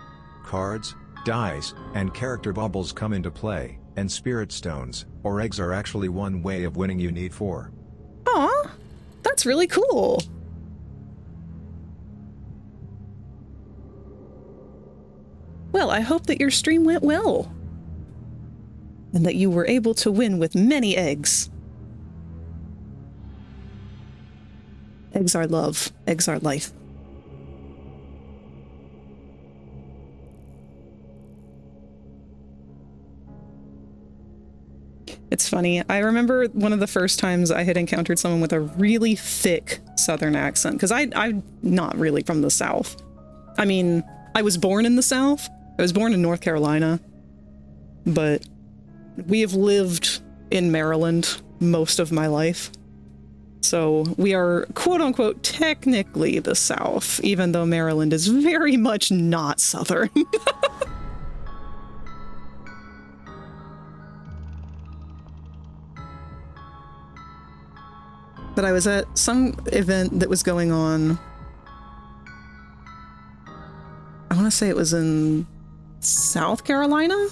H: Cards, dice, and character bubbles come into play, and spirit stones, or eggs are actually one way of winning. You need 4.
A: Aw, that's really cool. Well, I hope that your stream went well. And that you were able to win with many eggs. Eggs are love. Eggs are life. It's funny. I remember one of the first times I had encountered someone with a really thick southern accent, because I'm not really from the South. I mean, I was born in the South. I was born in North Carolina, but we have lived in Maryland most of my life. So we are quote-unquote technically the South, even though Maryland is very much not Southern. But I was at some event that was going on. I want to say it was in South Carolina?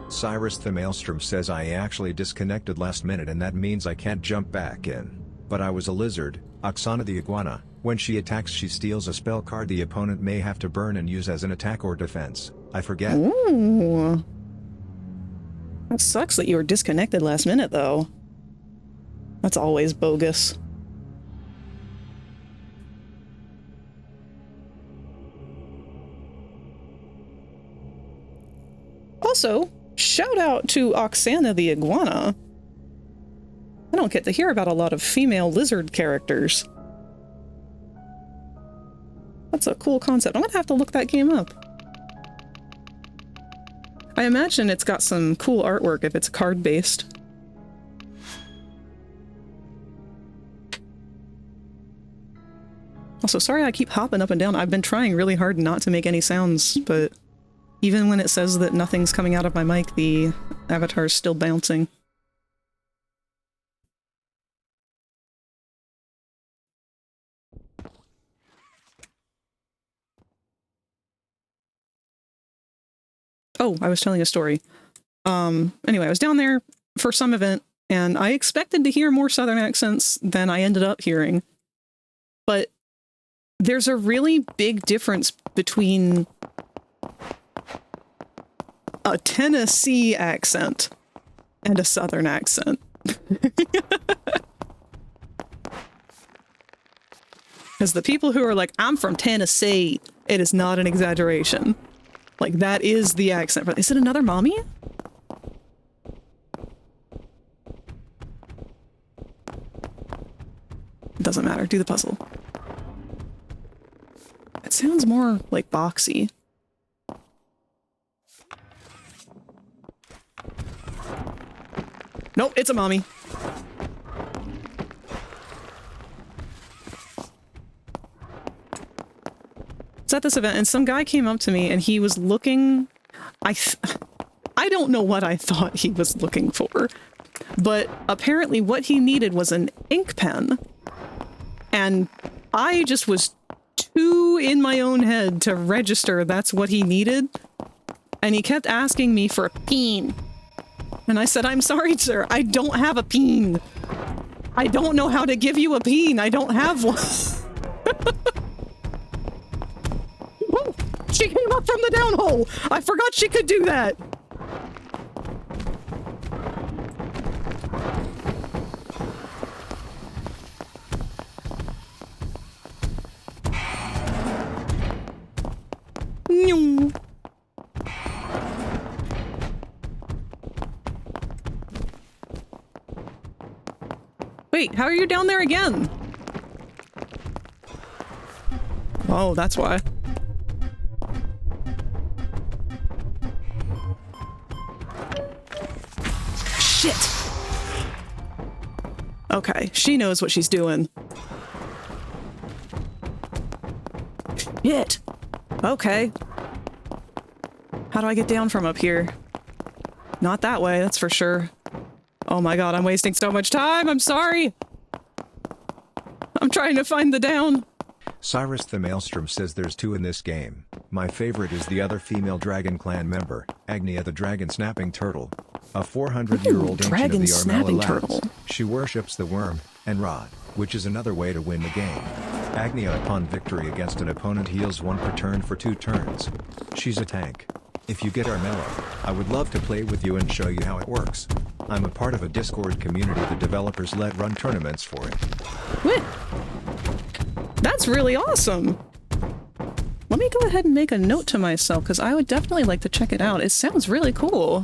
H: Cyrus the Maelstrom says I actually disconnected last minute and that means I can't jump back in. But I was a lizard, Oksana the iguana. When she attacks she steals a spell card the opponent may have to burn and use as an attack or defense. I forget.
A: Ooh. That sucks that you were disconnected last minute, though. That's always bogus. Also, shout out to Oksana the iguana. I don't get to hear about a lot of female lizard characters. That's a cool concept. I'm gonna have to look that game up. I imagine it's got some cool artwork if it's card-based. Also, sorry I keep hopping up and down. I've been trying really hard not to make any sounds, but even when it says that nothing's coming out of my mic, the avatar's still bouncing. Oh, I was telling a story. Anyway, I was down there for some event, and I expected to hear more Southern accents than I ended up hearing. But there's a really big difference between a Tennessee accent and a Southern accent. Because the people who are like, I'm from Tennessee, it is not an exaggeration. Like, that is the accent. Is it another mommy? It doesn't matter. Do the puzzle. It sounds more like boxy. Nope, it's a mommy. It's at this event, and some guy came up to me, and he was looking... I don't know what I thought he was looking for, but apparently what he needed was an ink pen. And I just was too in my own head to register that's what he needed. And he kept asking me for a peen. And I said, I'm sorry, sir, I don't have a peen. I don't know how to give you a peen. I don't have one. Whoa, she came up from the downhole. I forgot she could do that. Wait, how are you down there again? Oh, that's why. Shit! Okay, she knows what she's doing. Shit! Okay. How do I get down from up here? Not that way, that's for sure. Oh my god, I'm wasting so much time! I'm sorry! I'm trying to find the down.
H: Cyrus the Maelstrom says there's two in this game. My favorite is the other female Dragon Clan member, Agnia the Dragon Snapping Turtle. A 400-year-old ancient of
A: Dragon
H: the
A: Snapping
H: Armella
A: Turtle.
H: lands. She worships the worm and rod, which is another way to win the game. Agnia upon victory against an opponent heals 1 per turn for 2 turns. She's a tank. If you get Armella, I would love to play with you and show you how it works. I'm a part of a Discord community the developers let run tournaments for it.
A: What? That's really awesome! Let me go ahead and make a note to myself, because I would definitely like to check it out. It sounds really cool.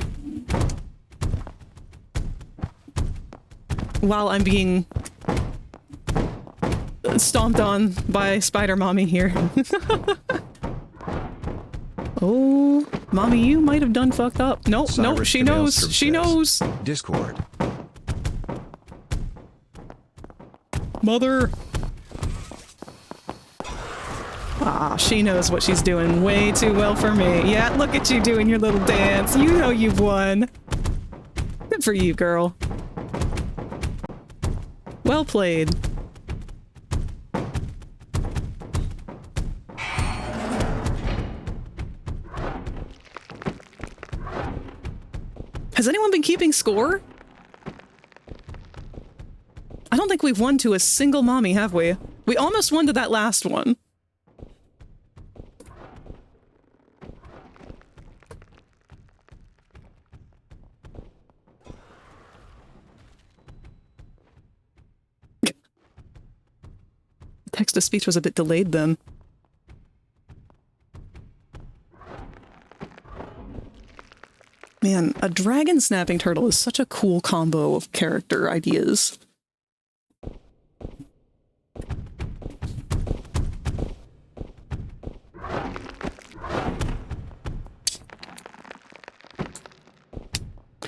A: While I'm being stomped on by Spider Mommy here. Oh, Mommy, you might have done fucked up. Nope, nope, she knows. She knows.
H: Discord.
A: Mother. Ah, she knows what she's doing way too well for me. Yeah, look at you doing your little dance. You know you've won. Good for you, girl. Well played. Has anyone been keeping score? I don't think we've won to a single mommy, have we? We almost won to that last one. Text-to-speech was a bit delayed then. Man, a dragon snapping turtle is such a cool combo of character ideas.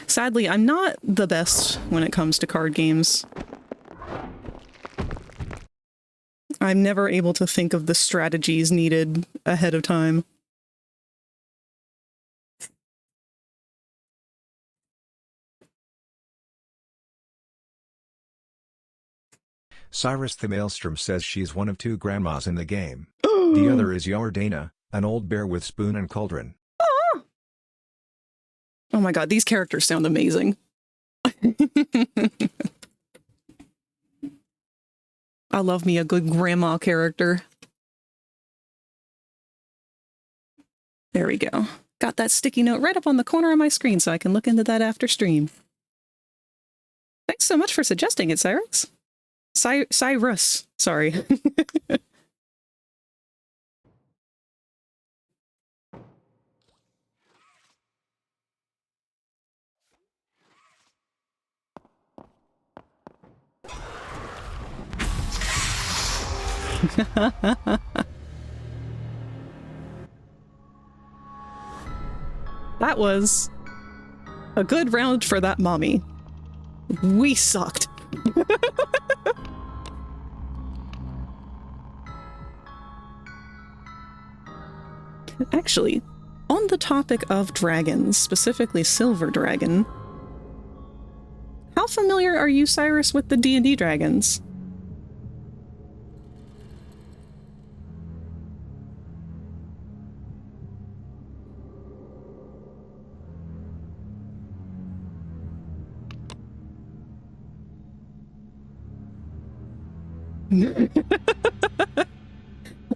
A: Sadly, I'm not the best when it comes to card games. I'm never able to think of the strategies needed ahead of time.
H: Cyrus the Maelstrom says she's one of 2 grandmas in the game. The other is Yordana, an old bear with spoon and cauldron.
A: Oh my god, these characters sound amazing. I love me a good grandma character. There we go. Got that sticky note right up on the corner of my screen so I can look into that after stream. Thanks so much for suggesting it, Cyrus. Cyrus, sorry. That was a good round for that mommy. We sucked. Actually, on the topic of dragons, specifically Silver Dragon, how familiar are you, Cyrus, with the D&D dragons?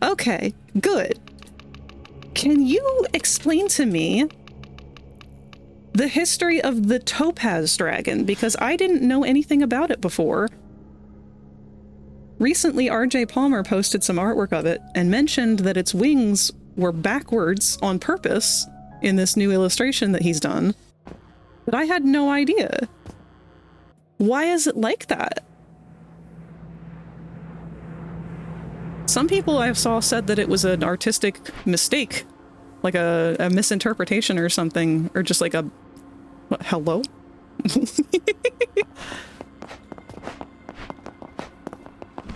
A: Okay, good. Can you explain to me the history of the Topaz Dragon? Because I didn't know anything about it before. Recently, RJ Palmer posted some artwork of it and mentioned that its wings were backwards on purpose in this new illustration that he's done. But I had no idea. Why is it like that? Some people I saw said that it was an artistic mistake, like a misinterpretation or something, or just like a... What, hello?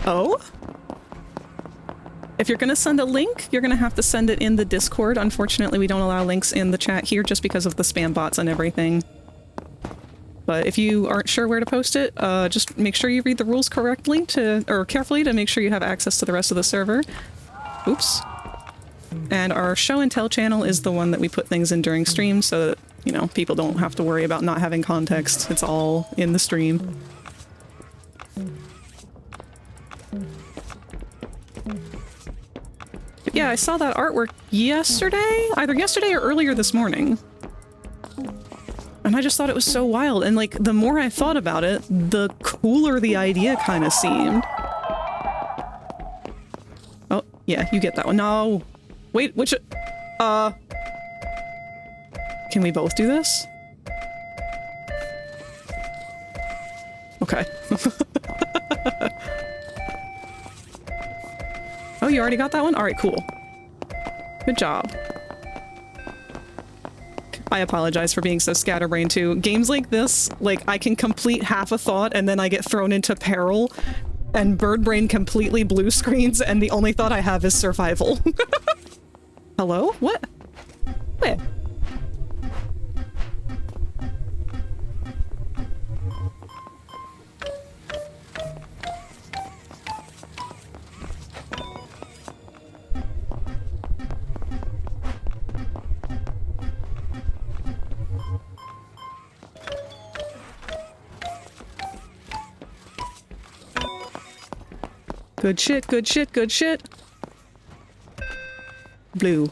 A: Oh? If you're going to send a link, you're going to have to send it in the Discord. Unfortunately, we don't allow links in the chat here just because of the spam bots and everything. But if you aren't sure where to post it, just make sure you read the rules correctly or carefully to make sure you have access to the rest of the server. Oops. And our show and tell channel is the one that we put things in during stream so that, you know, people don't have to worry about not having context. It's all in the stream. But yeah, I saw that artwork yesterday, either yesterday or earlier this morning. And I just thought it was so wild. And like, the more I thought about it, the cooler the idea kind of seemed. Oh, yeah, you get that one. No. Wait, which... Can we both do this? Okay. Oh, you already got that one? Alright, cool. Good job. I apologize for being so scatterbrained too. Games like this, like, I can complete half a thought and then I get thrown into peril and bird brain completely blue screens and the only thought I have is survival. Hello? What? Where? Good shit, good shit, good shit. Blue.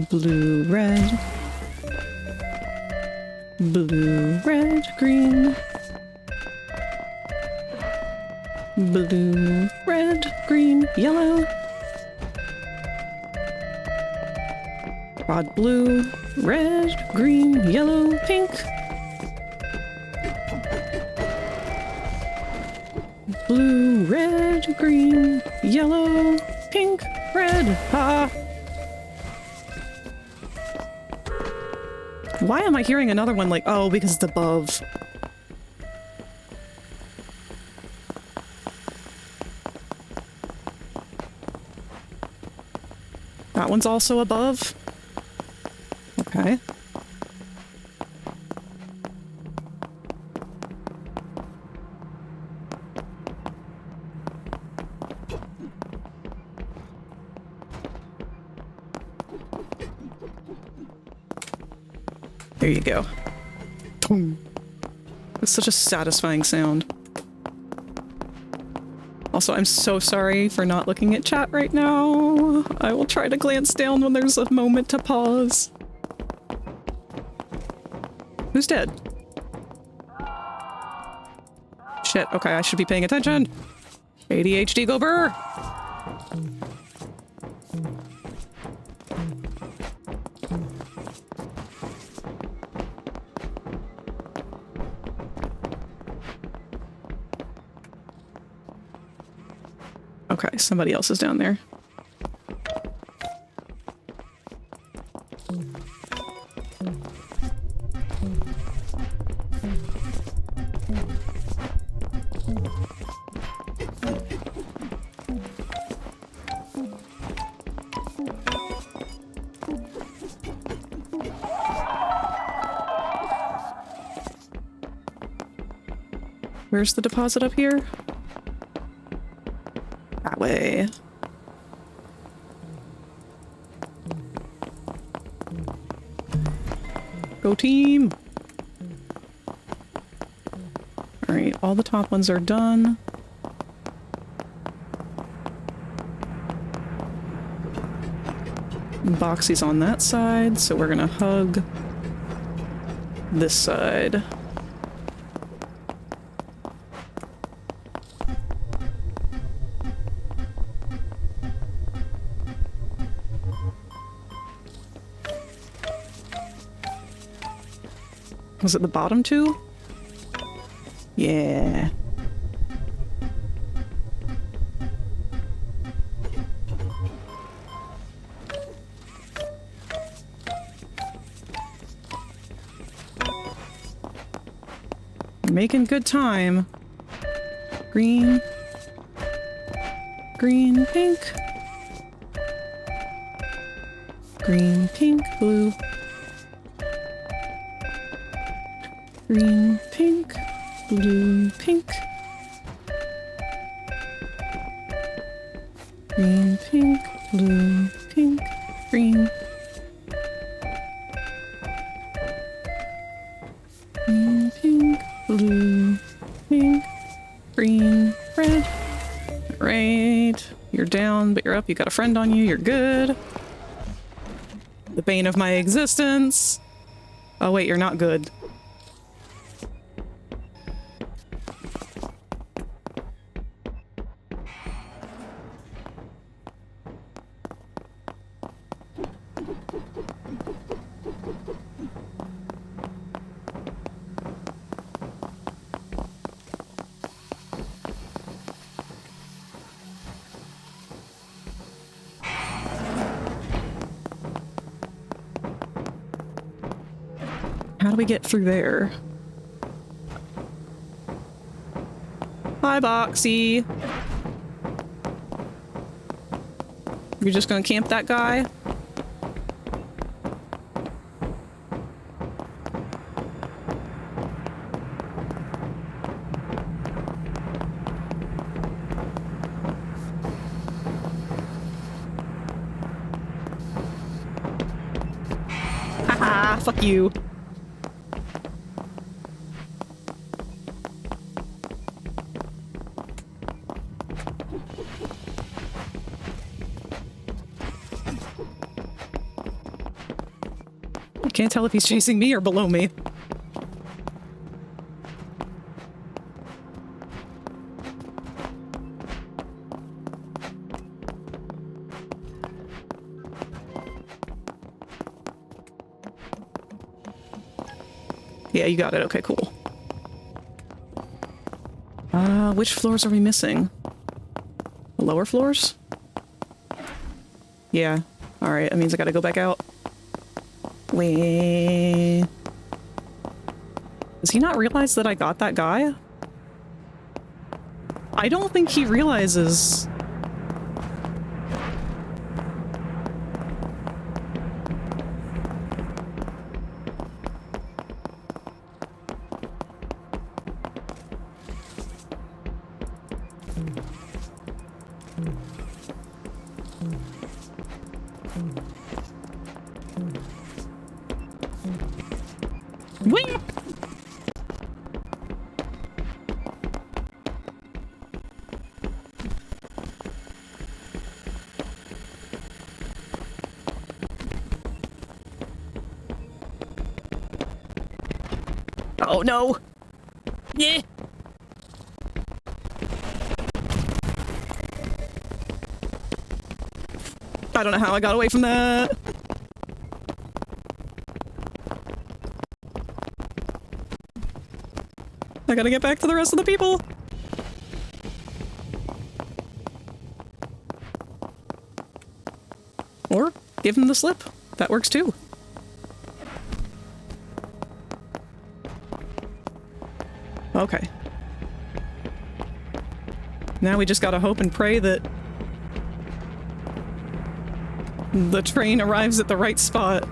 A: Blue, red. Blue, red, green. Blue, red, green, yellow. Rod blue, red, green, yellow, pink. Blue, red, green, yellow, pink, red. Ha! Why am I hearing another one like, oh, because it's above? That one's also above? Okay. There you go. Boom. It's such a satisfying sound. Also, I'm so sorry for not looking at chat right now. I will try to glance down when there's a moment to pause. Who's dead? Shit, okay, I should be paying attention. ADHD, go burr! Okay, somebody else is down there. Where's the deposit up here? That way. Go team! Alright, all the top ones are done. Boxy's on that side, so we're gonna hug this side. Was it the bottom two? making good time. Green. Green, pink. Green, pink, blue. Green, pink, blue, pink. Green, pink, blue, pink, green. Green, pink, blue, pink, green, red. Right. You're down, but you're up. You got a friend on you. You're good. The bane of my existence. Oh wait, you're not good. How do we get through there? Hi, Boxy. You're just gonna camp that guy? Haha, fuck you. Can't tell if he's chasing me or below me. Yeah, you got it. Okay, cool. Which floors are we missing? The lower floors? Yeah. Alright, that means I gotta go back out. Wait. Does he not realize that I got that guy? I don't think he realizes. Wait. Oh no! Yeah! I don't know how I got away from that. I gotta get back to the rest of the people. Or give him the slip. That works too. Okay. Now we just gotta hope and pray that the train arrives at the right spot.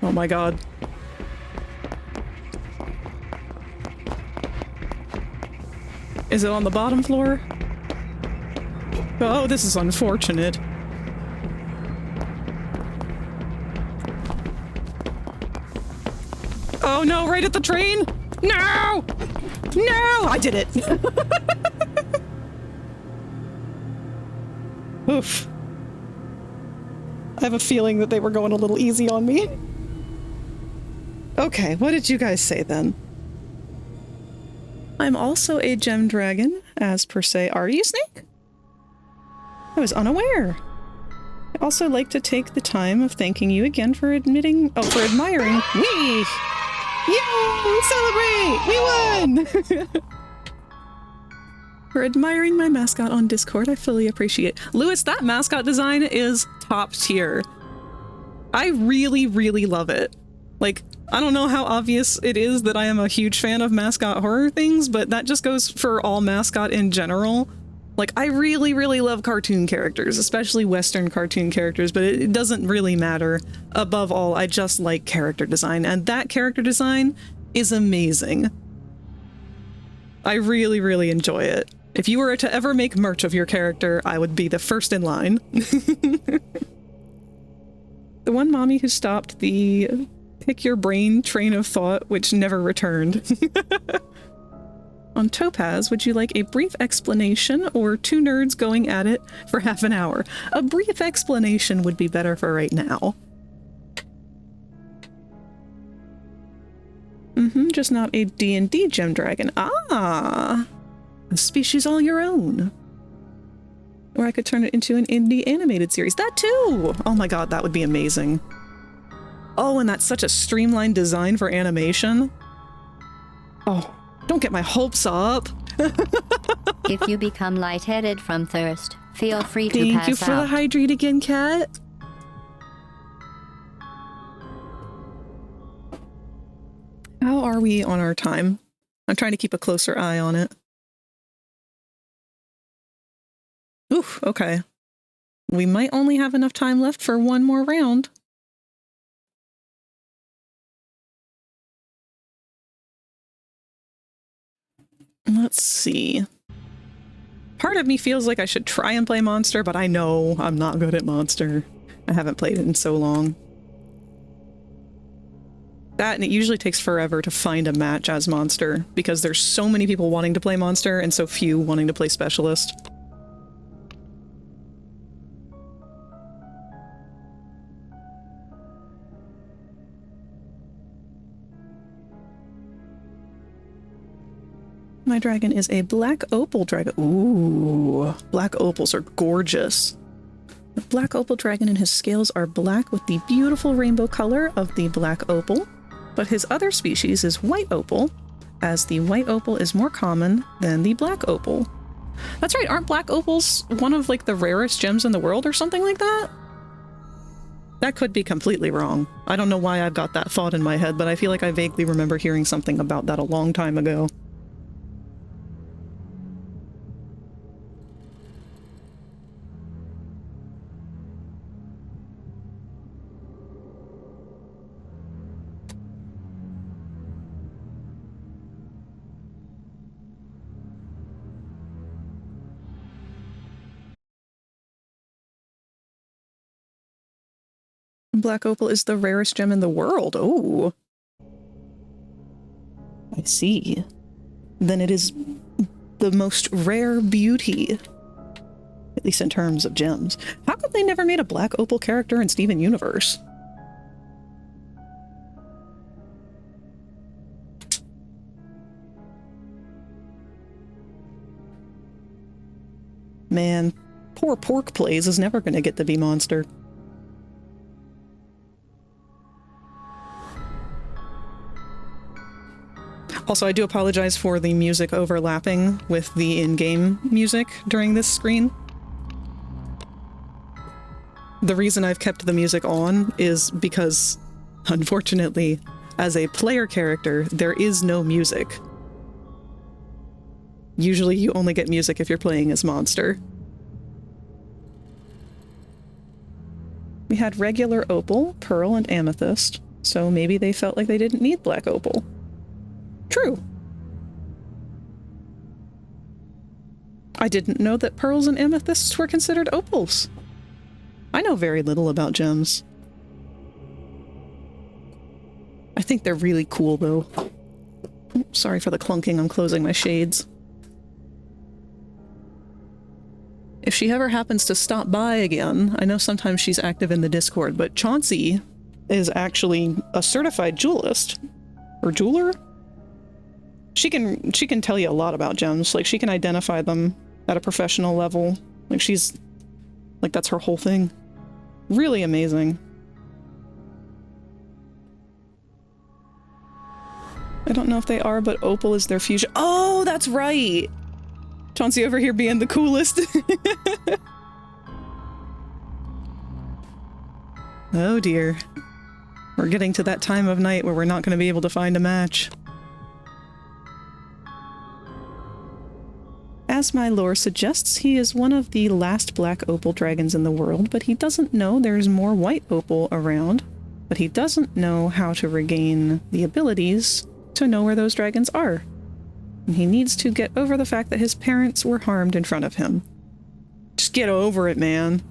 A: Oh my god. Is it on the bottom floor? Oh, this is unfortunate. Oh no, right at the train? No! No! I did it! Oof. I have a feeling that they were going a little easy on me. Okay, what did you guys say then? I'm also a gem dragon, as per se. Are you, Snake? I was unaware. I also like to take the time of thanking you again for admiring. Wee! Yay! Celebrate! We won! For admiring my mascot on Discord, I fully appreciate. Lewis, that mascot design is top tier. I really, really love it. Like, I don't know how obvious it is that I am a huge fan of mascot horror things, but that just goes for all mascot in general. Like, I really, really love cartoon characters, especially Western cartoon characters, but it doesn't really matter. Above all, I just like character design, and that character design is amazing. I really, really enjoy it. If you were to ever make merch of your character, I would be the first in line. The one mommy who stopped the pick your brain train of thought, which never returned. On Topaz, would you like a brief explanation or two nerds going at it for half an hour? A brief explanation would be better for right now. Just not a D&D gem dragon. Ah! A species all your own. Or I could turn it into an indie animated series. That too! Oh my god, that would be amazing. Oh, and that's such a streamlined design for animation. Oh, don't get my hopes up.
B: If you become lightheaded from thirst, feel free to pass out.
A: Thank you for the hydrate again, Cat. How are we on our time? I'm trying to keep a closer eye on it. Oof, okay. We might only have enough time left for one more round. Let's see. Part of me feels like I should try and play Monster, but I know I'm not good at Monster. I haven't played it in so long. That, and it usually takes forever to find a match as Monster, because there's so many people wanting to play Monster and so few wanting to play Specialist. My dragon is a black opal dragon. Ooh, black opals are gorgeous. The black opal dragon and his scales are black with the beautiful rainbow color of the black opal, but his other species is white opal, as the white opal is more common than the black opal. That's right, aren't black opals one of like the rarest gems in the world or something like that? That could be completely wrong. I don't know why I've got that thought in my head, but I feel like I vaguely remember hearing something about that a long time ago. Black opal is the rarest gem in the world. Oh, I see. Then it is the most rare beauty, at least in terms of gems. How come they never made a black opal character in Steven Universe? Man, poor Pork Plays is never going to get to be Monster. Also, I do apologize for the music overlapping with the in-game music during this screen. The reason I've kept the music on is because, unfortunately, as a player character, there is no music. Usually you only get music if you're playing as Monster. We had regular opal, pearl, and amethyst, so maybe they felt like they didn't need black opal. True. I didn't know that pearls and amethysts were considered opals. I know very little about gems. I think they're really cool, though. Oops, sorry for the clunking, I'm closing my shades. If she ever happens to stop by again, I know sometimes she's active in the Discord, but Chauncey is actually a certified jewelist. Or jeweler? She can tell you a lot about gems. Like, she can identify them at a professional level. Like, she's... like, that's her whole thing. Really amazing. I don't know if they are, but opal is their fusion. Oh, that's right! Chauncey over here being the coolest. Oh dear. We're getting to that time of night where we're not going to be able to find a match. As my lore suggests, he is one of the last black opal dragons in the world, but he doesn't know there's more white opal around. But he doesn't know how to regain the abilities to know where those dragons are. And he needs to get over the fact that his parents were harmed in front of him. Just get over it, man.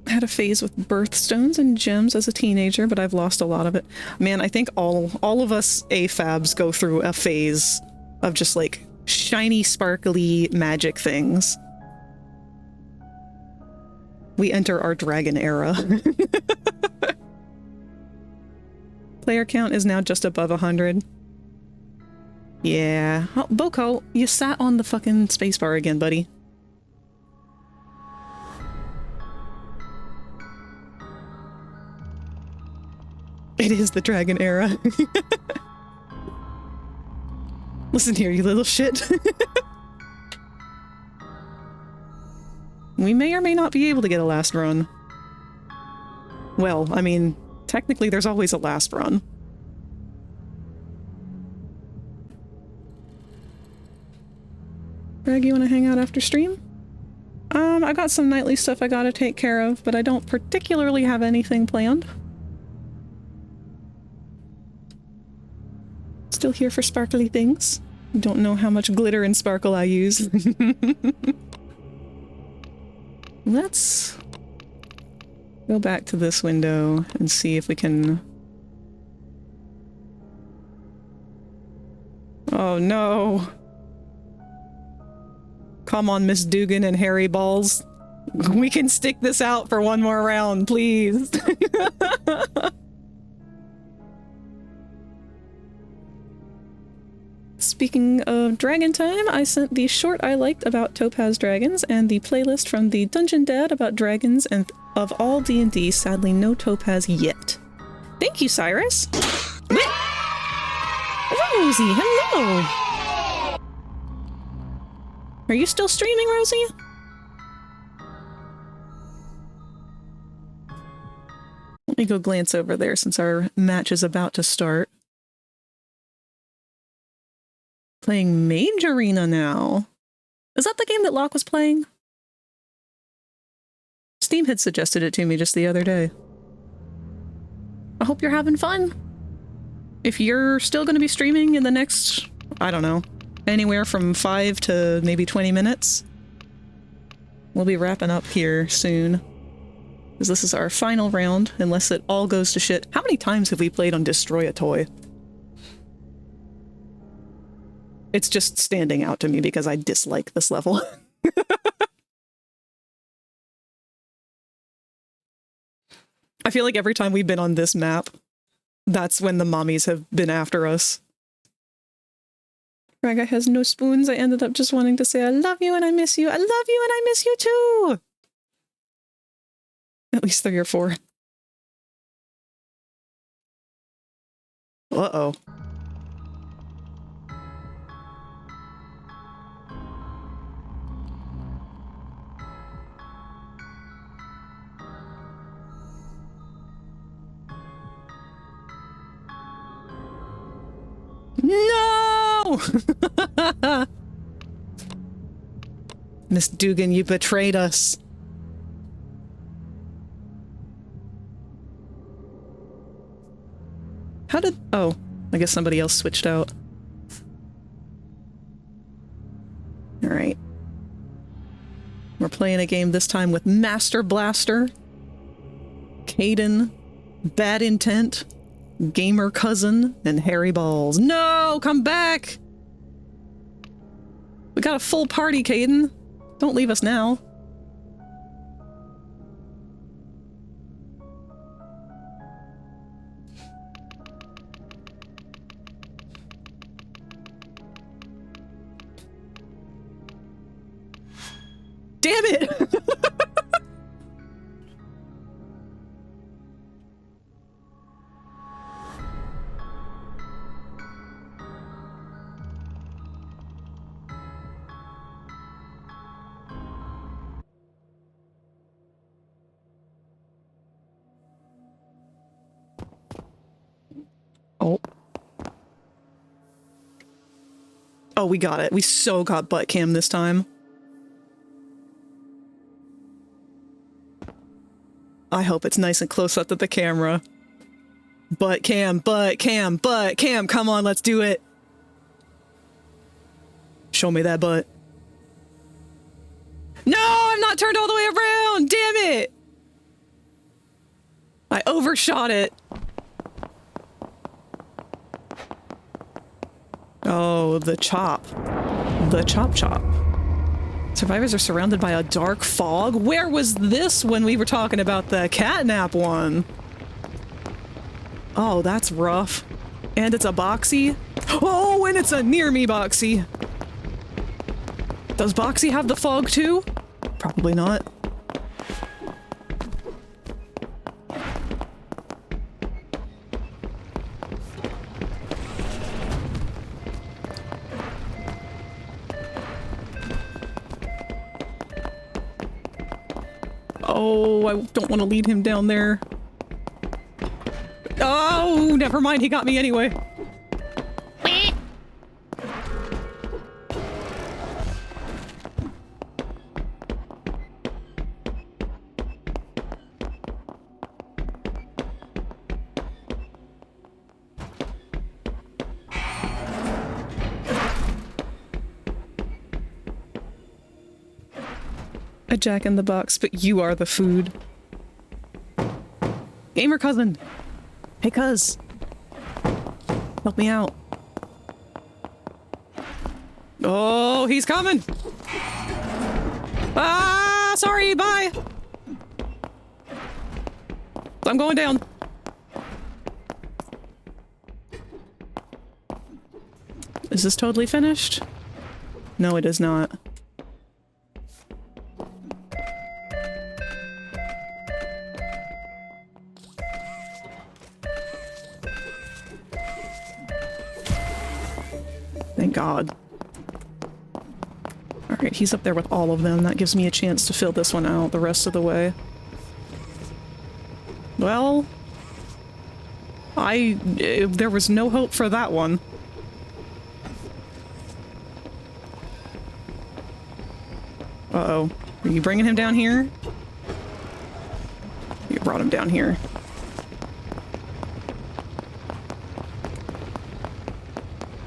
A: I had a phase with birthstones and gems as a teenager, but I've lost a lot of it. Man, I think all of us AFABs go through a phase of just like shiny, sparkly magic things. We enter our dragon era. Player count is now just above 100. Yeah. Oh, Boko, you sat on the fucking spacebar again, buddy. It is the dragon era. Listen here, you little shit. We may or may not be able to get a last run. Well, I mean, technically there's always a last run. Greg, you want to hang out after stream? I got some nightly stuff I gotta take care of, but I don't particularly have anything planned. Still here for sparkly things. Don't know how much glitter and sparkle I use. Let's go back to this window and see if we can... Oh no! Come on, Miss Dugan and Harry Balls. We can stick this out for one more round, please. Speaking of Dragon Time, I sent the short I liked about Topaz Dragons and the playlist from the Dungeon Dad about dragons and of all D&D. Sadly, no Topaz yet. Thank you, Cyrus. Rosie, hello. Are you still streaming, Rosie? Let me go glance over there since our match is about to start. Playing Mage Arena now. Is that the game that Locke was playing? Steam had suggested it to me just the other day. I hope you're having fun. If you're still going to be streaming in the next, I don't know, anywhere from 5 to maybe 20 minutes, we'll be wrapping up here soon. Because this is our final round, unless it all goes to shit. How many times have we played on Destroy a Toy? It's just standing out to me because I dislike this level. I feel like every time we've been on this map, that's when the mommies have been after us. Raga has no spoons. I ended up just wanting to say I love you and I miss you. I love you and I miss you too! At least 3 or 4. Uh-oh. No! Miss Dugan, you betrayed us. How did... Oh, I guess somebody else switched out. Alright. We're playing a game this time with Master Blaster, Caden, Bad Intent, Gamer Cousin, and Harry Balls. No! Come back! We got a full party, Caden. Don't leave us now. Damn it! Oh. Oh, we got it. We so got butt cam this time. I hope it's nice and close up to the camera. Butt cam, butt cam, butt cam. Come on, let's do it. Show me that butt. No, I'm not turned all the way around. Damn it. I overshot it. Oh, the chop. The chop chop. Survivors are surrounded by a dark fog. Where was this when we were talking about the catnap one? Oh, that's rough. And it's a boxy. Oh, and it's a near me boxy. Does boxy have the fog too? Probably not. Oh, I don't want to lead him down there. Oh, never mind. He got me anyway. A Jack in the Box, but you are the food. Gamer cousin! Hey cuz! Help me out. Oh, he's coming! Ah, sorry, bye! I'm going down. Is this totally finished? No, it is not. Thank God. Alright, he's up there with all of them. That gives me a chance to fill this one out the rest of the way. Well... there was no hope for that one. Uh-oh. Are you bringing him down here? You brought him down here.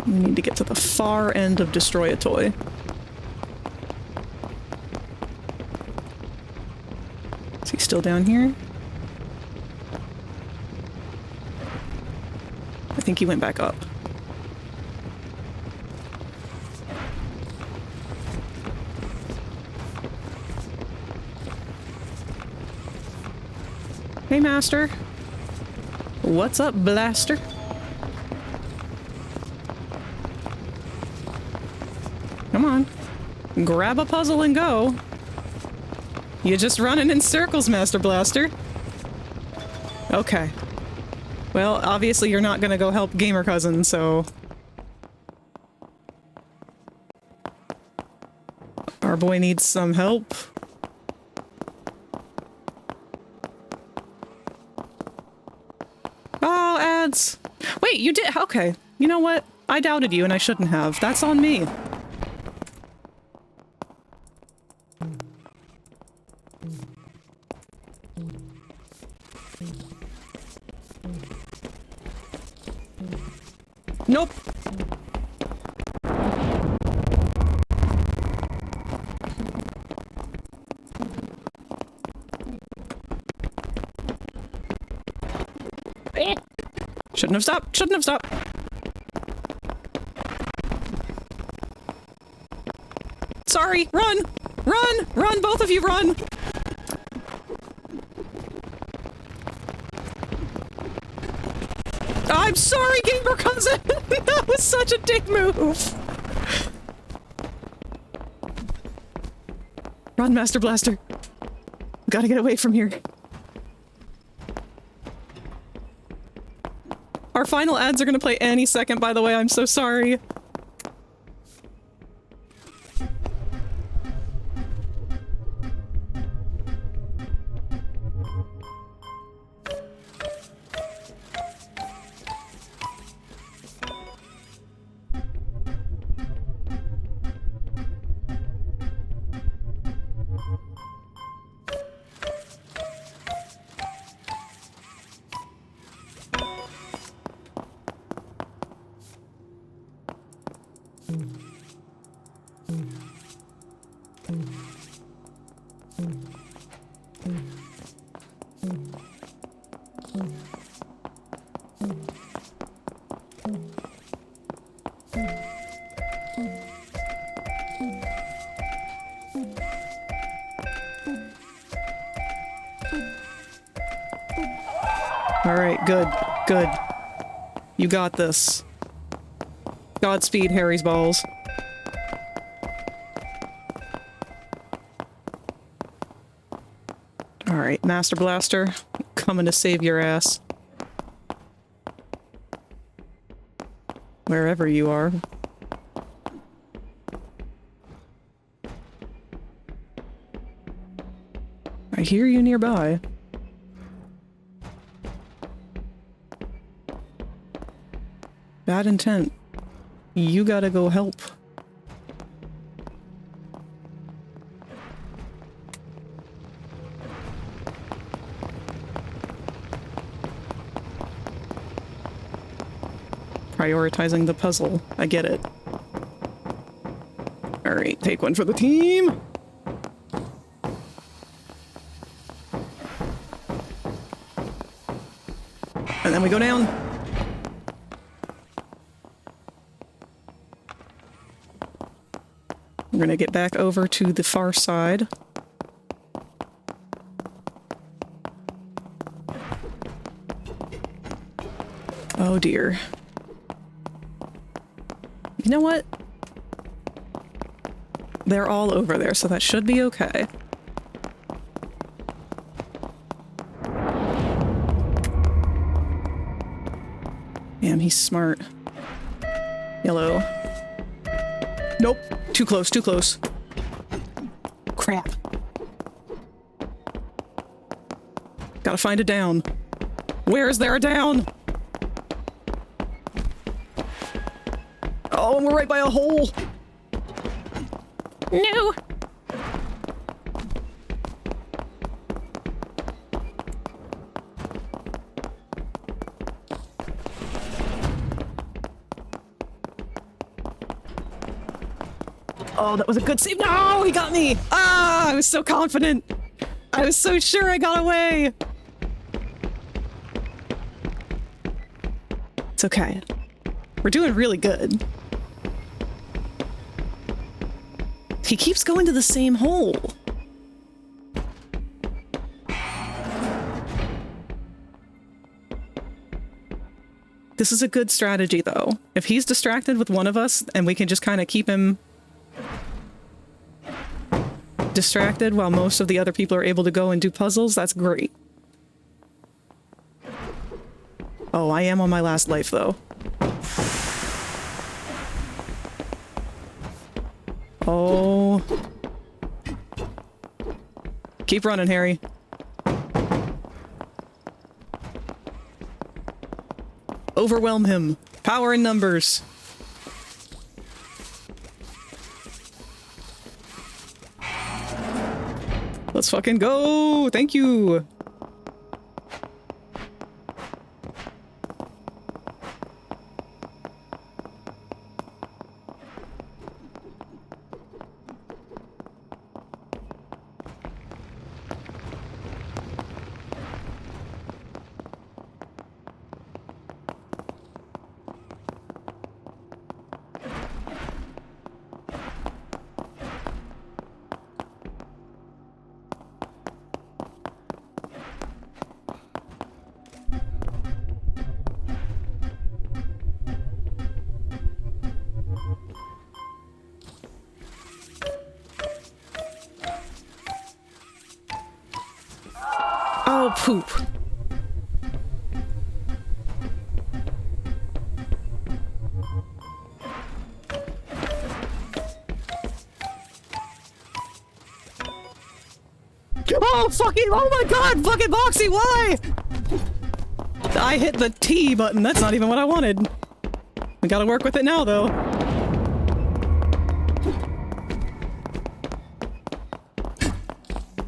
A: We need to get to the far end of Destroy a Toy. Is he still down here? I think he went back up. Hey, Master. What's up, Blaster? Come on. Grab a puzzle and go. You're just running in circles, Master Blaster. Okay. Well, obviously you're not gonna go help Gamer Cousin, so... Our boy needs some help. Oh, ads! Wait, you did- okay. You know what? I doubted you and I shouldn't have. That's on me. Nope. Shouldn't have stopped. Shouldn't have stopped. Sorry. Run. Run. Run. Both of you run. I'm sorry, Gamer Cousin! That was such a dick move! Run, Master Blaster. Gotta get away from here. Our final ads are gonna play any second, by the way. I'm so sorry. Alright, good. Good. You got this. Godspeed, Harry's balls. Alright, Master Blaster, coming to save your ass. Wherever you are. I hear you nearby. Bad intent. You gotta go help. Prioritizing the puzzle. I get it. Alright, take one for the team! And then we go down. We're gonna get back over to the far side. Oh dear. You know what? They're all over there, so that should be okay. Damn, he's smart. Yellow. Nope. Too close, too close. Crap. Gotta find a down. Where is there a down? Oh, we're right by a hole. No. Oh, that was a good save. No, he got me. Ah, I was so confident. I was so sure I got away. It's okay. We're doing really good. He keeps going to the same hole. This is a good strategy, though. If he's distracted with one of us and we can just kind of keep him distracted while most of the other people are able to go and do puzzles, that's great. Oh, I am on my last life, though. Oh. Keep running, Harry. Overwhelm him. Power in numbers. Let's fucking go! Thank you! Oh, poop. Oh, fucking, oh my god, fucking Boxy, why? I hit the T button, that's not even what I wanted. We gotta work with it now, though.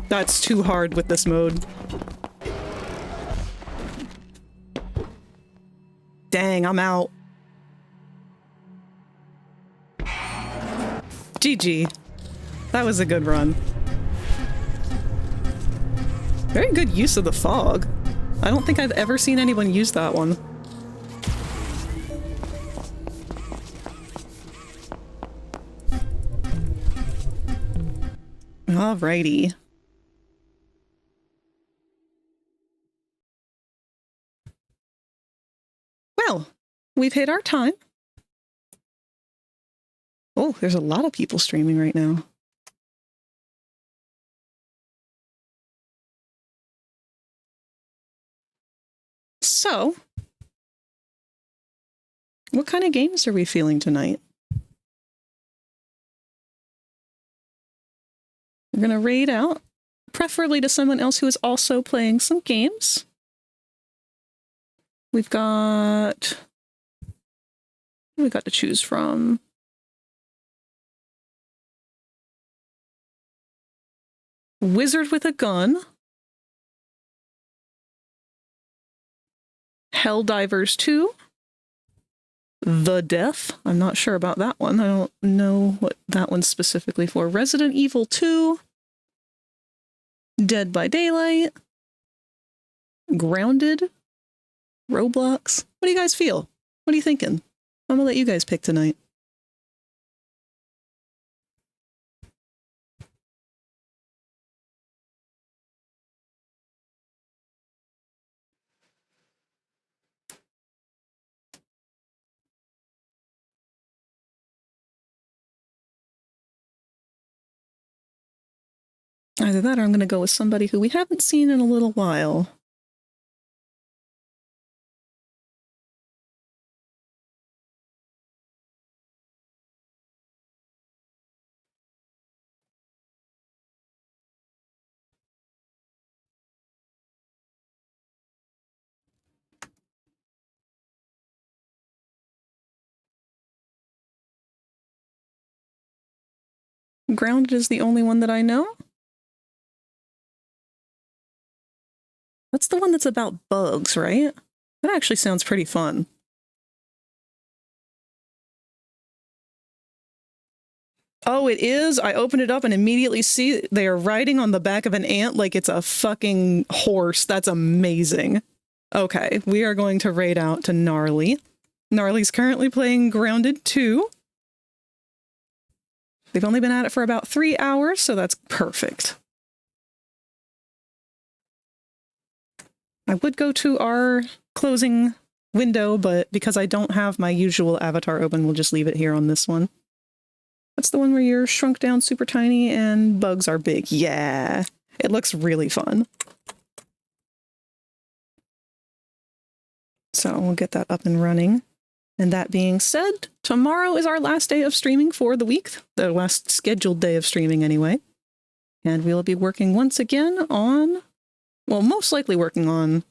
A: That's too hard with this mode. Dang, I'm out. GG. That was a good run. Very good use of the fog. I don't think I've ever seen anyone use that one. Alrighty. Well, we've hit our time. Oh, there's a lot of people streaming right now. So, what kind of games are we feeling tonight? We're going to raid out, preferably to someone else who is also playing some games. We've got... what we got to choose from? Wizard with a Gun. Helldivers 2. The Death. I'm not sure about that one. I don't know what that one's specifically for. Resident Evil 2. Dead by Daylight. Grounded. Roblox. What do you guys feel? What are you thinking? I'm gonna let you guys pick tonight. Either that or I'm going to go with somebody who we haven't seen in a little while. Grounded is the only one that I know. That's the one that's about bugs, right? That actually sounds pretty fun. Oh, it is? I opened it up and immediately see they are riding on the back of an ant like it's a fucking horse. That's amazing. Okay, we are going to raid out to Gnarly. Gnarly's currently playing Grounded 2. They've only been at it for about 3 hours, so that's perfect. I would go to our closing window, but because I don't have my usual avatar open, we'll just leave it here on this one. That's the one where you're shrunk down super tiny and bugs are big. Yeah, it looks really fun. So we'll get that up and running. And that being said, tomorrow is our last day of streaming for the week, the last scheduled day of streaming anyway. And we'll be working once again on, well, most likely working on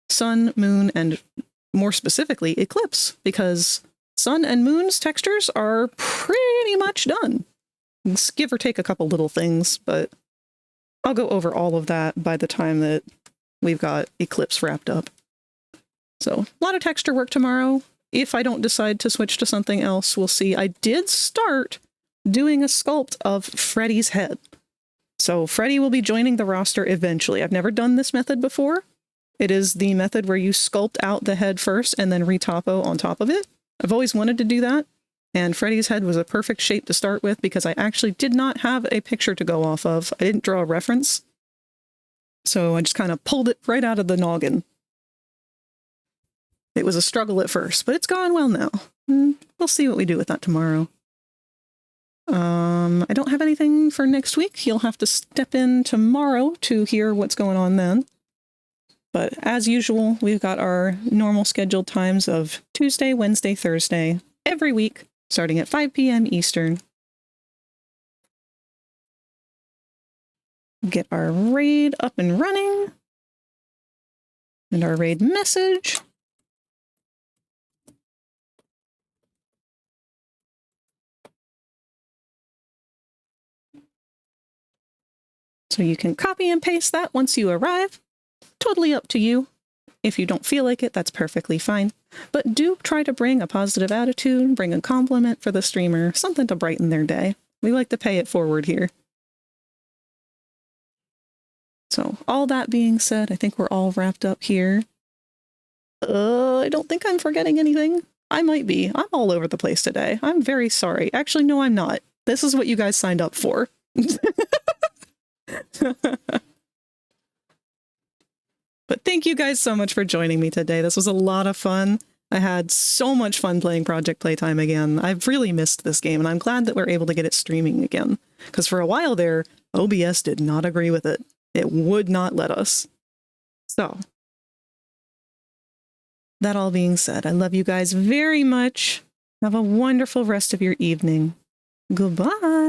A: Sun, Moon, and more specifically, Eclipse, because Sun and Moon's textures are pretty much done. It's give or take a couple little things, but I'll go over all of that by the time that we've got Eclipse wrapped up. So, a lot of texture work tomorrow. If I don't decide to switch to something else, we'll see. I did start doing a sculpt of Freddy's head. So Freddy will be joining the roster eventually. I've never done this method before. It is the method where you sculpt out the head first and then retopo on top of it. I've always wanted to do that, and Freddy's head was a perfect shape to start with because I actually did not have a picture to go off of. I didn't draw a reference. So I just kind of pulled it right out of the noggin. It was a struggle at first, but it's gone well now. We'll see what we do with that tomorrow. I don't have anything for next week. You'll have to step in tomorrow to hear what's going on then. But as usual, we've got our normal scheduled times of Tuesday, Wednesday, Thursday, every week, starting at 5 p.m. Eastern. Get our raid up and running. And our raid message. So you can copy and paste that once you arrive. Totally up to you. If you don't feel like it, that's perfectly fine. But do try to bring a positive attitude, bring a compliment for the streamer, something to brighten their day. We like to pay it forward here. So all that being said, I think we're all wrapped up here. I don't think I'm forgetting anything. I might be. I'm all over the place today. I'm very sorry. Actually, no, I'm not. This is what you guys signed up for. But thank you guys so much for joining me today. This was a lot of fun. I had so much fun playing Project Playtime again. I've really missed this game, and I'm glad that we're able to get it streaming again. Because for a while there, OBS did not agree with it. It would not let us. So, that all being said, I love you guys very much. Have a wonderful rest of your evening. Goodbye.